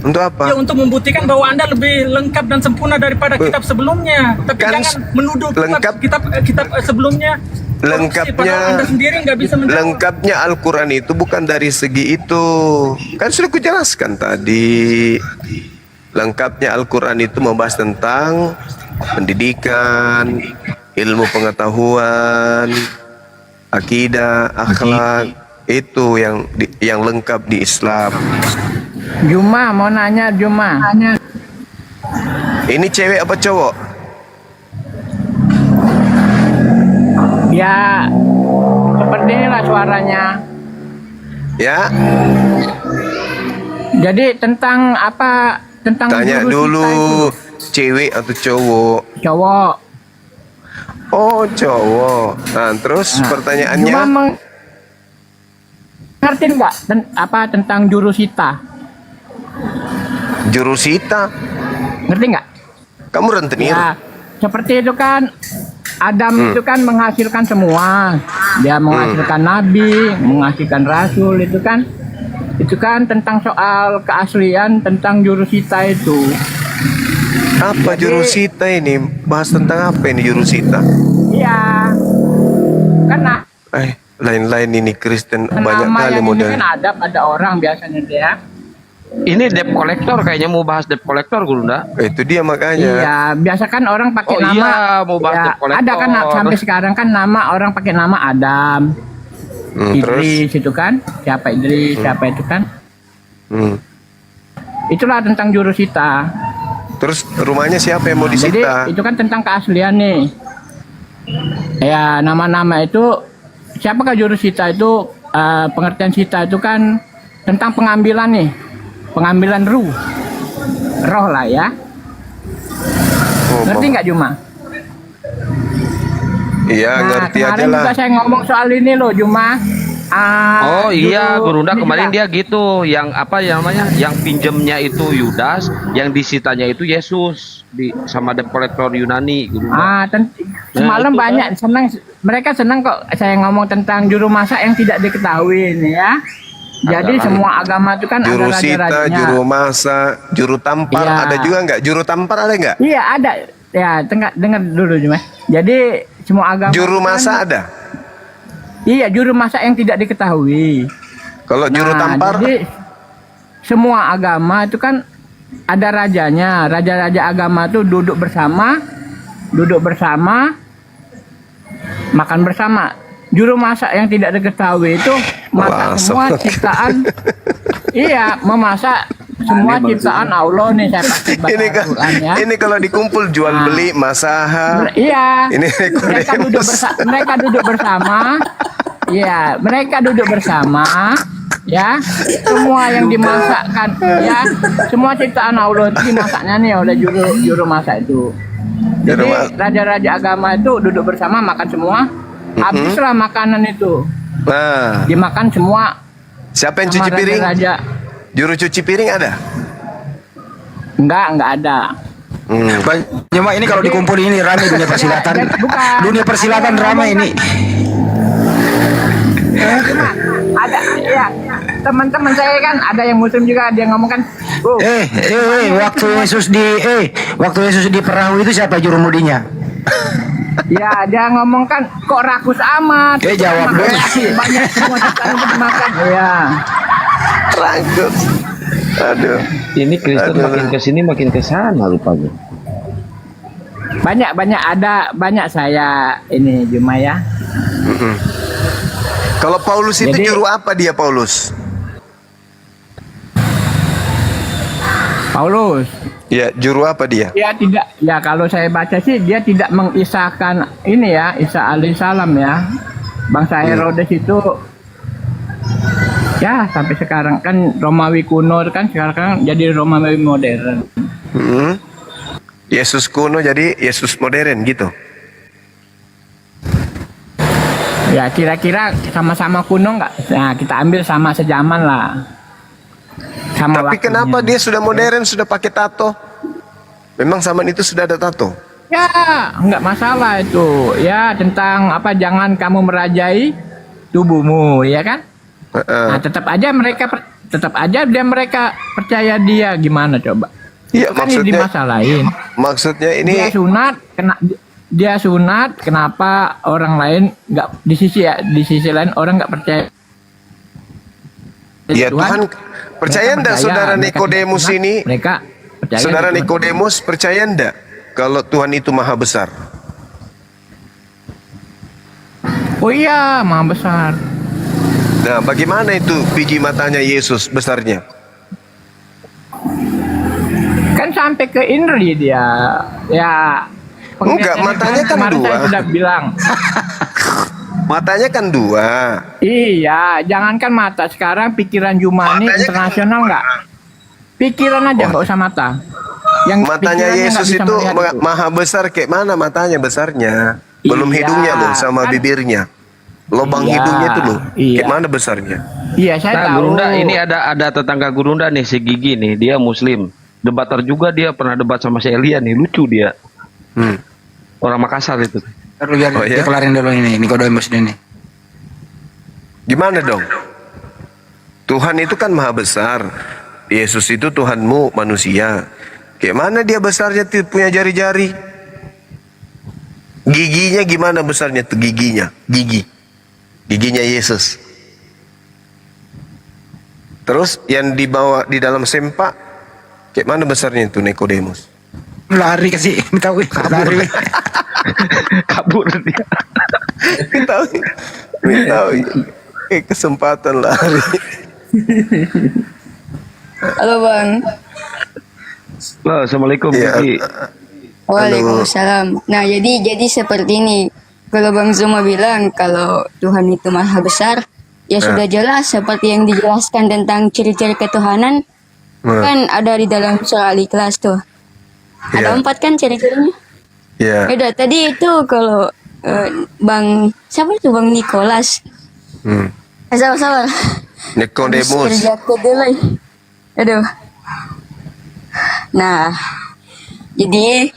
S3: Untuk apa?
S15: Ya untuk membuktikan bahwa Anda lebih lengkap dan sempurna daripada kitab sebelumnya. Tapi kan jangan menuduh kitab sebelumnya.
S3: Lengkapnya Al-Quran itu bukan dari segi itu. Kan sudah kujelaskan tadi. Lengkapnya Al-Quran itu membahas tentang pendidikan, ilmu pengetahuan, akidah, akhlak. Itu yang lengkap di Islam.
S11: Juma, mau nanya Juma.
S3: Ini cewek apa cowok?
S11: Ya, seperti inilah suaranya.
S3: Ya.
S11: Jadi tentang apa? Tentang
S3: tanya dulu, cewek atau cowok?
S11: Cowok.
S3: Oh, cowok. Nah, terus pertanyaannya?
S11: Ngerti nggak tentang jurusita?
S3: Jurusita?
S11: Ngerti nggak?
S3: Kamu rentenir?
S11: Ya, seperti itu kan. Adam itu kan menghasilkan semua. Dia menghasilkan nabi, menghasilkan rasul, itu kan tentang soal keaslian tentang jurusita itu.
S3: Apa jurusita ini? Bahas tentang apa ini jurusita?
S11: Iya. Karena
S3: Lain-lain ini Kristen banyak
S11: nama
S3: kali
S11: yang ini
S3: model.
S11: kan ada orang biasanya dia.
S7: Ini debt collector kayaknya mau bahas debt collector Gurunda.
S3: Itu dia makanya.
S11: Iya, biasa kan orang pakai
S7: Oh
S11: nama.
S7: iya, mau bahas
S11: ya,
S7: debt collector.
S11: ada kan sampai sekarang kan nama orang pakai nama Adam, Idris itu kan. Siapa Idris? Siapa itu kan? Itulah tentang jurusita.
S3: Terus rumahnya siapa yang mau disita?
S11: Jadi itu kan tentang keaslian nih. Ya nama-nama itu siapakah jurusita itu, pengertian sita itu kan tentang pengambilan nih, pengambilan roh lah ya. Ngerti nggak Juma?
S3: Iya ngerti aja
S11: kemarin
S3: lah.
S11: juga saya ngomong soal ini loh Juma.
S7: Oh iya, Gurunda
S11: ini
S7: kemarin
S11: juga.
S7: dia gitu, yang apa ya namanya, yang pinjemnya itu Yudas, yang disitanya itu Yesus sama debt collector Yunani, Gurunda.
S11: Semalam
S7: itu
S11: banyak mereka senang kok saya ngomong tentang juru masak yang tidak diketahui nih ya. Jadi semua agama itu kan
S3: Juru
S11: ada
S3: sita,
S11: raja-rajanya.
S3: juru masak, juru tampar,
S11: Iya.
S3: ada juga nggak? Juru tampar ada nggak?
S11: Iya ada. Ya dengar dulu Juma. Jadi semua agama
S3: Juru
S11: itu kan-
S3: masak ada?
S11: Iya, juru masak yang tidak diketahui.
S3: Kalau juru tampar?
S11: Jadi semua agama itu kan ada rajanya. Raja-raja agama itu duduk bersama, makan bersama. Juru masak yang tidak diketahui itu masak semua ciptaan. Iya, memasak semua ciptaan Allah nih saya pakai bahasa Al-Quran ya.
S3: Ini kalau dikumpul jual beli masaha.
S11: Iya.
S3: Ini
S11: Mereka duduk bersama. Iya, mereka duduk bersama. Ya, semua yang dimasakkan, ya, semua ciptaan Allah itu dimasaknya nih oleh juru masak itu. Jadi raja-raja agama itu duduk bersama makan semua. Habislah makanan itu.
S3: Nah,
S11: dimakan semua.
S3: Siapa yang
S11: sama
S3: cuci piring?
S11: raja-raja.
S3: Juru cuci piring ada?
S11: Enggak ada.
S12: Cuma ini kalau dikumpul ini ramai dunia persilatan. Dunia persilatan ramai ini.
S11: Ada ya teman-teman saya kan ada yang muslim juga, dia ngomong kan
S12: waktu Yesus di perahu itu siapa jurumudinya?
S11: ya dia ngomong kan kok rakus amat,
S12: jawab dong.
S11: banyak semua ciptaan itu dimakan ya
S3: rakus. Aduh,
S7: ini Kristen makin kesini makin kesana rupanya.
S11: banyak saya ini Juma ya.
S3: Kalau Paulus itu juru apa dia Paulus? Ya, juru apa dia?
S11: Dia tidak, ya kalau saya baca sih dia tidak mengisahkan ini ya, Isa alaihissalam ya. Bangsa Herodes itu ya sampai sekarang kan Romawi kuno kan sekarang jadi Romawi modern.
S3: Yesus kuno jadi Yesus modern gitu.
S11: Ya kira-kira sama-sama kuno nggak? Nah kita ambil sama sejaman lah. Sama
S3: Tapi
S11: waktunya.
S3: kenapa dia sudah modern, sudah pakai tato? Memang zaman itu sudah ada tato?
S11: Ya nggak masalah itu. Ya tentang apa? Jangan kamu merajai tubuhmu, ya kan? Nah tetap aja mereka percaya dia gimana coba?
S3: Iya
S11: Kan
S3: maksudnya.
S11: dimasalahin.
S3: Maksudnya ini.
S11: Dia sunat, kenapa orang lain nggak di sisi lain orang nggak percaya?
S3: Ya Tuhan, percaya enggak saudara Nikodemus ini? Saudara Nikodemus percaya enggak kalau Tuhan itu maha besar?
S11: Oh iya, maha besar.
S3: Nah, bagaimana itu biji matanya Yesus besarnya?
S11: Kan sampai ke Indri dia. Ya.
S3: Enggak, matanya kan
S11: kemarin
S3: dua.
S11: Saya sudah bilang.
S3: Matanya kan dua.
S11: Iya, jangankan mata, sekarang pikiran Jumani internasional nggak? Pikiran aja nggak usah mata. Yang
S3: Matanya
S11: pikirannya
S3: Yesus
S11: nggak bisa
S3: itu
S11: melihat
S3: maha besar, kayak mana matanya besarnya? Belum
S11: Iya,
S3: hidungnya loh sama
S11: kan?
S3: bibirnya. Lubang
S11: Iya,
S3: hidungnya itu loh.
S11: iya.
S3: Kayak mana besarnya?
S11: Iya, saya
S7: Nah,
S11: tahu.
S7: Gurunda ini ada tetangga Gurunda nih, si Gigi nih, dia Muslim. Debater juga, dia pernah debat sama si Elia nih, lucu dia. Orang Makassar itu.
S12: Biar dia kelarin dulu ini Nikodemus ini.
S3: Gimana dong? Tuhan itu kan maha besar. Yesus itu Tuhanmu manusia. Kayak mana dia besarnya punya jari-jari? Giginya gimana besarnya tuh giginya? Giginya Yesus. Terus yang dibawa di dalam sempak, kayak mana besarnya itu Nikodemus?
S12: Lari kasih, tahu lari.
S7: Kabur dia.
S3: Tahu. Kesempatan lari.
S14: Halo Bang.
S7: Halo, Assalamualaikum.
S3: Ya.
S7: Kiki.
S14: Waalaikumsalam. Nah, jadi seperti ini. Kalau Bang Zuma bilang kalau Tuhan itu maha besar, ya sudah jelas seperti yang dijelaskan tentang ciri-ciri ketuhanan. Kan ada di dalam surah Al-Ikhlas tuh. Ada 4 kan ciri-cirinya.
S3: Iya.
S14: Udah tadi itu kalau Bang siapa itu Bang Nicholas? Sabar.
S3: Nikodemus.
S14: Kerja kedelai. Aduh. Nah, jadi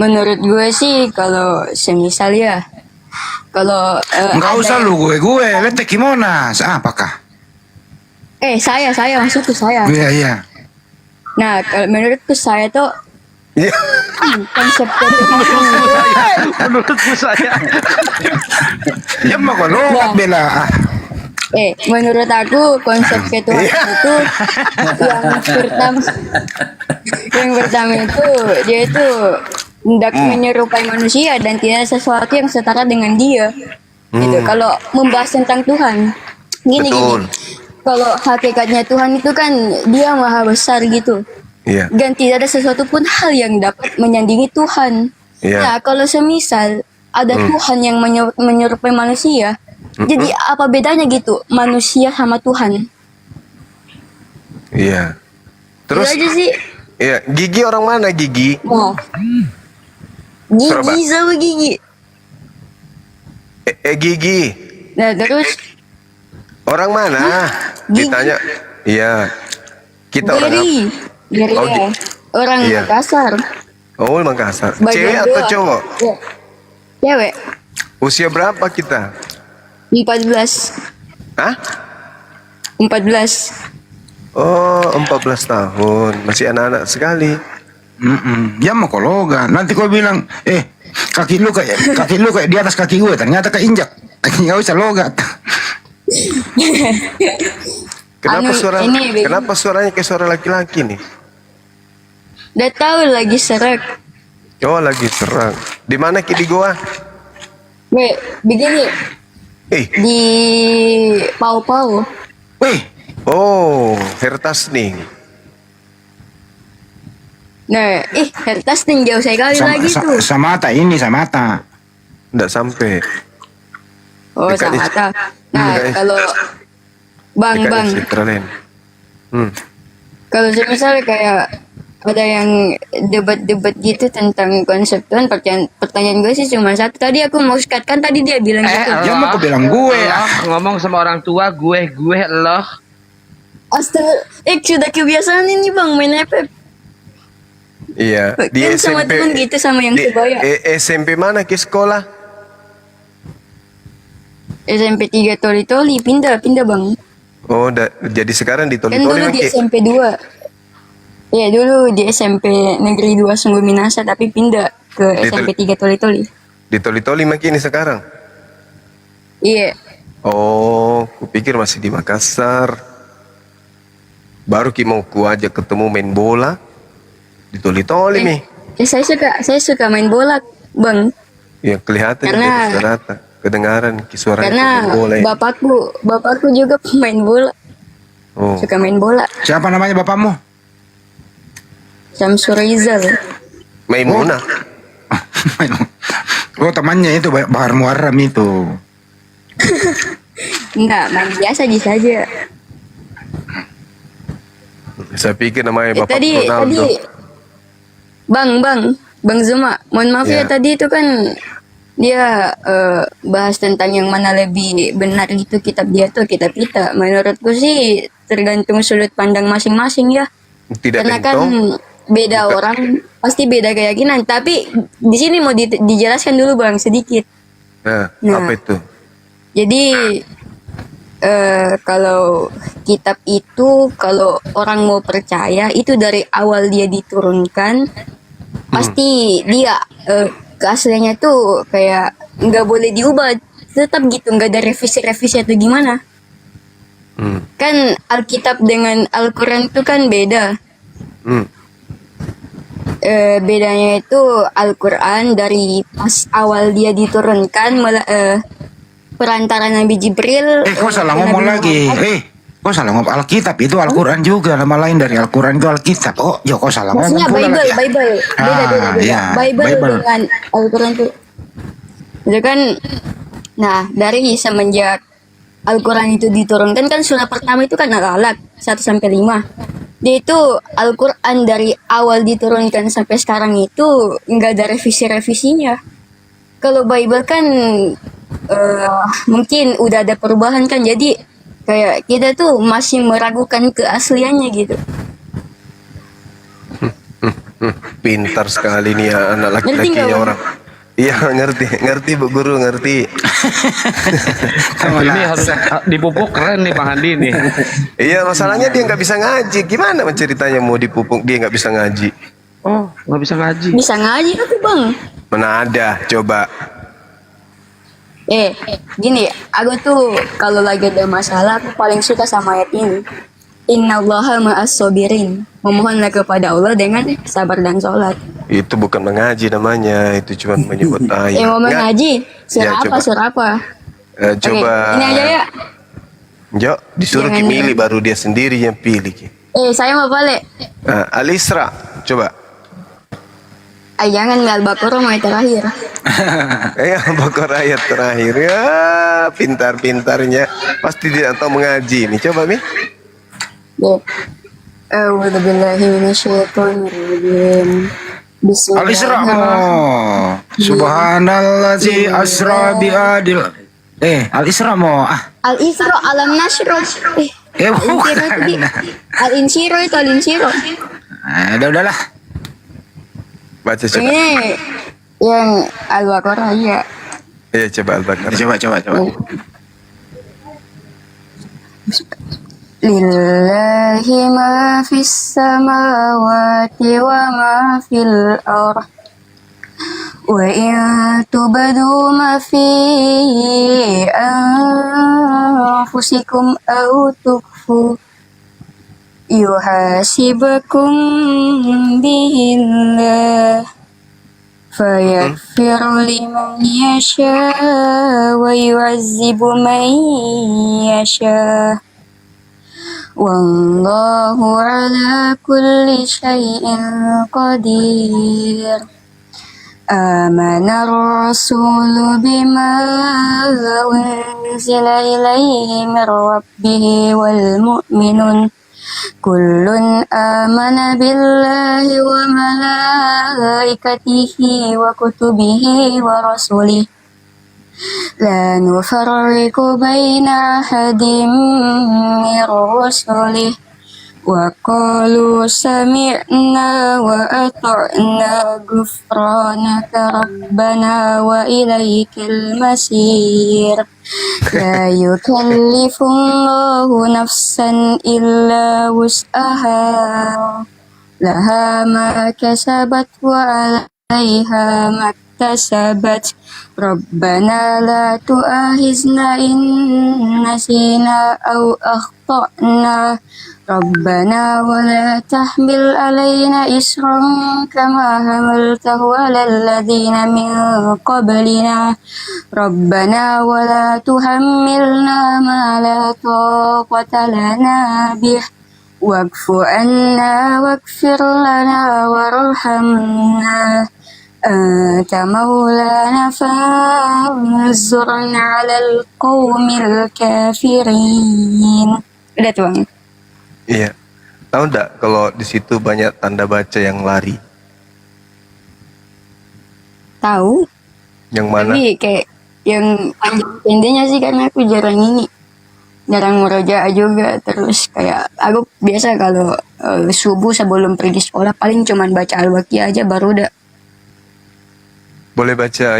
S14: menurut gue sih kalau semisal ya, kalau
S12: Enggak usah lu gue letek gimana? Apakah?
S14: saya masuk ke saya.
S12: Iya.
S14: Nah, kalau menurutku saya tuh konsep
S7: Menurutku saya.
S12: Ya mau kalau bela.
S14: Menurut aku konsep ketuhanan itu yang pertama itu dia itu hendak menyerupai manusia dan tidak sesuatu yang setara dengan dia. Gitu. Kalau membahas tentang Tuhan, gini. Kalau hakikatnya Tuhan itu kan dia maha besar gitu.
S3: Iya.
S14: Dan tidak ada sesuatu pun hal yang dapat menyandingi Tuhan.
S3: Iya.
S14: Nah, kalau semisal ada Tuhan yang menyerupai manusia, jadi apa bedanya gitu manusia sama Tuhan?
S3: Iya. Terus?
S14: Itu aja sih.
S3: Iya. Gigi orang mana Gigi?
S14: Nah. Gigi sama Gigi.
S3: Gigi.
S14: Nah, terus
S3: orang mana? Ditanya. Iya. Kita orang apa?
S14: Giri
S3: Oh,
S14: ya. Orang
S3: iya.
S14: Makassar.
S3: Oh, Makassar.
S14: Bagian
S3: Cewek atau
S14: dua.
S3: cowok?
S14: Ya. Cewek.
S3: Usia berapa kita?
S14: 14.
S3: Hah?
S14: 14.
S3: Oh, 14 tahun. Masih anak-anak sekali.
S12: Ya mau kologan. Nanti kau bilang, kaki lu kayak di atas kaki gue. Ternyata keinjak. Nggak usah logat.
S3: Kenapa suaranya kayak suara laki-laki nih?
S14: Udah tahu lagi serak.
S3: Oh, lagi serang. Di mana Ki di goa?
S14: Begini. Di Pau-Pau.
S3: Oh, Hertas nih.
S14: Nah, Hertas nih jauh sekali lagi tuh.
S12: Samata.
S3: Nggak sampai.
S14: Oh, Samata. Nah, kalau Bang. Kalau misalnya kayak ada yang debat-debat gitu tentang konsep Tuhan, pertanyaan gue sih cuma satu. Tadi aku mau kan tadi dia bilang gitu.
S12: Ya mau aku bilang gue.
S7: Ngomong sama orang tua gue loh.
S14: Astaga, sudah kebiasaan ini Bang main FF.
S3: Iya, di
S14: Kan sama
S3: SMP.
S14: temen gitu sama yang sebaya.
S3: SMP mana ke sekolah?
S14: SMP 3 Toli-Toli, pindah Bang.
S3: Oh, jadi sekarang di
S14: Kan
S3: Toli-Toli
S14: dulu di
S3: Maki?
S14: SMP 2. Ya dulu di SMP Negeri 2 Sungguh Minasa, tapi pindah ke SMP 3 Toli-Toli.
S3: Di Toli-Toli Maki ini sekarang?
S14: Iya.
S3: Oh, kupikir masih di Makassar. Baru Ki mau ku ajak ketemu main bola di Toli-Toli nih.
S14: Saya suka main bola, Bang.
S3: Ya kelihatan
S14: Karena-
S3: dari rata. Kedengaran Ki suaranya
S14: Karena
S3: main bola. Ya.
S14: bapakku juga pemain bola.
S3: Oh.
S14: Suka main bola.
S12: Siapa namanya bapakmu?
S14: Samsur Rizal.
S3: Maimunah.
S12: Oh temannya itu Bahar Muarram itu.
S14: Enggak, main biasa saja.
S3: Saya pikir namanya Bapak
S14: Tadi
S3: Ronaldo.
S14: Bang Zuma, mohon maaf ya
S3: Ya.
S14: tadi itu kan dia bahas tentang yang mana lebih benar gitu kitab dia tuh kitab kita. Menurutku sih tergantung sudut pandang masing-masing ya.
S3: Tidak
S14: Karena kan
S3: tentu.
S14: beda orang pasti beda keyakinan. Tapi di sini mau dijelaskan dulu Bang sedikit.
S3: Nah,
S14: Nah.
S3: apa itu?
S14: Jadi kalau kitab itu kalau orang mau percaya itu dari awal dia diturunkan pasti dia keasliannya tuh kayak nggak boleh diubah, tetap gitu, nggak ada revisi-revisi atau gimana. Kan Alkitab dengan Al-Quran itu kan beda. Bedanya itu Al-Quran dari pas awal dia diturunkan perantara Nabi Jibril.
S12: Kok salah
S14: ke
S12: ngomong
S14: Nabi
S12: lagi?
S14: Muhammad.
S12: Kok salah ngomong Alkitab itu Al-Quran juga, nama lain dari Al-Quran itu Alkitab. Oh, ya kok salah
S14: Maksudnya
S12: ngomong pula lagi.
S14: Bible. Beda.
S12: Ya,
S14: Bible dengan Al-Quran itu. Itu kan, nah dari semenjak Al-Quran itu diturunkan kan surah pertama itu kan Al-Alaq 1-5. Dia itu Al-Quran dari awal diturunkan sampai sekarang itu nggak ada revisi-revisinya. Kalau Bible kan mungkin udah ada perubahan kan, jadi kayak kita tuh masih meragukan keasliannya gitu.
S3: Pintar sekali nih ya anak
S14: Ngerti
S3: laki-lakinya
S14: nggak, Bang?
S3: orang. Iya ngerti Bu Guru ngerti.
S7: Ini harus dipupuk keren nih Bang Handi nih.
S3: Iya masalahnya dia nggak bisa ngaji. Gimana ceritanya mau dipupuk dia nggak bisa ngaji?
S7: Oh nggak bisa ngaji.
S14: Bisa ngaji aku Bang.
S3: Mana ada coba.
S14: Gini, aku tuh kalau lagi ada masalah aku paling suka sama ayat ini. Innallaha ma'as sabirin. Memohonlah kepada Allah dengan sabar dan sholat.
S3: Itu bukan mengaji namanya, itu cuma menyebut ayat.
S14: Mau mengaji?
S3: Ya,
S14: Surah apa?
S3: Coba.
S14: Oke, ini aja ya.
S3: Jo, disuruh
S14: Jangan
S3: milih baru dia sendiri yang pilih. Ki.
S14: Saya mau balik.
S3: Al-Isra, coba.
S14: Jangan Al-Baqarah ayat terakhir.
S3: Al-Baqarah ayat terakhir. Ya, pintar-pintarnya. Pasti dia tahu mengaji. Nih, coba, Mi.
S14: A'udzu billahi minasyaitonir rajim.
S12: Al-Isra. Subhanallazi asra bi'adil. Al-Isra mo.
S14: Al-Isra alam nasro.
S12: Bukan.
S14: Al-Insiro itu Al-Insiro.
S12: Udahlah.
S3: Baca coba.
S14: Ini yang Al-Baqarah ya.
S3: Iya, coba Al-Baqarah.
S12: Coba.
S14: Lillahi ma fis samawati wa ma fil ardh. Wa in tubadu ma fi anfusikum aw tukfu yuhasibakum bihillah fayaghfiru liman yasha wa yu'azzibu man yasha wallahu ala kulli syai'in qadir. Amana ar-rasulu bima unzila ilaihi min rabbih wal mu'minun kullun amana billahi wa malaikatihi wa kutubihi wa rasulih la nufarriqu baina ahadin min rusulih wa qalu sami'na wa ata'na ghufranaka rabbana wa ilaikal masir. La yukallifullahu nafsan illa wus'aha laha ma kasabat wa 'alaiha ma iktasabat. Rabbana la tu'akhizna in nasina aw akhtana. Rabbana wa la tahmil alaina isran kama hamaltahu ala alladhina min qablina. Rabbana wa la tuhammilna ma la taqata lana bih. Wa'fu anna waghfir lana warhamna. Anta maulana fanzurna 'alal qaumil kafirin. Udah tuh Bang.
S3: Iya. Tahu enggak kalau di situ banyak tanda baca yang lari?
S14: Tahu.
S3: Yang mana?
S14: Tapi kayak yang panjang pendeknya sih karena aku jarang murojaah juga. Terus kayak aku biasa kalau subuh sebelum pergi sekolah paling cuman baca Al-Baqiyah aja baru udah.
S3: Boleh baca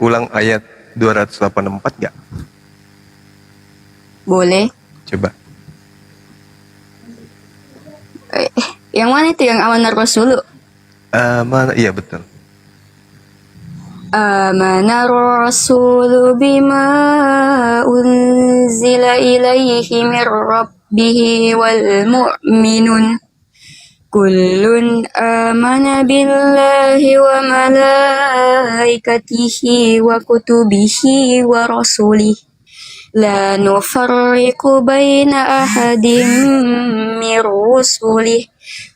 S3: ulang ayat 284 enggak?
S14: Boleh.
S3: Coba.
S14: Yang mana itu yang amanah Rasul?
S3: Mana? Iya betul.
S14: Amanar Rasul bima unzila ilaihi min rabbih wal mu'minun kullun amana billahi wa malaikatihi wa kutubihi wa rasulih la nufarriqu baina ahadin min rusulih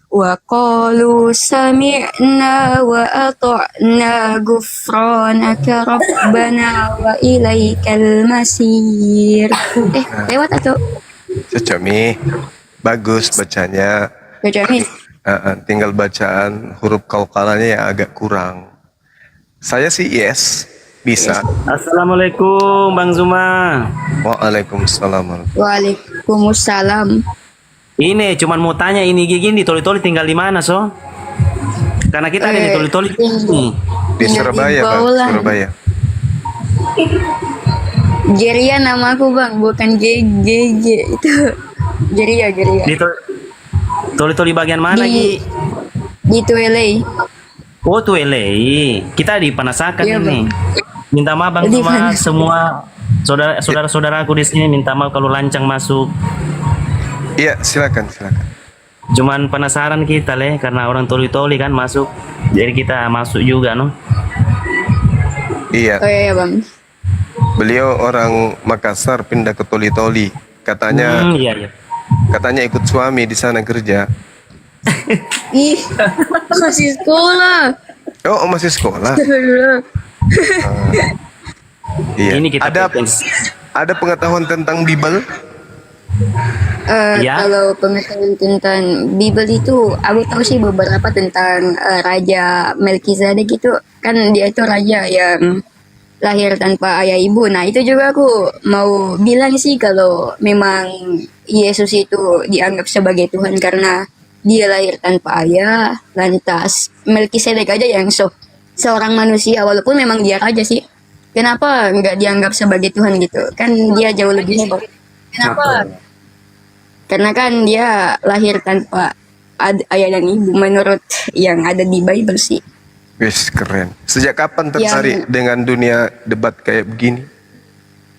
S14: wa qalu sami'na wa ata'na ghufranaka rabbana wa ilaikal masir. Lewat atau?
S3: Cocok Mi. Bagus bacanya.
S14: Cocok Mi.
S3: Tinggal bacaan huruf qalqalanya yang agak kurang. Saya sih yes, bisa.
S18: Assalamualaikum Bang Zuma.
S3: Waalaikumsalam.
S14: Waalaikumsalam.
S18: Ini cuman mau tanya, ini Gigi di Toli-Toli tinggal di mana, so? Karena kita ada di Toli-Toli ini.
S3: Di Surabaya, Bang. Surabaya.
S14: Geria nama aku, Bang, bukan GG itu. Geria.
S18: Di Toli-Toli bagian mana, Gi?
S14: Di Tuelei.
S18: Oh, Tuelei. Kita di Panasakan
S14: Iya,
S18: ini. Minta maaf Bang
S14: Di
S18: Zuma,
S14: Panasakan.
S18: semua saudara-saudaraku di sini minta maaf kalau lancang masuk.
S3: Iya, silakan.
S18: Cuman penasaran kita karena orang Toli-Toli kan masuk, jadi kita masuk juga no.
S3: Iya.
S14: Oh iya, Bang.
S3: Beliau orang Makassar pindah ke Toli-Toli. Katanya
S18: Iya.
S3: katanya ikut suami di sana kerja.
S14: Ih, masih sekolah.
S3: Oh, masih sekolah. Iya.
S18: Ini kita
S3: ada pengetahuan tentang Bible?
S18: Ya.
S14: Kalau pengetahuan tentang Bible itu, aku tahu sih beberapa tentang Raja Melkizedek itu. Kan dia itu raja yang lahir tanpa ayah ibu. Nah itu juga aku mau bilang sih kalau memang Yesus itu dianggap sebagai Tuhan karena dia lahir tanpa ayah. Lantas Melkizedek aja yang seorang manusia, walaupun memang dia raja sih. Kenapa nggak dianggap sebagai Tuhan gitu? Kan dia jauh lebih hebat. Kenapa? Karena kan dia lahir tanpa ayah dan ibu menurut yang ada di Bible sih.
S3: Wis, keren. Sejak kapan tertarik dengan dunia debat kayak begini?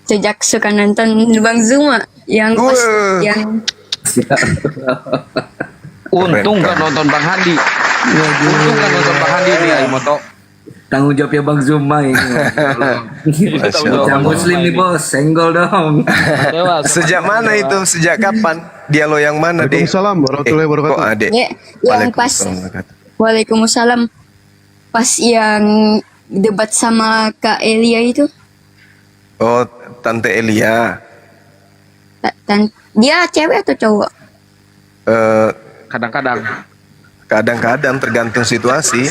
S14: Sejak suka nonton Bang Zuma yang yang
S7: Untung gak nonton Bang Handi. Untung gak nonton Bang Handi nih Ayo Moto.
S8: Tanggung jawabnya Bang Zuma ini. Bocah muslim nih bos, senggol dong.
S3: Sejak mana itu? Sejak kapan? Dialog yang mana, Dek?
S19: Waalaikumsalam warahmatullahi wabarakatuh.
S3: Kok Adek?
S14: yang pas Waalaikumsalam pas yang debat sama Kak Elia itu.
S3: Oh, Tante Elia.
S14: Dia cewek atau cowok?
S7: Kadang-kadang.
S3: Kadang-kadang tergantung situasi.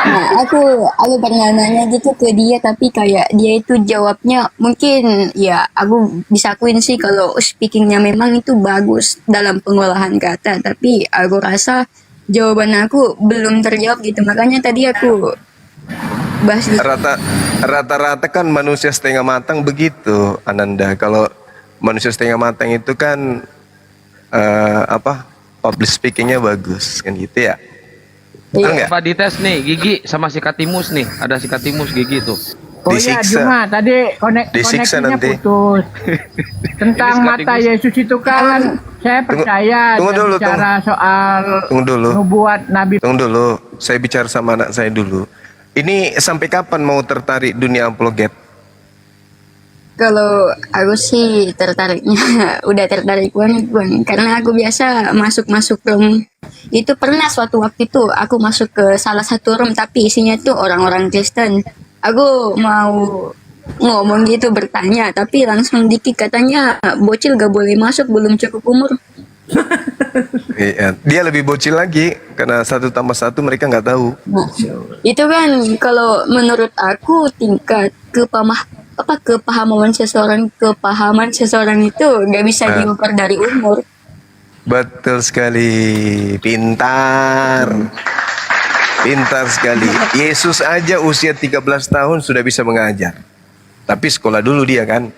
S14: Nah, aku pernah nanya gitu ke dia, tapi kayak dia itu jawabnya mungkin ya aku bisa akuin sih kalau speakingnya memang itu bagus dalam pengolahan kata, tapi aku rasa jawaban aku belum terjawab gitu, makanya tadi aku bahas gitu.
S3: Rata-rata kan manusia setengah matang begitu, Ananda. Kalau manusia setengah matang itu kan public speakingnya bagus kan gitu ya.
S14: Iya.
S7: Pak dites nih Gigi sama si Katimus nih, ada si Katimus Gigi tuh.
S11: Oh iya, Juma tadi
S3: Disiksa
S11: koneksinya
S3: nanti.
S11: putus. Tentang mata Yesus itu kan saya percaya
S3: tunggu dulu,
S11: bicara soal nubuat Nabi.
S3: Tunggu dulu, saya bicara sama anak saya dulu. Ini sampai kapan mau tertarik dunia apologet?
S14: Kalau aku sih tertariknya udah tertarik banget Bang, karena aku biasa masuk room. Itu pernah suatu waktu itu aku masuk ke salah satu room tapi isinya tuh orang-orang Kristen. Aku mau ngomong gitu bertanya tapi langsung dikit katanya bocil gak boleh masuk, belum cukup umur.
S3: Iya, dia lebih bocil lagi karena 1+1 mereka nggak tahu.
S14: Nah, itu kan kalau menurut aku tingkat kepahaman seseorang itu nggak bisa diukur dari umur.
S3: Betul sekali, pintar sekali. Yesus aja usia 13 tahun sudah bisa mengajar. Tapi sekolah dulu dia kan.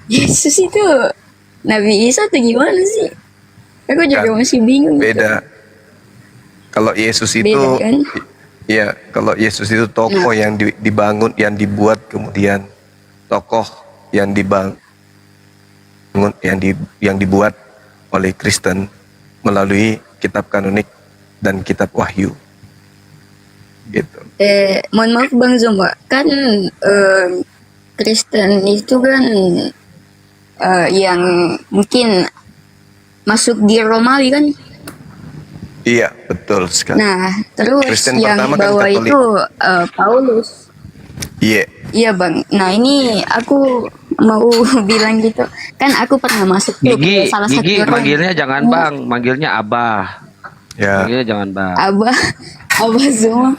S14: Yesus itu Nabi Isa tuh gimana sih? Aku juga
S3: Kan,
S14: masih bingung.
S3: beda. Kalau Yesus itu,
S14: Beda kan?
S3: ya kalau Yesus itu tokoh yang dibangun, yang dibuat, kemudian tokoh yang dibangun, yang dibuat oleh Kristen melalui kitab kanonik dan kitab Wahyu. Gitu.
S14: Mohon maaf Bang Zoma, kan Kristen itu kan yang mungkin masuk di Romawi kan?
S3: Iya, betul sekali.
S14: Nah, terus
S3: Kristen
S14: yang
S3: pertama kan
S14: bawa
S3: Katolik.
S14: itu Paulus.
S3: Iya.
S14: Iya Bang. Nah ini aku mau bilang gitu. Kan aku pernah masuk tuh ke salah satu
S7: Gigi,
S14: room.
S7: manggilnya jangan Bang, manggilnya Abah.
S3: Ya.
S7: Manggilnya jangan Bang.
S14: Abah Zoma.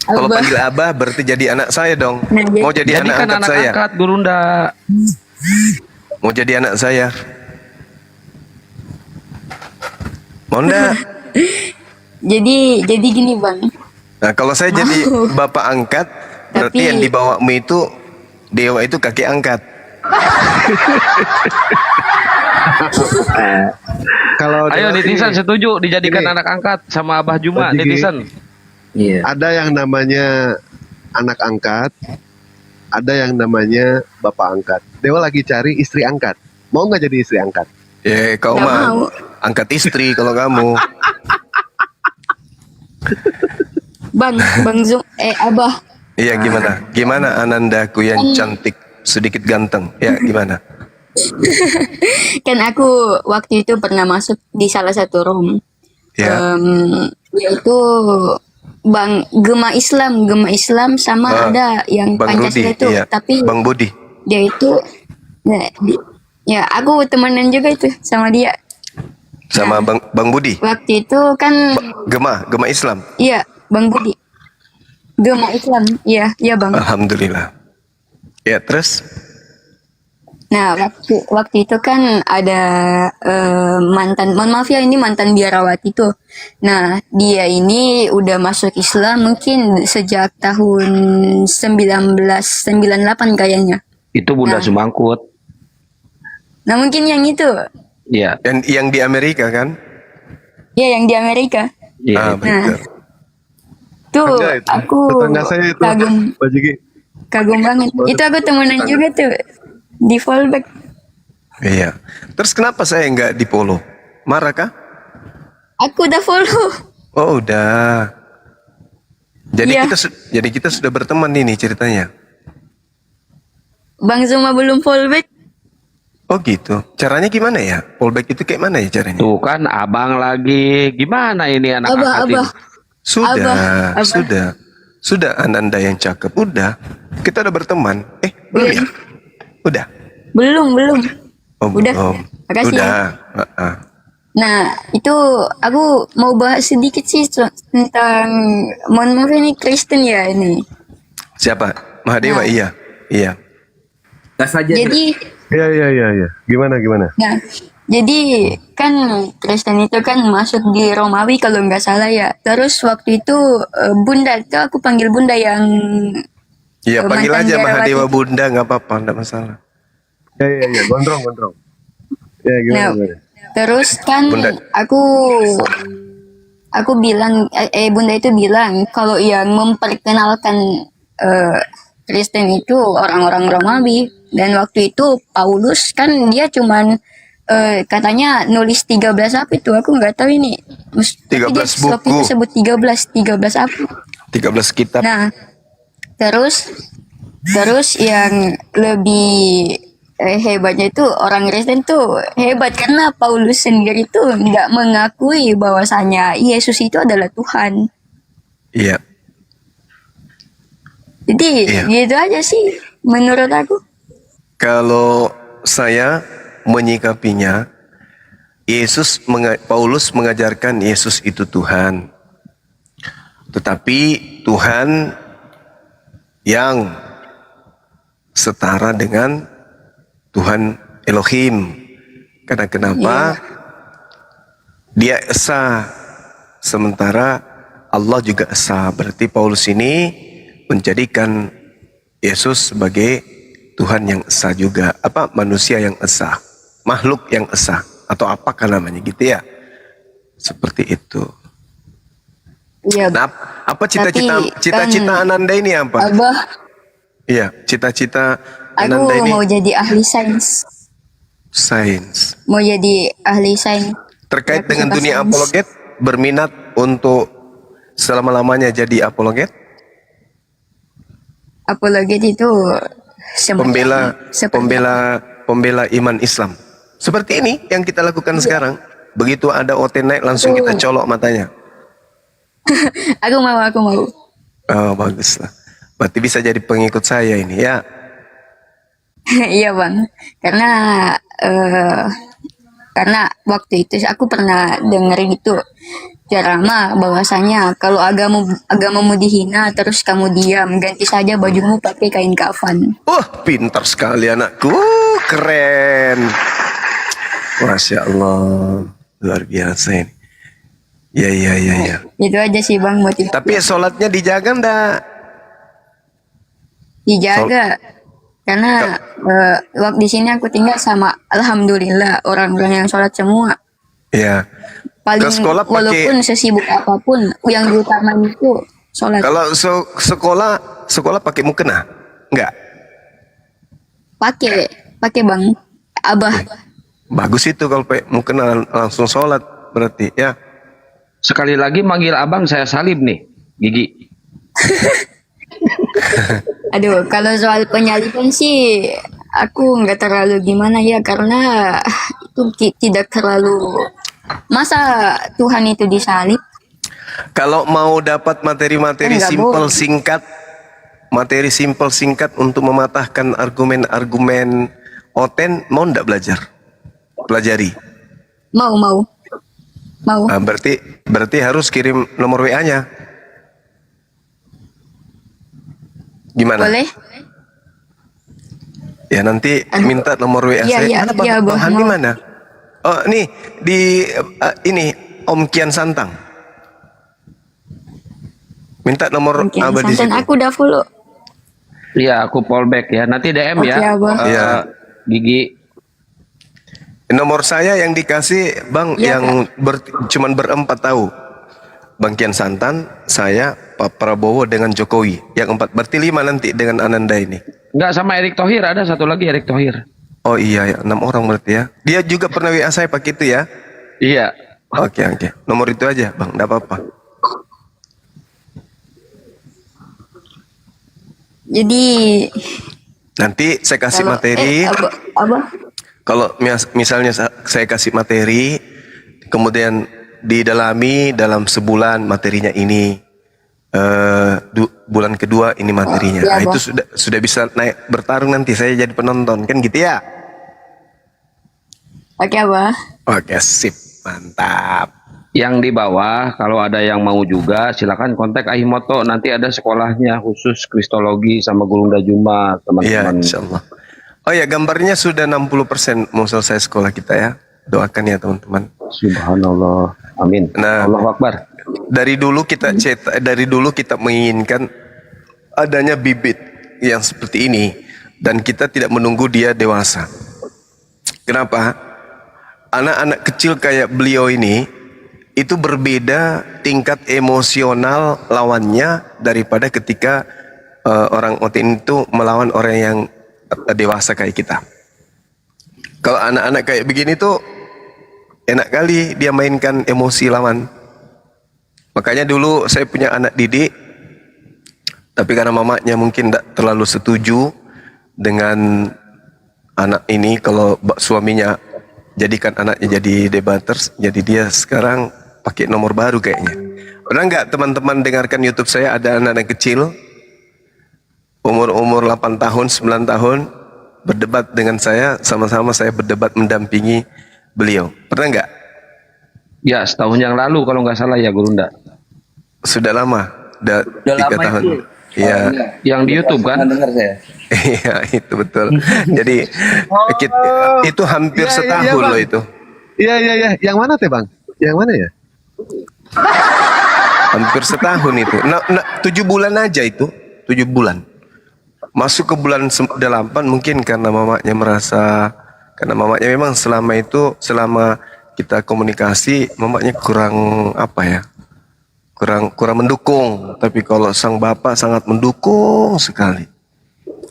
S3: Kalau
S14: Abah.
S3: panggil Abah berarti jadi anak saya dong.
S14: Nah,
S3: Mau jadi anak
S7: kan
S3: angkat
S7: anak
S3: saya.
S7: angkat Gurunda.
S3: Mau jadi anak saya. Mau enggak?
S14: Jadi gini Bang.
S3: Nah, kalau saya jadi bapak angkat, berarti
S14: Tapi-
S3: yang dibawamu itu dewa itu kakek angkat.
S19: Kalau
S7: Ayo
S19: dewa
S7: netizen
S19: sih,
S7: setuju dijadikan
S19: Gini.
S7: anak angkat sama Abah Juma
S19: Gigi.
S7: netizen.
S19: ada yang namanya anak angkat, ada yang namanya bapak angkat. Dewa lagi cari istri angkat. Mau nggak jadi istri angkat?
S3: Kau
S14: Nggak
S3: mah
S14: mau.
S3: angkat istri kalau kamu.
S14: Bang Zom Abah.
S3: Iya gimana? Gimana Anandaku yang cantik, sedikit ganteng? Ya gimana?
S14: Kan aku waktu itu pernah masuk di salah satu room.
S3: Ya.
S14: Yaitu Gema Islam sama ada yang
S3: Bang
S14: Pancasila
S3: Rudi,
S14: itu,
S3: iya.
S14: tapi
S3: Bang Budi.
S14: dia itu ya aku temenan juga itu sama dia.
S3: Sama Bang Budi.
S14: Waktu itu kan
S3: Gema Islam.
S14: iya Bang Budi. Gema Islam, iya Bang.
S3: Alhamdulillah. Ya terus?
S14: Nah, waktu itu kan ada mohon maaf ya, ini mantan biarawati tuh. Nah, dia ini udah masuk Islam mungkin sejak tahun 1998 kayaknya.
S7: Itu Bunda
S14: Nah.
S7: Sumangkut.
S14: Nah, mungkin yang itu.
S7: Iya.
S3: Yang di Amerika kan?
S14: Ya, yang di Amerika.
S3: Ah,
S14: Nah,
S3: betul.
S14: tuh
S19: Enggak, itu.
S14: aku
S19: Tetangga saya itu, Pak Jiki.
S14: kagum banget. Itu aku temenan juga tuh di fallback.
S3: Iya. Terus kenapa saya nggak di follow? Marah kah?
S14: Aku udah follow.
S3: Oh udah. Jadi
S14: Iya.
S3: kita sudah berteman ini ceritanya.
S14: Bang Zuma belum fallback.
S3: Oh gitu. Caranya gimana ya? Fallback itu kayak mana ya caranya?
S7: Tuh kan abang lagi. Gimana ini anak angkat ini?
S3: Sudah,
S14: Abah.
S3: sudah Ananda yang cakep. Udah. Kita udah berteman. Belum ya? Udah.
S14: Belum.
S3: Oh,
S14: Udah.
S3: belum.
S14: Makasih ya.
S3: Udah.
S14: Nah, itu aku mau bahas sedikit sih tentang, mohon maaf ini Kristen ya ini.
S3: Siapa? Mahadewa, iya. Iya.
S14: Jadi,
S19: Iya. Gimana?
S14: nah, jadi kan Kristen itu kan masuk di Romawi kalau nggak salah ya. Terus waktu itu Bunda, itu aku panggil Bunda yang
S3: Iya, panggil
S14: mantan
S3: aja
S14: biarawati.
S3: Mahadewa Bunda, nggak apa-apa, nggak masalah.
S19: Iya. Gondrong. Ya
S14: Nah,
S19: gimana?
S14: terus kan
S3: Bunda.
S14: aku bilang Bunda itu bilang kalau yang memperkenalkan Kristen itu orang-orang Romawi, dan waktu itu Paulus kan dia cuman katanya nulis 13 apa itu aku nggak tahu ini. Tapi
S3: 13
S14: dia waktu
S3: buku.
S14: itu sebut 13 apa.
S3: 13 kitab.
S14: Nah, terus yang lebih hebatnya itu orang Kristen tuh hebat karena Paulus sendiri tuh nggak mengakui bahwasanya Yesus itu adalah Tuhan.
S3: Iya.
S14: Jadi gitu aja sih menurut aku.
S3: Kalau saya menyikapinya, Paulus mengajarkan Yesus itu Tuhan. Tetapi Tuhan yang setara dengan Tuhan Elohim. Karena kenapa? Dia esa, sementara Allah juga esa. Berarti Paulus ini menjadikan Yesus sebagai Tuhan yang esa juga, manusia yang esa, makhluk yang esa, atau apakah namanya gitu ya, seperti itu.
S14: Iya.
S3: Nah, apa cita-cita
S14: Tapi
S3: cita-cita Ananda ini apa?
S14: Abah,
S3: Iya, cita-cita
S14: aku
S3: Ananda ini
S14: mau jadi ahli sains.
S3: sains.
S14: Mau jadi ahli sains.
S3: Terkait
S14: Aku
S3: dengan
S14: suka
S3: dunia
S14: sains.
S3: apologet, berminat untuk selama-lamanya jadi apologet,
S14: Apologet itu
S3: pembela iman Islam. Seperti ini yang kita lakukan sekarang. Begitu ada OT naik langsung kita colok matanya.
S14: aku mau.
S3: Oh, bagus lah. Berarti bisa jadi pengikut saya ini ya.
S14: Iya bang, karena waktu itu aku pernah denger gitu ceramah bahwasanya kalau agamamu dihina terus kamu diam, ganti saja bajumu pakai kain kafan.
S3: Pintar sekali anakku, keren. Masya Allah, luar biasa ini. Ya.
S14: Itu aja sih bang motivasi.
S3: Tapi sholatnya dijaga ndak?
S14: Dijaga. Karena waktu di sini aku tinggal sama alhamdulillah orang-orang yang sholat semua.
S3: Ya.
S14: Paling
S3: Ke sekolah pakai,
S14: walaupun sesibuk apapun yang diutamakan itu sholat.
S3: kalau sekolah pakai mukena? Enggak.
S14: Pakai bang, abah.
S3: Bagus itu kalau pakai mukena langsung sholat berarti ya.
S7: Sekali lagi manggil abang saya salib nih, Gigi.
S14: Aduh, kalau soal penyaliban sih aku nggak terlalu gimana ya, karena itu tidak terlalu, masa Tuhan itu disalib.
S3: Kalau mau dapat materi-materi
S14: Enggak
S3: materi simpel singkat untuk mematahkan argumen-argumen oten, mau ndak belajar? Pelajari.
S14: Mau.
S3: Nah, berarti harus kirim nomor WA-nya. Gimana?
S14: Boleh?
S3: Ya nanti minta nomor WA
S14: Iya,
S3: saya.
S14: iya,
S3: Mana
S14: iya,
S3: Bang
S14: Bang.
S3: Handi mana? Oh, nih di ini Om Kian Santang. Minta nomor
S14: Mungkin
S3: Abah di
S14: santan
S3: situ.
S14: aku udah follow.
S7: Iya, aku fallback ya. Nanti DM
S14: Oke,
S7: ya.
S14: Abang.
S3: Iya.
S7: Gigi.
S3: Nomor saya yang dikasih Bang
S14: Iya,
S3: yang cuman berempat tahu. Bang Kian Santan, saya, Pak Prabowo dengan Jokowi. Yang 4, berarti 5 nanti dengan Ananda ini.
S7: Enggak, sama Erick Thohir, ada satu lagi Erick Thohir.
S3: Oh iya, ya, 6 orang berarti ya. Dia juga pernah WA saya pakai itu ya.
S7: Iya.
S3: Oke. Nomor itu aja Bang, enggak apa-apa.
S14: Jadi
S3: Nanti saya kasih
S14: kalau
S3: materi.
S14: abah
S3: Kalau misalnya saya kasih materi, kemudian didalami dalam sebulan materinya ini, bulan kedua ini materinya.
S14: Iya,
S3: Nah, itu
S14: Bang.
S3: sudah bisa naik bertarung nanti saya jadi penonton kan gitu ya?
S14: Oke abah.
S3: Oke, sip, mantap.
S7: Yang di bawah kalau ada yang mau juga silakan kontak Ahimoto, nanti ada sekolahnya khusus kristologi sama Gurunda Juma
S3: Iya,
S7: teman-teman.
S3: insyaallah. Oh ya, gambarnya sudah 60% mau selesai sekolah kita ya. Doakan ya teman-teman.
S7: Subhanallah. Amin.
S3: Nah,
S7: Allahu Akbar.
S3: Dari dulu kita menginginkan adanya bibit yang seperti ini dan kita tidak menunggu dia dewasa. Kenapa? Anak-anak kecil kayak beliau ini itu berbeda tingkat emosional lawannya daripada ketika orang otin itu melawan orang yang dewasa kayak kita. Kalau anak-anak kayak begini tuh enak kali dia mainkan emosi lawan. Makanya dulu saya punya anak didik, tapi karena mamanya mungkin tidak terlalu setuju dengan anak ini, kalau suaminya jadikan anaknya jadi debaters, jadi dia sekarang pakai nomor baru kayaknya. Pernah nggak teman-teman dengarkan YouTube saya, ada anak-anak kecil umur 8 tahun, 9 tahun berdebat dengan saya, sama-sama saya berdebat mendampingi beliau. Pernah nggak?
S7: Ya, setahun yang lalu kalau nggak salah ya Gurunda.
S3: Sudah lama, udah 3 tahun. Iya.
S7: Yang di YouTube kan?
S8: Dengar saya.
S3: Iya, itu betul. Jadi itu hampir setahun
S19: Bang.
S3: loh itu.
S19: Iya. Yang mana teh Bang? Yang mana ya?
S3: Hampir setahun itu. 7 bulan aja itu. 7 bulan. masuk ke bulan 8 mungkin karena mamanya merasa, karena mamanya memang selama kita komunikasi mamanya kurang apa ya, kurang mendukung. Tapi kalau sang bapak sangat mendukung sekali.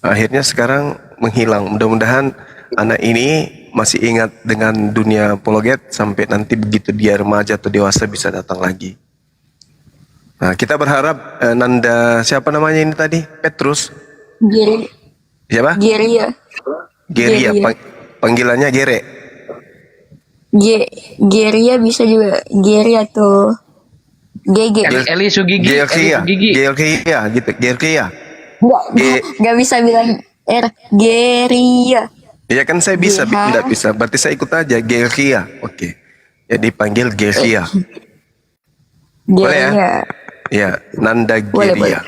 S3: Akhirnya sekarang menghilang. Mudah-mudahan anak ini masih ingat dengan dunia apologet sampai nanti begitu dia remaja atau dewasa bisa datang lagi. Nah, kita berharap Nanda, siapa namanya ini tadi? Petrus? Siapa?
S14: Geria.
S3: Geria. Panggilannya Gere.
S14: Geria bisa juga. Geri atau GG.
S7: Eli Sugigi.
S3: Geria gitu. Geria.
S14: Nggak bisa bilang Geria.
S3: Iya kan saya bisa, tidak bisa. Berarti saya ikut aja Geria. Oke. Jadi panggil Geria. Boleh ya? Ya, Nanda Geria.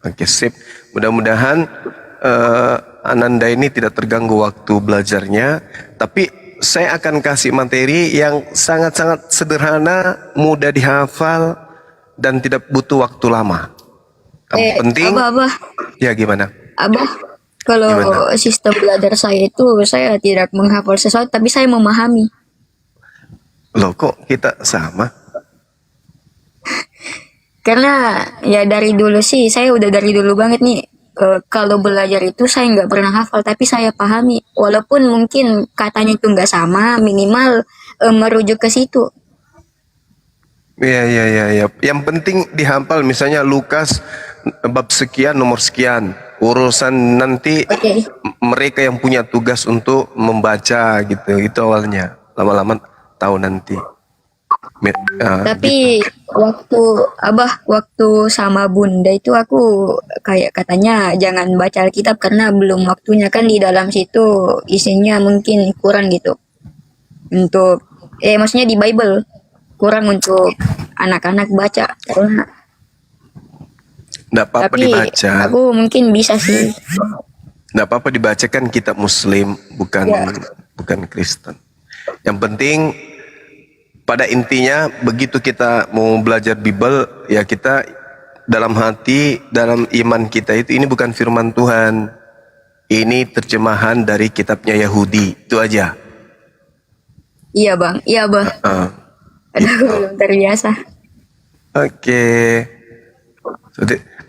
S3: Oke, sip. Mudah-mudahan Ananda ini tidak terganggu waktu belajarnya. Tapi saya akan kasih materi yang sangat-sangat sederhana, mudah dihafal, dan tidak butuh waktu lama. Yang penting.
S14: Abah.
S3: Ya gimana?
S14: Abah, kalau sistem belajar saya itu saya tidak menghafal sesuatu, tapi saya memahami.
S3: Loh kok kita sama?
S14: Karena ya dari dulu sih, saya udah dari dulu banget nih. Kalau belajar itu saya nggak pernah hafal, tapi saya pahami. Walaupun mungkin katanya itu nggak sama, minimal merujuk ke situ.
S3: Iya. Yang penting dihafal, misalnya Lukas bab sekian nomor sekian. Urusan nanti mereka yang punya tugas untuk membaca gitu. Itu awalnya. Lama-lama tahu nanti.
S14: Tapi waktu sama bunda itu aku kayak katanya jangan baca Alkitab karena belum waktunya, kan di dalam situ isinya mungkin kurang gitu. Untuk maksudnya di Bible kurang untuk anak-anak baca. Karena
S3: nggak apa-apa dibaca.
S14: Aku mungkin bisa sih.
S3: Nggak apa-apa dibaca, kan kitab Muslim, bukan Kristen. Yang penting pada intinya begitu kita mau belajar Bible, ya kita dalam hati, dalam iman kita itu ini bukan firman Tuhan. Ini terjemahan dari kitabnya Yahudi. Itu aja.
S14: Iya bang. Aduh, belum terbiasa.
S3: Oke.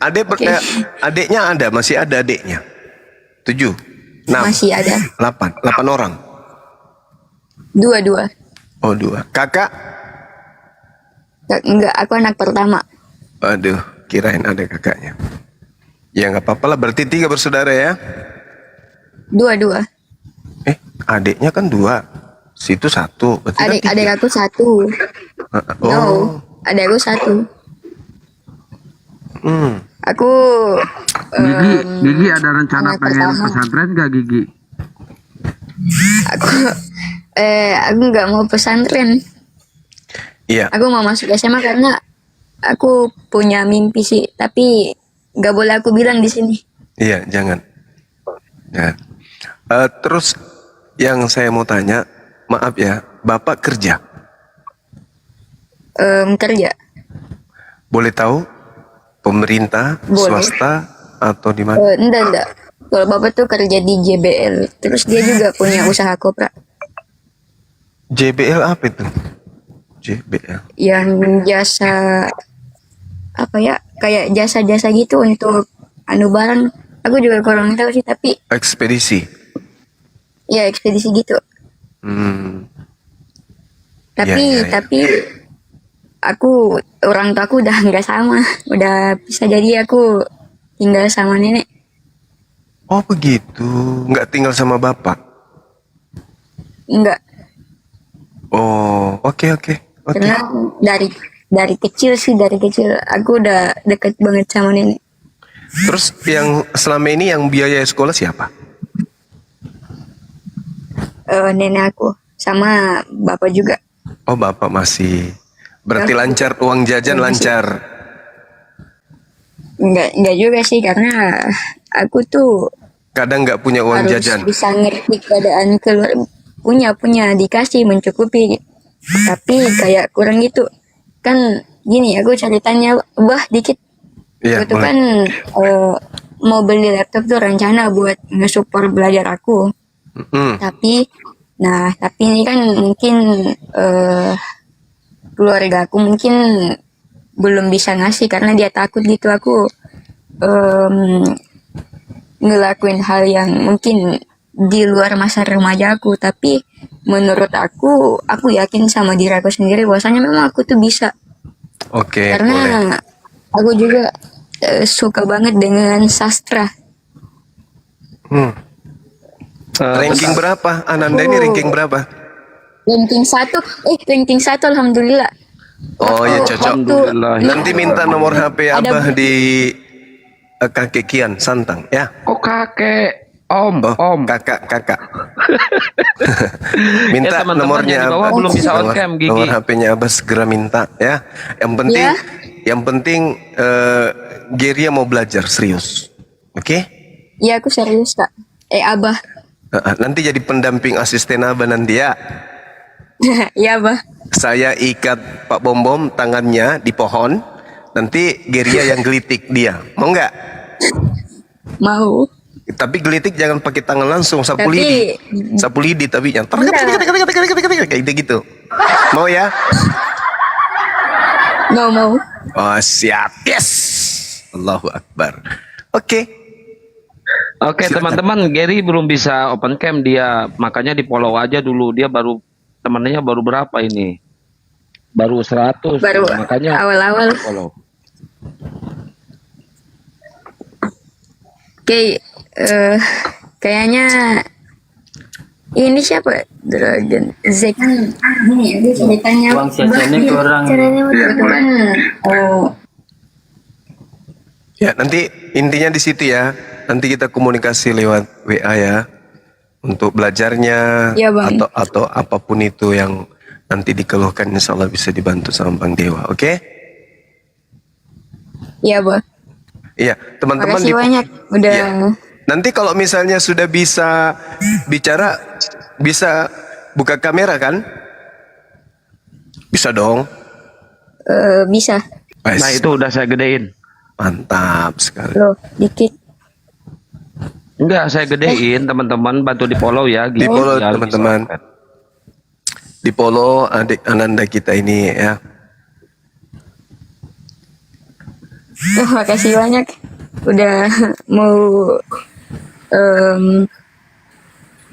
S3: Adiknya ada, masih ada adiknya. 7, 6,
S14: masih ada.
S3: 8 orang.
S14: 2.
S3: Oh 2. Kakak?
S14: Enggak, aku anak pertama.
S3: Aduh, kirain ada kakaknya. Ya nggak apa-apa lah, berarti 3 bersaudara ya?
S14: 2.
S3: Adiknya kan 2. Situ 1. Berarti
S14: Adik aku 1. No, adikku 1. Aku
S7: Gigi ada rencana pengen pesantren gak Gigi?
S14: Aku nggak mau pesantren.
S3: Iya.
S14: Aku mau masuk SMA karena aku punya mimpi sih, tapi nggak boleh aku bilang di sini.
S3: Iya, jangan. Terus yang saya mau tanya, maaf ya, Bapak kerja?
S14: Kerja.
S3: Boleh tahu? Pemerintah,
S14: Boleh.
S3: swasta, atau di mana?
S14: Enggak. Kalau Bapak tuh kerja di JBL, terus dia juga punya usaha kopra.
S3: JBL apa itu? JBL.
S14: Yang jasa apa ya? Kayak jasa-jasa gitu untuk barang. Aku juga kurang tahu sih, tapi
S3: Ekspedisi.
S14: ya ekspedisi gitu. Tapi aku orang tua aku udah nggak sama, udah bisa jadi aku tinggal sama nenek.
S3: Oh begitu, nggak tinggal sama bapak?
S14: Enggak.
S3: Oh, oke.
S14: Karena dari kecil aku udah deket banget sama nenek.
S3: Terus yang selama ini yang biaya sekolah siapa?
S14: Nenek aku sama bapak juga.
S3: Oh bapak masih. Berarti lancar, uang jajan lancar.
S14: Enggak juga sih, karena aku tuh
S3: Kadang nggak punya uang
S14: harus
S3: jajan.
S14: bisa ngerti keadaan keluar. Punya dikasih mencukupi, tapi kayak kurang gitu. Kan gini, aku ceritanya dikit.
S3: Iya,
S14: Itu
S3: boleh.
S14: kan mau beli laptop tuh rencana buat nge-support belajar aku. Tapi ini kan mungkin keluarga aku mungkin belum bisa ngasih karena dia takut gitu aku ngelakuin hal yang mungkin di luar masa remaja aku. Tapi menurut aku yakin sama diri aku sendiri bahwasanya memang aku tuh bisa.
S3: Oke,
S14: Karena
S3: boleh.
S14: aku juga suka banget dengan sastra.
S3: Ranking berapa? Ananda ini ranking berapa?
S14: Ranking 1 alhamdulillah.
S3: Oh ya cocok.
S14: Alhamdulillah.
S3: Nanti minta nomor HP
S14: Ada-
S3: Abah di kakek Kian Santang ya.
S7: Kok kakek? Om.
S3: Kakak. Minta
S7: Ya, teman-teman
S3: nomornya
S7: yang di bawah
S3: Abah.
S7: belum bisa on cam, Gigi.
S3: Nomor HP-nya Abah segera minta ya. Yang penting Geria mau belajar serius. Oke?
S14: Ya aku serius kak. Abah.
S3: Nanti jadi pendamping asisten Abah nanti ya.
S14: Ya abah.
S3: Saya ikat Pak Bom tangannya di pohon. Nanti Geria yang gelitik dia. Mau nggak?
S14: Mau.
S3: Tapi gelitik jangan pakai tangan langsung, sapu
S14: Tapi-
S3: lidi. Sapu lidi tapi yang kayak gitu. Mau ya?
S14: Mau.
S3: Oh, siap. Yes. Allahu Akbar. Oke.
S7: Oke teman-teman, Gary belum bisa open cam dia, makanya di follow aja dulu. Dia baru temennya baru berapa ini? Baru 100.
S14: Baru
S7: makanya
S14: awal-awal.
S7: follow.
S14: Oke, kayaknya ini siapa? Dragon Zek. Ini aku ceritanya.
S18: Uang jajannya kurang.
S14: Oh,
S3: Ya, nanti intinya di situ ya. Nanti kita komunikasi lewat WA ya. Untuk belajarnya
S14: Iya, Bang.
S3: atau apapun itu yang nanti dikeluhkan, insya Allah bisa dibantu sama Bang Dewa. Oke?
S14: iya bah.
S3: Iya, teman-teman
S14: Makasih banyak udah.
S3: Iya. Nanti kalau misalnya sudah bisa bicara, bisa buka kamera kan? Bisa dong.
S14: Bisa.
S7: Nah itu udah saya gedein.
S3: Mantap sekali.
S14: Loh, dikit.
S7: Enggak, saya gedein teman-teman, bantu di follow ya.
S3: Di
S7: Gitu.
S3: follow
S7: Ya,
S3: teman-teman. Di follow adik Ananda kita ini ya.
S14: Makasih banyak udah mau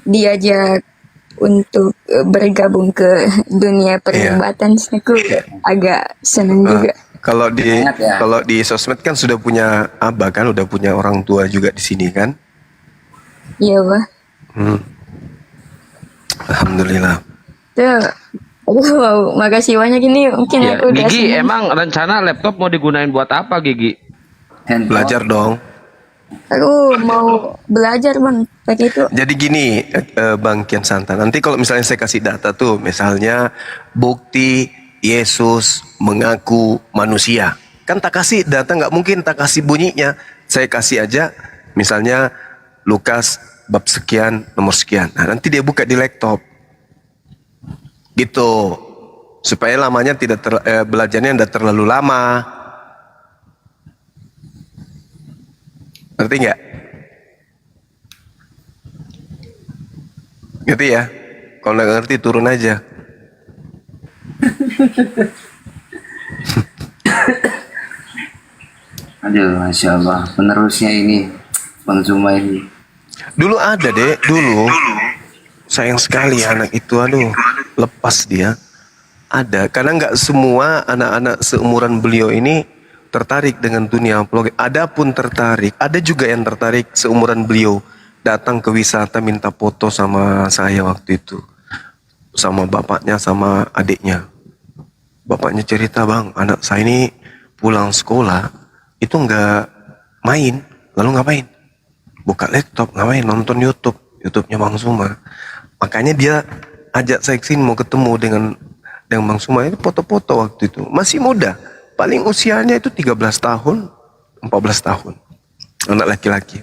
S14: diajak untuk bergabung ke dunia perdebatan. Aku agak senang juga.
S3: Kalau di
S14: Semangat ya.
S3: kalau di sosmed kan sudah punya abah kan, udah punya orang tua juga di sini kan.
S14: Iya bah.
S3: Alhamdulillah.
S14: Tuh, aduh, makasih banyak ini mungkin
S7: Ya,
S14: aku udah
S7: Gigi,
S14: senang.
S7: emang rencana laptop mau digunain buat apa, Gigi?
S3: Belajar dong.
S14: Aku mau belajar bang pakai itu.
S3: Jadi gini, Bang Kian Santa, nanti kalau misalnya saya kasih data tuh, misalnya bukti Yesus mengaku manusia, kan tak kasih data, nggak mungkin tak kasih bunyinya. Saya kasih aja, misalnya Lukas bab sekian, nomor sekian. Nah, nanti dia buka di laptop, gitu, supaya lamanya tidak belajarnya tidak terlalu lama. Ngerti nggak? Ngerti ya? Kalau nggak ngerti turun aja.
S8: Aduh, Masya Allah. Penerusnya ini, Bang Zuma ini.
S3: Dulu ada deh, dulu. Sayang sekali anak itu, aduh, lepas dia. Ada, karena nggak semua anak-anak seumuran beliau ini tertarik dengan dunia apologet. Ada pun tertarik, ada juga yang tertarik seumuran beliau. Datang ke wisata minta foto sama saya waktu itu. Sama bapaknya, sama adiknya. Bapaknya cerita, Bang, anak saya ini pulang sekolah, itu nggak main. Lalu ngapain? Buka laptop, ngapain? Nonton YouTube. YouTube-nya Bang Zuma. Makanya dia ajak saya kesini mau ketemu dengan Bang Zuma. Itu foto-foto waktu itu. Masih muda. Paling usianya itu 13 tahun, 14 tahun. Anak laki-laki.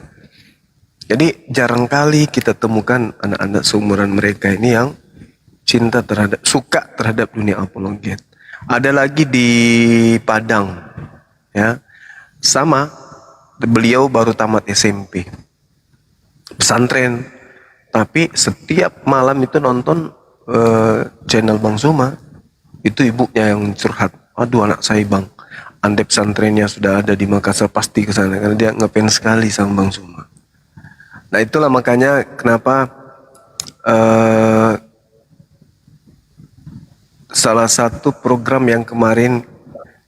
S3: Jadi jarang kali kita temukan anak-anak seumuran mereka ini yang cinta terhadap, suka terhadap dunia apologet. Ada lagi di Padang, ya, sama beliau baru tamat SMP. Pesantren. Tapi setiap malam itu nonton channel Bang Zuma. Itu ibunya yang curhat. Aduh anak saya bang, andai pesantrennya sudah ada di Makassar pasti ke sana karena dia ngefans sekali sama Bang Zuma. Nah itulah makanya kenapa salah satu program yang kemarin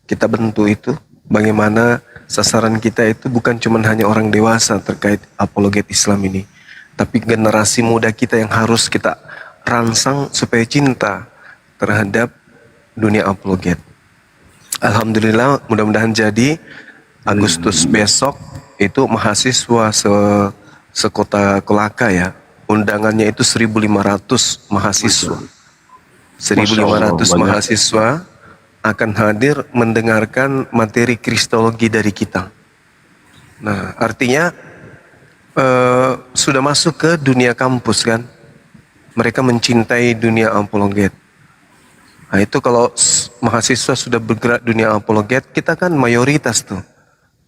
S3: kita bentuk itu bagaimana sasaran kita itu bukan cuma hanya orang dewasa terkait apologet Islam ini, tapi generasi muda kita yang harus kita rangsang supaya cinta terhadap dunia apologet. Alhamdulillah mudah-mudahan jadi Agustus besok itu mahasiswa sekota Kolaka ya. Undangannya itu 1.500 mahasiswa. 1.500 mahasiswa akan hadir mendengarkan materi kristologi dari kita. Nah, artinya sudah masuk ke dunia kampus kan. Mereka mencintai dunia apologet. Nah, itu kalau mahasiswa sudah bergerak dunia apologet, kita kan mayoritas tuh.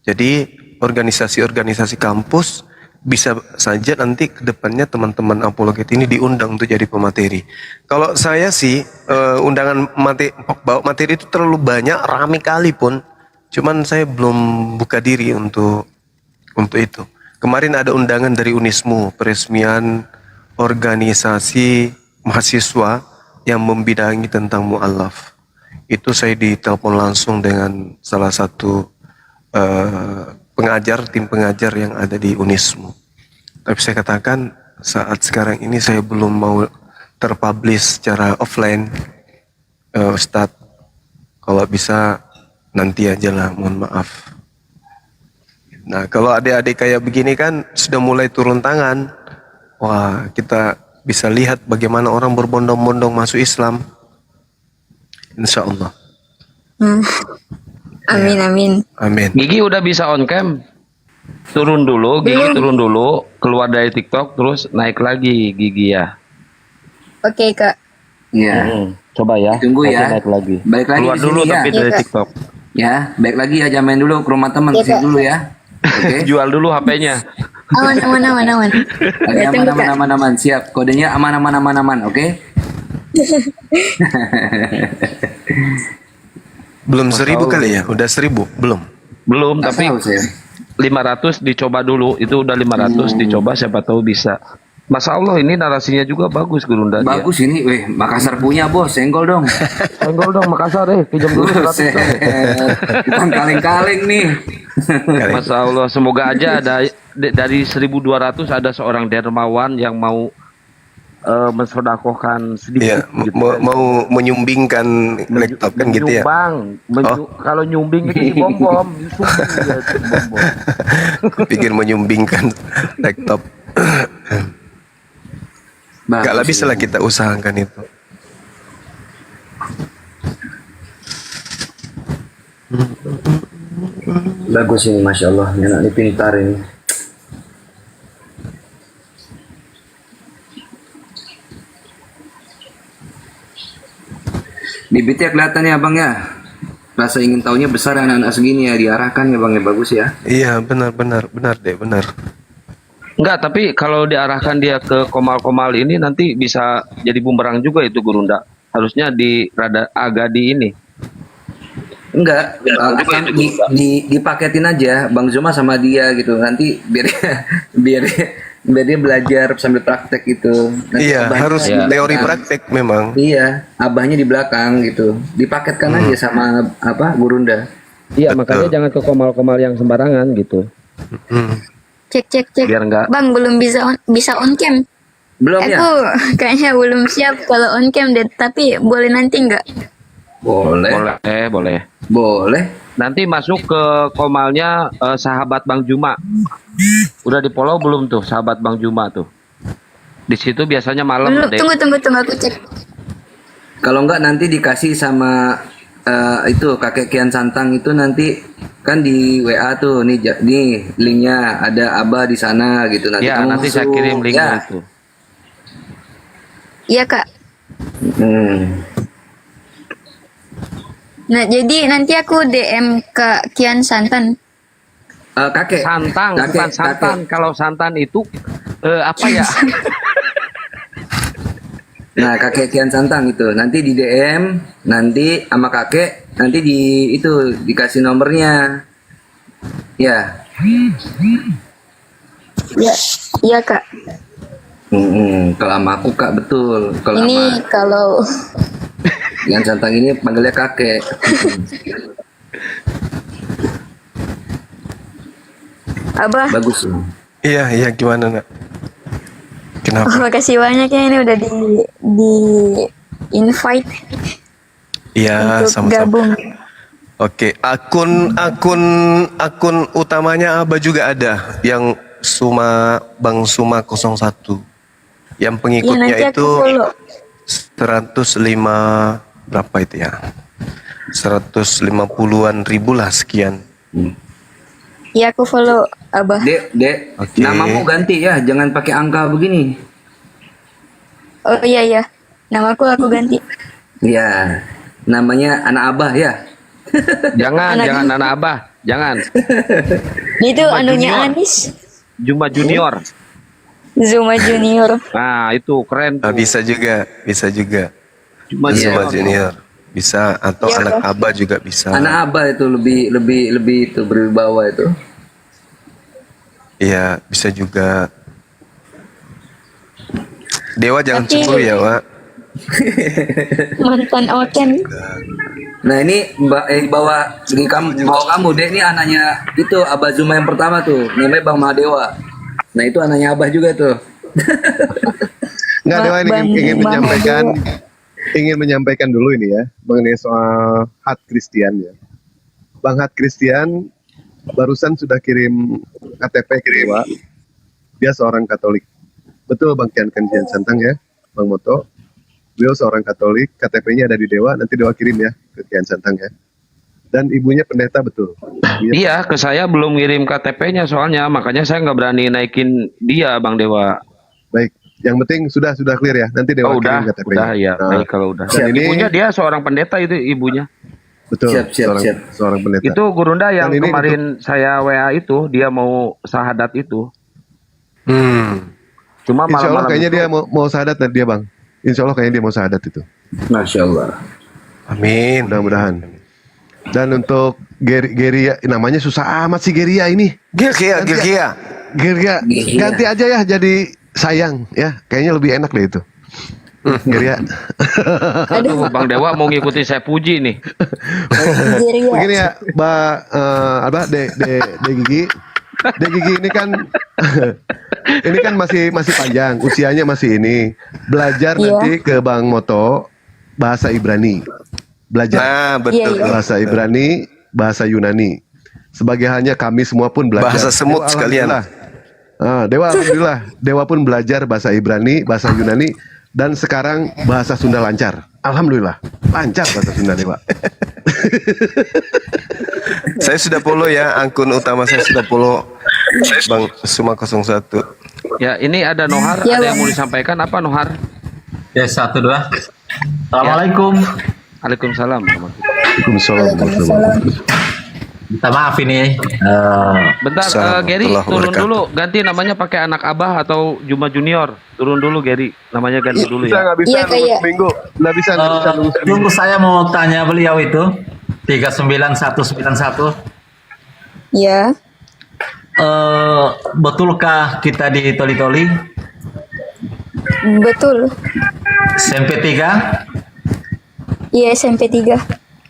S3: Jadi organisasi-organisasi kampus bisa saja nanti ke depannya teman-teman apologet ini diundang untuk jadi pemateri. Kalau saya sih undangan bawa materi itu terlalu banyak, rame kali pun. Cuman saya belum buka diri untuk itu. Kemarin ada undangan dari Unismu, peresmian organisasi mahasiswa yang membidangi tentang mu'alaf. Itu saya ditelepon langsung dengan salah satu tim pengajar yang ada di Unismu. Tapi saya katakan saat sekarang ini saya belum mau terpublish secara offline, Ustadz. Kalau bisa nanti aja lah, mohon maaf. Nah kalau adik-adik kayak begini kan sudah mulai turun tangan. Wah kita bisa lihat bagaimana orang berbondong-bondong masuk Islam. Insya Allah.
S14: Amin, amin.
S3: Amin.
S7: Gigi udah bisa on cam. Turun dulu, Gigi turun dulu, keluar dari TikTok terus naik lagi Gigi ya.
S14: Oke, Kak.
S16: Iya.
S7: Coba ya.
S16: Tunggu
S7: nanti
S16: ya.
S7: Naik lagi.
S16: Balik lagi
S7: Keluar
S16: di
S7: dulu
S16: sini,
S7: tapi
S16: ya.
S7: dari
S14: Iya, Kak.
S7: TikTok.
S16: Ya, balik lagi ya, main dulu ke rumah teman
S14: Iya,
S16: sini
S14: Kak.
S16: dulu ya. Oke.
S7: Jual dulu HP-nya.
S14: Aman.
S16: Oke,
S14: Ya, tunggu, Kak.
S16: aman. Siap. Kodenya aman. Oke.
S3: Belum 1.000 kali ya? Udah 1.000? Belum.
S7: Belum,
S16: Nggak
S7: tapi
S16: tahu saya.
S7: 500 dicoba dulu. Itu udah 500 dicoba, siapa tahu bisa. Masya Allah ini narasinya juga bagus Gurunda.
S16: Bagus ini, Makassar punya bos, senggol dong.
S7: Senggol dong Makassar pinjam dulu 100
S16: Buset.
S7: dong.
S16: Bukan kaleng-kaleng nih.
S7: Masya Allah, semoga aja ada dari 1.200 ada seorang dermawan yang mau mensodakohkan sedikit.
S3: Iya, mau menyumbingkan laptop kan gitu ya.
S7: Menyumbang. Kalau nyumbing itu dibom-bom, disumbing dia itu dibom-bom.
S3: Pikir menyumbingkan laptop. Gak lah bisa lah kita usahakan itu.
S16: Bagus ini, masya Allah, anak ini pintar ini. Bibitnya kelihatan ya bang ya. Rasa ingin tahunya besar anak-anak segini ya, diarahkan ya bang ya, bagus ya.
S3: Iya benar deh.
S7: Enggak, tapi kalau diarahkan dia ke komal-komal ini nanti bisa jadi bumerang juga itu Gurunda. Harusnya agak di ini.
S16: Enggak, dipaketin aja Bang Zuma sama dia gitu. Nanti biar dia belajar sambil praktek gitu. Nanti
S3: Iya,
S16: abahnya
S3: harus
S16: di belakang.
S3: teori praktek memang.
S16: Iya, abahnya di belakang gitu. Dipaketkan aja sama Gurunda.
S7: Iya, makanya jangan ke komal-komal yang sembarangan gitu.
S14: Cek.
S7: Biar enggak.
S14: Bang, belum bisa on cam.
S16: Belum
S14: Aku
S16: ya?
S14: kayaknya belum siap kalau on cam deh, tapi boleh nanti nggak?
S7: Boleh. Nanti masuk ke komalnya sahabat Bang Juma. Udah di follow belum tuh sahabat Bang Juma tuh? Di situ biasanya malam.
S14: Belum, tunggu aku cek.
S16: Kalau enggak nanti dikasih sama itu kakek Kian Santang itu nanti kan di WA tuh nih linknya ada Abah di sana gitu nanti.
S7: Ya,
S16: kamu
S7: nanti saya
S16: masuk.
S7: kirim linknya
S16: Ya.
S7: itu.
S14: Iya, Kak. Nah, jadi nanti aku DM ke Kian Santan.
S8: kakek.
S7: Santang,
S8: Kakek,
S7: bukan santan. Kalau santan itu apa ya?
S8: Nah, kakek Kian Santang itu nanti di DM, nanti sama kakek, nanti di itu dikasih nomornya. Ya.
S14: Ya, iya Kak.
S8: Kalau sama aku Kak betul. Kalau
S14: Ini
S8: sama
S14: kalau
S8: Kian Santang ini panggilnya kakek.
S14: Abah,
S8: Bagus.
S3: Iya, gimana nak? Kenapa?
S14: makasih banyak ya ini udah di invite
S3: Iya,
S14: untuk
S3: sama-sama.
S14: gabung.
S3: Oke, akun utamanya Abah juga ada yang Bang Suma 01. Yang
S14: Iya,
S3: pengikutnya
S14: nanti aku
S3: itu
S14: follow.
S3: 105 berapa itu ya? 150-an ribu lah sekian.
S14: Iya, aku follow Abah.
S8: Dek,
S3: Oke.
S8: namamu ganti ya, jangan pakai angka begini.
S14: Oh iya. Namaku aku ganti.
S8: Iya, namanya anak Abah ya.
S7: Jangan,
S14: Anak-
S7: jangan anak Abah, jangan.
S14: Itu
S7: Zuma
S14: anunya
S7: Junior.
S14: Anis.
S7: Juma Junior.
S14: Zuma Junior.
S7: Nah, itu keren tuh.
S3: Bisa juga.
S7: Juma
S3: Zuma
S7: Junior.
S3: Junior. Bisa atau
S14: Iya,
S3: anak
S14: Bang.
S3: Abah juga bisa.
S8: Anak Abah itu lebih itu berwibawa itu.
S3: Iya, bisa juga. Dewa jangan
S14: Tapi-
S3: cemburu ya, Wak.
S14: Mantan Oken.
S8: Nah ini bawa kamu deh, ini anaknya itu Abah Zuma yang pertama tuh, namanya Bang Mahadewa. Nah itu anaknya Abah juga tuh.
S19: Nggak, Dewa ini ingin menyampaikan dulu ini ya mengenai soal Hat Christian ya. Bang Hat Christian barusan sudah kirim KTP ke Dewa. Dia seorang Katolik. Betul Bang Kian Santang ya, Bang Moto. Beliau seorang Katolik, KTP-nya ada di Dewa, nanti Dewa kirim ya ke Kian Santang ya. Dan ibunya pendeta betul.
S7: Iya, ke saya belum ngirim KTP-nya soalnya, makanya saya nggak berani naikin dia, Bang Dewa.
S19: Baik, yang penting sudah clear ya. Nanti Dewa
S7: Oh, udah,
S19: kirim KTP-nya.
S7: udah ya.
S19: Nah,
S7: Baik kalau udah.
S19: dan ini
S7: Ibunya dia seorang pendeta itu ibunya.
S19: betul, seorang pendeta.
S7: Itu Gurunda yang
S19: Dan ini
S7: kemarin saya WA itu, dia mau sahadat itu. Cuma
S19: Insya Allah
S7: malam-malam
S19: kayaknya
S7: itu-
S19: dia mau sahadat nanti dia Bang. Insya Allah kayaknya dia mau sahadat itu.
S8: Masya Allah.
S3: Amin.
S19: Mudah-mudahan. Dan untuk Geria, namanya susah amat sih Geria ini.
S3: Geria.
S19: Geria. Ganti aja ya jadi sayang ya. Kayaknya lebih enak deh itu. Geria.
S7: Aduh, Bang Dewa mau ngikutin saya puji nih.
S19: Begini ya, De Gigi. De Gigi ini kan ini kan masih panjang, usianya masih ini. Belajar
S14: Iya.
S19: nanti ke Bang Moto bahasa Ibrani. Belajar
S3: betul.
S14: Iya, iya.
S19: bahasa Ibrani, bahasa Yunani. Sebagai halnya kami semua pun belajar.
S3: Bahasa semut
S19: Dewa,
S3: sekalian.
S19: alhamdulillah. Dewa alhamdulillah, Dewa pun belajar bahasa Ibrani, bahasa Yunani, dan sekarang bahasa Sunda lancar. Alhamdulillah, lancar bahasa Sunda Dewa.
S3: Saya sudah follow ya, akun utama saya sudah follow Bang Suma 01.
S7: Ya, ini ada Nohar,
S14: Ya,
S7: ada
S14: Bang.
S7: yang mau disampaikan apa Nohar?
S20: Ya, 1, 2. Assalamualaikum.
S7: Waalaikumsalam.
S19: Waalaikumsalam.
S20: Minta maaf ini.
S7: Bentar, Gary, turun dulu. Ganti namanya pakai anak Abah atau Juma Junior. Turun dulu, Gary. Namanya ganti dulu ya.
S19: Nggak bisa
S14: Iya,
S19: nunggu
S14: kayak-
S19: seminggu. Nggak bisa nunggu seminggu.
S20: Tunggu, saya mau tanya beliau itu 39191.
S14: Ya.
S20: Betulkah kita di Toli-Toli?
S14: Betul.
S20: SMP 3?
S14: Iya, SMP 3.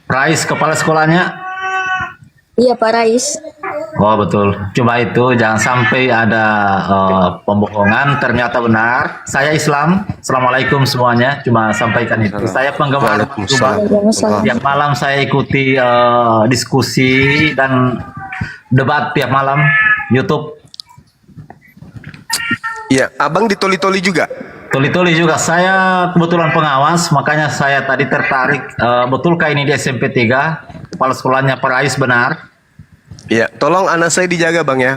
S20: Rais kepala sekolahnya?
S14: Iya, Pak Rais.
S20: Oh betul. Cuma itu jangan sampai ada pembohongan. Ternyata benar. Saya Islam. Assalamualaikum semuanya. Cuma sampaikan itu. Saya penggemar Juba. Tiap malam saya ikuti diskusi dan debat tiap malam YouTube.
S3: Iya, abang di Toli-Toli juga?
S20: Toli-Toli juga. Saya kebetulan pengawas, makanya saya tadi tertarik. Betulkah ini di SMP 3? Kepala sekolahnya Pak Rais benar?
S3: Iya, tolong anak saya dijaga bang ya.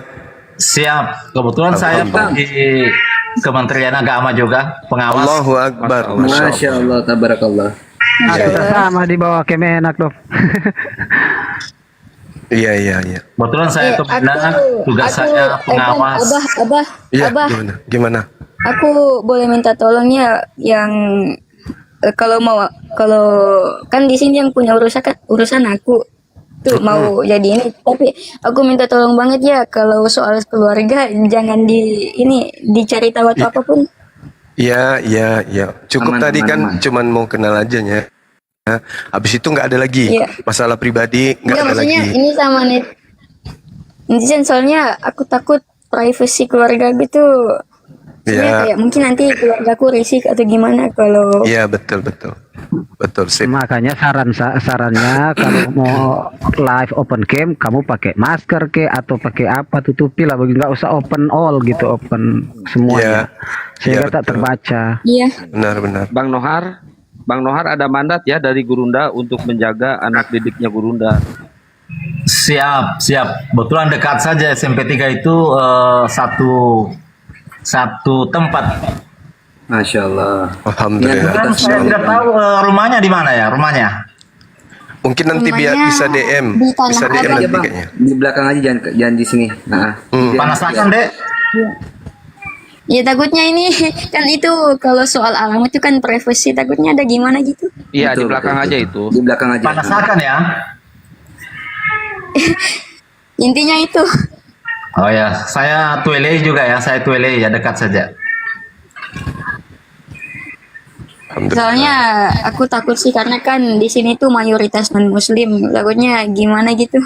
S20: Siap. Kebetulan saya di Kementerian Agama juga, pengawas.
S3: Allahu Akbar.
S8: Masya Allah, tabarakallah.
S21: Kita sama di bawah Kemenak, Dok.
S3: Iya, iya, iya.
S20: Kebetulan saya pembina, tugas saya pengawas.
S3: Iya,
S14: Abah.
S3: gimana?
S14: Aku boleh minta tolongnya yang kalau kan di sini yang punya urusan aku tuh mau jadi ini, tapi aku minta tolong banget ya kalau soal keluarga jangan dicari tahu atau apapun.
S3: Iya, iya, iya. Cukup tadi kan cuman mau kenal aja ya. Habis itu nggak ada lagi.
S14: Iya.
S3: Masalah pribadi nggak
S14: Enggak,
S3: ada
S14: maksudnya
S3: lagi.
S14: ini sama netizen, soalnya aku takut privacy keluarga gitu. Soalnya
S3: Iya.
S14: kayak mungkin nanti keluargaku risik atau gimana kalau
S3: Iya, betul, betul. Betul sih.
S21: Makanya sarannya kalau mau live open cam kamu pakai masker ke atau pakai apa, tutupi lah, nggak usah open all gitu, open semuanya sehingga tak terbaca.
S14: Iya.
S3: Benar.
S7: Bang Nohar ada mandat ya dari Gurunda untuk menjaga anak didiknya Gurunda.
S20: Siap. Kebetulan dekat saja SMP 3 itu satu tempat.
S8: Masya Allah.
S3: Alhamdulillah.
S20: Kan saya tidak tahu rumahnya di mana ya, rumahnya.
S3: Mungkin nanti biar
S14: Rumahnya
S3: bisa DM,
S14: di Tanah
S3: bisa DM
S14: Abang.
S3: nanti
S8: Iya bang,
S3: kayaknya.
S8: di belakang aja, jangan di sini. Nah,
S20: Panasakan, Dek.
S14: Ya takutnya ini kan itu kalau soal alamat itu kan privacy, takutnya ada gimana gitu.
S7: Iya, di
S8: Betul,
S7: belakang
S8: betul,
S7: aja
S8: betul.
S7: itu.
S8: Di belakang aja.
S20: Panasakan ya.
S14: Intinya itu.
S20: Oh ya, saya Tuele juga ya, saya Tuele ya, dekat saja.
S14: Soalnya aku takut sih karena kan di sini tuh mayoritas non muslim, takutnya gimana gitu.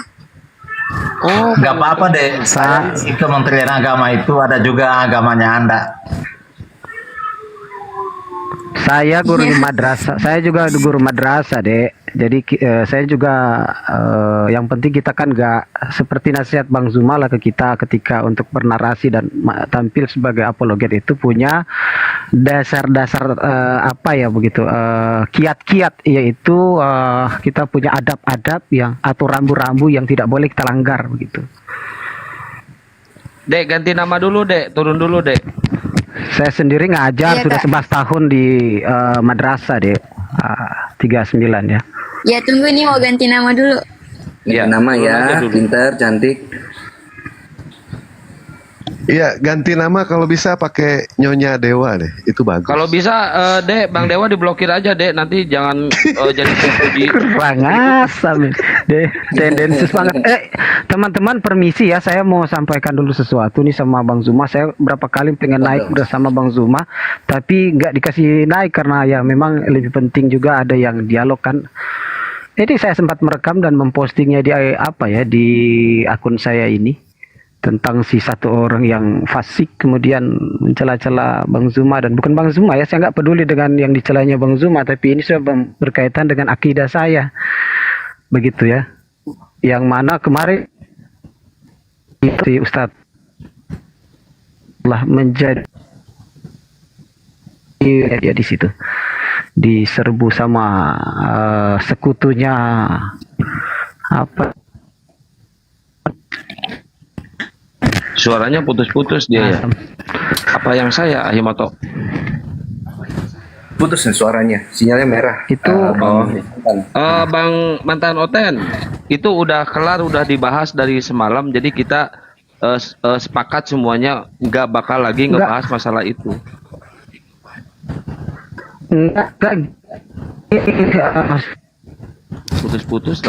S20: Oh, nggak apa-apa deh. Saya di Kementerian Agama itu ada juga agamanya Anda.
S21: Saya guru di madrasah, saya juga guru madrasah, Dek. Jadi saya juga yang penting kita kan nggak seperti nasihat Bang Zuma lah ke kita ketika untuk bernarasi dan tampil sebagai apologet itu punya dasar-dasar apa ya begitu, kiat-kiat, yaitu kita punya adab-adab yang atau rambu-rambu yang tidak boleh kita langgar begitu.
S7: Dek, ganti nama dulu, Dek. Turun dulu, Dek.
S21: Saya sendiri ngajar
S14: Iya,
S21: sudah
S14: Kak.
S21: 11 tahun di madrasah, Dek. 39 ya.
S14: Ya tunggu nih mau ganti nama dulu.
S7: Iya,
S8: Nama
S7: turun aja
S8: ya,
S7: dulu.
S8: pintar, cantik.
S19: Iya, ganti nama kalau bisa pakai Nyonya Dewa deh. Itu bagus.
S7: Kalau bisa, Dek, Bang Dewa diblokir aja, Dek. Nanti jangan jadi terpuji.
S21: Kurang asam deh, tendensius banget. Teman-teman permisi ya, saya mau sampaikan dulu sesuatu nih sama Bang Zuma. Saya berapa kali pengen naik bersama Bang Zuma, tapi nggak dikasih naik karena ya memang lebih penting juga ada yang dialog kan. Jadi saya sempat merekam dan mempostingnya di di akun saya ini tentang si satu orang yang fasik kemudian mencela-cela Bang Zuma, dan bukan Bang Zuma ya, saya nggak peduli dengan yang dicelanya Bang Zuma, tapi ini sudah berkaitan dengan akidah saya begitu ya, yang mana kemarin si Ustadz telah menjadi ya di situ diserbu sama sekutunya apa.
S7: Suaranya putus-putus dia ya. Apa yang saya, Ahimoto?
S8: Putus nih suaranya, sinyalnya merah.
S21: Itu
S7: Bang Mantan Oten, itu udah kelar, udah dibahas dari semalam. Jadi kita sepakat semuanya nggak bakal lagi ngebahas masalah itu.
S21: Enggak.
S7: Putus-putus.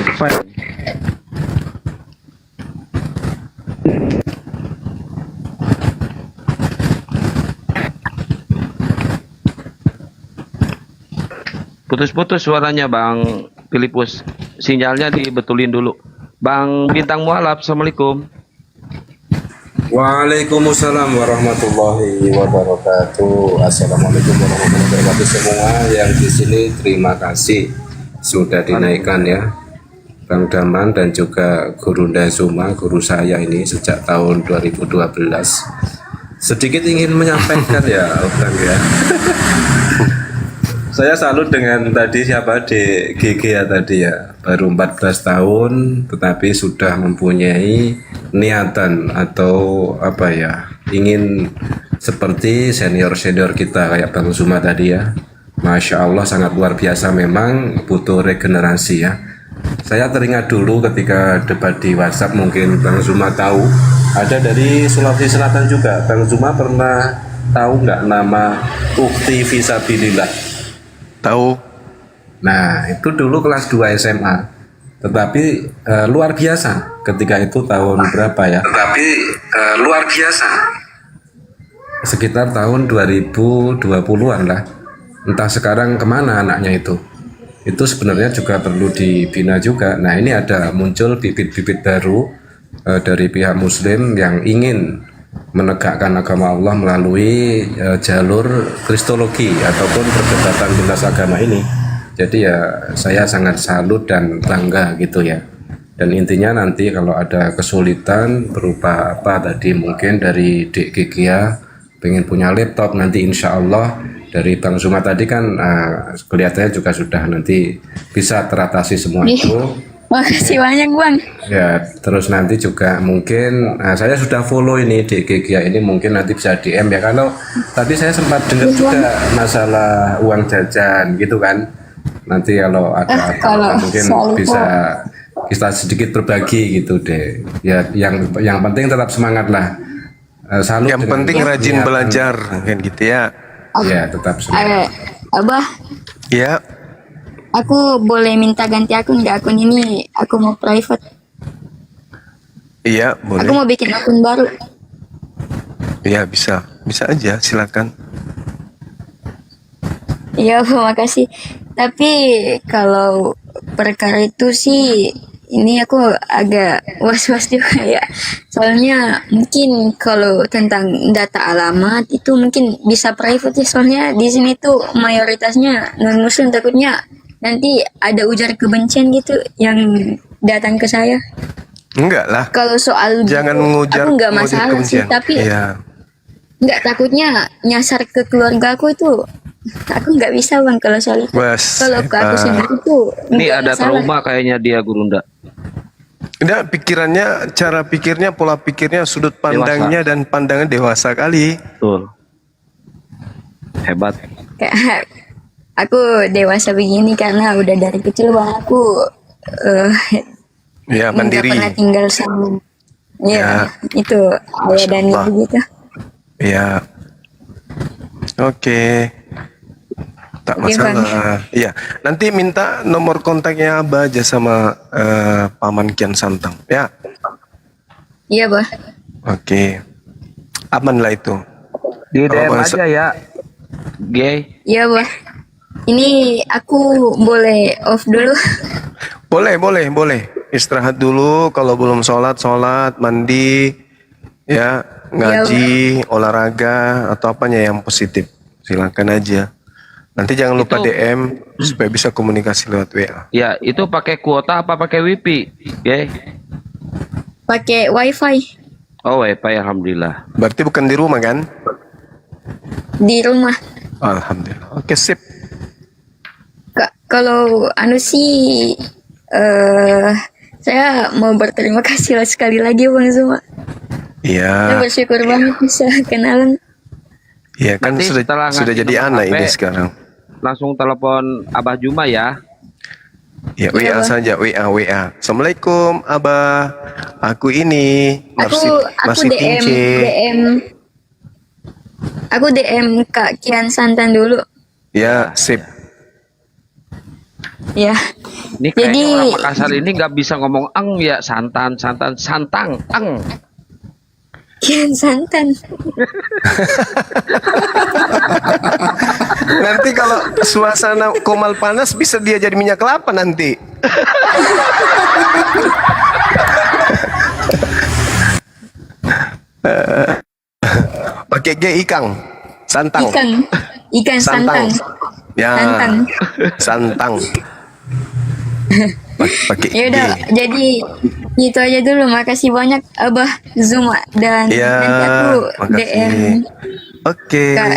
S7: Putus-putus suaranya Bang Filipus. Sinyalnya dibetulin dulu. Bang Bintang Mualaf, Assalamualaikum.
S22: Waalaikumsalam warahmatullahi wabarakatuh. Assalamualaikum warahmatullahi wabarakatuh semua yang di sini. Terima kasih sudah dinaikkan ya, Bang Daman dan juga Guru Zuma, guru saya ini sejak tahun 2012. Sedikit ingin menyampaikan ya, Bang ya. Saya salut dengan tadi siapa DGG ya tadi ya, baru 14 tahun tetapi sudah mempunyai niatan atau apa ya, ingin seperti senior-senior kita kayak Bang Zuma tadi ya. Masya Allah sangat luar biasa, memang butuh regenerasi ya. Saya teringat dulu ketika debat di WhatsApp, mungkin Bang Zuma tahu, ada dari Sulawesi Selatan juga. Bang Zuma pernah tahu nggak nama Ukti Fisabilillah?
S3: Tahu.
S22: Nah, itu dulu kelas 2 SMA. Tetapi luar biasa ketika itu tahun berapa ya? Luar biasa. Sekitar tahun 2020-an lah. Entah sekarang kemana anaknya itu. Itu sebenarnya juga perlu dibina juga. Nah, ini ada muncul bibit-bibit baru dari pihak Muslim yang ingin menegakkan agama Allah melalui jalur kristologi ataupun perdebatan lintas agama ini. Jadi ya saya sangat salut dan bangga gitu ya. Dan intinya nanti kalau ada kesulitan berupa apa tadi, mungkin dari Dek Gigia pengen punya laptop, nanti insya Allah dari Bang Zuma tadi kan kelihatannya juga sudah nanti bisa teratasi semua itu.
S14: Makasih banyak Bang.
S22: Ya, terus nanti juga mungkin saya sudah follow ini di Gigia ini, mungkin nanti bisa DM ya. Kalau tadi saya sempat dengar juga masalah uang jajan gitu kan. Nanti kalau ada apa mungkin bisa kita sedikit berbagi gitu deh. Ya, yang penting tetap semangat lah. Salut
S3: Yang penting rajin belajar kan gitu ya.
S22: Ya, tetap semangat.
S14: Abah,
S3: Ya,
S14: aku boleh minta ganti akun nggak? Akun ini aku mau private.
S3: iya boleh.
S14: Aku mau bikin akun baru.
S3: Iya bisa aja, silakan.
S14: Iya, makasih. Tapi kalau perkara itu sih, ini aku agak was-was juga ya. Soalnya mungkin kalau tentang data alamat itu mungkin bisa private ya. Soalnya di sini tuh mayoritasnya non-muslim, takutnya nanti ada ujar kebencian gitu yang datang ke saya.
S3: Enggak lah.
S14: Kalau soal
S3: Jangan
S14: gitu,
S3: ngujar
S14: aku nggak masalah sih,
S3: kebencian.
S14: tapi
S3: Iya.
S14: nggak, takutnya nyasar ke keluarga aku itu. Aku nggak bisa Bang kalau soal itu.
S3: Bas,
S14: Kalau ke aku sendiri tuh
S7: Ini
S14: nggak
S7: ada
S14: masalah.
S7: trauma kayaknya dia Gurunda.
S3: Enggak, pikirannya, cara pikirnya, pola pikirnya, sudut pandangnya dan pandangan dewasa kali.
S7: Betul. Hebat.
S14: Kayak aku dewasa begini karena udah dari kecil Bang, aku
S3: Ya,
S14: nggak
S3: mandiri.
S14: pernah tinggal sama ya, itu ayah dan ibu gitu.
S3: Ya. Oke. Tak
S14: Oke, Bang.
S3: masalah. Iya, nanti minta nomor kontaknya Abah aja sama Paman Kian Santang. Ya.
S14: Iya Bah.
S3: Oke. Aman lah itu.
S6: Di DM
S3: Kalau
S6: aja ya.
S7: Gay.
S14: Iya Bah. Ini aku boleh off dulu.
S3: Boleh. Istirahat dulu, kalau belum sholat, mandi, ya, ngaji, olahraga, atau apanya yang positif. Silakan aja. Nanti jangan lupa DM supaya bisa komunikasi lewat WA.
S7: Ya, itu pakai kuota apa pakai WiFi? Gay.
S14: Pakai wifi
S7: Oh, WiFi, alhamdulillah.
S3: Berarti bukan di rumah kan?
S14: di rumah.
S3: Alhamdulillah. Oke, sip.
S14: Kalau anu sih saya mau berterima kasih lah sekali lagi Bang Zuma. Saya
S3: Iya.
S14: bersyukur banget bisa kenalan.
S3: Iya kan
S7: Nanti setelah
S3: sudah
S7: ngasih
S3: jadi
S7: nomor
S3: anak
S7: HP,
S3: ini sekarang.
S7: Langsung telepon Abah Juma ya.
S3: Ya, WA saja, WA. Assalamualaikum, Abah. Aku ini
S14: Aku
S3: masih
S14: DM
S3: Tince.
S14: Aku DM Kak Kian Santan dulu.
S3: Ya, sip.
S14: Ya.
S7: Ini
S14: Jadi
S7: kayaknya orang Makassar ini nggak bisa ngomong eng ya, santang, eng.
S14: Kian Santan.
S3: Nanti kalau suasana komal panas bisa dia jadi minyak kelapa nanti. Pakai G ikang, santang.
S14: Ikan Santang.
S3: Ya,
S14: Santang.
S3: santang. Pakai
S14: Ya udah, jadi itu aja dulu. Makasih banyak Abah Zuma dan
S3: Ya,
S14: nanti aku
S3: makasih.
S14: DM
S3: Oke.
S14: Kak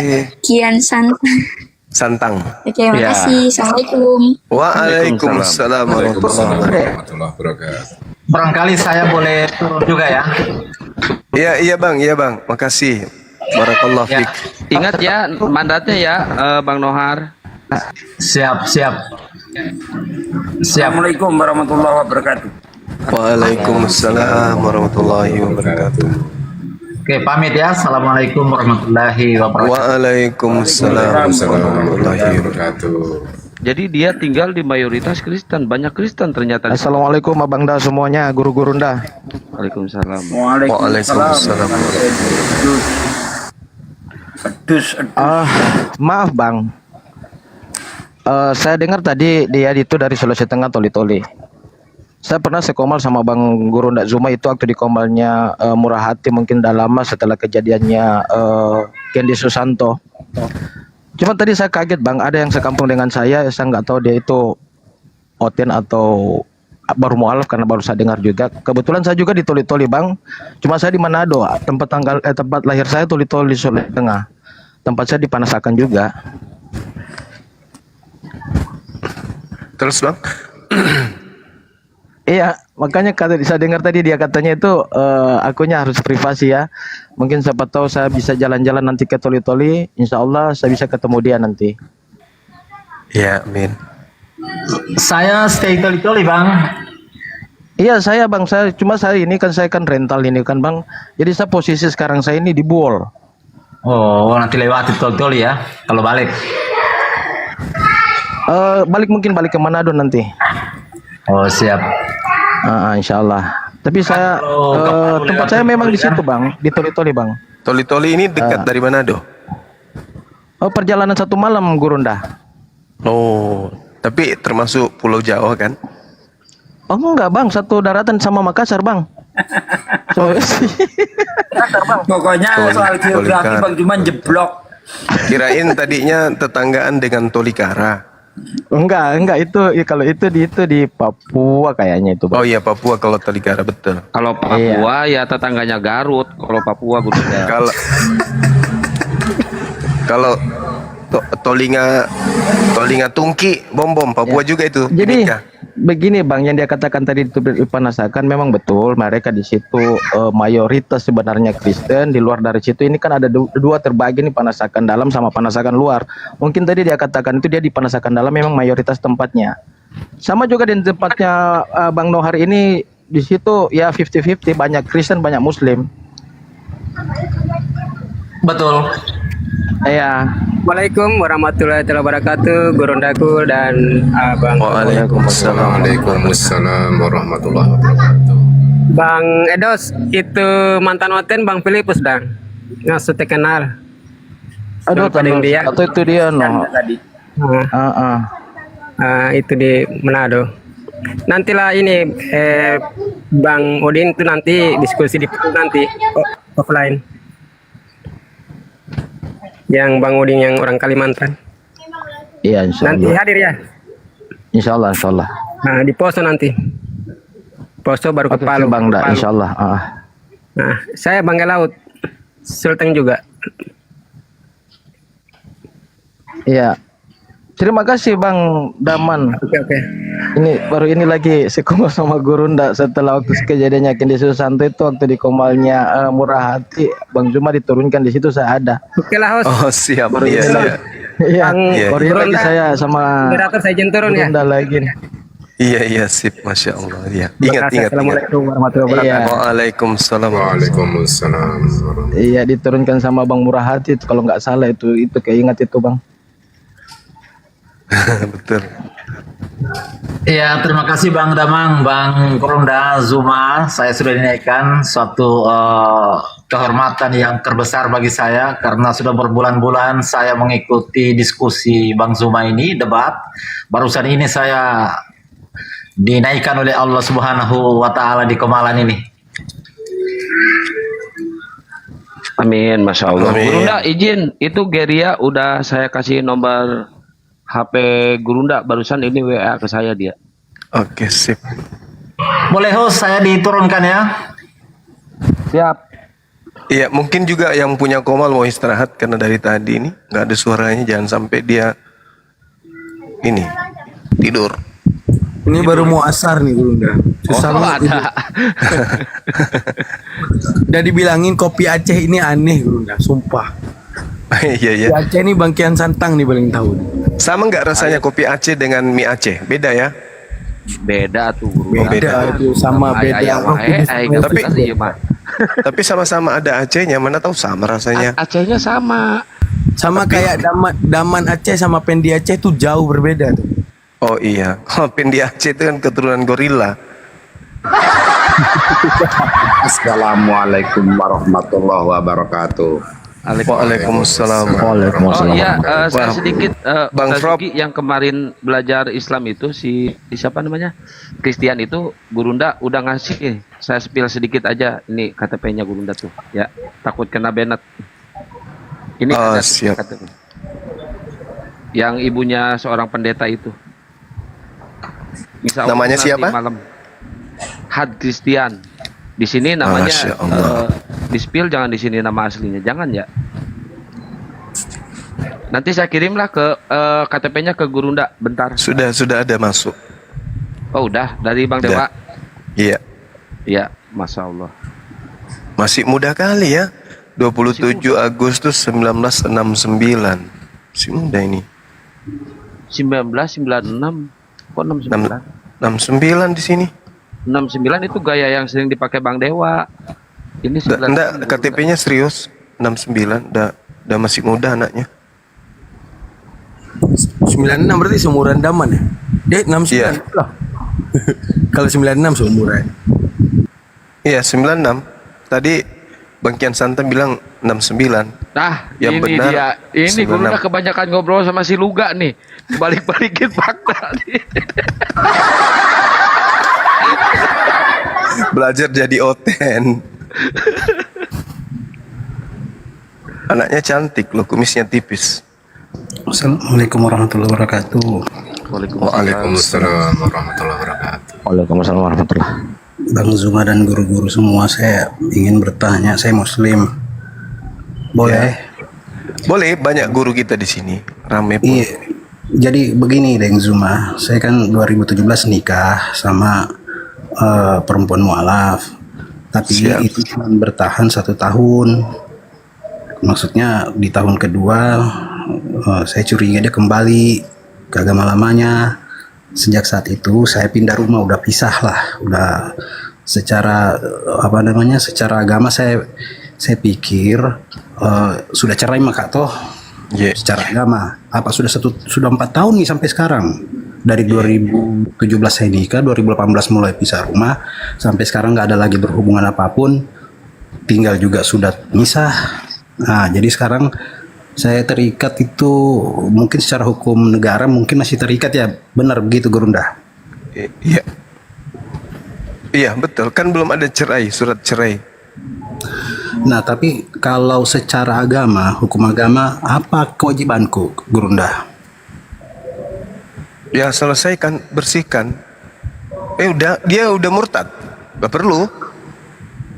S14: Kian Santan.
S3: Santang.
S14: Oke, makasih. Assalamualaikum.
S3: Waalaikumsalam warahmatullahi
S22: wabarakatuh.
S20: Barangkali saya boleh turun juga ya.
S3: Iya bang. Makasih. Barakallah
S20: Ya.
S3: fiik.
S7: Ingat ya mandatnya ya, Bang Nohar.
S20: Siap.
S8: Assalamualaikum warahmatullahi wabarakatuh.
S3: Waalaikumsalam warahmatullahi wabarakatuh.
S20: Oke, pamit ya. Assalamualaikum warahmatullahi wabarakatuh.
S3: Waalaikumsalam warahmatullahi wabarakatuh.
S7: Jadi dia tinggal di mayoritas Kristen, banyak Kristen ternyata.
S6: Assalamualaikum Abang Da semuanya, guru-guru Da.
S7: Waalaikumsalam.
S3: Waalaikumsalam.
S6: Maaf Bang, saya dengar tadi dia itu dari Sulawesi Tengah Toli-Toli. Saya pernah sekomal sama Bang Guru Ndak Zuma itu waktu di komalnya Murah Hati, mungkin udah lama setelah kejadiannya Kendi Susanto. Cuma tadi saya kaget Bang, ada yang sekampung dengan saya nggak tahu dia itu Oten atau baru mualaf karena baru saya dengar juga. Kebetulan saya juga di Toli-Toli Bang, cuma saya di Manado, tempat lahir saya Toli-Toli Sulawesi Tengah. Tempat saya di Panasakan juga.
S3: Terus Bang?
S6: Iya, makanya saya dengar tadi dia katanya itu akunnya harus privasi ya. Mungkin siapa tahu saya bisa jalan-jalan nanti ke Toli-Toli, insya Allah saya bisa ketemu dia nanti.
S3: Ya, amin.
S20: Saya stay Toli-Toli Bang.
S6: Iya saya Bang, saya ini kan saya kan rental ini kan Bang. Jadi saya posisi sekarang saya ini di Buol.
S20: Oh, nanti lewati Toli-Toli ya, kalau balik.
S6: Mungkin balik ke Manado nanti.
S20: Oh siap.
S6: Insya Allah. Tapi saya tempat saya memang di situ Bang, di Toli-Toli Bang.
S3: Toli-Toli ini dekat dari Manado.
S6: Perjalanan 1 malam Gurunda.
S3: Oh, tapi termasuk Pulau Jawa kan?
S6: Oh enggak Bang, satu daratan sama Makassar Bang.
S8: Pokoknya soal geografi Bang Juman jeblok.
S3: Kirain tadinya tetanggaan dengan Tolikara.
S6: Enggak itu kalau itu di Papua kayaknya itu Bang.
S3: Oh iya Papua kalau Tolikara betul.
S7: Kalau Papua ya tetangganya Garut, kalau Papua berbeda.
S3: Kalau Tolinga Tungki bom Papua juga itu.
S6: Jadi begini Bang, yang dia katakan tadi itu di Panasakan memang betul, mereka di situ mayoritas sebenarnya Kristen. Di luar dari situ ini kan ada dua terbagi nih, Panasakan dalam sama Panasakan luar. Mungkin tadi dia katakan itu dia di Panasakan dalam memang mayoritas tempatnya. Sama juga di tempatnya Bang Nohar ini, di situ ya 50-50, banyak Kristen banyak Muslim.
S20: Betul.
S6: Iya.
S10: Waalaikumsalam warahmatullahi wabarakatuh, Gurondaku dan Abang.
S22: Waalaikumsalam warahmatullahi wabarakatuh.
S10: Bang Edos, itu mantan Oten Bang Filipus dan nggak sudah kenal.
S6: Aduh,
S10: dia.
S6: Atau itu dia no.
S10: Itu di Manado. Nantilah ini Bang Odin itu nanti diskusi di nanti offline. Yang Bang Udin yang orang Kalimantan.
S6: Iya, insya Allah.
S10: Nanti hadir ya.
S6: Insya Allah.
S10: Nah, di Poso nanti. Poso baru ke Palu.
S6: Bang Da, insya Allah.
S10: Nah, saya Bangga Laut. Sultan juga.
S6: Iya. Terima kasih Bang Daman.
S10: Oke.
S6: Ini lagi sekomal sama Gurunda setelah waktu kejadiannya Kendi Susanto itu waktu di komalnya Murah Hati, Bang Zuma diturunkan di situ saya ada.
S10: Oke lah host.
S3: Oh siap.
S6: Iya. Baru ini lagi saya sama
S10: moderator saya turun ya.
S6: Gurunda lagi.
S3: Iya sip, masya Allah. Iya. Ingat.
S10: Assalamualaikum warahmatullahi wabarakatuh.
S3: Waalaikumsalam.
S22: Waalaikumsalam.
S6: Iya, diturunkan sama Bang Murah Hati itu kalau nggak salah itu keingat itu Bang.
S3: Betul.
S20: Iya, terima kasih Bang Damang, Bang Gurunda Zuma. Saya sudah dinaikkan suatu kehormatan yang terbesar bagi saya karena sudah berbulan-bulan saya mengikuti diskusi Bang Zuma ini, debat. Barusan ini saya dinaikkan oleh Allah Subhanahu wa taala di Kemalan ini.
S7: Amin, masya Allah. Gurunda izin, itu Geria udah saya kasih nomor HP Gurunda, barusan ini WA ke saya dia.
S3: Oke, sip.
S20: Boleh host saya diturunkan ya?
S6: Siap.
S3: Iya, mungkin juga yang punya Komal mau istirahat karena dari tadi ini nggak ada suaranya, jangan sampai dia ini tidur.
S4: Ini baru mau asar nih Gurunda. Susah banget. Udah dibilangin kopi Aceh ini aneh Gurunda, sumpah.
S3: Iya.
S4: Kopi Aceh ini bangkian santang nih paling tahu.
S3: Sama nggak rasanya kopi Aceh dengan mie Aceh? Beda ya?
S7: Beda tuh guru.
S3: Beda.
S4: Itu sama beda.
S3: Tapi sama-sama ada Acehnya, mana tahu sama rasanya.
S7: Acehnya sama.
S4: Sama kayak daman Aceh sama pendi Aceh tuh jauh berbeda tuh.
S3: Oh iya, kalau pendi Aceh itu kan keturunan gorila.
S22: Assalamualaikum warahmatullahi wabarakatuh.
S3: Waalaikumsalam.
S7: Oh iya, saya sedikit
S3: Bang
S7: Ustaz
S3: Rob.
S7: Zuki yang kemarin belajar Islam itu si siapa namanya? Kristian itu Gurunda udah ngasih. Saya spill sedikit aja ini KTP-nya Gurunda tuh. Ya, takut kena banned. Ini ada
S3: siap.
S7: KTP. Yang ibunya seorang pendeta itu. Insya Allah
S3: Namanya
S7: nanti
S3: siapa?
S7: Malam. Had Christian. Di sini namanya
S3: Masya Allah.
S7: di spill, jangan di sini nama aslinya, jangan ya. Nanti saya kirimlah ke KTP-nya ke Gurunda bentar.
S3: Sudah ada masuk.
S7: Oh udah dari Bang
S3: Udah.
S7: Dewa.
S3: Iya.
S7: Iya, Masya Allah.
S3: Masih muda kali ya. 27 Agustus 1969. Masih muda ini.
S7: 1996. Kok 69?
S3: 69 di sini.
S7: 69 itu gaya yang sering dipakai Bang Dewa. Ini
S3: Enggak, KTP-nya serius. 69, udah masih muda anaknya.
S4: 96 berarti seumuran Daman ya? 69 lah. Kalau 96 seumuran.
S3: Iya, 96. Tadi Bang Kian Santa bilang 69.
S7: Nah,
S3: Yang
S7: ini
S3: benar,
S7: dia. Ini
S3: 96.
S7: Gurunda kebanyakan ngobrol sama si Luga nih. Balik-balikin fakta nih.
S3: Belajar jadi oten. Anaknya cantik loh, kumisnya tipis.
S2: Assalamualaikum warahmatullahi wabarakatuh.
S22: Waalaikumsalam warahmatullahi wabarakatuh.
S6: Waalaikumsalam warahmatullahi.
S2: Bang Zuma dan guru-guru semua, saya ingin bertanya. Saya Muslim. Boleh?
S3: Boleh, banyak guru kita di sini. Rame pun.
S2: Iya. Jadi begini, Deng Zuma. Saya kan 2017 nikah sama perempuan mualaf. Tapi itu cuma bertahan 1 tahun. Maksudnya di tahun kedua saya curiga dia kembali ke agama lamanya. Sejak saat itu saya pindah rumah, udah pisah lah, udah secara secara agama saya pikir sudah cerai maka toh secara agama apa sudah 4 tahun nih sampai sekarang. Dari 2017 saya nikah, 2018 mulai pisah rumah, sampai sekarang nggak ada lagi berhubungan apapun, tinggal juga sudah misah. Nah, jadi sekarang saya terikat itu mungkin secara hukum negara mungkin masih terikat ya, benar begitu Gurunda?
S3: Iya. Iya, betul. Kan belum ada cerai, surat cerai.
S2: Nah, tapi kalau secara agama, hukum agama, apa kewajibanku Gurunda?
S3: Ya selesaikan, bersihkan. Dia udah murtad, gak perlu.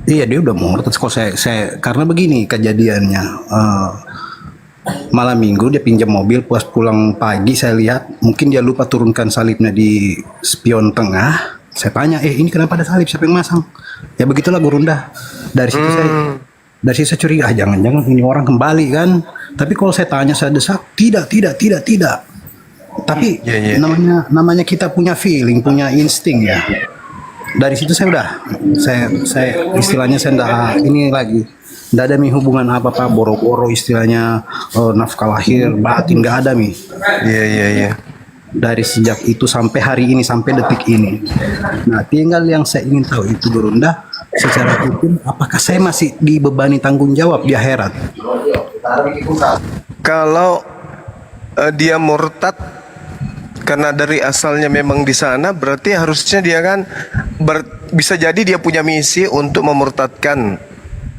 S2: Iya, dia udah murtad. Kalau saya karena begini kejadiannya. Malam minggu dia pinjam mobil, pas pulang pagi saya lihat mungkin dia lupa turunkan salibnya di spion tengah. Saya tanya, ini kenapa ada salib? Siapa yang masang? Ya begitulah Gurunda. Dari situ saya curiga, jangan-jangan ini orang kembali kan. Tapi kalau saya tanya, saya desak, tidak. Tapi namanya kita punya feeling, punya insting ya. Dari situ saya istilahnya saya enggak ini lagi. Enggak ada hubungan apa-apa, boro-boro istilahnya nafkah lahir batin, enggak ada
S3: Iya.
S2: Dari sejak itu sampai hari ini, sampai detik ini. Nah, tinggal yang saya ingin tahu itu Gurunda, secara hukum apakah saya masih dibebani tanggung jawab di akhirat?
S3: Kalau dia murtad karena dari asalnya memang di sana, berarti harusnya dia kan bisa jadi dia punya misi untuk memurtadkan,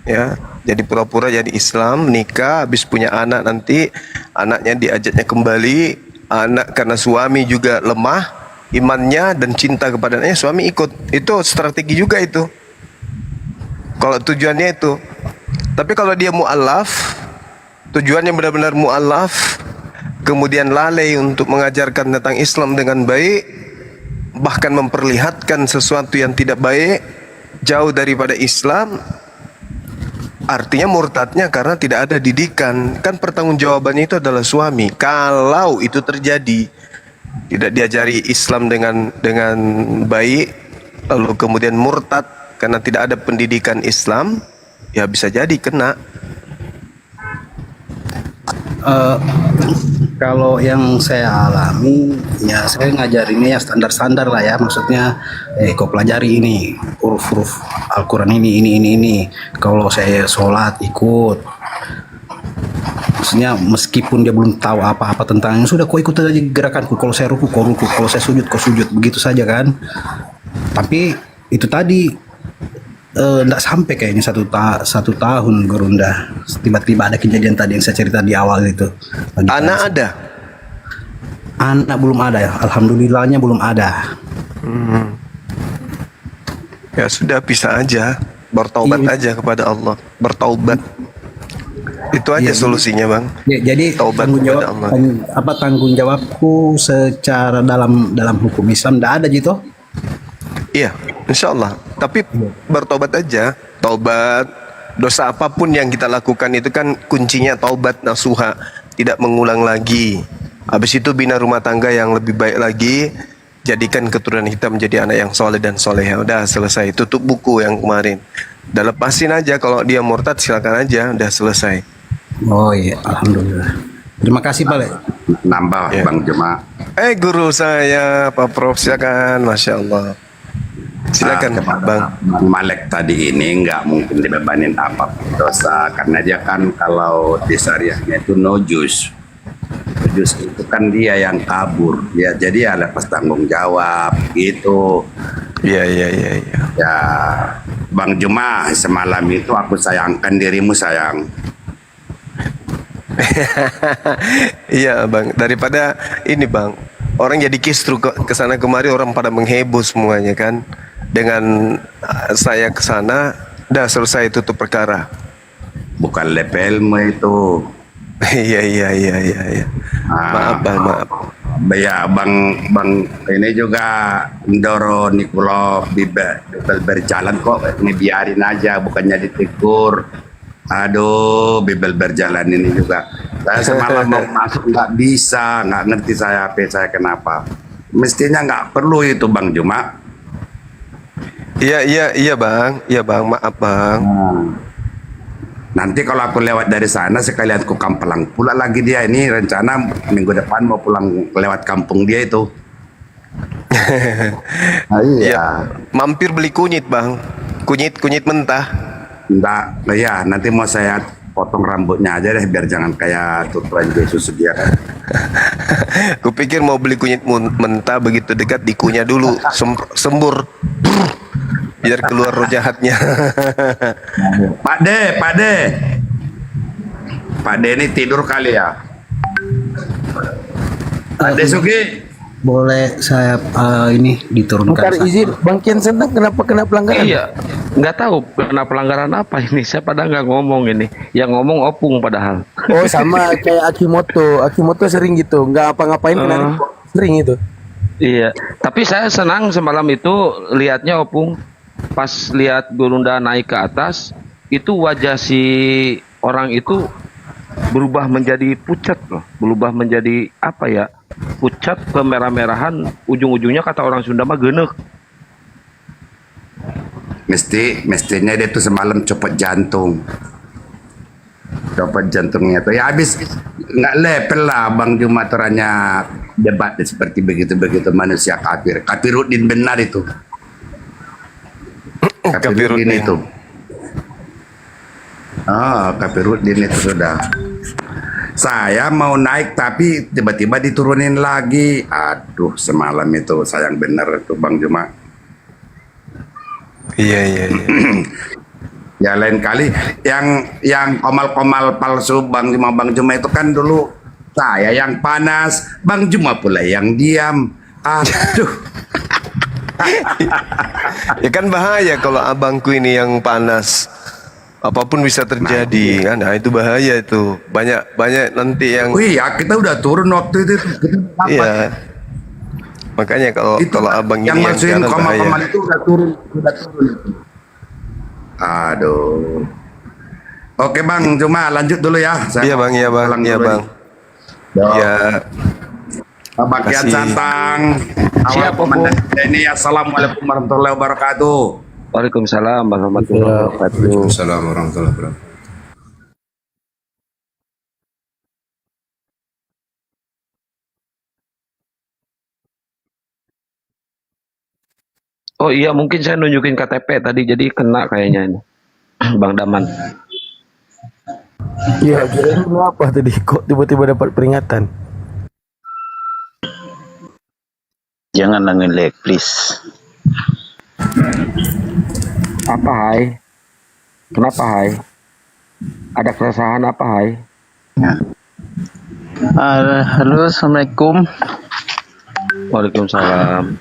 S3: ya. Jadi pura-pura jadi Islam, nikah, habis punya anak, nanti anaknya diajaknya kembali, anak karena suami juga lemah imannya dan cinta kepada anaknya, suami ikut. Itu strategi juga itu. Kalau tujuannya itu. Tapi kalau dia mu'alaf, tujuannya benar-benar mu'alaf, kemudian lalai untuk mengajarkan tentang Islam dengan baik, bahkan memperlihatkan sesuatu yang tidak baik, jauh daripada Islam, Artinya murtadnya karena tidak ada didikan. Kan pertanggungjawabannya itu adalah suami. Kalau itu terjadi, tidak diajari Islam dengan baik, lalu kemudian murtad karena tidak ada pendidikan Islam, ya bisa jadi kena.
S2: Kalau yang saya alami, ya saya ngajarinnya ya standar-standar lah ya, maksudnya kau pelajari ini huruf-huruf Al-Quran ini. Kalau saya sholat ikut, maksudnya meskipun dia belum tahu apa-apa tentangnya, sudah kau ikut aja gerakanku. Kalau saya ruku, kau ruku. Kalau saya sujud, kau sujud. Begitu saja kan. Tapi itu tadi enggak sampai kayaknya satu tahun Gurunda. Tiba-tiba ada kejadian tadi yang saya cerita di awal itu.
S3: Anak ada?
S2: Anak belum ada ya. Alhamdulillahnya belum ada.
S3: Ya sudah, bisa aja. Bertaubat aja kepada Allah. Bertaubat. Itu aja solusinya, Bang.
S2: Ya, jadi
S3: taubat
S2: tanggung jawab,
S3: kepada Allah.
S2: tanggung jawabku secara dalam hukum Islam tidak ada gitu.
S3: Iya, insya Allah. Tapi bertobat aja. Taubat, dosa apapun yang kita lakukan itu kan kuncinya taubat nasuha, tidak mengulang lagi. Habis itu bina rumah tangga yang lebih baik lagi. Jadikan keturunan kita menjadi anak yang soleh dan soleha. Udah selesai. Tutup buku yang kemarin. Udah lepasin aja. Kalau dia murtad silakan aja. Udah selesai.
S2: Oh iya, alhamdulillah. Terima kasih Pak.
S5: Nambah Bang Juma.
S3: Guru saya Pak Prof, silakan. Masya Allah. Silakan Bang.
S5: Malek tadi ini nggak mungkin dibebanin apa dosa, karena dia kan kalau di syariahnya itu nojus. Nojus itu kan dia yang kabur, ya jadi ya lepas tanggung jawab gitu.
S3: Iya.
S5: Ya Bang Juma, semalam itu aku sayangkan dirimu sayang.
S3: Iya Bang, daripada ini Bang, orang jadi kisru ke sana kemari, orang pada mengheboh semuanya kan. Dengan saya ke sana, udah selesai tutup perkara.
S5: Bukan levelmu itu.
S3: Iya. Maaf Bang, maaf.
S5: Ya Bang ini juga Ndoro Nikulo bibel berjalan kok, ini biarin aja, bukannya ditegur. Aduh, bibel berjalan ini juga. Saya semalam mau masuk nggak bisa, nggak ngerti saya kenapa. Mestinya nggak perlu itu Bang Juma.
S3: Iya Bang, maaf Bang.
S5: Nanti kalau aku lewat dari sana sekalian ku kampelang pula lagi dia. Ini rencana minggu depan mau pulang lewat kampung dia itu.
S3: Iya. Mampir beli kunyit Bang, kunyit mentah.
S5: Enggak, ya nanti mau saya potong rambutnya aja deh biar jangan kayak tutuan Yesus dia.
S3: Kupikir mau beli kunyit mentah, begitu dekat dikunyah dulu, sembur. Biar keluar roh jahatnya.
S5: Pak De ini tidur kali ya. Pak De Sugi,
S2: boleh saya ini diturunkan?
S6: Bentar izin, Bang Kian Sentang kenapa kena pelanggaran?
S7: Iya, nggak tahu kena pelanggaran apa ini. Saya pada nggak ngomong ini. Yang ngomong Opung padahal.
S6: Oh sama kayak Akimoto sering gitu, nggak apa-ngapain kena sering itu.
S7: Iya, tapi saya senang semalam itu lihatnya Opung. Pas lihat Gurunda naik ke atas, itu wajah si orang itu berubah menjadi pucat loh, berubah menjadi apa ya, pucat kemerah-merahan, ujung-ujungnya kata orang Sunda mah genek.
S5: mestinya dia tuh semalam copot jantungnya tuh ya habis, nggak level lah Bang Juma teranya debat seperti begitu manusia Kafiruddin benar itu. Kafiruddin itu. Kafiruddin itu sudah. Saya mau naik tapi tiba-tiba diturunin lagi. Aduh, semalam itu sayang bener itu Bang Juma.
S3: Iya.
S5: Ya lain kali yang komal-komal palsu Bang Juma itu kan dulu saya yang panas, Bang Juma pula yang diam. Aduh.
S3: Ya kan bahaya kalau abangku ini yang panas. Apapun bisa terjadi kan. Nah, itu bahaya itu. Banyak nanti yang
S5: iya, kita udah turun waktu itu.
S3: Iya. Makanya kalau abang
S5: yang
S3: ini
S5: masukin
S3: yang jalan
S5: komal-komal
S3: bahaya.
S5: itu udah turun. Aduh. Oke Bang, cuma lanjut dulu ya.
S3: Iya Bang, iya Bang, iya Bang. Iya.
S5: Bagian
S3: Makasih.
S5: Santang.
S3: Siap,
S5: Awal komandan ini. Assalamualaikum warahmatullahi wabarakatuh.
S7: Waalaikumsalam warahmatullahi wabarakatuh.
S22: Waalaikumsalam warahmatullahi wabarakatuh.
S7: Oh iya, mungkin saya nunjukin KTP tadi, jadi kena kayaknya ini. Bang Daman.
S9: Ya, kira apa tadi? Kok tiba-tiba dapat peringatan?
S13: Jangan ngelek, please.
S7: Apa hai? Kenapa hai? Ada keresahan apa hai?
S13: Halo, assalamualaikum.
S7: Waalaikumsalam.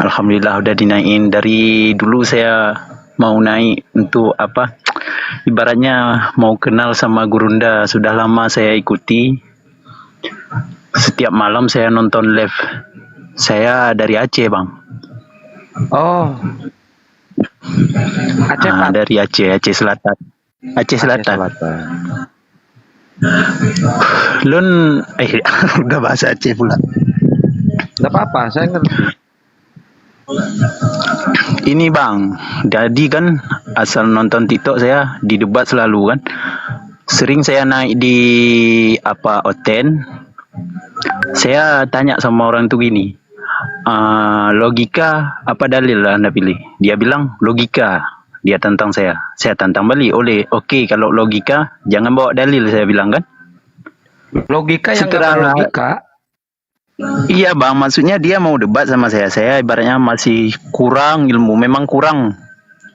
S13: Alhamdulillah udah dinaikin. Dari dulu saya mau naik untuk apa? Ibaratnya mau kenal sama Gurunda. Sudah lama saya ikuti. Setiap malam saya nonton live. Saya dari Aceh, Bang.
S7: Oh. Aceh
S13: Dari Aceh Selatan. Aceh Selatan. Lun, udah bahasa Aceh pula.
S7: Gak apa-apa, saya ngerti.
S13: Ini Bang, jadi kan asal nonton TikTok saya di debat selalu kan. Sering saya naik di Oten. Saya tanya sama orang tuh gini, logika apa dalil lah Anda pilih? Dia bilang logika. Dia tantang saya tantang balik. Oke, kalau logika jangan bawa dalil, saya bilang kan.
S7: Logika yang gak logika.
S13: Iya Bang, maksudnya dia mau debat sama saya. Saya ibaratnya masih kurang ilmu, memang kurang.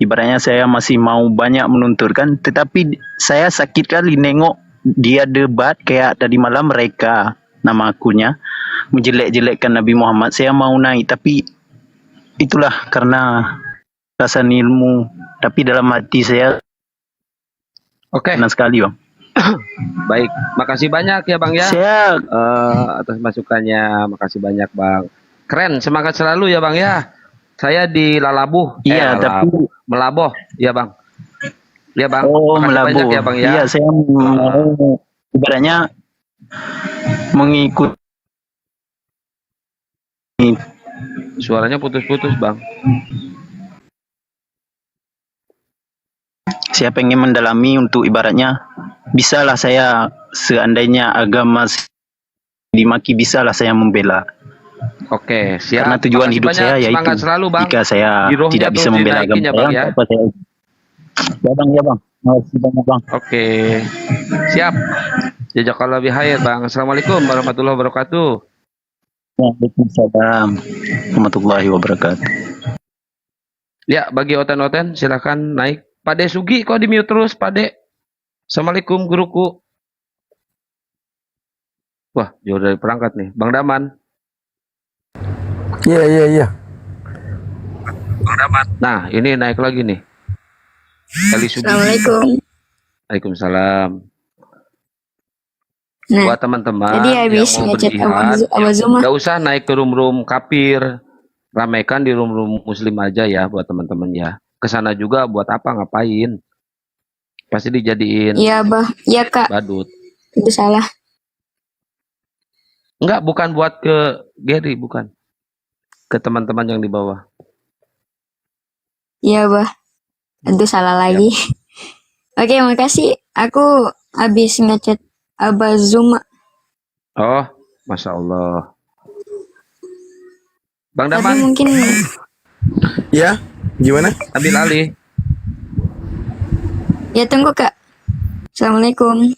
S13: Ibaratnya saya masih mau banyak menuntut kan. Tetapi saya sakit kali nengok dia debat kayak tadi malam mereka, nama akunya, menjelek-jelekkan Nabi Muhammad. Saya mau naik, tapi itulah karena rasa ilmu. Tapi dalam hati saya senang sekali Bang.
S7: Baik, makasih banyak ya Bang ya.
S13: Saya
S7: atas masukannya, makasih banyak Bang. Keren, semangat selalu ya Bang ya. Saya di Lalabuh.
S13: Iya, tapi
S7: Melaboh, ya Bang. Ya Bang.
S13: Oh,
S7: Makasih
S13: Melabuh.
S7: banyak ya Bang ya.
S13: Iya, saya mau ibaratnya mengikuti.
S7: Suaranya putus-putus Bang.
S13: Saya pengen mendalami untuk ibaratnya bisalah saya seandainya agama dimaki, bisalah saya membela.
S7: Oke, siap.
S13: Karena tujuan
S7: Makasih
S13: hidup
S7: banyak.
S13: saya yaitu
S7: Semangat selalu, Bang.
S13: jika saya
S7: Di rohnya
S13: tidak bisa
S7: terus
S13: membela
S7: dinaikin
S13: agama
S7: ya, Bang, ya.
S13: apa saya ya Bang. Makasih banyak Bang.
S7: Oke. Siap. Jazakallah bihair Bang. Assalamualaikum warahmatullahi wabarakatuh.
S13: Waalaikumsalam warahmatullahi wabarakatuh.
S7: Ya, bagi oten-oten silakan naik. Pade Sugi kok di mute terus, Pade. Assalamualaikum guruku. Wah, jauh dari perangkat nih. Bang Daman.
S9: Iya.
S7: Bang Daman. Nah, ini naik lagi nih. Kali Sugi.
S14: Assalamualaikum.
S7: Waalaikumsalam.
S14: Nah,
S7: Buat teman-teman
S14: tadi habis
S7: yang mau
S14: ngechat
S7: berjihad,
S14: sama Zuma.
S7: nggak usah naik ke room-room kafir. Ramaikan di room-room muslim aja ya buat teman-teman ya. Kesana juga buat apa, ngapain? Pasti dijadiin
S14: Iya, Bah. Iya, Kak.
S7: badut.
S14: Itu salah.
S7: Enggak, bukan buat ke Gary, bukan. Ke teman-teman yang di bawah.
S14: Iya, Bah. Itu salah lagi. Oke, makasih. Aku habis ngechat Abah Zuma.
S7: Oh, Masya Allah. Bang
S14: Tapi
S7: Daman,
S14: mungkin
S4: Ya, gimana?
S7: ambil alih.
S14: ya tunggu, Kak. Assalamualaikum.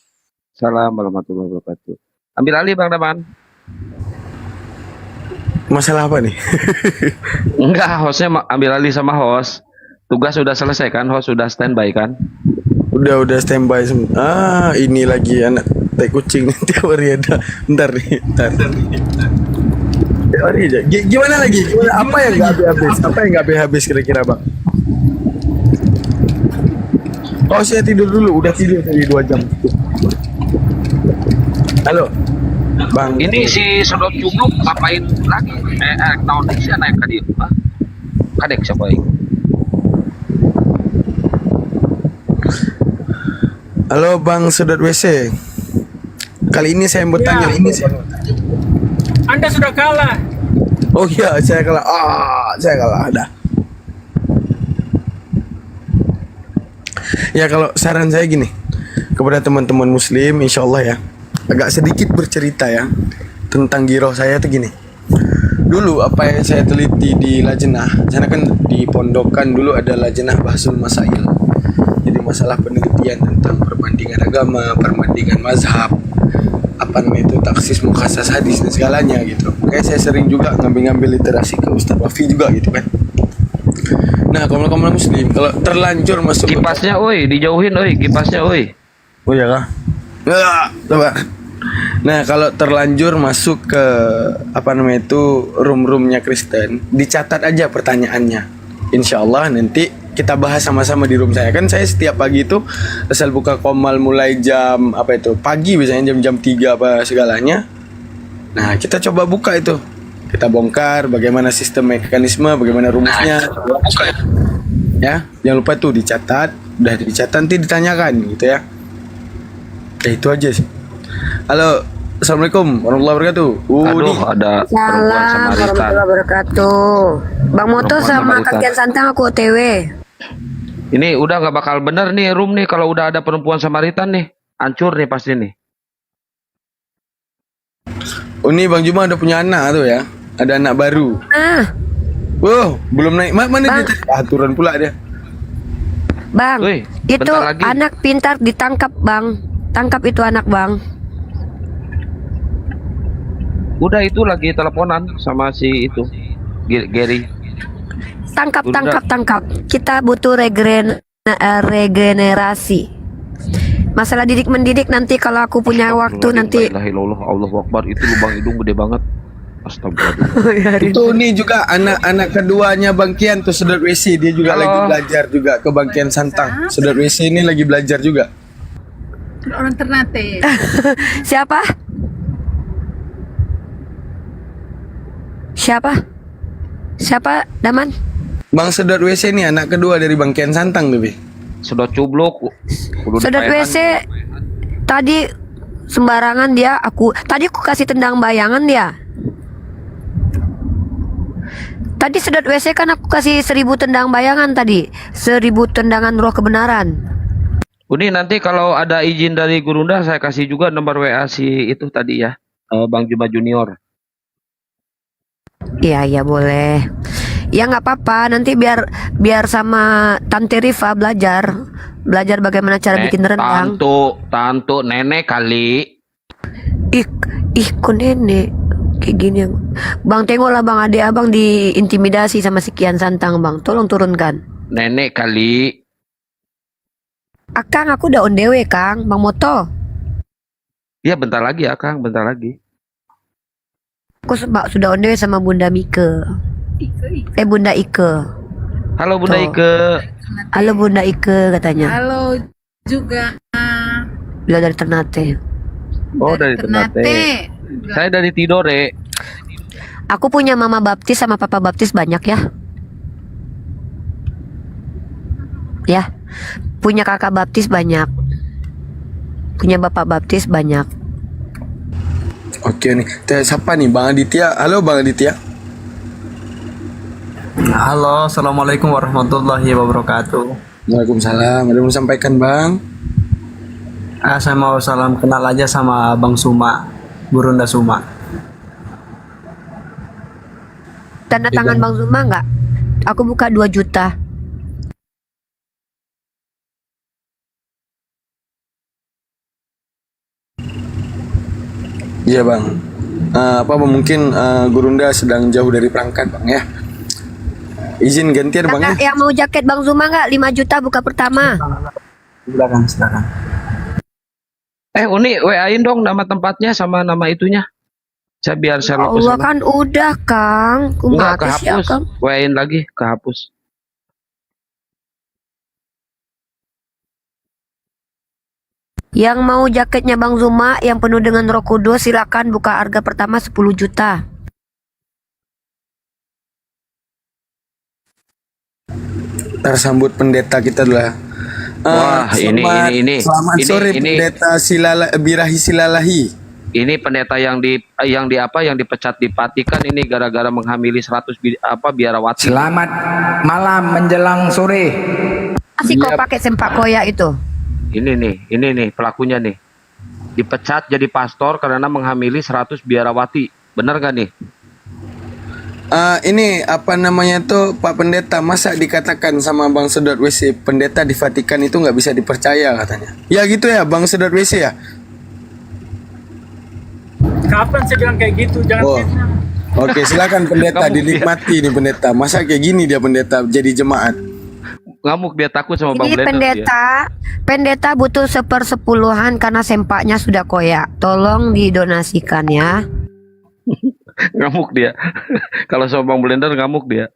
S7: Salam warahmatullahi wabarakatuh. Ambil alih Bang Daman.
S4: Masalah apa nih?
S7: Enggak, hostnya ambil alih sama host. Tugas sudah selesai kan? Host sudah standby kan?
S4: Udah standby semua. Ini lagi anak tai kucing nih tiap hari ada. Bentar nih. Tiap hari aja. Gimana lagi? Apa yang nggak habis? Apa yang nggak habis kira-kira Bang? Oh, saya tidur dulu. Udah tidur tadi 2 jam. Halo, Bang.
S7: Ini si Sedot Jubluk ngapain lagi? Tahun ini sih naik ke dia. Kadek siapa ini?
S4: Halo Bang Sedot WC. Kali ini saya mau tanya
S15: Anda sudah kalah.
S4: Oh iya, saya kalah. Saya kalah. Dah. Ya kalau saran saya gini kepada teman-teman muslim, insya Allah ya, agak sedikit bercerita ya tentang giroh saya tuh gini. Dulu apa yang saya teliti di Lajnah, sana kan di pondokan dulu ada Lajnah Bahsul Masail. Jadi masalah penelitian tentang perbandingan agama, perbandingan mazhab, apa namanya itu, taksis mukhasas hadis dan segalanya gitu. Makanya saya sering juga ngambil literasi ke Ustadz Wafi juga gitu kan. Nah, kaum muslim kalau terlanjur masuk
S7: Kipasnya, oi, dijauhin, oi, kipasnya, oi.
S4: Oh ya kah? Coba. Nah, kalau terlanjur masuk ke apa namanya itu room-roomnya Kristen, dicatat aja pertanyaannya. Insya Allah nanti kita bahas sama-sama di room saya. Kan saya setiap pagi itu asal buka komal mulai jam apa itu pagi, biasanya jam 3 apa segalanya. Nah, kita coba buka itu. Kita bongkar bagaimana sistem mekanisme, bagaimana rumusnya. Ya, jangan lupa tuh dicatat. Udah dicatat nanti ditanyakan gitu ya. Ya itu aja sih. Halo, assalamualaikum warahmatullahi wabarakatuh.
S7: Aduh, ada perempuan
S1: Salam
S7: Samaritan.
S1: warahmatullahi wabarakatuh. Bang Moto
S7: Perempuan
S1: sama
S7: Samaritan.
S1: Kakian Santang aku OTW.
S7: Ini udah nggak bakal bener nih room nih kalau udah ada perempuan Samaritan nih. Hancur nih pasti nih.
S4: Oh, ini Bang Juma udah punya anak tuh ya. Ada anak baru. Wow, belum naik. Mana dia? Aturan pula dia.
S1: Bang,
S7: Wih,
S1: itu
S7: bentar lagi.
S1: anak pintar ditangkap Bang. Tangkap itu anak Bang.
S7: Udah itu lagi teleponan sama si itu Gary.
S1: Tangkap,
S7: Udah.
S1: tangkap. Kita butuh regenerasi. Masalah didik mendidik nanti kalau aku punya waktu nanti.
S7: La ilaha illallah, Allahu Akbar. Itu lubang hidung gede banget. Astagfirullah.
S4: Itu nih juga anak keduanya Bang Kian tuh Sedot WC, dia juga lagi belajar juga ke Bang Kian Santang. Sedot WC ini lagi belajar juga.
S17: Orang Ternate.
S1: Siapa? Siapa Daman?
S4: Bang Sedot WC ini anak kedua dari Bang Kian Santang, Bebe.
S7: Sedot cublok.
S1: Sedot WC tadi sembarangan dia. Tadi aku kasih tendang bayangan dia. Tadi Sedot WC kan aku kasih 1000 tendang bayangan tadi. 1000 tendangan roh kebenaran.
S7: Ini nanti kalau ada izin dari Gurunda saya kasih juga nomor WA si itu tadi ya. Bang Juma Junior.
S1: Iya boleh. Ya nggak apa-apa. Nanti biar sama Tante Rifa belajar bagaimana cara bikin rendang.
S7: Tantu nenek kali.
S1: Kok nenek kayak gini Bang, tengoklah Bang, adik abang diintimidasi sama si Kian Santang Bang, tolong turunkan.
S7: Nenek kali.
S1: Akang, aku udah on the way Kang, Bang Moto.
S7: Iya bentar lagi ya Kang, bentar lagi.
S1: Aku sudah on the way sama Bunda Mike. Bunda Ike.
S7: Halo Bunda
S1: Tuh.
S7: Ike.
S1: Halo Bunda Ike katanya.
S17: Halo juga.
S1: Beliau dari Ternate.
S7: Oh dari Ternate. Saya dari Tidore.
S1: Aku punya mama baptis sama papa baptis banyak ya. Ya. Punya kakak baptis banyak. Punya bapak baptis banyak.
S4: Oke nih. Siapa nih Bang Aditya? Halo Bang Aditya.
S23: Halo, assalamualaikum warahmatullahi wabarakatuh.
S4: Waalaikumsalam. Ada yang mau sampaikan Bang?
S23: Saya mau salam kenal aja sama Bang Suma, Gurunda Suma.
S1: Tanda tangan Bang Zuma nggak? Aku buka 2 juta.
S4: Iya Bang. Mungkin Gurunda sedang jauh dari perangkat Bang ya. Izin gantian Bang ya.
S1: Yang mau jaket Bang Zuma nggak? 5 juta buka pertama.
S23: Silakan.
S7: Uni WA-in dong nama tempatnya sama nama itunya. Saya biar saya lokus.
S1: Allah kan udah Kang.
S7: Enggak
S1: Kumatis ya
S7: kehapus.
S1: Kang.
S7: WA-in lagi kehapus.
S1: Yang mau jaketnya Bang Zuma yang penuh dengan Roh Kudus silakan buka harga pertama 10 juta.
S4: Tersambut pendeta kita adalah
S7: Wah,
S4: Selamat sore Pendeta Birahi Silalahi.
S7: Ini pendeta yang dipecat di Vatikan ini gara-gara menghamili 100 biarawati.
S11: Selamat malam menjelang sore.
S1: Masih kau pakai sempak koyak itu?
S7: Ini nih pelakunya nih. Dipecat jadi pastor karena menghamili 100 biarawati. Benar gak nih?
S4: Ini apa namanya tuh Pak Pendeta, masa dikatakan sama Bang Sedot WC pendeta di Vatikan itu nggak bisa dipercaya katanya. Ya gitu ya Bang Sedot WC ya.
S15: Kapan saya bilang kayak gitu? Jangan fitnah.
S4: Oke, silakan pendeta dinikmati nih pendeta. Masa kayak gini dia pendeta jadi jemaat.
S7: Ngamuk dia takut sama Bang
S1: Ini
S7: Blender
S1: pendeta butuh 1/10 karena sempaknya sudah koyak. Tolong didonasikan ya.
S7: Ngamuk dia. Kalau sama Bang Blender ngamuk dia.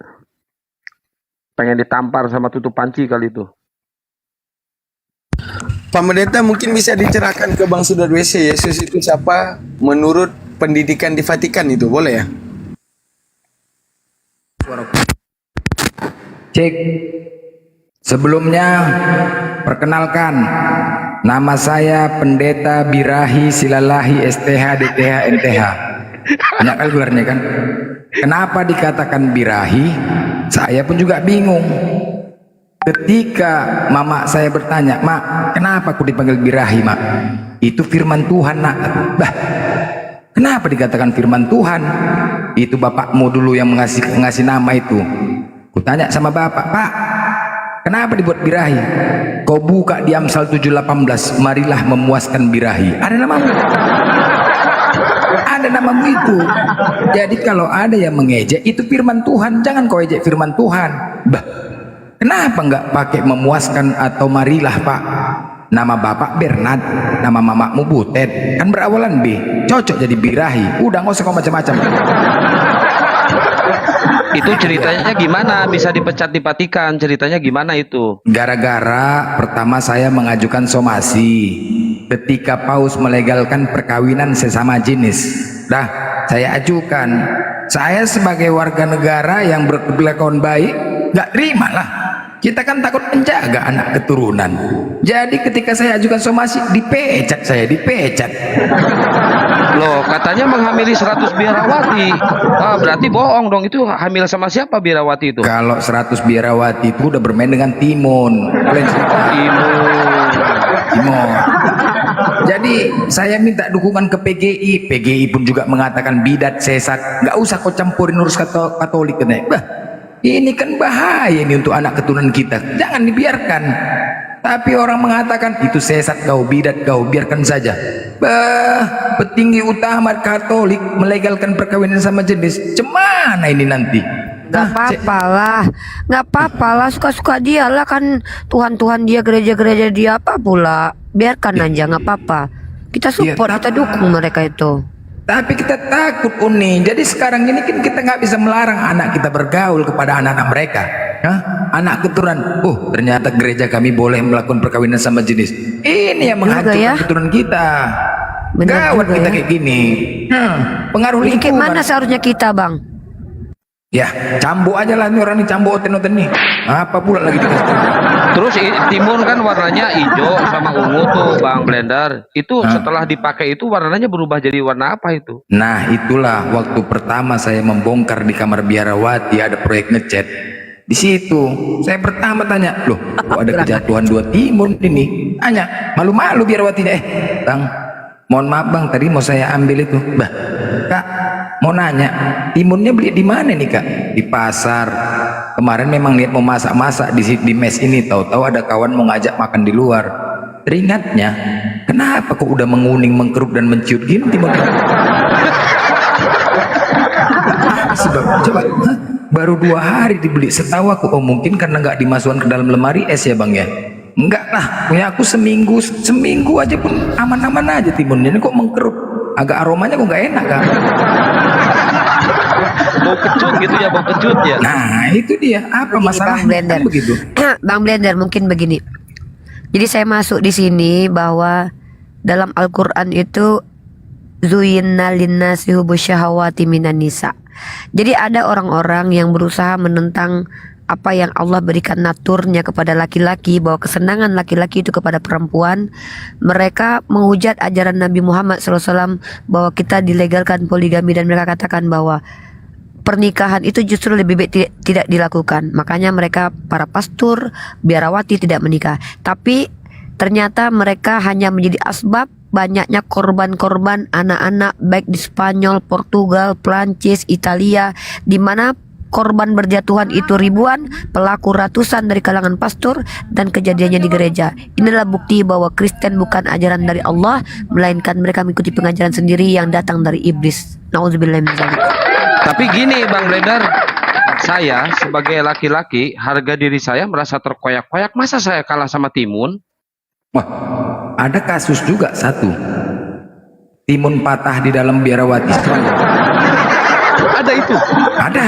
S7: Pengen ditampar sama tutup panci kali itu.
S4: Pak Pendeta mungkin bisa dicerahkan ke Bang Sedot WC, Yesus itu siapa menurut pendidikan di Vatikan itu, boleh ya?
S11: Cek. Sebelumnya, perkenalkan, nama saya Pendeta Birahi Silalahi STH DTH NTH. Banyak kali gelarnya kan. Kenapa dikatakan Birahi? Saya pun juga bingung. Ketika mama saya bertanya, "Mak, kenapa aku dipanggil Birahi, Mak?" Itu firman Tuhan, Nak. Bah, kenapa dikatakan firman Tuhan? Itu bapakmu dulu yang ngasih nama itu. Kutanya sama bapak, "Pak, kenapa dibuat Birahi?" Kau buka di Amsal 7:18, marilah memuaskan birahi. Ada namamu. Ada namamu itu. Jadi kalau ada yang mengejek, itu firman Tuhan. Jangan kau ejek firman Tuhan. Bah, kenapa nggak pakai memuaskan atau marilah, Pak? Nama bapak Bernard, nama mamamu Butet. Kan berawalan B. Cocok jadi Birahi. Udah nggak usah kau macam-macam.
S7: Itu ceritanya gimana bisa dipecat di Vatikan? Ceritanya gimana itu?
S11: Gara-gara pertama saya mengajukan somasi ketika Paus melegalkan perkawinan sesama jenis. Dah, saya ajukan. Saya sebagai warga negara yang berkelakuan baik, nggak terima lah. Kita kan takut menjaga anak keturunan. Jadi ketika saya ajukan somasi, dipecat saya, dipecat.
S7: Loh, katanya menghamili 100 biarawati. Ah, berarti bohong dong. Itu hamil sama siapa biarawati itu?
S11: Kalau 100 biarawati itu udah bermain dengan timun. Timun. Jadi saya minta dukungan ke PGI. PGI pun juga mengatakan bidat sesat. Nggak usah kau campurin urus Katolik. Bah, ini kan bahaya ini untuk anak keturunan kita. Jangan dibiarkan. Tapi orang mengatakan itu sesat kau, bidat kau, biarkan saja. Bah, petinggi utama Katolik melegalkan perkawinan sama jenis. Cemana ini nanti?
S1: Gak apa-apa lah, suka-suka dia lah, kan Tuhan dia, gereja-gereja dia apa pula. Biarkan aja, nggak apa-apa. Kita support, kita dukung mereka itu.
S11: Tapi kita takut Uni. Jadi sekarang ini kan kita nggak bisa melarang anak kita bergaul kepada anak-anak mereka. Anak keturunan. Oh, ternyata gereja kami boleh melakukan perkawinan sama jenis. Ini yang menghancurkan keturunan kita. Gawat kita kayak gini. Pengaruh lingkungan.
S1: Mana seharusnya kita, Bang?
S11: Ya, cambuk aja lah nih orang nih, cambuk oten nih. Apa pula lagi dikasih?
S7: Terus timun kan warnanya hijau sama ungu tuh, Bang Blender. Itu setelah dipakai itu warnanya berubah jadi warna apa itu?
S11: Nah, itulah waktu pertama saya membongkar di kamar biarawati ada proyek ngecat. Di situ saya pertama tanya, loh, kok ada kejatuhan 2 timun ini? Tanya, malu-malu biarawatinya. Bang, mohon maaf Bang, tadi mau saya ambil itu. Bah, Kak, mau nanya, timunnya beli di mana nih Kak? Di pasar. Kemarin memang lihat mau masak-masak di mes ini, tahu-tahu ada kawan mau ngajak makan di luar. Teringatnya, kenapa kok udah menguning, mengkerut dan menciut gini timunnya? Sebab coba, baru 2 hari dibeli. Setahu aku, oh mungkin karena nggak dimasukkan ke dalam lemari es ya Bang ya. Enggak lah, punya aku seminggu aja pun aman-aman aja timunnya. Ini kok mengkerut, agak aromanya kok nggak enak kan?
S7: Bau kecut gitu ya, bau kecut ya.
S11: Nah itu dia, apa masalahnya?
S1: Bang Blender.
S11: Begitu.
S1: Bang Blender mungkin begini. Jadi saya masuk di sini bahwa dalam Al-Quran itu zuyinna linnasi hubu syahawati minan nisa. Jadi ada orang-orang yang berusaha menentang apa yang Allah berikan naturnya kepada laki-laki, bahwa kesenangan laki-laki itu kepada perempuan, mereka menghujat ajaran Nabi Muhammad SAW bahwa kita dilegalkan poligami, dan mereka katakan bahwa pernikahan itu justru lebih baik tidak dilakukan. Makanya mereka, para pastor, biarawati tidak menikah. Tapi ternyata mereka hanya menjadi asbab banyaknya korban-korban anak-anak baik di Spanyol, Portugal, Prancis, Italia, di mana korban berjatuhan itu ribuan, pelaku ratusan dari kalangan pastor, dan kejadiannya di gereja. Inilah bukti bahwa Kristen bukan ajaran dari Allah, melainkan mereka mengikuti pengajaran sendiri yang datang dari iblis. Nauzubillah min dzalik.
S7: Tapi gini Bang Bledar, saya sebagai laki-laki, harga diri saya merasa terkoyak-koyak. Masa saya kalah sama Timun?
S11: Wah, ada kasus juga satu. Timun patah di dalam biarawati.
S7: Ada itu?
S11: Ada.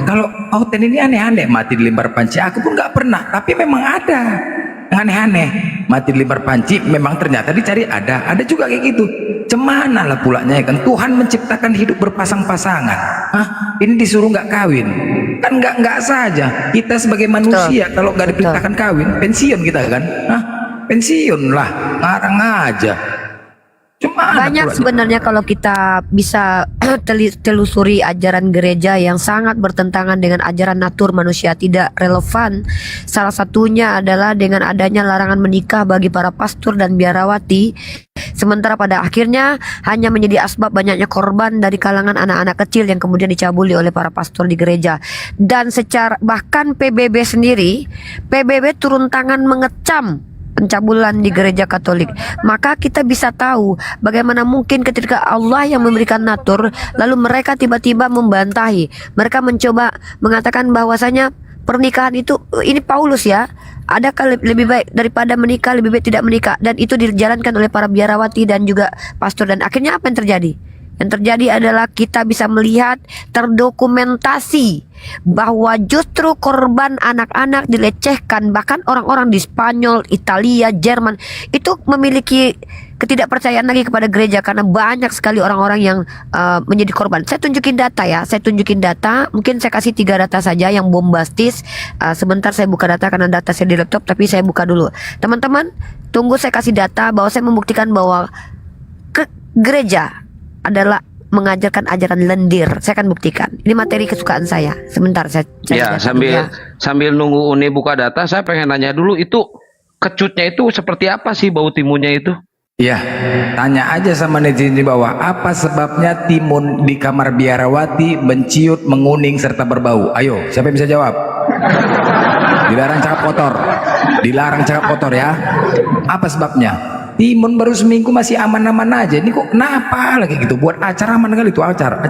S11: Kalau Pauten ini aneh-aneh, mati dilempar panci. Aku pun nggak pernah, tapi memang ada yang aneh-aneh. Mati dilempar panci, memang ternyata dicari ada. Ada juga kayak gitu. Cemana lah pulanya ya kan? Tuhan menciptakan hidup berpasang-pasangan. Hah? Ini disuruh nggak kawin? Kan nggak saja. Kita sebagai manusia kalau nggak diperintahkan kawin, pensiun kita kan? Hah? Pensiun lah, ngarang aja.
S1: Banyak sebenarnya kalau kita bisa telusuri ajaran gereja yang sangat bertentangan dengan ajaran natur manusia, tidak relevan. Salah satunya adalah dengan adanya larangan menikah bagi para pastor dan biarawati, sementara pada akhirnya hanya menjadi asbab banyaknya korban dari kalangan anak-anak kecil yang kemudian dicabuli oleh para pastor di gereja. Dan secara bahkan PBB sendiri, PBB turun tangan mengecam pencabulan di gereja Katolik. Maka kita bisa tahu bagaimana mungkin ketika Allah yang memberikan natur, lalu mereka tiba-tiba membantahi. Mereka mencoba mengatakan bahwasanya pernikahan itu, ini Paulus ya, adakah lebih baik daripada menikah, lebih baik tidak menikah, dan itu dijalankan oleh para biarawati dan juga pastor. Dan akhirnya apa yang terjadi? Yang terjadi adalah kita bisa melihat terdokumentasi bahwa justru korban anak-anak dilecehkan. Bahkan orang-orang di Spanyol, Italia, Jerman itu memiliki ketidakpercayaan lagi kepada gereja karena banyak sekali orang-orang yang menjadi korban. Saya tunjukin data ya, mungkin saya kasih 3 data saja yang bombastis. Sebentar saya buka data karena data saya di laptop, tapi saya buka dulu. Teman-teman, tunggu saya kasih data bahwa saya membuktikan bahwa gereja adalah mengajarkan ajaran lendir. Saya akan buktikan. Ini materi kesukaan saya. Sebentar saya
S7: Ya, sambil nunggu Uni buka data, saya pengen nanya dulu, itu kecutnya itu seperti apa sih bau timunnya itu?
S11: Ya, tanya aja sama netizen di bawah, apa sebabnya timun di kamar biarawati menciut, menguning serta berbau? Ayo, siapa yang bisa jawab? Dilarang cakap kotor. Dilarang cakap kotor ya. Apa sebabnya? Timun baru seminggu masih aman-aman aja. Ini kok kenapa lagi gitu? Buat acar aman kali itu, acar.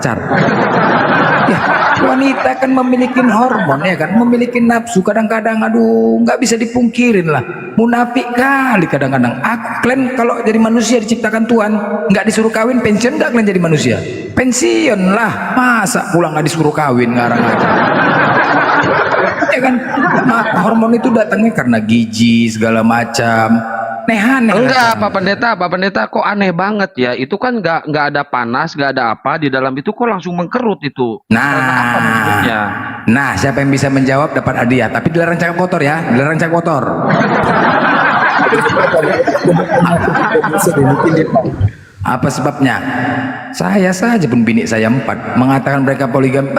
S11: Ya, wanita kan memiliki hormon ya kan, memiliki nafsu. Kadang-kadang aduh nggak bisa dipungkirin lah, munafik kali kadang-kadang. Kalian kalau jadi manusia diciptakan Tuhan, nggak disuruh kawin, pensiun nggak kalian jadi manusia? Pensiun lah, masa pulang nggak disuruh kawin, ngarang aja. Ya kan, hormon itu datangnya karena gizi segala macam.
S7: Enggak, Pak Pendeta kok aneh banget ya. Itu kan nggak ada panas, nggak ada apa di dalam itu, kok langsung mengkerut itu.
S11: Nah, siapa yang bisa menjawab dapat hadiah. Tapi dilarang cakap kotor ya, dilarang cakap kotor. Apa sebabnya? Saya saja pun bini saya 4 mengatakan mereka poligami.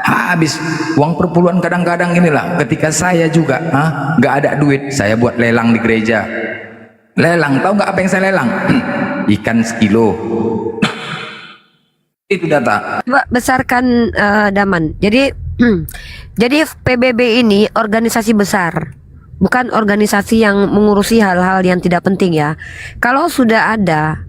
S11: Habis uang perpuluhan kadang-kadang inilah. Ketika saya juga nggak ada duit, saya buat lelang di gereja. Lelang, tahu nggak apa yang saya lelang? Ikan sekilo. Itu data.
S1: Coba besarkan Daman. Jadi PBB ini organisasi besar, bukan organisasi yang mengurusi hal-hal yang tidak penting ya. Kalau sudah ada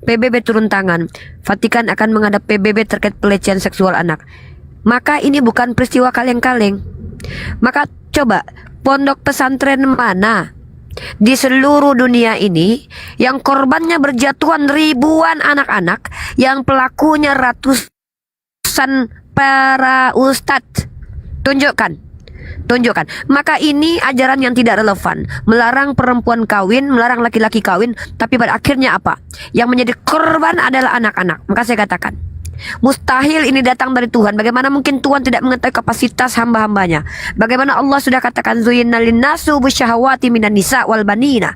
S1: PBB turun tangan, Vatikan akan menghadap PBB terkait pelecehan seksual anak, maka ini bukan peristiwa kaleng-kaleng. Maka coba, pondok pesantren mana di seluruh dunia ini yang korbannya berjatuhan ribuan anak-anak, yang pelakunya ratusan para ustadz? Tunjukkan. Maka ini ajaran yang tidak relevan, melarang perempuan kawin, melarang laki-laki kawin, tapi pada akhirnya apa? Yang menjadi korban adalah anak-anak. Maka saya katakan, Mustahil ini datang dari Tuhan. Bagaimana mungkin Tuhan tidak mengetahui kapasitas hamba-hambanya? Bagaimana Allah sudah katakan zuyyina linnasu bisyahawati minan nisa wal banina.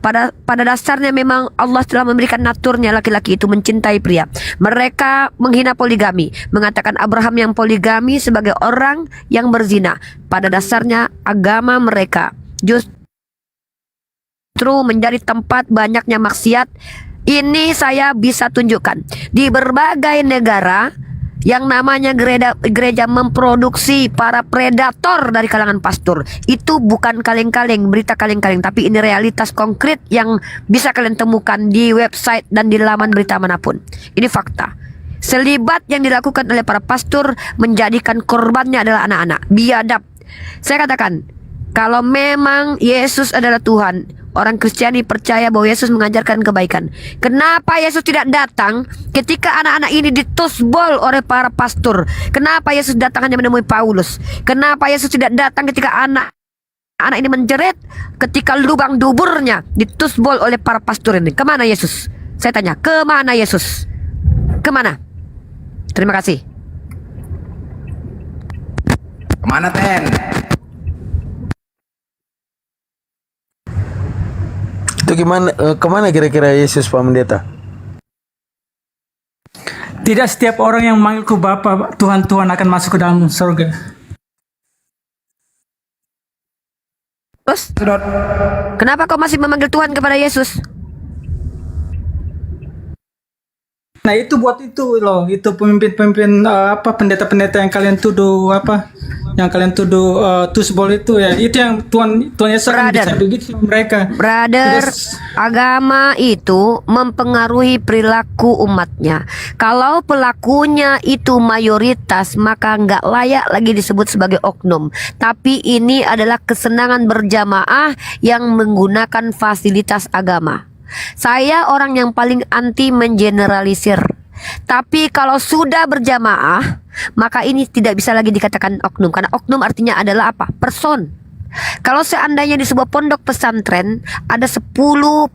S1: Pada dasarnya memang Allah telah memberikan naturnya laki-laki itu mencintai pria. Mereka menghina poligami, mengatakan Abraham yang poligami sebagai orang yang berzina. Pada dasarnya agama mereka justru menjadi tempat banyaknya maksiat. Ini saya bisa tunjukkan di berbagai negara yang namanya gereja memproduksi para predator dari kalangan pastor. Itu bukan kaleng-kaleng, berita kaleng-kaleng, tapi ini realitas konkret yang bisa kalian temukan di website dan di laman berita manapun. Ini fakta. Selibat yang dilakukan oleh para pastor menjadikan korbannya adalah anak-anak. Biadab. Saya katakan, kalau memang Yesus adalah Tuhan, orang Kristiani percaya bahwa Yesus mengajarkan kebaikan. Kenapa Yesus tidak datang ketika anak-anak ini ditusbol oleh para pastor? Kenapa Yesus datang hanya menemui Paulus? Kenapa Yesus tidak datang ketika anak ini menjerit, ketika lubang duburnya ditusbol oleh para pastor ini? Kemana Yesus? Saya tanya, kemana Yesus? Kemana? Terima kasih.
S11: Kemana Ten?
S9: Itu gimana? Kemana kira-kira Yesus, Pak Pendeta?
S15: Tidak setiap orang yang memanggilku Bapa, Tuhan, Tuhan akan masuk ke dalam surga.
S1: Terus, kenapa kau masih memanggil Tuhan kepada Yesus?
S15: Nah itu buat itu loh, itu pemimpin-pemimpin pendeta-pendeta yang kalian tuduh yang kalian tuduh tusbol itu ya, itu yang Tuhan Yesus akan bisa begitu mereka.
S1: Brother, agama itu mempengaruhi perilaku umatnya. Kalau pelakunya itu mayoritas, maka nggak layak lagi disebut sebagai oknum. Tapi ini adalah kesenangan berjamaah yang menggunakan fasilitas agama. Saya orang yang paling anti mengeneralisir. Tapi kalau sudah berjamaah, maka ini tidak bisa lagi dikatakan oknum. Karena oknum artinya adalah apa? Person. Kalau seandainya di sebuah pondok pesantren ada 10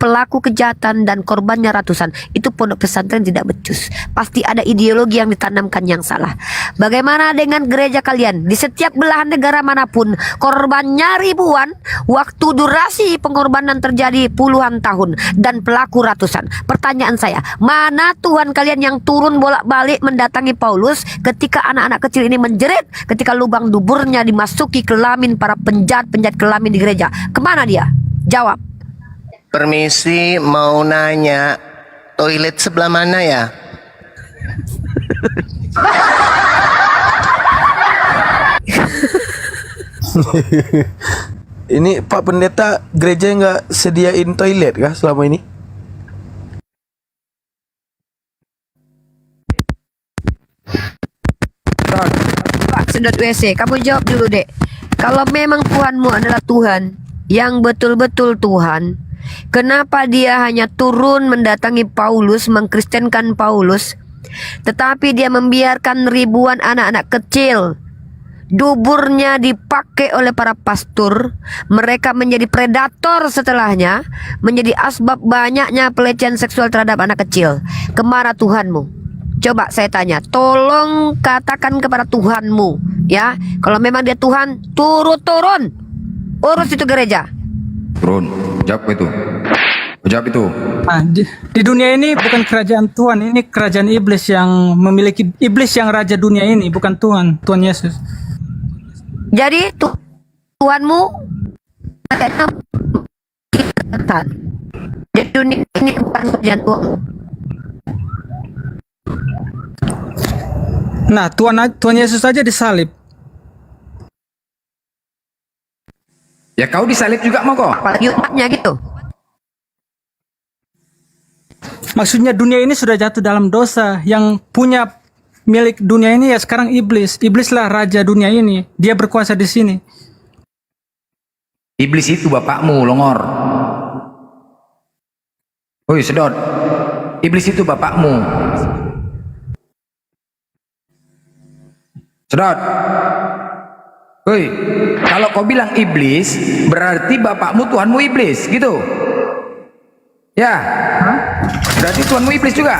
S1: pelaku kejahatan dan korbannya ratusan, itu pondok pesantren tidak becus. Pasti ada ideologi yang ditanamkan yang salah. Bagaimana dengan gereja kalian? Di setiap belahan negara manapun, korbannya ribuan, waktu durasi pengorbanan terjadi puluhan tahun, dan pelaku ratusan. Pertanyaan saya, mana Tuhan kalian yang turun bolak-balik mendatangi Paulus ketika anak-anak kecil ini menjerit, ketika lubang duburnya dimasuki kelamin para penjahat kelamin di gereja? Kemana dia? Jawab.
S3: Permisi, mau nanya, toilet sebelah mana ya?
S9: Ini Pak Pendeta, gereja nggak sediain toilet kah selama ini?
S1: Pak sedot WC, kamu jawab dulu dek. Kalau memang Tuhanmu adalah Tuhan yang betul-betul Tuhan, kenapa dia hanya turun mendatangi Paulus, mengkristenkan Paulus, tetapi dia membiarkan ribuan anak-anak kecil duburnya dipakai oleh para pastor, mereka menjadi predator setelahnya, menjadi asbab banyaknya pelecehan seksual terhadap anak kecil. Kemana Tuhanmu? Coba saya tanya, tolong katakan kepada Tuhanmu, ya. Kalau memang dia Tuhan, turun, urus itu gereja.
S11: Turun, jawab itu. Jawab itu.
S15: Nah, di dunia ini bukan kerajaan Tuhan, ini kerajaan iblis yang memiliki iblis yang raja dunia ini, bukan Tuhan, Tuhan Yesus.
S1: Jadi Tuhanmu di dunia ini bukan kerajaan Tuhan.
S15: Nah, Tuhan Yesus saja disalib.
S11: Ya kau disalib juga mau kok.
S1: Apalagi umatnya gitu.
S15: Maksudnya dunia ini sudah jatuh dalam dosa. Yang punya milik dunia ini ya sekarang iblis. Iblislah raja dunia ini. Dia berkuasa di sini.
S11: Iblis itu bapakmu, Longor. Woi, sedot. Iblis itu bapakmu. Sedot. Woi, kalau kau bilang iblis, berarti bapakmu Tuhanmu iblis, gitu. Ya. Berarti Tuhanmu iblis juga.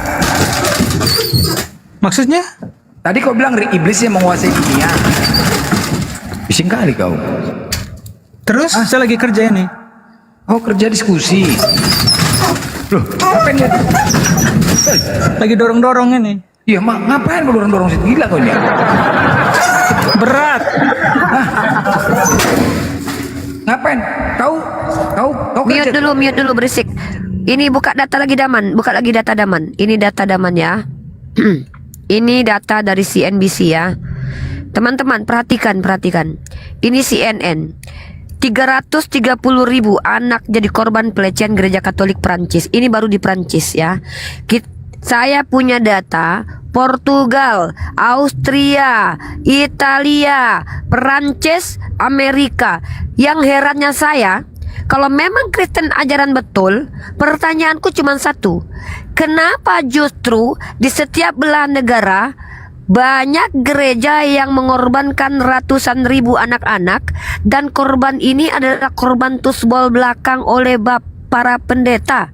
S15: Maksudnya?
S11: Tadi kau bilang iblis yang menguasai dunia. Bising kali kau.
S15: Terus saya lagi kerja ini.
S11: Oh, kerja diskusi. Loh, ngapain ya?
S15: Lagi dorong-dorong ini.
S11: Iya, ngapain lu dorong-dorong situ? Gila kau ini.
S15: Berat.
S11: Ngapain? Kau
S1: Mute dulu berisik. Ini buka data lagi Daman, buka lagi data Daman. Ini data Daman ya. Ini data dari CNBC ya. Teman-teman perhatikan. Ini CNN. 330.000 anak jadi korban pelecehan gereja Katolik Prancis. Ini baru di Prancis ya. Saya punya data Portugal, Austria, Italia, Perancis, Amerika. Yang herannya saya, kalau memang Kristen ajaran betul, pertanyaanku cuma satu. Kenapa justru di setiap belahan negara banyak gereja yang mengorbankan ratusan ribu anak-anak, dan korban ini adalah korban tusbol belakang oleh para pendeta?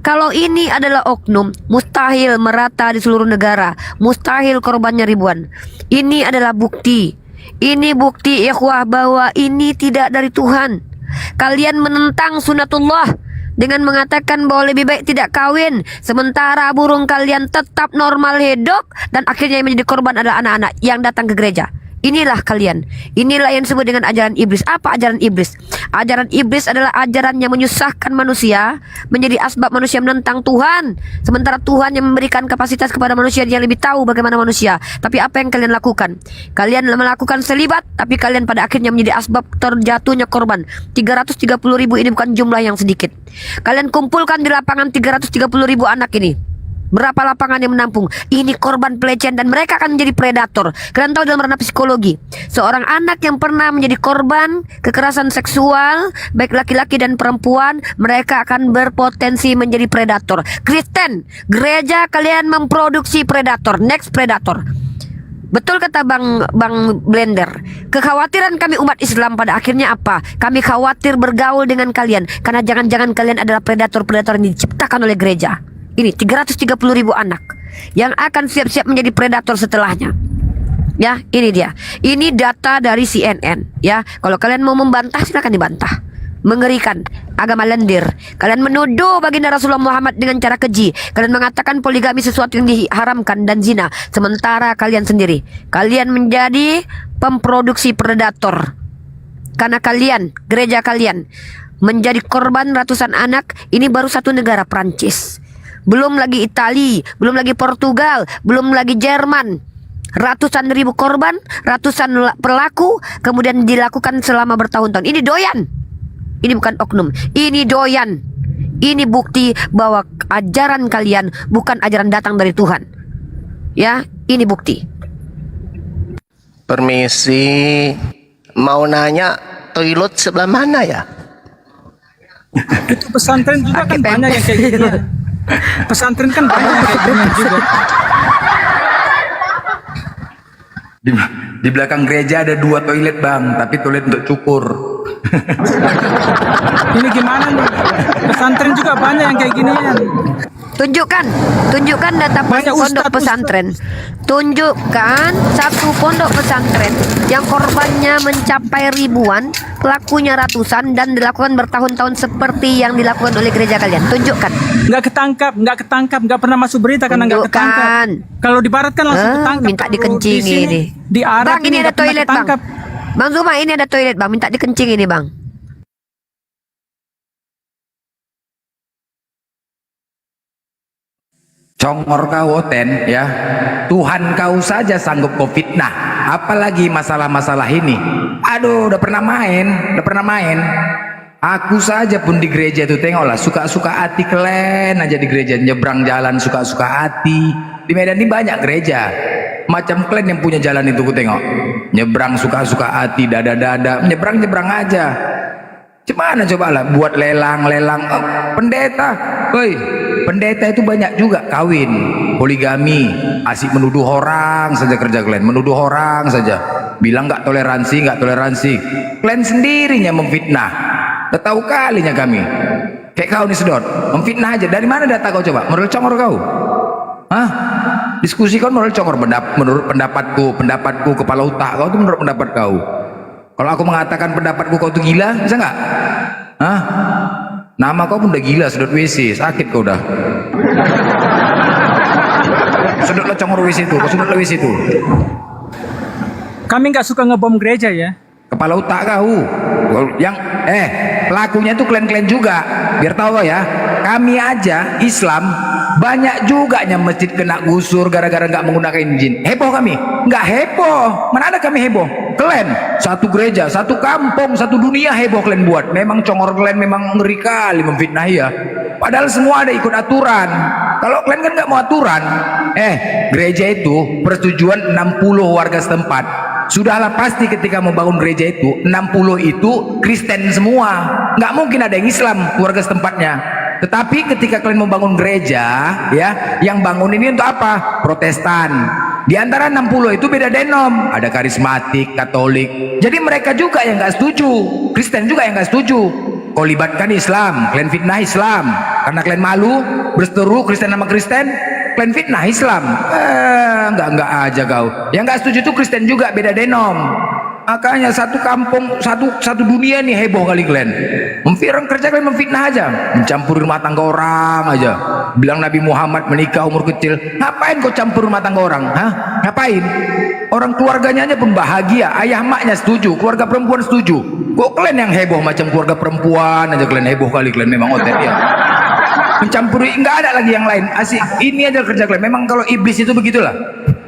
S1: Kalau ini adalah oknum, mustahil merata di seluruh negara, mustahil korbannya ribuan. Ini adalah bukti. Ini bukti ikhwah bahwa ini tidak dari Tuhan. Kalian menentang sunatullah dengan mengatakan bahwa lebih baik tidak kawin, sementara burung kalian tetap normal hidup, dan akhirnya yang menjadi korban adalah anak-anak yang datang ke gereja. Inilah kalian. Inilah yang disebut dengan ajaran iblis. Apa ajaran iblis? Ajaran iblis adalah ajaran yang menyusahkan manusia, menjadi asbab manusia menentang Tuhan, sementara Tuhan yang memberikan kapasitas kepada manusia, yang lebih tahu bagaimana manusia. Tapi apa yang kalian lakukan? Kalian melakukan selibat, tapi kalian pada akhirnya menjadi asbab terjatuhnya korban. 330.000 ini bukan jumlah yang sedikit. Kalian kumpulkan di lapangan 330.000 anak ini. Berapa lapangan yang menampung? Ini korban pelecehan, dan mereka akan menjadi predator. Kalian tahu dalam ranah psikologi, seorang anak yang pernah menjadi korban kekerasan seksual, baik laki-laki dan perempuan, mereka akan berpotensi menjadi predator. Kristen, gereja kalian memproduksi predator, next predator. Betul kata Bang Blender. Kekhawatiran kami umat Islam pada akhirnya apa? Kami khawatir bergaul dengan kalian, karena jangan-jangan kalian adalah predator-predator yang diciptakan oleh gereja. Ini 330.000 anak yang akan siap-siap menjadi predator setelahnya. Ya, ini dia. Ini data dari CNN. Ya, kalau kalian mau membantah silakan dibantah. Mengerikan, agama lendir. Kalian menuduh baginda Rasulullah Muhammad dengan cara keji. Kalian mengatakan poligami sesuatu yang diharamkan dan zina. Sementara kalian sendiri, kalian menjadi pemproduksi predator. Karena kalian, gereja kalian, menjadi korban ratusan anak. Ini baru satu negara, Prancis. Belum lagi Italia, belum lagi Portugal, belum lagi Jerman. Ratusan ribu korban, ratusan pelaku, kemudian dilakukan selama bertahun-tahun. Ini doyan. Ini bukan oknum. Ini doyan. Ini bukti bahwa ajaran kalian bukan ajaran datang dari Tuhan. Ya, ini bukti.
S3: Permisi, mau nanya toilet sebelah mana ya?
S15: Itu pesantren juga kan banyak yang kayak gitu. Pesantren kan banyak yang kayak gini juga.
S11: Di belakang gereja ada 2 toilet bang, tapi toilet untuk cukur.
S15: Ini gimana nih? Pesantren juga banyak yang kayak gini ya.
S1: Tunjukkan data pondok pesantren. Tunjukkan satu pondok pesantren yang korbannya mencapai ribuan, pelakunya ratusan, dan dilakukan bertahun-tahun seperti yang dilakukan oleh gereja kalian. Tunjukkan.
S15: Nggak ketangkap, nggak pernah masuk berita karena nggak ketangkap. Kalau di barat kan langsung ketangkap.
S1: Minta dikencingi ini.
S15: Di Arab
S1: Bang, ini ada toilet bang. Bang Zuma, ini ada toilet bang. Minta dikencing ini bang.
S11: Congor kau Oten ya, Tuhan kau saja sanggup kau fitnah, apalagi masalah-masalah ini. Aduh, udah pernah main. Aku saja pun di gereja itu tengoklah, suka-suka hati kalian aja di gereja, nyebrang jalan suka-suka hati. Di Medan ini banyak gereja, macam kalian yang punya jalan itu ku tengok, nyebrang suka-suka hati, dada-dada, nyebrang aja. Gimana coba lah buat lelang pendeta, woi pendeta itu banyak juga kawin, poligami, asik menuduh orang saja kerja kalian, menuduh orang saja, bilang nggak toleransi, kalian sendirinya memfitnah. Udah tahu kalinya kami, kayak kau nih sedot, memfitnah aja. Dari mana data kau coba? Modal congor kau? Hah? Diskusikan menurut congor, menurut pendapatku kepala otak kau itu menurut pendapat kau. Kalau aku mengatakan pendapatku kau itu gila, bisa nggak? Hah? Nama kau pun udah gila, sedot WC, sakit kau udah. Sedotlah congor WC itu, kau sedotlah WC itu.
S15: Kami nggak suka ngebom gereja ya.
S11: Kepala otak kau. Yang pelakunya itu klan-klan juga. Biar tahu kau ya. Kami aja Islam banyak juga yang masjid kena gusur gara-gara nggak menggunakan izin. Heboh kami? Nggak heboh. Mana ada kami heboh? Klan, satu gereja, satu kampung, satu dunia heboh klan buat. Memang congor klan memang ngeri kali memfitnah ya. Padahal semua ada ikut aturan. Kalau klan kan nggak mau aturan. Gereja itu persetujuan 60 warga setempat. Sudahlah pasti ketika membangun gereja itu 60 itu Kristen semua. Nggak mungkin ada yang Islam warga setempatnya. Tetapi ketika kalian membangun gereja, ya, yang bangun ini untuk apa? Protestan. Di antara 60 itu beda denom, ada karismatik, Katolik. Jadi mereka juga yang nggak setuju, Kristen juga yang nggak setuju. Kau libatkan Islam, kalian fitnah Islam, karena kalian malu berseteru Kristen sama Kristen, kalian fitnah Islam. Enggak aja kau. Yang nggak setuju itu Kristen juga, beda denom. Makanya satu kampung, satu dunia nih heboh kali kalian. Orang kerja kalian memfitnah aja, mencampuri rumah tangga orang aja. Bilang Nabi Muhammad menikah umur kecil. Ngapain kau campur rumah tangga orang? Hah? Ngapain? Orang keluarganya aja pun bahagia, ayah maknya setuju, keluarga perempuan setuju. Kok kalian yang heboh macam keluarga perempuan aja kalian heboh kali kalian memang otet ya. Mencampuri, nggak ada lagi yang lain. Asik, ini aja kerja kalian. Memang kalau iblis itu begitulah.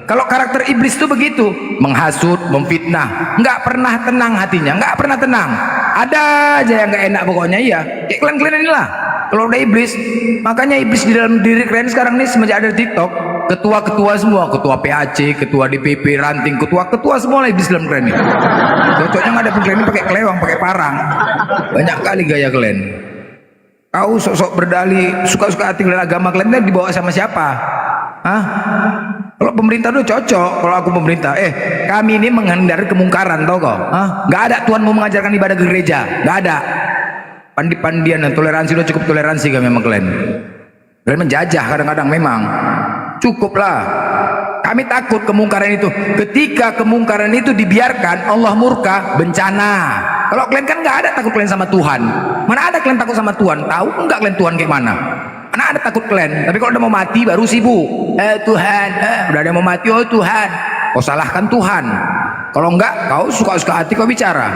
S11: Kalau karakter iblis itu begitu, menghasut, memfitnah, nggak pernah tenang hatinya, nggak pernah tenang. Ada aja yang nggak enak pokoknya, iya. Kayak kalian inilah. Kalau udah iblis, makanya iblis di dalam diri kalian sekarang nih semenjak ada TikTok, ketua-ketua semua, ketua PAC, ketua DPP, ranting, ketua semua lah iblis dalam kalian nih. Cocoknya nggak ada kalian ini pakai kelewang, pakai parang. Banyak kali gaya kalian. Kau sok-sok berdalih, suka-suka hati kalian agama kalian dibawa sama siapa? Hah? Kalau pemerintah dulu cocok, kalau aku pemerintah, kami ini menghindari kemungkaran, tau kau? Nggak ada Tuhan mau mengajarkan ibadah ke gereja, nggak ada. Pandi-pandian dan toleransi udah cukup toleransi kami memang kalian. Kalian menjajah kadang-kadang memang, cukuplah. Kami takut kemungkaran itu. Ketika kemungkaran itu dibiarkan, Allah murka, bencana. Kalau kalian kan nggak ada takut kalian sama Tuhan. Mana ada kalian takut sama Tuhan? Tahu nggak kalian Tuhan kayak mana? Mana ada takut kalian? Tapi kalau udah mau mati baru sibuk. Tuhan, udah ada mau mati, oh Tuhan. Kau salahkan Tuhan. Kalau enggak, kau suka-suka hati kau bicara.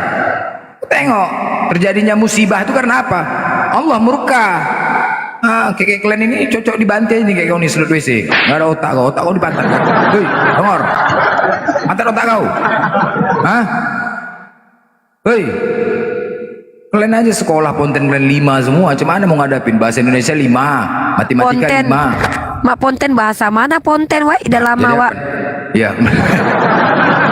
S11: Tengok, terjadinya musibah itu karena apa? Allah murka. Kayak kalian ini cocok dibantai nih kayak kau nih sudut WC. Nggak ada otak kau dipantat. Hei, dengar. Pantat otak kau. Hei. Kalian aja sekolah Ponten kalian 5 semua, cuman mau ngadapin bahasa Indonesia 5, matematika
S1: Ponten.
S11: 5.
S1: Mak Ponten bahasa mana Ponten, wah? Udah lama,
S11: Jadi
S1: wak.
S11: Ya.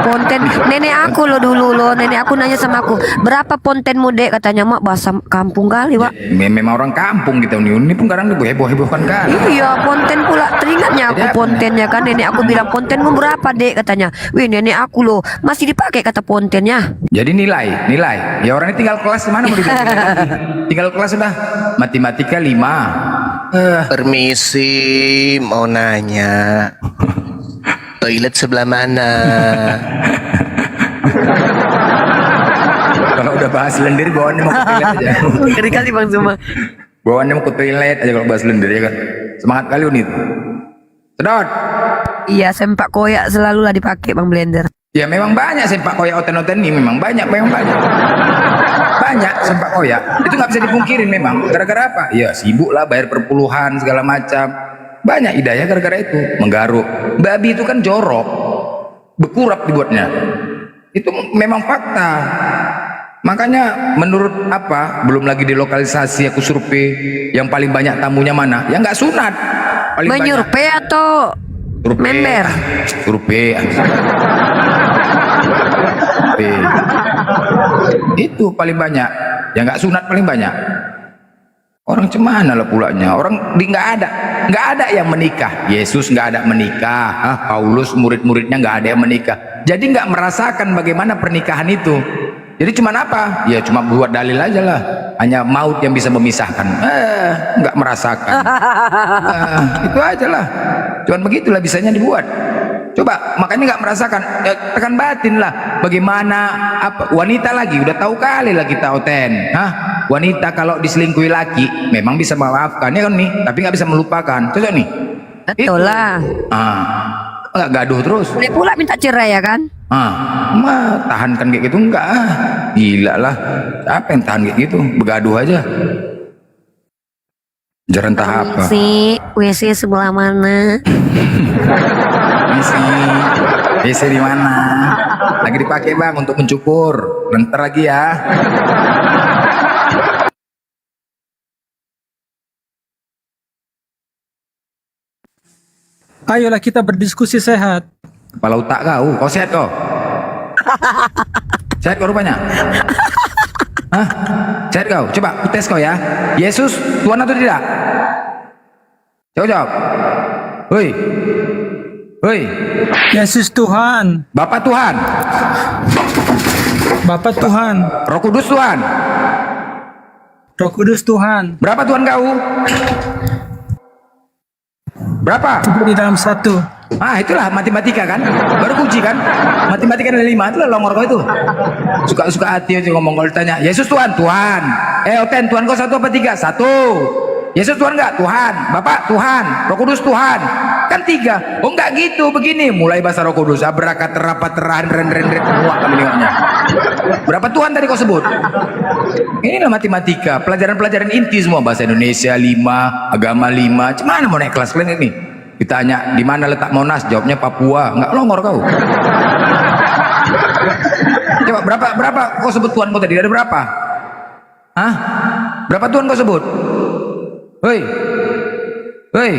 S1: Ponten, nenek aku lo dulu lo, nenek aku nanya sama aku, berapa Pontenmu dek? Katanya mak bahasa kampung kali, wak.
S11: Memang orang kampung kita ini pun kadang heboh-hebohkan kan.
S1: Iya, Ponten pula. Teringatnya aku Pontennya kan, nenek aku bilang Pontenmu berapa dek? Katanya, wih nenek aku lo masih dipakai kata Pontennya.
S11: Jadi nilai. Ya orang ini tinggal kelas mana mau dibilang lagi. Tinggal kelas sudah. Matematika 5.
S3: Permisi, mau nanya. Toilet sebelah mana?
S11: Kalau udah bahas lendir bawaannya mau ke toilet aja.
S1: Ngeri kali Bang Zuma.
S11: Bawaannya mau ke toilet aja kalau bahas lendir ya kan. Semangat kali Unit. Sedot.
S1: Iya, sempak koyak selalu lah dipakai Bang Blender.
S11: Ya memang banyak sempak koyak oten-oten ini memang banyak. Banyak sempak koyak. Itu nggak bisa dipungkirin memang. Gara-gara apa? Ya sibuk lah bayar perpuluhan segala macam. Banyak hidayah gara-gara itu. Menggaruk. Babi itu kan jorok. Bekurap dibuatnya. Itu memang fakta. Makanya menurut apa? Belum lagi dilokalisasi aku survei. Yang paling banyak tamunya mana? Yang nggak sunat.
S1: Menyurvei atau member?
S11: Survei. Itu paling banyak. Yang nggak sunat paling banyak. Orang cemana lah pulanya. Orang nggak ada yang menikah. Yesus nggak ada menikah. Paulus murid-muridnya nggak ada yang menikah. Jadi nggak merasakan bagaimana pernikahan itu. Jadi cuman apa? Ya cuma buat dalil aja lah. Hanya maut yang bisa memisahkan. Nggak merasakan. Itu aja lah. Cuman begitulah bisanya dibuat. Coba, makanya nggak merasakan. Ya, tekan batin lah. Bagaimana apa wanita lagi? Udah tahu kali lah kita Oten. Wanita kalau diselingkuhi laki memang bisa memaafkan ya kan nih, tapi nggak bisa melupakan. Cocok nih.
S1: Betul lah.
S11: Nggak gaduh terus.
S1: Boleh pula minta cerai ya kan?
S11: Tahankan kayak gitu enggak. Gila lah. Apa yang tahan kayak gitu? Begaduh aja. Jaran tahap apa?
S1: WC sebelah mana?
S11: WC di mana? Lagi dipakai bang untuk mencukur. Bentar lagi ya.
S15: Ayolah kita berdiskusi sehat.
S11: Kepala otak kau sehat kau? Sehat kau rupanya? Sehat kau? Coba tes kau ya. Yesus Tuhan atau tidak? Jawab. Hoi.
S15: Yesus Tuhan.
S11: Bapak Tuhan.
S15: Bapak Tuhan.
S11: Roh Kudus Tuhan.
S15: Roh Kudus Tuhan.
S11: Berapa Tuhan kau? Berapa?
S15: Di dalam satu.
S11: Itulah matematika kan. Baru kunci kan. Matematika ada 5. Itulah longor kau itu. Suka hati aja ngomong kalau ditanya. Yesus Tuhan. Oten Tuhan kau 1 apa 3? 1. Yesus Tuhan enggak? Tuhan. Bapak Tuhan. Roh Kudus Tuhan. Kan 3. Oh enggak gitu. Begini. Mulai bahasa Roh Kudus. Abrakat terapat terahan ren muak kami nengoknya. Berapa Tuhan tadi kau sebut? Inilah matematika. Pelajaran-pelajaran inti semua. Bahasa Indonesia 5. Agama 5. Gimana mau naik kelas kalian ini? Ditanya di mana letak Monas, jawabnya Papua. Enggak longor kau. Coba berapa kau sebut Tuhan kau tadi? Ada berapa? Berapa Tuhan kau sebut? Hoi. Hoi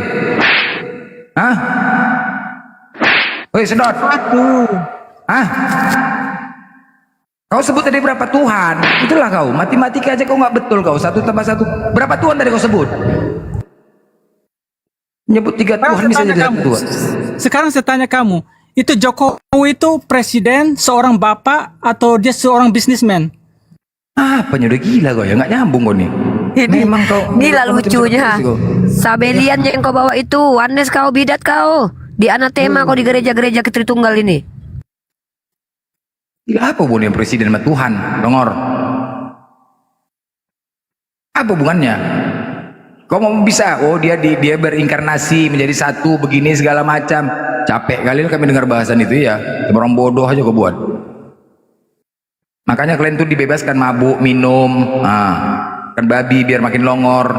S11: sedot. 1. Kau sebut tadi berapa Tuhan? Itulah kau. Matematika aja kau nggak betul kau. 1 tambah 1. Berapa Tuhan tadi kau sebut? Nyebut 3 Tuhan bisa jadi 1 Tuhan.
S15: Sekarang saya tanya kamu, itu Jokowi itu presiden, seorang bapak, atau dia seorang bisnismen?
S11: Apanya udah gila kau ya, nggak nyambung kau nih. Memang kau
S1: Gila lucunya. Sabelian yang kau bawa itu, Wanes kau, bidat kau. Di anatema kau di gereja-gereja Tritunggal ini.
S11: Gila apa hubungannya presiden sama Tuhan, Dongor? Apa hubungannya? Kau mau bisa, dia berinkarnasi menjadi 1 begini segala macam. Capek kali kami dengar bahasan itu ya. Orang bodoh aja kau buat. Makanya kalian tuh dibebaskan mabuk, minum, kan babi biar makin longor.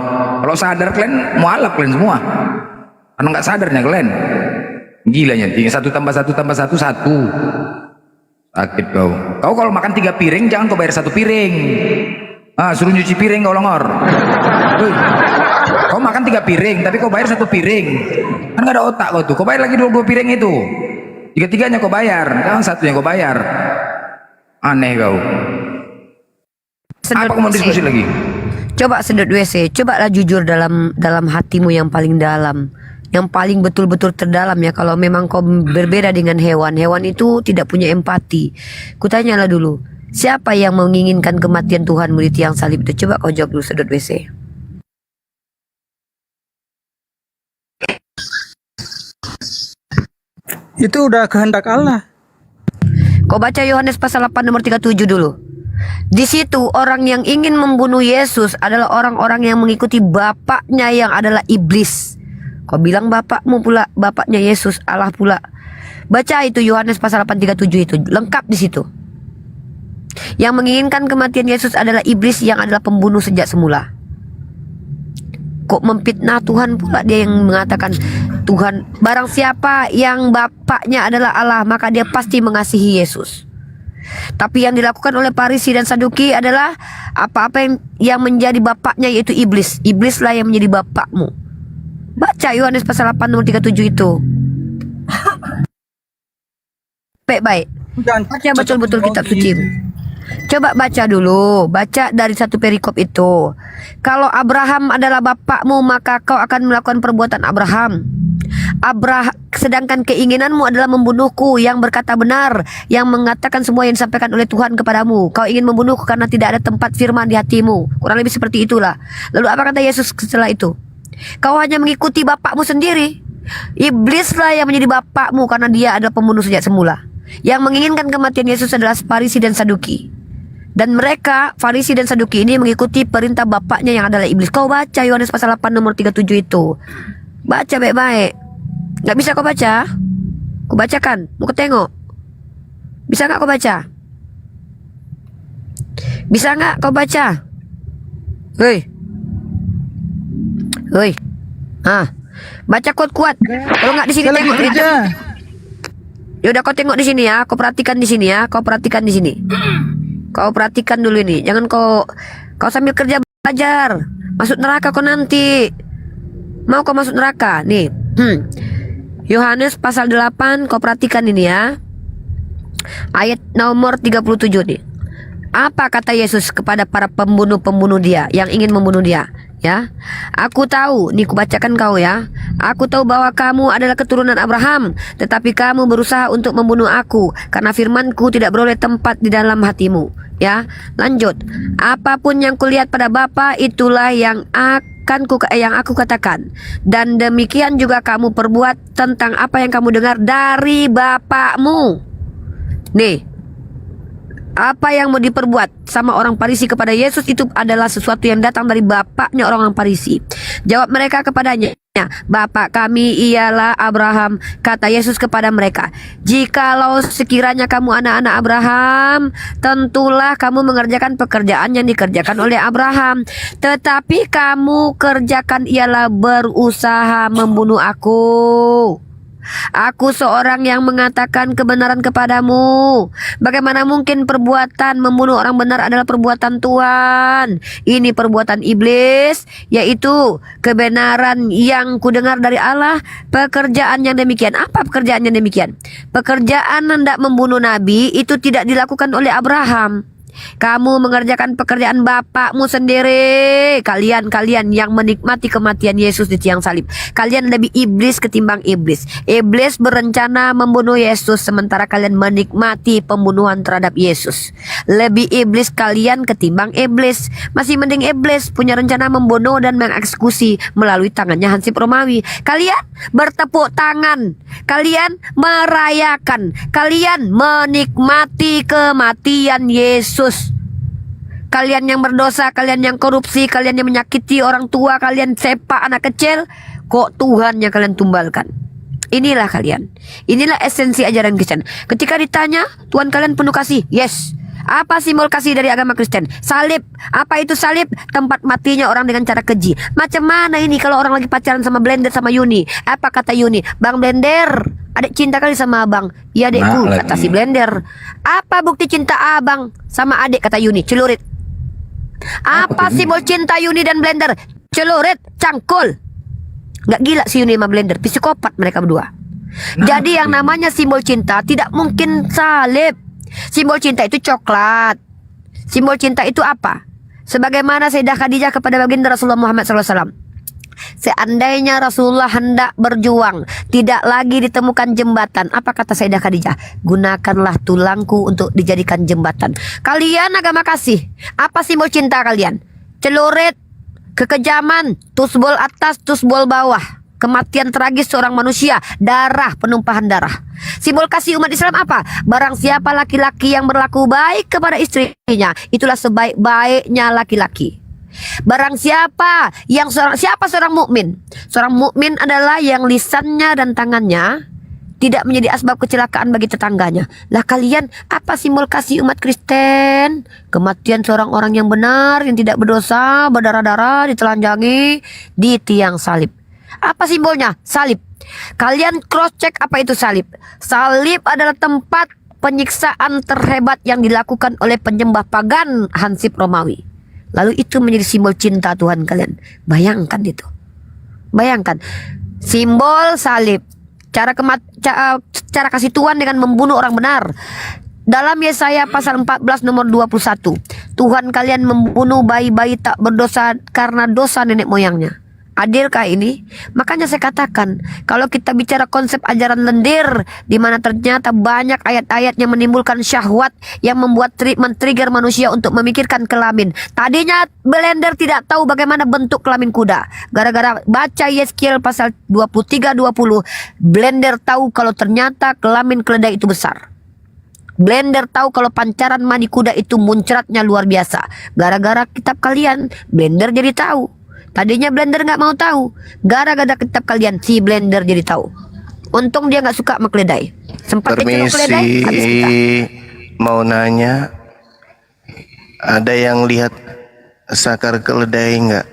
S11: Kalau sadar kalian mualaf kalian semua. Karena nggak sadarnya kalian. Gilanya, 1 tambah 1 tambah 1 1. Sakit kau. Kau kalau makan 3 piring jangan kau bayar 1 piring. Suruh nyuci piring kau longor. Kau makan 3 piring tapi kau bayar 1 piring. Kan nggak ada otak kau tuh. Kau bayar lagi 2 piring itu. 3-3-nya kau bayar, jangan 1-nya kau bayar. Aneh kau. Apa kau mau diskusi lagi?
S1: Coba sedot WC, cobalah jujur dalam hatimu yang paling dalam, yang paling betul-betul terdalam ya. Kalau memang kau berbeda dengan hewan itu tidak punya empati. Kutanyalah dulu, siapa yang menginginkan kematian Tuhanmu di tiang salib itu? Coba kau jawab dulu sedot WC.
S15: Itu udah kehendak Allah.
S1: Kau baca Yohanes pasal 8 nomor 37 dulu. Di situ orang yang ingin membunuh Yesus adalah orang-orang yang mengikuti bapaknya yang adalah iblis. Kau bilang bapakmu pula, bapaknya Yesus, Allah pula. Baca itu Yohanes pasal 8:37 itu, lengkap di situ. Yang menginginkan kematian Yesus adalah iblis yang adalah pembunuh sejak semula. Kok memfitnah Tuhan pula dia yang mengatakan Tuhan, barang siapa yang bapaknya adalah Allah maka dia pasti mengasihi Yesus. Tapi yang dilakukan oleh Farisi dan Saduki adalah apa-apa yang menjadi bapaknya yaitu iblis. Iblislah yang menjadi bapakmu. Baca Yohanes pasal 8 nomor 37 itu. Baik. Baca betul-betul kitab suci. Coba baca dulu, baca dari 1 perikop itu. Kalau Abraham adalah bapakmu maka kau akan melakukan perbuatan Abraham. sedangkan keinginanmu adalah membunuhku yang berkata benar, yang mengatakan semua yang disampaikan oleh Tuhan kepadamu. Kau ingin membunuhku karena tidak ada tempat firman di hatimu. Kurang lebih seperti itulah. Lalu apa kata Yesus setelah itu? Kau hanya mengikuti bapakmu sendiri. Iblislah yang menjadi bapakmu karena dia adalah pembunuh sejak semula. Yang menginginkan kematian Yesus adalah Farisi dan Saduki. Dan mereka, Farisi dan Saduki ini mengikuti perintah bapaknya yang adalah iblis. Kau baca Yohanes pasal 8 nomor 37 itu. Baca baik-baik. Gak bisa kau baca? Kau bacakan, mau kau tengok. Bisa gak kau baca? Bisa gak kau baca? Hei. Hei. Baca kuat-kuat. Kalau gak di sini tengok itu. Yaudah kau tengok di sini ya. Kau perhatikan di sini ya. Kau perhatikan di sini. Kau perhatikan dulu ini. Jangan kau sambil kerja belajar. Masuk neraka kau nanti. Mau kau masuk neraka? Nih. Yohanes pasal 8, kau perhatikan ini ya. Ayat nomor 37 nih. Apa kata Yesus kepada para pembunuh-pembunuh dia yang ingin membunuh dia? Ya, aku tahu, nih kubacakan kau ya. Aku tahu bahwa kamu adalah keturunan Abraham, tetapi kamu berusaha untuk membunuh aku karena firmanku tidak beroleh tempat di dalam hatimu. Ya, lanjut. Apapun yang kulihat pada Bapa, itulah yang aku katakan, dan demikian juga kamu perbuat tentang apa yang kamu dengar dari bapakmu. Nih, apa yang mau diperbuat sama orang Farisi kepada Yesus itu adalah sesuatu yang datang dari bapaknya orang-orang Farisi. Jawab mereka kepadanya, Bapak kami ialah Abraham. Kata Yesus kepada mereka, jikalau sekiranya kamu anak-anak Abraham, tentulah kamu mengerjakan pekerjaan yang dikerjakan oleh Abraham. Tetapi kamu kerjakan ialah berusaha membunuh aku. Aku seorang yang mengatakan kebenaran kepadamu. Bagaimana mungkin perbuatan membunuh orang benar adalah perbuatan Tuhan? Ini perbuatan iblis, yaitu kebenaran yang kudengar dari Allah. Pekerjaan yang demikian. Apa pekerjaan yang demikian? Pekerjaan hendak membunuh nabi itu tidak dilakukan oleh Abraham. Kamu mengerjakan pekerjaan bapakmu sendiri. Kalian yang menikmati kematian Yesus di tiang salib. Kalian lebih iblis ketimbang iblis. Iblis berencana membunuh Yesus, sementara kalian menikmati pembunuhan terhadap Yesus. Lebih iblis kalian ketimbang iblis. Masih mending iblis punya rencana membunuh dan mengeksekusi melalui tangannya Hansip Romawi. Kalian bertepuk tangan. Kalian merayakan. Kalian menikmati kematian Yesus. Kalian yang berdosa, kalian yang korupsi, kalian yang menyakiti orang tua, kalian sepak anak kecil, kok Tuhan yang kalian tumbalkan. Inilah kalian. Inilah esensi ajaran Kristen. Ketika ditanya, Tuhan kalian penuh kasih. Yes. Apa simbol kasih dari agama Kristen? Salib. Apa itu salib? Tempat matinya orang dengan cara keji. Macam mana ini kalau orang lagi pacaran sama Blender sama Yuni? Apa kata Yuni? Bang Blender, adik cinta kali sama abang. Iya adekku, kata si Blender. Apa bukti cinta abang sama adik, kata Yuni? Celurit. Apa simbol cinta Yuni dan Blender? Celurit, cangkul. Gak gila si Yuni sama Blender, psikopat mereka berdua. Jadi yang namanya simbol cinta tidak mungkin salib. Simbol cinta itu coklat. Simbol cinta itu apa? Sebagaimana Sayyidah Khadijah kepada baginda Rasulullah Muhammad SAW. Seandainya Rasulullah hendak berjuang, tidak lagi ditemukan jembatan, apa kata Sayyidah Khadijah? Gunakanlah tulangku untuk dijadikan jembatan. Kalian agama kasih. Apa simbol cinta kalian? Celurit, kekejaman, tusbol atas, tusbol bawah. Kematian tragis seorang manusia, darah, penumpahan darah. Simbol kasih umat Islam apa? Barang siapa laki-laki yang berlaku baik kepada istrinya, itulah sebaik-baiknya laki-laki. Barang siapa yang seorang mukmin? Seorang mukmin adalah yang lisannya dan tangannya tidak menjadi asbab kecelakaan bagi tetangganya. Lah kalian, apa simbol kasih umat Kristen? Kematian seorang orang yang benar, yang tidak berdosa, berdarah-darah, ditelanjangi di tiang salib. Apa simbolnya? Salib. Kalian cross check apa itu salib. Salib adalah tempat penyiksaan terhebat yang dilakukan oleh penyembah pagan Hansip Romawi. Lalu itu menjadi simbol cinta Tuhan kalian. Bayangkan itu. Bayangkan. Simbol salib. Cara kasih Tuhan dengan membunuh orang benar. Dalam Yesaya pasal 14 nomor 21. Tuhan kalian membunuh bayi-bayi tak berdosa karena dosa nenek moyangnya. Adilkah ini? Makanya saya katakan, kalau kita bicara konsep ajaran lendir, di mana ternyata banyak ayat-ayat yang menimbulkan syahwat, yang membuat men-trigger manusia untuk memikirkan kelamin. Tadinya blender tidak tahu bagaimana bentuk kelamin kuda. Gara-gara baca Yeskiel pasal 23-20, blender tahu kalau ternyata kelamin keledai itu besar. Blender tahu kalau pancaran mani kuda itu muncratnya luar biasa. Gara-gara kitab kalian, blender jadi tahu. Tadinya blender nggak mau tahu. Gara-gara kitab kalian, si blender jadi tahu. Untung dia nggak suka sama keledai. Sempat kecil keledai, habis kita.
S3: Mau nanya, ada yang lihat sakar keledai nggak?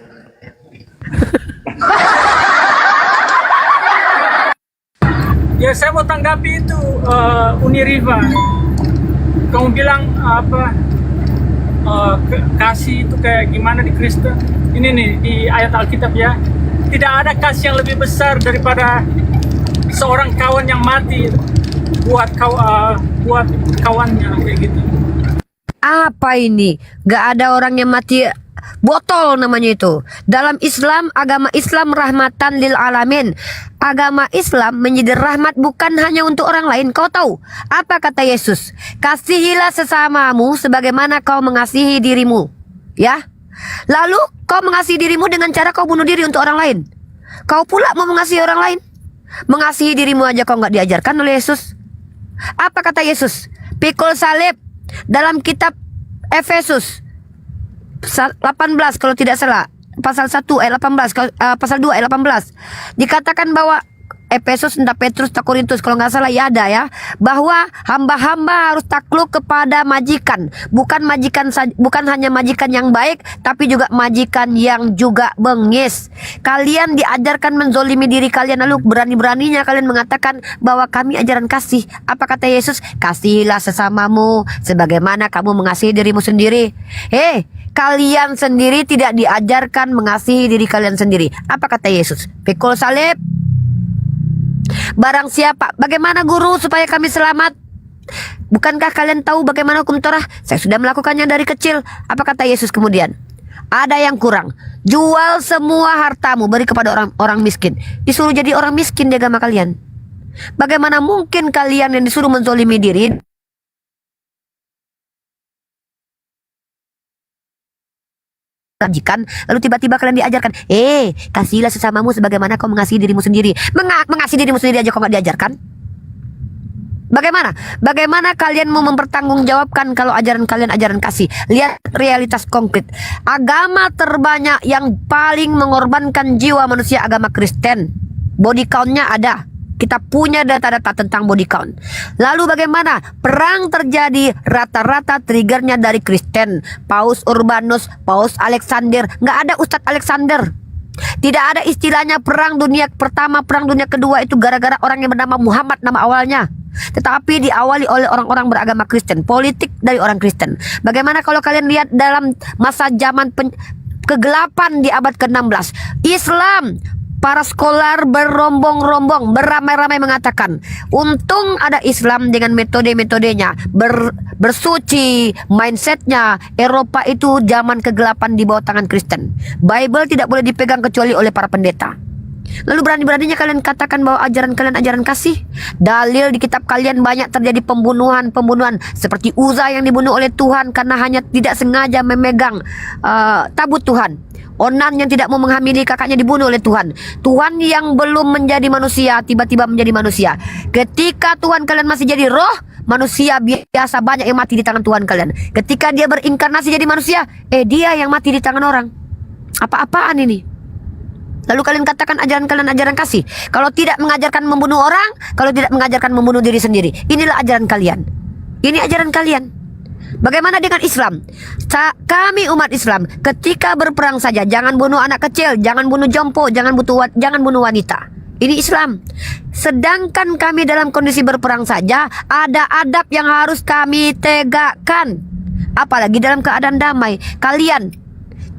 S15: Ya saya mau tanggapi itu Uniriva. Kamu bilang apa? Kasih itu kayak gimana di Kristen? Ini nih di ayat Alkitab ya. Tidak ada kasih yang lebih besar daripada seorang kawan yang mati buat kawannya kayak gitu.
S1: Apa ini? Gak ada orang yang mati botol namanya itu. Dalam Islam, agama Islam rahmatan lil alamin. Agama Islam menjadi rahmat bukan hanya untuk orang lain. Kau tahu apa kata Yesus? Kasihilah sesamamu sebagaimana kau mengasihi dirimu. Ya. Lalu kau mengasihi dirimu dengan cara kau bunuh diri untuk orang lain. Kau pula mau mengasihi orang lain. Mengasihi dirimu aja kau nggak diajarkan oleh Yesus. Apa kata Yesus? Pikul salib dalam kitab Efesus 18 kalau tidak salah, pasal 1 ayat 18, pasal 2 ayat 18 dikatakan bahwa Efesus, entah Petrus, entah Korintus, kalau nggak salah ya ada ya, bahwa hamba-hamba harus takluk kepada majikan, bukan hanya majikan yang baik, tapi juga majikan yang juga bengis. Kalian diajarkan menzolimi diri kalian, lalu berani-beraninya kalian mengatakan bahwa kami ajaran kasih. Apa kata Yesus? Kasihilah sesamamu sebagaimana kamu mengasihi dirimu sendiri. Kalian sendiri tidak diajarkan mengasihi diri kalian sendiri. Apa kata Yesus? Pikul salib. Barang siapa, bagaimana guru supaya kami selamat? Bukankah kalian tahu bagaimana hukum Torah? Saya sudah melakukannya dari kecil. Apa kata Yesus kemudian? Ada yang kurang. Jual semua hartamu, beri kepada orang miskin. Disuruh jadi orang miskin di agama kalian. Bagaimana mungkin kalian yang disuruh menzolimi diri majikan, lalu tiba-tiba kalian diajarkan, kasihilah sesamamu sebagaimana kau mengasihi dirimu sendiri. Mengasihi dirimu sendiri aja kau nggak diajarkan? Bagaimana kalian mau mempertanggungjawabkan kalau ajaran kalian ajaran kasih? Lihat realitas konkret. Agama terbanyak yang paling mengorbankan jiwa manusia agama Kristen. Body count-nya ada. Kita punya data-data tentang body count. Lalu bagaimana? Perang terjadi rata-rata triggernya dari Kristen. Paus Urbanus, Paus Alexander. Nggak ada Ustadz Alexander. Tidak ada istilahnya perang dunia pertama, perang dunia kedua itu gara-gara orang yang bernama Muhammad nama awalnya. Tetapi diawali oleh orang-orang beragama Kristen. Politik dari orang Kristen. Bagaimana kalau kalian lihat dalam masa zaman kegelapan di abad ke-16. Islam, para skolar berombong-rombong, beramai-ramai mengatakan, untung ada Islam dengan metode-metodenya, bersuci, mindsetnya. Eropa itu zaman kegelapan di bawah tangan Kristen. Bible tidak boleh dipegang kecuali oleh para pendeta. Lalu berani-beraninya kalian katakan bahwa ajaran kalian ajaran kasih. Dalil di kitab kalian banyak terjadi pembunuhan seperti Uza yang dibunuh oleh Tuhan karena hanya tidak sengaja memegang tabut Tuhan. Onan yang tidak mau menghamili kakaknya dibunuh oleh Tuhan. Tuhan yang belum menjadi manusia tiba-tiba menjadi manusia. Ketika Tuhan kalian masih jadi roh, manusia biasa banyak yang mati di tangan Tuhan kalian. Ketika dia berinkarnasi jadi manusia, dia yang mati di tangan orang. Apa-apaan ini? Lalu kalian katakan ajaran kalian ajaran kasih. Kalau tidak mengajarkan membunuh orang, kalau tidak mengajarkan membunuh diri sendiri. Inilah ajaran kalian. Ini ajaran kalian. Bagaimana dengan Islam? Kami umat Islam ketika berperang saja jangan bunuh anak kecil, jangan bunuh jompo, jangan bunuh wanita. Ini Islam. Sedangkan kami dalam kondisi berperang saja ada adab yang harus kami tegakkan. Apalagi dalam keadaan damai. Kalian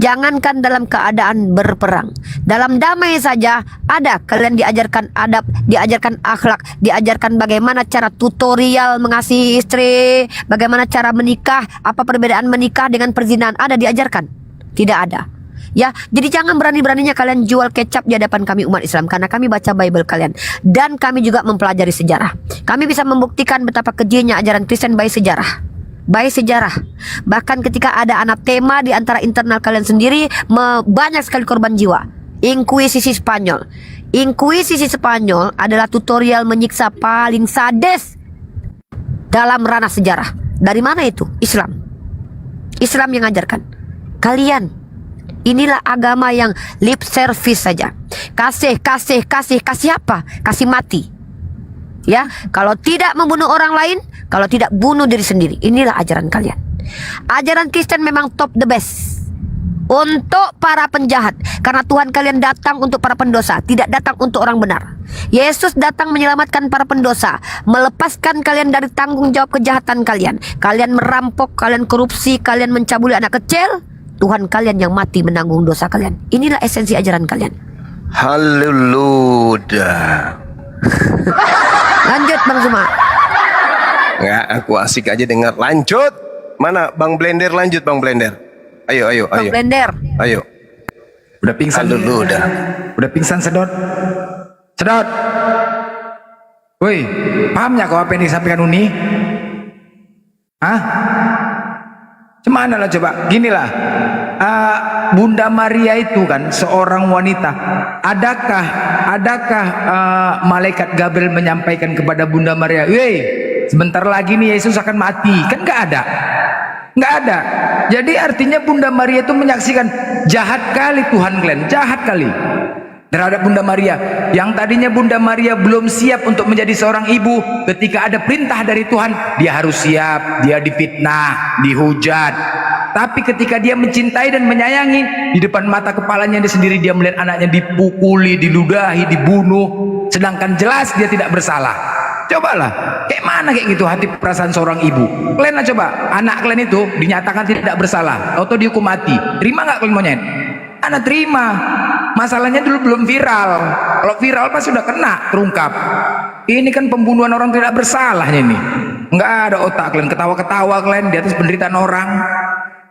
S1: jangankan dalam keadaan berperang, dalam damai saja ada kalian diajarkan adab, diajarkan akhlak, diajarkan bagaimana cara tutorial mengasihi istri, bagaimana cara menikah, apa perbedaan menikah dengan perzinahan, ada diajarkan? Tidak ada. Ya, jadi jangan berani-beraninya kalian jual kecap di hadapan kami umat Islam, karena kami baca Bible kalian dan kami juga mempelajari sejarah. Kami bisa membuktikan betapa kejinya ajaran Kristen by sejarah. By sejarah. Bahkan ketika ada anatema di antara internal kalian sendiri, banyak sekali korban jiwa. Inkuisisi Spanyol. Inkuisisi Spanyol adalah tutorial menyiksa paling sadis dalam ranah sejarah. Dari mana itu? Islam. Islam yang ajarkan. Kalian, inilah agama yang lip service saja. Kasih apa? Kasih mati. Ya, kalau tidak membunuh orang lain, kalau tidak bunuh diri sendiri. Inilah ajaran kalian. Ajaran Kristen memang top the best untuk para penjahat, karena Tuhan kalian datang untuk para pendosa, tidak datang untuk orang benar. Yesus datang menyelamatkan para pendosa, melepaskan kalian dari tanggung jawab kejahatan kalian. Kalian merampok, kalian korupsi, kalian mencabuli anak kecil. Tuhan kalian yang mati menanggung dosa kalian. Inilah esensi ajaran kalian.
S3: Haleluya.
S1: Lanjut Bang Zuma.
S3: Nggak, aku asik aja dengar. Lanjut. Mana Bang Blender, lanjut Bang Blender. Ayo.
S1: Bang Blender.
S3: Ayo.
S11: Udah pingsan
S3: dulu udah.
S11: Udah pingsan sedot. Sedot. Woi, pahamnya kau apa yang disampaikan Uni? Hah? Cemana lah coba? Ginilah, Bunda Maria itu kan seorang wanita. Adakah malaikat Gabriel menyampaikan kepada Bunda Maria, "Weh, sebentar lagi nih Yesus akan mati"? Kan nggak ada. Nggak ada. Jadi artinya Bunda Maria itu menyaksikan jahat kali Tuhan kalian, jahat kali terhadap Bunda Maria. Yang tadinya Bunda Maria belum siap untuk menjadi seorang ibu, ketika ada perintah dari Tuhan, dia harus siap. Dia difitnah, dihujat. Tapi ketika dia mencintai dan menyayangi, di depan mata kepalanya dia sendiri, dia melihat anaknya dipukuli, diludahi, dibunuh, sedangkan jelas dia tidak bersalah. Cobalah, kayak mana kayak gitu hati perasaan seorang ibu. Kalian lah coba, anak kalian itu dinyatakan tidak bersalah atau dihukum mati, terima nggak kalian monyet? Anak terima. Masalahnya dulu belum viral. Kalau viral pas sudah kena, terungkap. Ini kan pembunuhan orang tidak bersalahnya ini. Nggak ada otak kalian, ketawa-ketawa kalian di atas penderitaan orang.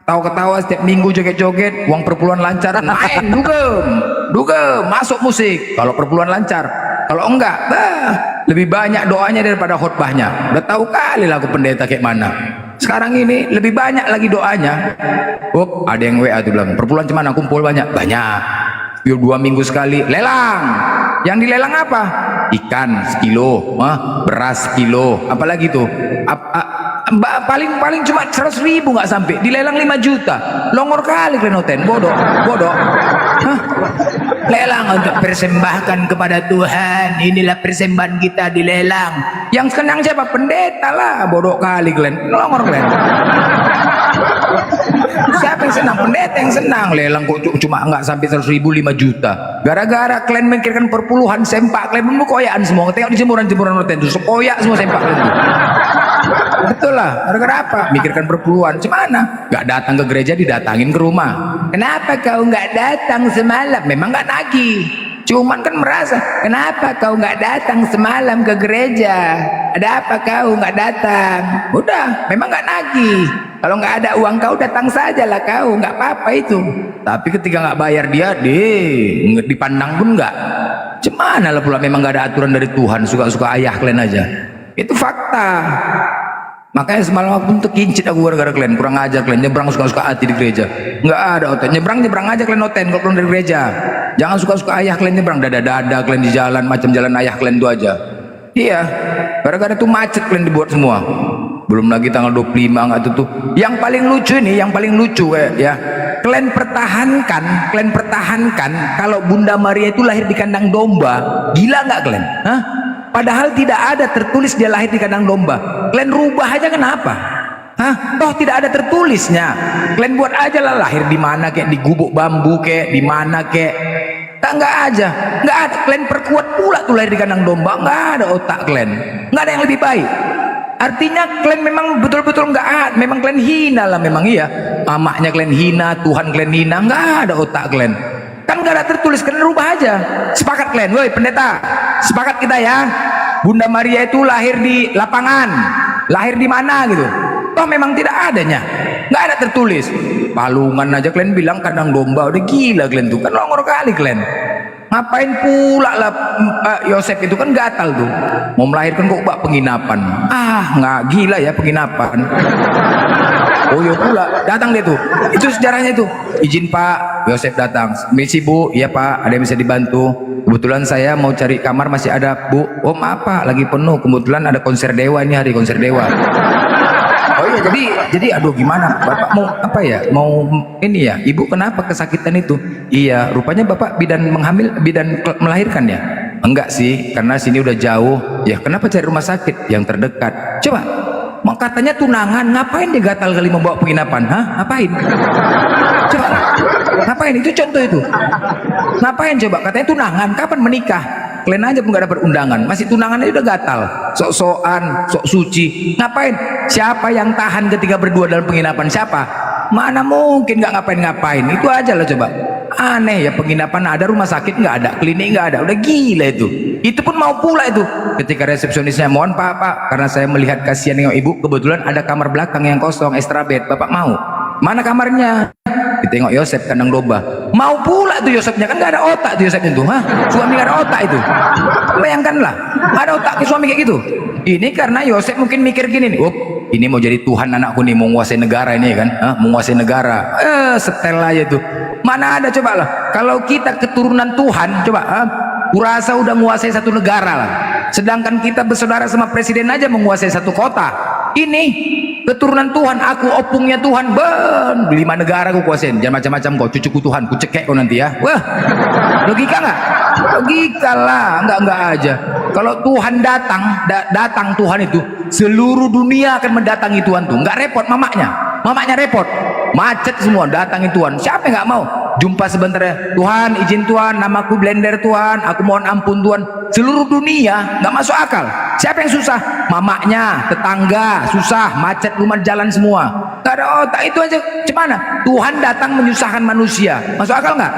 S11: Ketawa-ketawa setiap minggu joget-joget, uang perpuluhan lancar, main dugem, masuk musik. Kalau perpuluhan lancar, kalau enggak, lebih banyak doanya daripada khotbahnya. Udah tahu kali lah aku pendeta kayak mana. Sekarang ini lebih banyak lagi doanya. Oh, ada yang WA tuh bilang, perpuluhan cuman kumpul banyak. Yuk 2 minggu sekali lelang. Yang dilelang apa? Ikan sekilo, beras sekilo, apalagi tuh? Paling cuma 100.000 nggak sampai. Dilelang 5 juta. Longor kali klenoten, bodoh. Lelang untuk persembahkan kepada Tuhan. Inilah persembahan kita dilelang. Yang senang siapa? Pendeta lah. Bodoh kali kalian. Longor kalian. Siapa yang senang? Pendeta yang senang. Lelang kok cuma nggak sampai 100.000, 5 juta. Gara-gara kalian memikirkan perpuluhan, sempak kalian koyaan semua. Tengok di jemuran-jemuran noten itu, koyak semua sempak kalian. Betul lah. Gara-gara apa? Mikirkan perpuluhan. Cemana? Nggak datang ke gereja, didatangin ke rumah. Kenapa kau nggak datang semalam? Memang nggak nagih. Cuman kan merasa, kenapa kau nggak datang semalam ke gereja? Ada apa kau nggak datang? Udah, memang nggak nagih. Kalau nggak ada uang kau datang sajalah kau, nggak apa-apa itu. Tapi ketika nggak bayar dia, dipandang pun nggak. Cemana lah pula, memang nggak ada aturan dari Tuhan, suka-suka ayah kalian aja. Itu fakta. Makanya semalam aku tuh kincit aku gara-gara kalian, kurang ajar kalian, nyebrang suka-suka hati di gereja. Nggak ada oten, nyebrang aja kalian oten kalau pulang dari gereja. Jangan suka-suka ayah kalian nyebrang, dada-dada kalian di jalan, macam jalan ayah kalian itu aja. Iya, gara-gara itu macet kalian dibuat semua. Belum lagi tanggal 25 nggak tutup. Yang paling lucu ini, yang paling lucu ya. Kalian pertahankan kalau Bunda Maria itu lahir di kandang domba. Gila nggak kalian? Hah? Padahal tidak ada tertulis dia lahir di kandang domba. Kalian rubah aja kenapa? Hah? Toh tidak ada tertulisnya. Kalian buat aja lah lahir di mana kayak di gubuk bambu kayak di mana kayak. Nggak aja. Nggak ada. Kalian perkuat pula tuh lahir di kandang domba. Nggak ada otak kalian. Nggak ada yang lebih baik. Artinya kalian memang betul-betul nggak ada. Memang kalian hina lah, memang iya. Amaknya kalian hina, Tuhan kalian hina. Nggak ada otak kalian. Kan nggak ada tertulis, kalian rubah aja. Sepakat kalian, woi pendeta. Sepakat kita ya. Bunda Maria itu lahir di lapangan. Lahir di mana gitu. Toh memang tidak adanya. Nggak ada tertulis. palungan aja kalian bilang kandang domba, udah gila kalian tuh, kan longor kali kalian. Ngapain pula lah Yosef itu kan gatal tuh, mau melahirkan kok bak penginapan. Nggak gila ya penginapan. Oh iya pula, datang dia tuh, itu sejarahnya itu. Izin Pak, Yosef datang. Misi Bu, iya Pak, ada yang bisa dibantu? Kebetulan saya mau cari kamar masih ada Bu. Oh maaf Pak, lagi penuh. Kebetulan ada konser dewa, ini hari konser dewa. Oh iya, jadi aduh gimana? Bapak mau apa ya? Mau ini ya? Ibu kenapa kesakitan itu? Iya, rupanya Bapak bidan melahirkan ya? Enggak sih, karena sini udah jauh. Ya kenapa cari rumah sakit yang terdekat? Coba, mau katanya tunangan, ngapain dia gatal kali membawa penginapan? Hah? Ngapain? Coba, ngapain? Itu contoh itu. Ngapain coba? Katanya tunangan, kapan menikah? Kalian aja pun gak dapat undangan, masih tunangan aja udah gatal, sok-sokan, sok suci. Ngapain? Siapa yang tahan ketika berdua dalam penginapan? Siapa? Mana mungkin gak ngapain-ngapain? Itu aja lah coba. Aneh ya, penginapan ada, rumah sakit nggak ada, klinik nggak ada, udah gila itu. Itu pun mau pula itu. Ketika resepsionisnya, mohon Pak, karena saya melihat kasihan dengan ibu, kebetulan ada kamar belakang yang kosong, extra bed, Bapak mau? Mana kamarnya? Ditengok Yosef kandang domba, mau pula tuh Yosefnya, kan gak ada otak tuh Yosefnya tuh. Suami gak ada otak itu, bayangkanlah, ada otak ke suami kayak gitu. Ini karena Yosef mungkin mikir gini nih, ini mau jadi Tuhan anakku nih, mau menguasai negara ini kan, menguasai negara, setel aja tuh. Mana ada, coba lah, kalau kita keturunan Tuhan, coba, kurasa udah menguasai satu negara lah. Sedangkan kita bersaudara sama presiden aja menguasai satu kota. Ini keturunan Tuhan, aku opungnya Tuhan, 5 negara aku kuasain. Jangan macam-macam kau, cucuku Tuhan, ku cekek kau nanti ya. Wah, logika nggak? Logika lah, enggak aja. Kalau Tuhan datang Tuhan itu, seluruh dunia akan mendatangi Tuhan tuh. Nggak repot mamanya repot, macet semua datangi Tuhan. Siapa yang nggak mau jumpa sebentar ya? Tuhan, izin Tuhan, namaku Blender Tuhan, aku mohon ampun Tuhan. Seluruh dunia nggak masuk akal. Siapa yang susah? Mamanya, tetangga susah, macet rumah jalan semua. Gak ada otak itu aja. Gimana? Tuhan datang menyusahkan manusia. Masuk akal nggak?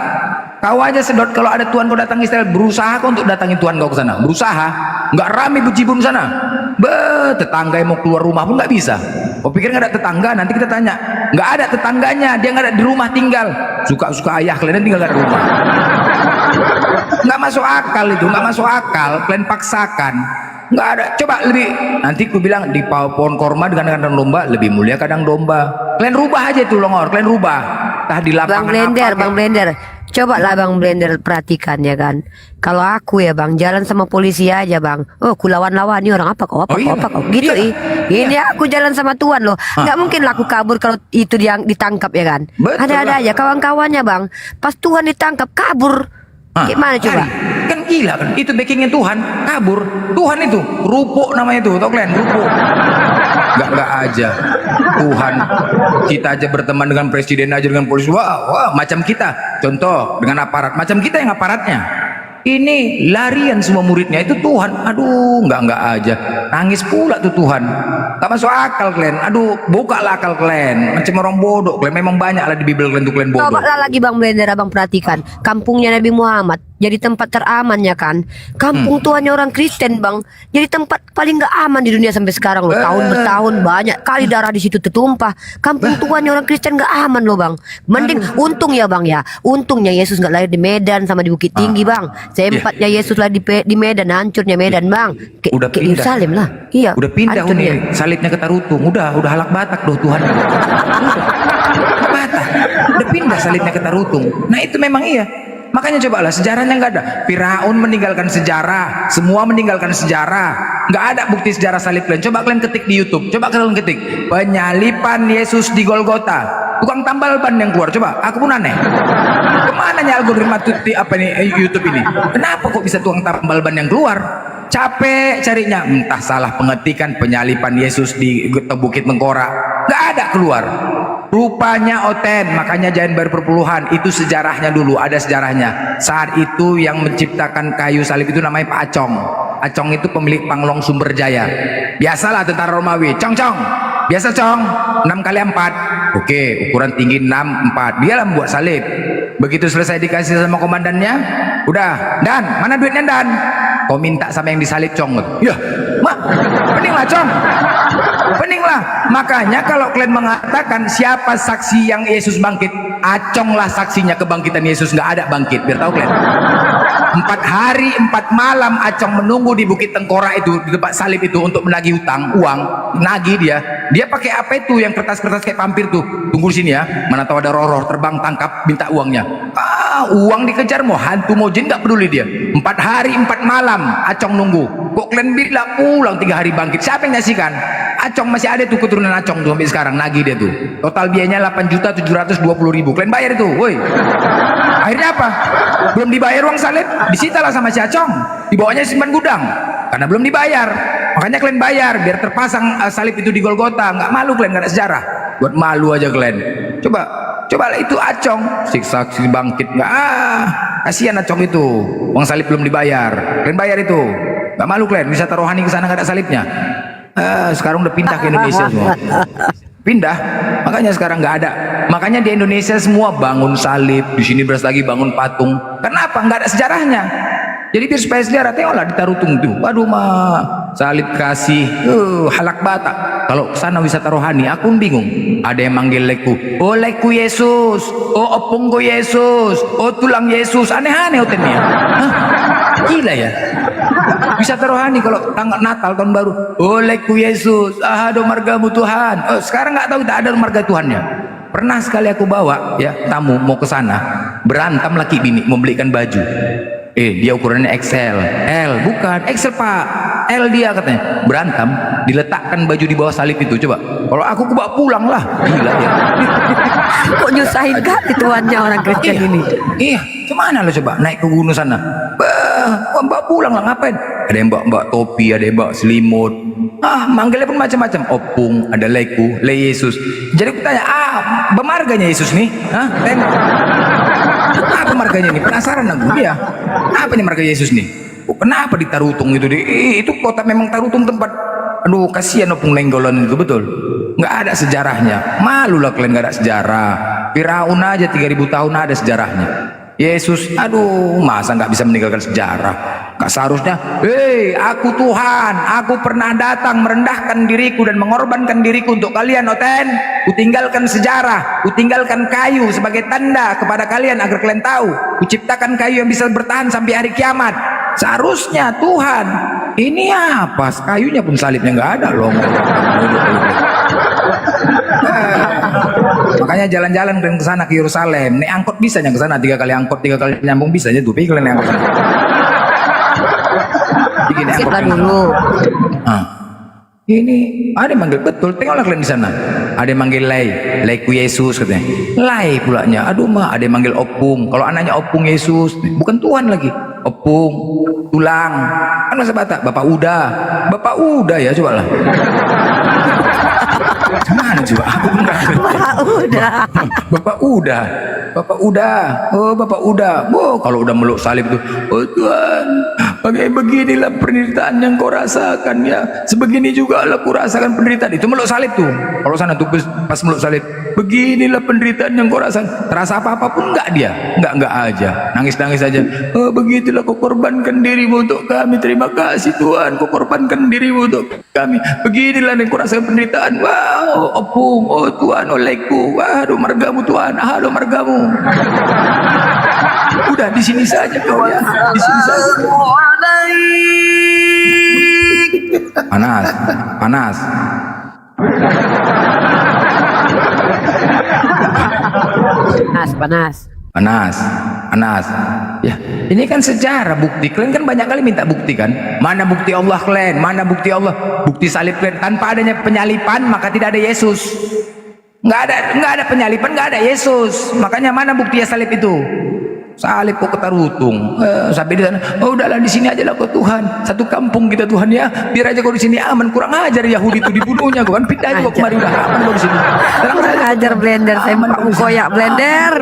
S11: Kau aja sedot kalau ada Tuhan kau datang Israel, berusaha kau untuk datangi Tuhan kau ke sana. Berusaha, nggak rame bejibun sana. Tetangga yang mau keluar rumah pun nggak bisa. Kau pikir nggak ada tetangga? Nanti kita tanya. Nggak ada tetangganya, dia nggak ada di rumah tinggal. Suka-suka ayah kalian tinggal nggak ada rumah. Nggak masuk akal itu, nggak masuk akal. Kalian paksakan. Nggak ada. Coba lebih. Nanti ku bilang di pohon korma dengan kandang domba lebih mulia kandang domba. Kalian rubah aja itu longor. Kalian rubah. Tah di lapangan
S1: Bang Blender. Coba lah Bang Blender perhatikan ya kan. Kalau aku ya Bang, jalan sama polisi aja Bang. Oh, ku lawan-lawan nih orang apa kau? Gitu Ini aku jalan sama Tuhan loh. Nggak mungkin lah aku kabur kalau itu yang ditangkap ya kan. Ada aja kawan-kawannya Bang. Pas Tuhan ditangkap kabur. Gimana coba?
S11: Kan gila kan, itu backingnya Tuhan, kabur. Tuhan itu, Rupo namanya itu, tau kalian, Rupo. Nggak aja. Tuhan, kita aja berteman dengan presiden aja, dengan polisi, wah, macam kita. Contoh, dengan aparat, macam kita yang aparatnya. Ini larian semua muridnya, itu Tuhan. Aduh, nggak aja. Nangis pula tuh Tuhan. Tak masuk akal kalian. Aduh, bukalah akal kalian. Macam orang bodoh. Kalian memang banyak lah di Bible kalian tuh, kalian bodoh.
S1: Coba lah lagi Bang Blender, Abang perhatikan. Kampungnya Nabi Muhammad jadi tempat teramannya kan. Kampung tuannya orang Kristen Bang, jadi tempat paling nggak aman di dunia sampai sekarang loh. Tahun bertahun banyak kali darah di situ tertumpah. Kampung tuannya orang Kristen nggak aman loh Bang. Mending untung ya Bang ya. Untungnya Yesus nggak lahir di Medan sama di Bukit Tinggi Bang. Sempatnya Yesus lahir di Medan, hancurnya Medan Bang.
S11: Udah
S1: ke
S11: pindah.
S1: Yerusalem lah. Iya.
S11: Udah pindah nih salibnya ke Tarutung. Udah halak Batak doh Tuhan. Batak. Udah pindah salibnya ke Tarutung. Nah itu memang iya. Makanya cobalah sejarahnya nggak ada. Firaun meninggalkan sejarah, semua meninggalkan sejarah. Nggak ada bukti sejarah salib kalian. Coba kalian ketik di YouTube. Coba kalian ketik penyalipan Yesus di Golgota. Tukang tambal ban yang keluar. Coba, aku pun aneh. Kemana nya algoritma YouTube ini? Kenapa kok bisa tukang tambal ban yang keluar? Capek carinya. Entah salah pengetikan penyalipan Yesus di Bukit Mengkorak. Nggak ada keluar. Rupanya oten, makanya Jain Baru Perpuluhan itu sejarahnya dulu, ada sejarahnya. Saat itu yang menciptakan kayu salib itu namanya Pak Acong. Acong itu pemilik Panglong Sumberjaya. Biasalah tentara Romawi, cong. Biasa cong, 6 kali 4. Oke, ukuran tinggi 6, 4. Dia lah membuat salib. Begitu selesai dikasih sama komandannya, udah, Dan, mana duitnya Dan? Kau minta sama yang disalib cong. Ya, Pening lah Cong, pening lah. Makanya kalau kalian mengatakan siapa saksi yang Yesus bangkit, Acong lah saksinya kebangkitan Yesus. Nggak ada bangkit, biar tahu kalian. 4 hari 4 malam Acong menunggu di Bukit Tengkorak itu, di tempat salib itu, untuk menagih utang, uang, nagih dia pakai apa itu yang kertas-kertas kayak pampir tuh, tunggu di sini ya, mana tahu ada roh-roh terbang tangkap minta uangnya. Uang dikejar, mau hantu mau jin nggak peduli dia. 4 hari 4 malam Acong nunggu. Kok kalian bilang pulang 3 hari bangkit? Siapa yang nyaksikan? Acong masih ada tuh, keturunan Acong tuh sampai sekarang nagih dia tuh. Total biayanya 8.720.000. Kalian bayar itu, woi. Akhirnya apa? Belum dibayar uang salib, disitalah sama si Acong, dibawanya simpan gudang karena belum dibayar. Makanya kalian bayar biar terpasang salib itu di Golgota. Nggak malu kalian, nggak ada sejarah. Buat malu aja kalian. Coba itu Acong saksi bangkit nggak? Kasihan Acong itu, uang salib belum dibayar. Kalian bayar itu, nggak malu kalian? Wisata rohani ke sana nggak ada salibnya. Sekarang udah pindah ke Indonesia semua. Pindah, makanya sekarang nggak ada. Makanya di Indonesia semua bangun salib, di sini beras lagi bangun patung. Kenapa? Nggak ada sejarahnya. Jadi biar supaya sejarah, tengoklah di Tarutung tuh, waduh mah salib kasih, halak bata. Kalau sana wisata rohani, aku bingung. Ada yang manggil leku, oh leku Yesus, oh opungku Yesus, oh tulang Yesus, aneh-aneh hotelnya. Gila ya. Wisata rohani kalau tanggal Natal tahun baru, oh leku Yesus, do margamu Tuhan. Sekarang nggak tahu, tak ada marga Tuhannya. Pernah sekali aku bawa ya tamu mau ke sana, berantem laki bini mau belikan baju. Dia ukurannya XL, L bukan XL pak, L dia katanya. Berantem, diletakkan baju di bawah salib itu. Coba, kalau aku bawa pulang lah, gila ya.
S1: Kok nyusahin kali tuannya orang Kristen ini?
S11: Iya, kemana lo coba naik ke gunung sana? Bawa pulang lah, ngapain? Ada yang bawa topi, ada yang bawa selimut. Manggilnya pun macam-macam. Opung, ada leku, le Yesus. Jadi aku tanya, bermarganya Yesus nih? Apa marganya nih? Penasaran aku dia. Apa nih marga Yesus nih? Kenapa di Tarutung itu? Itu kota memang Tarutung tempat. Aduh kasihan Opung Nenggolan itu, betul. Nggak ada sejarahnya. Malu lah kalian nggak ada sejarah. Firaun aja 3000 tahun ada sejarahnya. Yesus, aduh masa nggak bisa meninggalkan sejarah? Gak seharusnya, aku Tuhan, aku pernah datang merendahkan diriku dan mengorbankan diriku untuk kalian, Oten. Kutinggalkan sejarah, kutinggalkan kayu sebagai tanda kepada kalian agar kalian tahu. Kuciptakan kayu yang bisa bertahan sampai hari kiamat. Seharusnya Tuhan, ini apa? Kayunya pun salibnya nggak ada loh. Makanya jalan-jalan kalian ke sana ke Yerusalem. Nih angkot bisa yang ke sana 3 kali angkot 3 kali nyambung bisa aja tuh. Tapi kalian yang ke sana. Bikin angkot dulu. Ini ada yang manggil, betul. Tengoklah kalian di sana. Ada yang manggil Laiku Yesus katanya. Lai pulanya. Aduh mah ada yang manggil Opung. Kalau anaknya Opung Yesus, bukan Tuhan lagi. Opung, tulang. Kan masa Bapak Uda ya coba lah. Mana coba? Aku enggak. Bapak Uda. Oh, kalau udah meluk salib itu, oh Tuhan, beginilah penderitaan yang kau rasakan ya. Sebegini juga lah kau rasakan penderitaan. Itu meluk salib tuh. Kalau sana tuh pas meluk salib, beginilah penderitaan yang kau rasakan. Terasa apa-apa pun enggak dia. Enggak aja. Nangis-nangis aja. Oh, begitulah kau korbankan dirimu untuk kami. Terima kasih Tuhan, kau korbankan dirimu untuk kami. Beginilah yang kau rasakan penderitaan. Wow, Opung, oh Tuhan, olehku. Waduh margamu Tuhan, aduh margamu. Udah di sini saja kau ya, di sini saja. Panas. Panas. Ya, ini kan sejarah bukti. Kalian kan banyak kali minta bukti kan? Mana bukti Allah kalian? Mana bukti Allah? Bukti salib kalian. Tanpa adanya penyalipan maka tidak ada Yesus. Nggak ada penyalipan, nggak ada Yesus. Makanya mana bukti salib itu? Salib kok ke Tarutung. Sampai di sana, oh udahlah di sini aja lah kok Tuhan. Satu kampung kita Tuhan ya. Biar aja kau di sini aman. Kurang ajar Yahudi itu dibunuhnya kau kan. Pindah aja kok kemari udah aman kau di sini.
S1: Kurang ajar blender, saya mau koyak blender.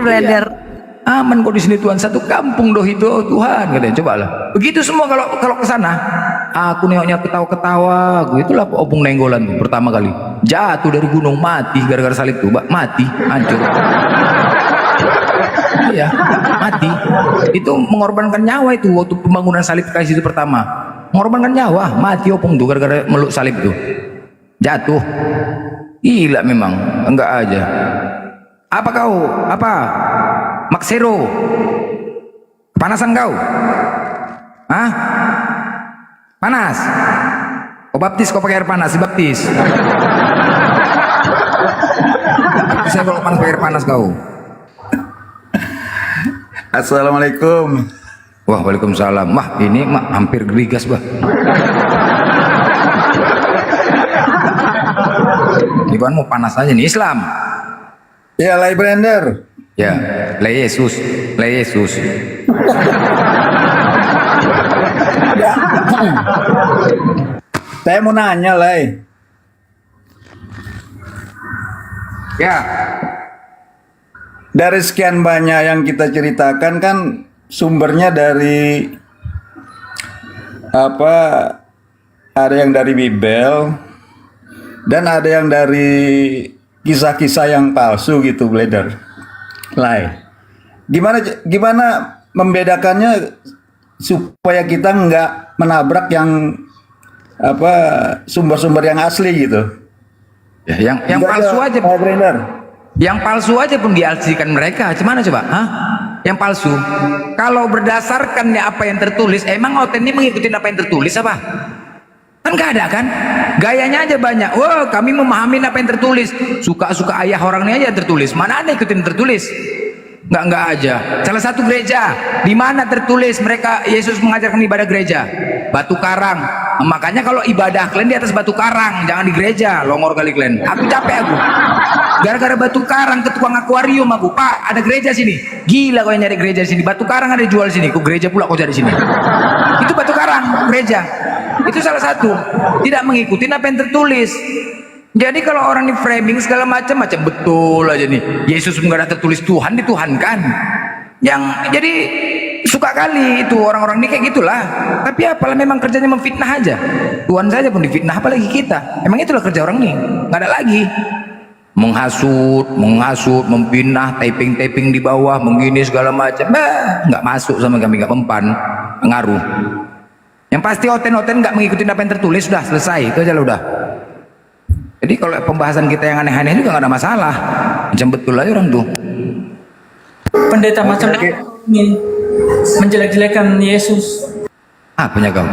S11: Aman kok di sini Tuhan, satu kampung doh itu oh, Tuhan katanya. Coba lah. Begitu semua kalau ke sana. Aku nengoknya ketawa-ketawa. Itulah Opung Nenggolan tuh pertama kali. Jatuh dari gunung mati gara-gara salib tuh, mati, hancur. Iya, mati. Itu mengorbankan nyawa itu waktu pembangunan salib kasih itu pertama. Mengorbankan nyawa, mati opung tuh gara-gara meluk salib tuh. Jatuh. Gila memang, enggak aja. Apa kau? Apa? Maksero. Kepanasan kau? Hah? Panas? Kau baptis, kau pakai air panas, dibaptis. Saya kalau panas pakai air panas kau.
S12: Assalamualaikum.
S11: Wah, waalaikumsalam. Wah, ini hampir gerigas, bah. Iban mau panas aja nih Islam.
S12: Ya, lay Brender.
S11: Ya, lay Yesus, lay Yesus.
S12: Saya mau nanya, Lay.
S11: Ya.
S12: Dari sekian banyak yang kita ceritakan kan sumbernya dari apa? Ada yang dari Bibel dan ada yang dari kisah-kisah yang palsu gitu, Bleder. Lay. Gimana membedakannya supaya kita nggak menabrak yang apa sumber-sumber yang asli gitu?
S11: Ya, yang palsu aja. Yang palsu aja pun dialsikan mereka. Gimana coba? Hah? Yang palsu. Kalau berdasarkan apa yang tertulis, emang Oten ini mengikuti apa yang tertulis apa? Kan gak ada kan? Gayanya aja banyak. Wah, kami memahami apa yang tertulis. Suka-suka ayah orang ini aja yang tertulis. Mana ada ikutin tertulis? Enggak aja. Salah satu gereja di mana tertulis mereka Yesus mengajarkan ibadah gereja batu karang. Makanya kalau ibadah kalian di atas batu karang, jangan di gereja. Longor kali kalian. Aku capek aku. Gara-gara batu karang ke tukang akuarium aku. Pak, ada gereja sini. Gila kau yang nyari gereja sini. Batu karang ada jual sini. Ku gereja pula kau cari sini. Itu batu karang gereja. Itu salah satu. Tidak mengikuti apa yang tertulis. Jadi kalau orang di framing segala macam betul aja nih. Yesus nggak ada tertulis Tuhan dituhankan. Yang jadi suka kali itu orang-orang ini kayak gitulah. Tapi apalah memang kerjanya memfitnah aja. Tuhan saja pun difitnah, apalagi kita. Emang itulah kerja orang nih. Nggak ada lagi. Menghasut, memfitnah, taping di bawah, menggini segala macam. Nggak masuk sama kami, nggak mempan, ngaruh. Yang pasti Oten nggak mengikuti apa yang tertulis, sudah selesai itu aja lah udah. Jadi kalau pembahasan kita yang aneh-aneh juga nggak ada masalah, macam betul aja orang tuh.
S15: Pendeta macam ini menjelek-jelekan Yesus.
S11: Apanya kau?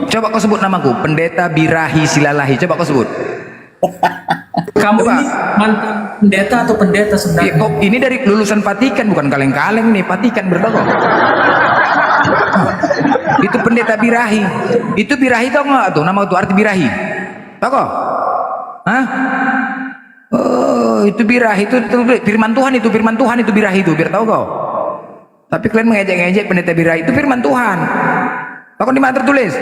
S11: Coba kau sebut namaku, Pendeta Birahi Silalahi. Coba kau sebut.
S15: Kamu ini mantan pendeta atau pendeta sebenarnya?
S11: Ini dari lulusan Vatikan, bukan kaleng-kaleng nih. Vatikan bertoko. Itu Pendeta Birahi. Itu Birahi tau nggak tuh? Nama itu arti Birahi. Tau kok? Hah? Oh, itu Birahi itu firman Tuhan, itu firman Tuhan, itu Birahi itu, biar tahu kau. Tapi kalian mengejek-ngejek Pendeta Birahi, itu firman Tuhan. Tahu di mana tertulis?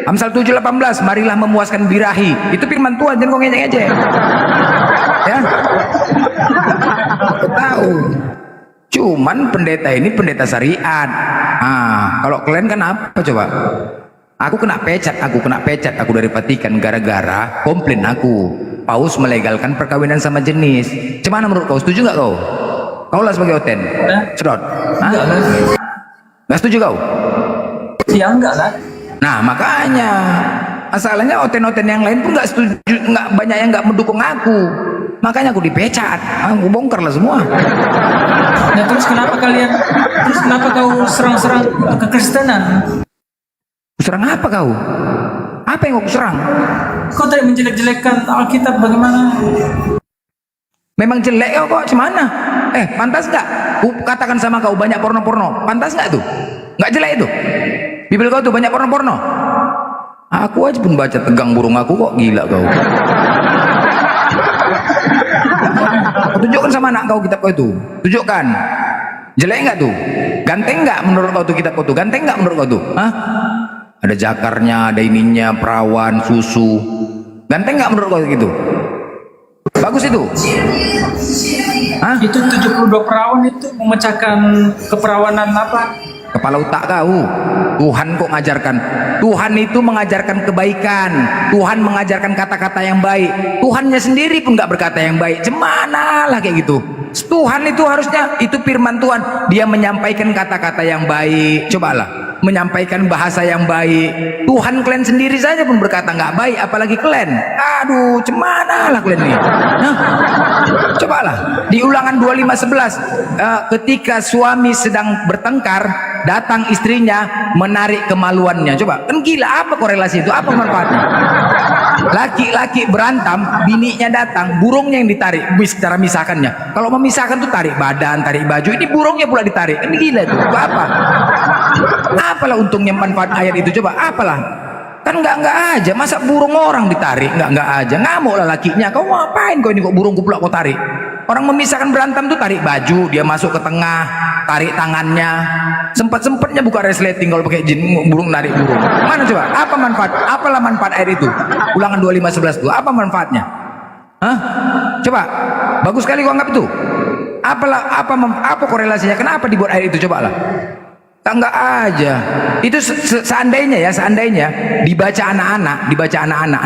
S11: Amsal 7:18, marilah memuaskan birahi. Itu firman Tuhan, jangan kau ngejek-ngejek. Ya. Aku tahu. Cuman pendeta ini pendeta syariat. Kalau kalian kan apa coba? Aku kena pecat aku dari Vatikan gara-gara komplain aku. Paus melegalkan perkawinan sama jenis. Gimana menurut kau? Setuju nggak kau? Kau lah sebagai Oten. Cerot. Nggak setuju kau?
S15: Ya enggak lah.
S11: Nah makanya masalahnya Oten-Oten yang lain pun nggak setuju, nggak banyak yang nggak mendukung aku. Makanya aku dipecat. Aku bongkar lah semua.
S15: Nah terus kenapa kau serang-serang kekristenan?
S11: Serang apa kau? Apa yang kau serang?
S15: Kau tadi menjelek-jelekkan Alkitab bagaimana?
S11: Memang jelek kok cuman pantas nggak? Katakan sama kau banyak porno-porno. Pantas nggak tuh? Nggak jelek itu? Bibel kau tuh banyak porno-porno. Aku aja pun baca tegang burung aku kok, gila kau. Tunjukkan sama anak kau kitab kau itu. Tunjukkan. Jelek nggak tuh? Ganteng nggak menurut kau tuh kitab kau tuh? Ganteng nggak menurut kau tuh? Hah? Ada jakarnya, ada ininya, perawan, susu. Ganteng nggak menurut kau gitu? Bagus itu. Hah?
S15: Itu 72 perawan itu memecahkan keperawanan apa?
S11: Kepala otak kau. Tuhan kok ngajarkan. Tuhan itu mengajarkan kebaikan. Tuhan mengajarkan kata-kata yang baik. Tuhannya sendiri pun nggak berkata yang baik. Cemana lah kayak gitu. Tuhan itu harusnya, itu firman Tuhan, dia menyampaikan kata-kata yang baik. Cobalah, menyampaikan bahasa yang baik. Tuhan kalian sendiri saja pun berkata nggak baik, apalagi kalian. Aduh, cemana lah kalian nih. Nah, cobalah di Ulangan 25:11, ketika suami sedang bertengkar, datang istrinya menarik kemaluannya. Coba, kan gila, apa korelasi itu? Apa manfaatnya? Laki-laki berantem, bininya datang, burungnya yang ditarik. Cara misahkannya, kalau memisahkan tuh tarik badan, tarik baju, ini burungnya pula ditarik. Kan gila itu. Apa? Apalah untungnya manfaat ayat itu? Coba, apalah? Kan nggak aja, masa burung orang ditarik? Nggak aja, ngamuk lah lakinya. Kau ngapain kau ini, kok burungku pula kau tarik? Orang memisahkan berantem tuh tarik baju, dia masuk ke tengah, tarik tangannya, sempat-sempatnya buka resleting kalau pakai jin, burung narik burung. Mana coba? Apa manfaat? Apalah manfaat ayat itu? Ulangan 25:11 itu apa manfaatnya? Hah? Coba, bagus sekali kau anggap itu. Apa korelasinya? Kenapa dibuat ayat itu? Coba lah. Enggak aja. Itu seandainya dibaca anak-anak,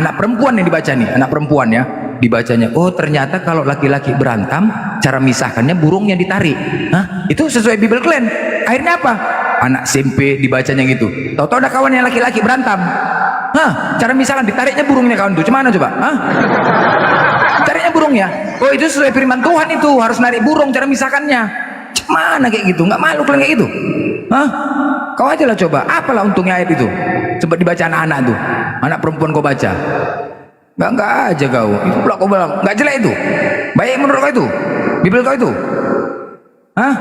S11: anak perempuan yang dibaca nih, anak perempuan ya, dibacanya. Oh, ternyata kalau laki-laki berantem, cara misahkannya burungnya ditarik. Hah? Itu sesuai Bible kalian. Akhirnya apa? Anak SMP dibacanya gitu. Tahu-tahu ada kawan yang laki-laki berantem. Hah? Cara misahkan ditariknya burungnya kawan tuh. Cuman coba? Hah? Tariknya burungnya. Oh, itu sesuai firman Tuhan itu, harus narik burung cara misahkannya. Mana kayak gitu? Nggak malu kalian kayak gitu? Hah? Kau aja lah coba. Apalah untungnya ayat itu? Sempat dibaca anak-anak tuh. Anak perempuan kau baca. Nggak aja kau. Itu pula kau bilang nggak jelek itu. Baik menurut kau itu? Bibel kau itu? Hah?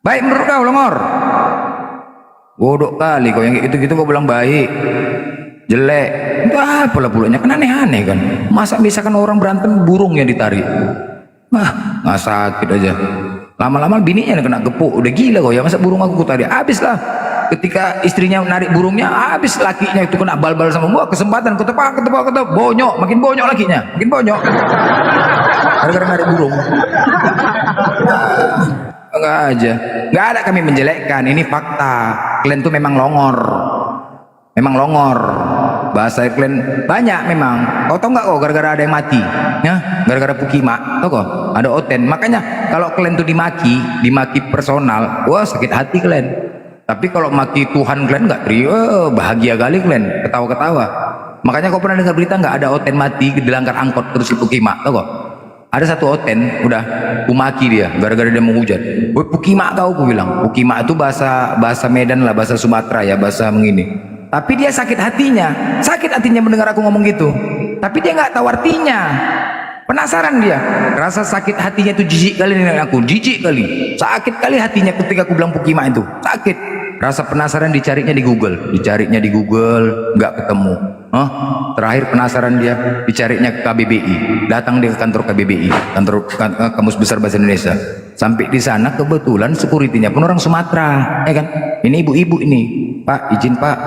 S11: Baik menurut kau, Longor? Bodoh kali kau yang gitu-gitu kau bilang baik. Jelek. Itu apalah pulanya? Kan aneh-aneh kan. Masa misalkan orang berantem burung yang ditarik? Nggak sakit aja. Lama-lama bininya kena gepuk. Udah gila kau ya, masa burung aku tarik? Habis lah. Ketika istrinya narik burungnya, habis lakinya itu kena bal-bal sama gua. Kesempatan ketepak, bonyok, makin bonyok lakinya, makin bonyok. Gara-gara narik burung. Enggak aja. Nggak ada kami menjelekkan, ini fakta. Kalian tuh memang longor. Bahasa kalian banyak memang. Kau tahu nggak kok gara-gara ada yang mati, ya? Gara-gara Pukima, tahu kok? Ada Oten. Makanya kalau kalian tuh dimaki personal, wah sakit hati kalian. Tapi kalau maki Tuhan kalian nggak teriak, bahagia kali kalian, ketawa-ketawa. Makanya kau pernah dengar berita nggak ada Oten mati dilanggar angkot terus di Pukima, tahu kok? Ada satu Oten, udah kumaki dia, gara-gara dia mau hujan. Woi Pukima kau, aku bilang. Pukima itu bahasa Medan lah, bahasa Sumatera ya, bahasa mengini. Tapi dia sakit hatinya mendengar aku ngomong gitu. Tapi dia nggak tahu artinya. Penasaran dia, rasa sakit hatinya itu jijik kali dengan aku, jijik kali, sakit kali hatinya ketika aku bilang Pukima itu, sakit. Rasa penasaran dicarinya di Google, nggak ketemu. Terakhir penasaran dia, dicarinya ke KBBI, datang dia ke kantor KBBI, kantor Kamus Besar Bahasa Indonesia. Sampai di sana kebetulan security-nya pun orang Sumatera, ya kan? Ini ibu-ibu ini, Pak, izin Pak,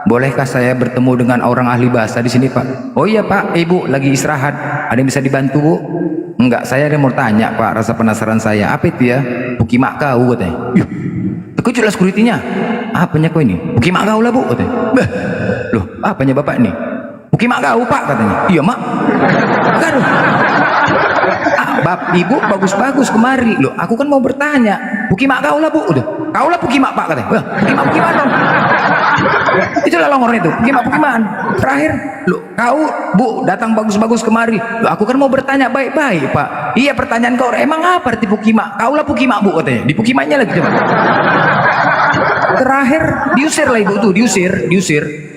S11: bolehkah saya bertemu dengan orang ahli bahasa di sini Pak? Oh iya Pak, ibu lagi istirahat, ada yang bisa dibantu Bu? Enggak, saya ada mau tanya Pak, rasa penasaran saya, apa itu ya? Pukima kau katanya. Terkejutlah security-nya. Apanya kau ini? Pukima kau lah Bu katanya. Loh, apanya Bapak ini? Pukima kau Pak katanya. Iya Mak. Aduh. Ibu bagus-bagus kemari. Loh, aku kan mau bertanya. Pukima kau lah Bu. Udah. Kau lah Pukima Pak katanya. Wah, Pukima dong. Itulah longor itu. Pukimaan. Terakhir, loh, kau Bu datang bagus-bagus kemari. Loh, aku kan mau bertanya baik-baik Pak. Iya, pertanyaan kau emang apa arti Pukima? Kau lah Pukima Bu katanya. Di Pukimanya lagi coba. Terakhir diusir lah ibu tuh, diusir.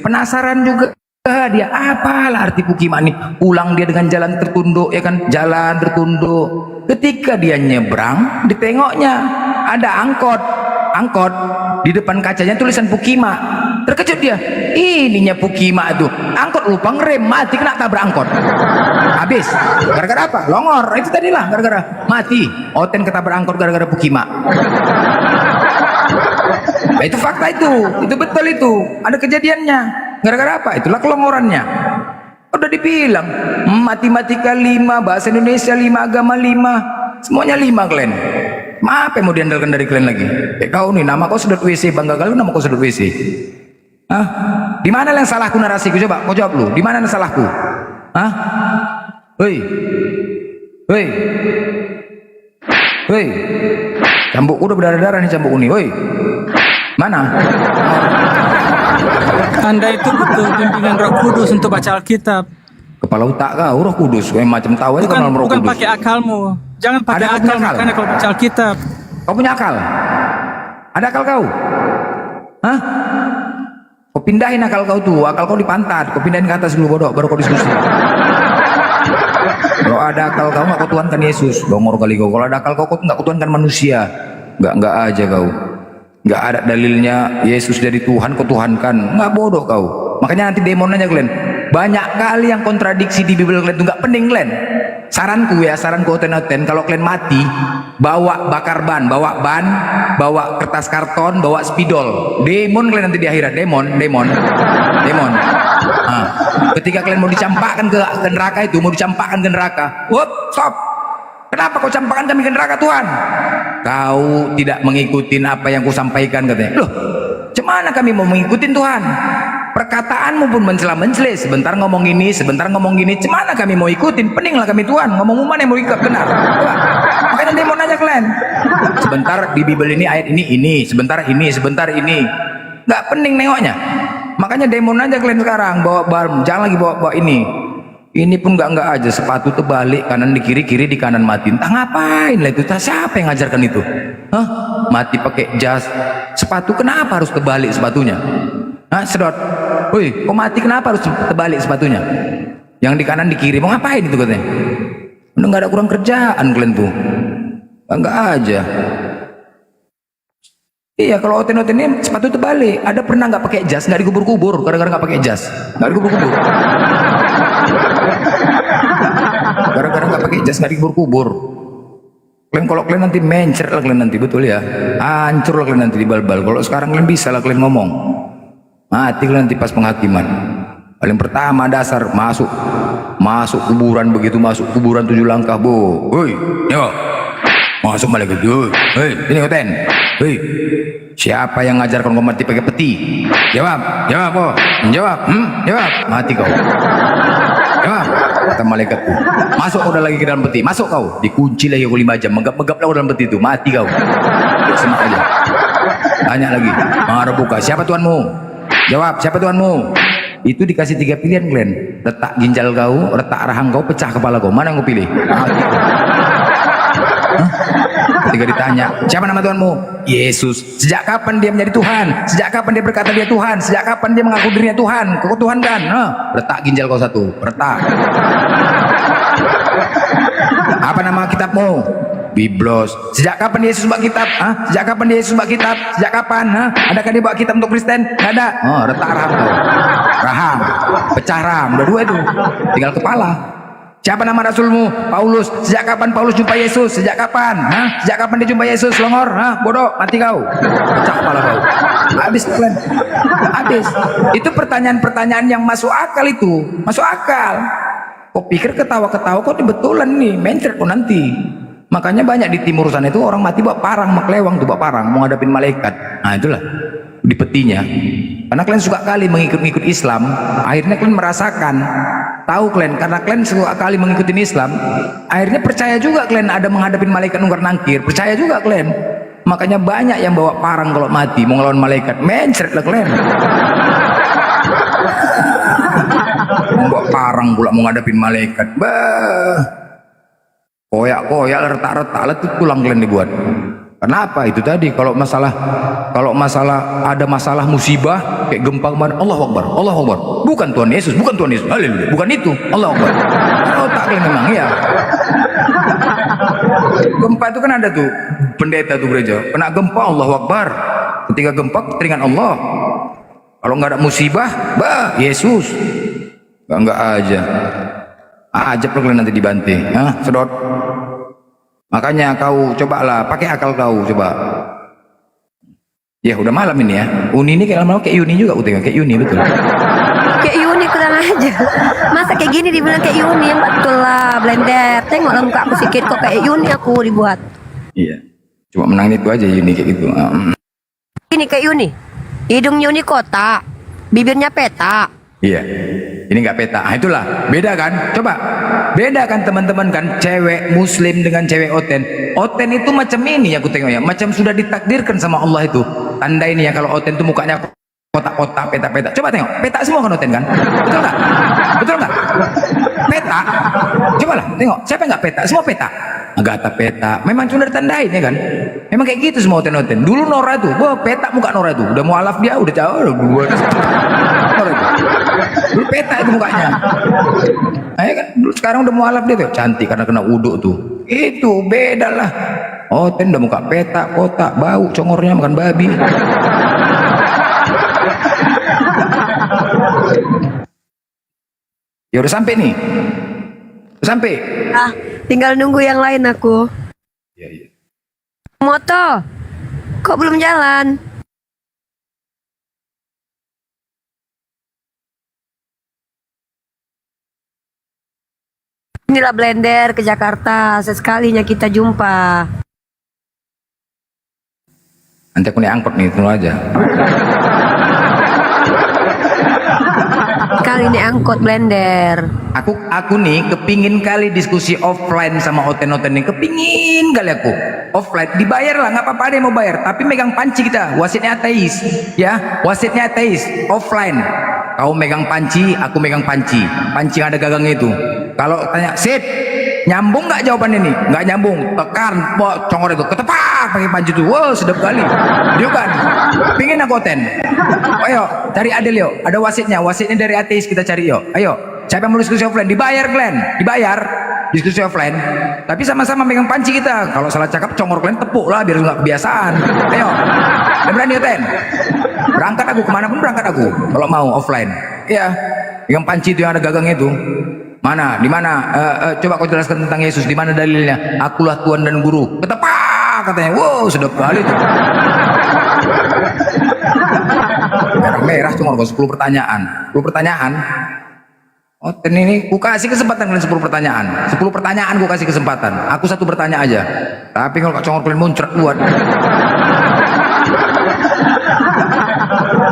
S11: Penasaran juga dia, apalah arti Pukima nih. Pulang dia dengan jalan tertunduk, ya kan, jalan tertunduk. Ketika dia nyebrang, ditengoknya ada angkot di depan kacanya tulisan Pukima. Terkejut dia, ininya Pukima itu. Angkot lupa ngerem, mati kena tabrak angkot. Habis. Gara-gara apa? Longor. Itu tadilah gara-gara mati. Oten ketabrak angkot gara-gara Pukima. Nah, itu fakta itu betul itu. Ada kejadiannya. Gara-gara apa? Itulah kelongorannya. Udah dibilang matematika 5, bahasa Indonesia 5, agama 5, semuanya 5 kalian. Apa yang mau diandalkan dari kalian lagi? Kau nih, nama kau sedot WC, bangga kali nama kau sedot WC. Di mana yang salahku narasiku? Coba kau jawab lu. Di mana yang salahku? Hei, Woi, cambukku udah berdarah-darah nih cambukku nih. Woi, mana?
S15: Anda itu butuh bimbingan Roh Kudus untuk baca Alkitab.
S11: Kepala otak kau, Roh Kudus. Kayak macam tahu aja kalau Roh
S15: Bukan
S11: Kudus.
S15: pakai akalmu. Jangan pakai
S11: Ada
S15: akal,
S11: akal.
S15: makanya kalau baca Alkitab.
S11: Kau punya akal? Ada akal kau? Hah? Kau pindahin akal kau tuh, akal kau di pantat. Kau pindahin ke atas dulu bodoh, baru kau diskusi. Kalau ada akal kau nggak kau tuankan Yesus, bongor kali kau. Kalau ada akal kau nggak kau tuankan manusia, nggak aja kau. Nggak ada dalilnya Yesus jadi Tuhan kau tuhankan, nggak bodoh kau. Makanya nanti demon aja kalian. Banyak kali yang kontradiksi di Bible kalian itu nggak pening kalian. Saranku oten-oten, kalau kalian mati, bawa bakar ban, bawa kertas karton, bawa spidol. Demon kalian nanti di akhirat, demon. Nah, ketika kalian mau dicampakkan ke neraka itu, stop. Kenapa kau campakkan kami ke neraka Tuhan? Kau tidak mengikuti apa yang ku sampaikan katanya. Loh, cemana kami mau mengikuti Tuhan? Perkataanmu pun mencela-mencela, sebentar ngomong ini, sebentar ngomong gini. Cemana kami mau ikutin? Peninglah kami Tuhan. Ngomong mana yang mau ikut benar? Tuhan. Makanya demon aja kalian. Sebentar di Bible ini ayat ini, sebentar ini. Nggak pening nengoknya. Makanya demon aja kalian sekarang bawa jangan lagi bawa ini. Ini pun nggak aja, sepatu terbalik kanan di kiri di kanan mati. Entah ngapain lah itu, siapa yang ngajarkan itu? Hah? Mati pakai jas, sepatu kenapa harus terbalik sepatunya? Hah, sedot. Woi, kok mati kenapa harus terbalik sepatunya? Yang di kanan di kiri mau ngapain itu katanya? Udah nggak ada kurang kerjaan kalian tuh. Nggak aja. Iya, kalau oten-oten ini sepatu terbalik. Ada pernah nggak pakai jas, nggak dikubur-kubur gara-gara nggak pakai jas, nggak dikubur-kubur. Gara-gara nggak pakai jas nggak dikubur-kubur. Kalau kalian nanti mencer lah kalian nanti, betul ya, hancur lah kalian nanti di bal-bal. Kalau sekarang kalian bisa lah kalian ngomong, mati kalian nanti pas penghakiman. Paling pertama dasar masuk kuburan, begitu masuk kuburan 7 langkah woi, yo, masuk malaikat, woi, ini oten, woi, siapa yang ngajarkan kau mati pakai peti? Jawab, kok, jawab, mati kau. Jawab, kata malaikat tuh. Masuk kau lagi ke dalam peti, masuk kau, dikunci lagi kau 5 jam, megap-megap lah kau dalam peti itu, mati kau. Semak aja. Tanya lagi, marah buka, siapa Tuhanmu? Jawab, siapa Tuhanmu? Itu dikasih 3 pilihan kalian, letak ginjal kau, letak rahang kau, pecah kepala kau, mana yang kau pilih? Mati kau. Ketika ditanya, siapa nama Tuhanmu? Yesus. Sejak kapan dia menjadi Tuhan? Sejak kapan dia berkata dia Tuhan? Sejak kapan dia mengaku dirinya Tuhan? Kau Tuhan kan? Retak ginjal kau 1, retak. Apa nama kitabmu? Biblos. Sejak kapan Yesus buat kitab? Sejak kapan Yesus buat kitab? Sejak kapan? Adakah dia buat kitab untuk Kristen? Nggak ada. Retak rahang kau. Rahang, pecah rahang, udah 2 itu. Tinggal kepala. Siapa nama Rasulmu? Paulus. Sejak kapan Paulus jumpa Yesus? Sejak kapan? Sejak kapan dia jumpa Yesus? Longor? Bodoh, mati kau. Pecah kepala kau. Habis kalian. Habis. Itu pertanyaan-pertanyaan yang masuk akal itu. Masuk akal. Kau pikir ketawa-ketawa kok betulan nih, mencret kau nanti. Makanya banyak di timur sana itu orang mati bawa parang, maklewang tuh bawa parang, mau ngadapin malaikat. Nah itulah di petinya. Karena kalian suka kali mengikut Islam, akhirnya kalian merasakan, tahu kalian, karena kalian suka kali mengikuti Islam, akhirnya percaya juga kalian ada menghadapin malaikat nunggar nangkir, percaya juga kalian. Makanya banyak yang bawa parang kalau mati mau ngelawan malaikat, mencret lah kalian. Bawa parang pula mau ngadapin malaikat, koyak-koyak, retak-retak lah tulang kalian dibuat. Kenapa? Itu tadi kalau masalah ada masalah musibah kayak gempa kemarin, Allahu Akbar, bukan Tuhan Yesus, haleluya, bukan itu, Allahu Akbar. Kalau tak kalian memang ya. Gempa itu kan ada tuh pendeta tuh gereja, kena gempa Allahu Akbar. Ketika gempa teringat Allah. Kalau nggak ada musibah, Yesus. Enggak aja. Ajab kalian nanti dibanting, sedot. Makanya kau cobalah pakai akal kau coba. Ya udah malam ini ya. Uni ini kayak lama kayak Yuni juga, kayak Yuni betul.
S1: Kayak Yuni kurang aja. Masa kayak gini dibilang kayak Yuni, yang betul lah blender. Tengoklah muka aku sedikit kok kayak Yuni aku dibuat.
S11: Iya. Cuma menang itu aja Yuni kayak gitu.
S1: Ini kayak Yuni. Hidung Yuni kotak, bibirnya petak.
S11: Iya, ini nggak peta. Ah, itulah beda kan? Coba beda kan teman-teman kan, cewek muslim dengan cewek oten. Oten itu macam ini aku tengok ya, macam sudah ditakdirkan sama Allah itu. Tanda ini ya kalau oten itu mukanya kotak-kotak, peta-peta. Coba tengok, peta semua kan oten kan? Betul nggak? Betul nggak? Peta. Coba lah, tengok. Siapa yang nggak peta? Semua peta. Agatha peta. Memang sudah ditandain ya kan? Memang kayak gitu semua oten-oten. Dulu Nora tuh, wah peta muka Nora tuh. Udah mualaf dia, udah jauh, udah dua. Nora itu. Dulu peta itu mukanya. Nah, ya kan? Dulu sekarang udah mualaf dia tuh. Cantik karena kena uduk tuh. Itu beda lah. Oten udah muka peta, kotak, bau, congornya makan babi. Ya udah sampai nih. Udah sampai.
S1: Ah, tinggal nunggu yang lain aku.
S11: Iya.
S1: Moto, kok belum jalan? Inilah Blender ke Jakarta, sesekalinya kita jumpa.
S11: Nanti aku naik angkot nih, tunggu aja.
S1: Kali ini angkot Blender.
S11: Aku nih kepingin kali diskusi offline sama oten-oten nih, kepingin kali aku offline. Dibayar lah, nggak apa-apa ada yang mau bayar, tapi megang panci kita, wasitnya ateis ya, wasitnya ateis offline. Kau megang panci, aku megang panci yang ada gagangnya itu. Kalau tanya sip, nyambung nggak jawaban ini? Nggak nyambung, tekan congor itu ketepak pakai panci itu. Wow, sedap kali dia kan. Pingin aku oten. Ayo cari Adel yuk, ada wasitnya dari ateis, kita cari yuk. Ayo, siapa yang mau diskusi offline? Dibayar Glenn, dibayar diskusi offline, tapi sama-sama megang panci kita. Kalau salah cakap congor Glenn tepuk lah biar nggak kebiasaan. Ayo, udah berani oten? Berangkat aku, kemana pun berangkat aku kalau mau offline. Iya, megang panci itu yang ada gagangnya itu. Mana? Di mana? Coba kau jelaskan tentang Yesus. Di mana dalilnya? Akulah Tuhan dan Guru. Ketepak katanya. Wow, sedap kali tuh. Merah-merah cuma 10 pertanyaan. 10 pertanyaan. Oh, ini ku kasih kesempatan kalian 10 pertanyaan. 10 pertanyaan ku kasih kesempatan. Aku satu bertanya aja. Tapi kalau Kak Congor kalian muncrat buat.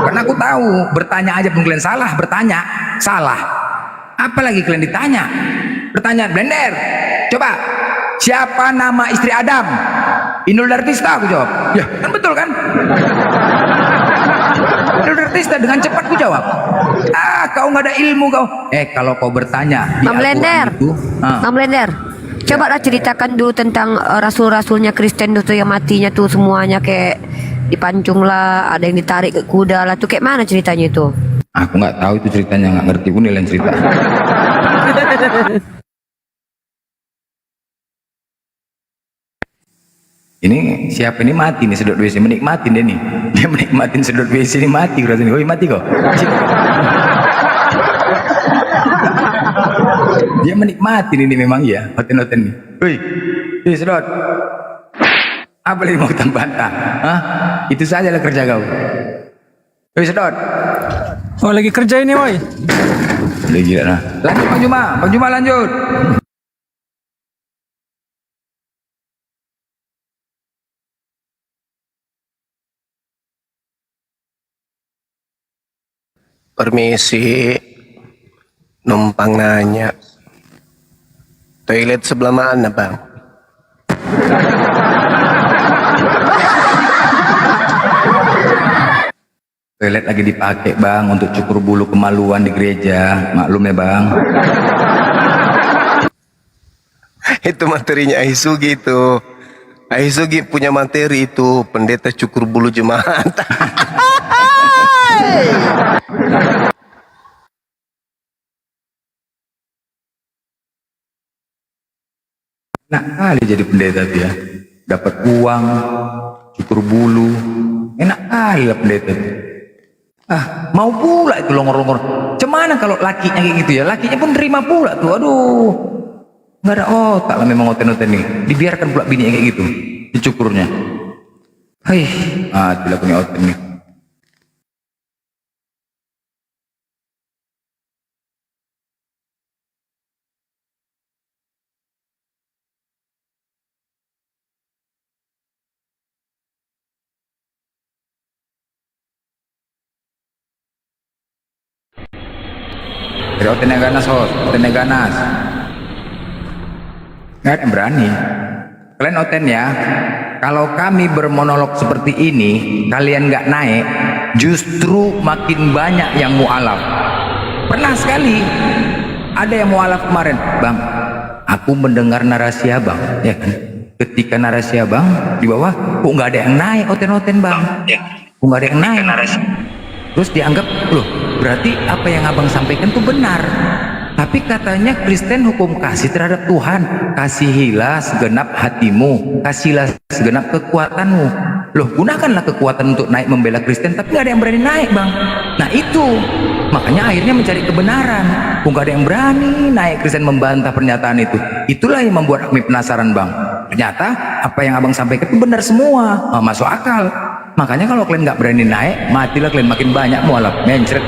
S11: Karena aku tahu bertanya aja pun kalian salah, bertanya salah. Apalagi kalian ditanya. Bertanya, Blender, coba siapa nama istri Adam? Inul Daratista, aku jawab. Ya, kan betul kan? Inul Daratista, dengan cepat ku jawab. Ah, kau nggak ada ilmu kau. Kalau kau bertanya di
S1: Blender, Blender, coba lah ceritakan dulu tentang rasul-rasulnya Kristen tuh yang matinya tuh semuanya kayak dipancung lah, ada yang ditarik ke kuda lah, tuh kayak mana ceritanya itu?
S11: Aku nggak tahu itu ceritanya, nggak ngerti pun yang cerita. Ini siapa ini mati nih sedot WC, menikmatin dia nih. Dia menikmatin sedot WC ini mati rasanya. Woi mati kok. Dia menikmatin ini memang ya, hoten-hoten nih. Woi, sedot. Apa lagi mau tambah-tambah? Hah? Itu saja lah kerja kau. Woi sedot.
S15: Oh lagi kerja ini woi.
S11: Udah gila nah. Lanjut Bang Juma lanjut.
S3: Permisi, numpang nanya. Toilet sebelah mana, Bang?
S11: Toilet lagi dipakai Bang untuk cukur bulu kemaluan di gereja, maklum ya Bang.
S3: Itu materinya Aisugi itu. Aisugi punya materi itu, pendeta cukur bulu jemaat.
S11: Enak kali jadi pendeta tuh ya, dapat uang, cukur bulu, enak kali lah pendeta tuh. Mau pula itu longor-longor. Cemana kalau lakinya kayak gitu ya, lakinya pun terima pula tuh. Aduh, nggak ada otak lah memang oten-oten nih. Dibiarkan pula bininya kayak gitu, dicukurnya. Tidak punya oten nih. Dari Otenya ganas, Otenya ganas. Nggak ada yang berani. Kalian Oten ya, kalau kami bermonolog seperti ini, kalian nggak naik, justru makin banyak yang mualaf. Pernah sekali ada yang mualaf kemarin, Bang, aku mendengar narasi Abang, ya kan? Ketika narasi Abang di bawah, kok nggak ada yang naik, Oten Bang, kok nggak ada yang naik. Terus dianggap, loh, berarti apa yang Abang sampaikan tuh benar. Tapi katanya Kristen hukum kasih terhadap Tuhan. Kasihilah segenap hatimu, kasihlah segenap kekuatanmu. Loh, gunakanlah kekuatan untuk naik membela Kristen, tapi nggak ada yang berani naik, Bang. Nah itu, makanya akhirnya mencari kebenaran. Kok nggak ada yang berani naik Kristen membantah pernyataan itu. Itulah yang membuat kami penasaran, Bang. Ternyata apa yang Abang sampaikan itu benar semua, masuk akal. Makanya kalau kalian nggak berani naik, matilah kalian, makin banyak mualaf, mencret.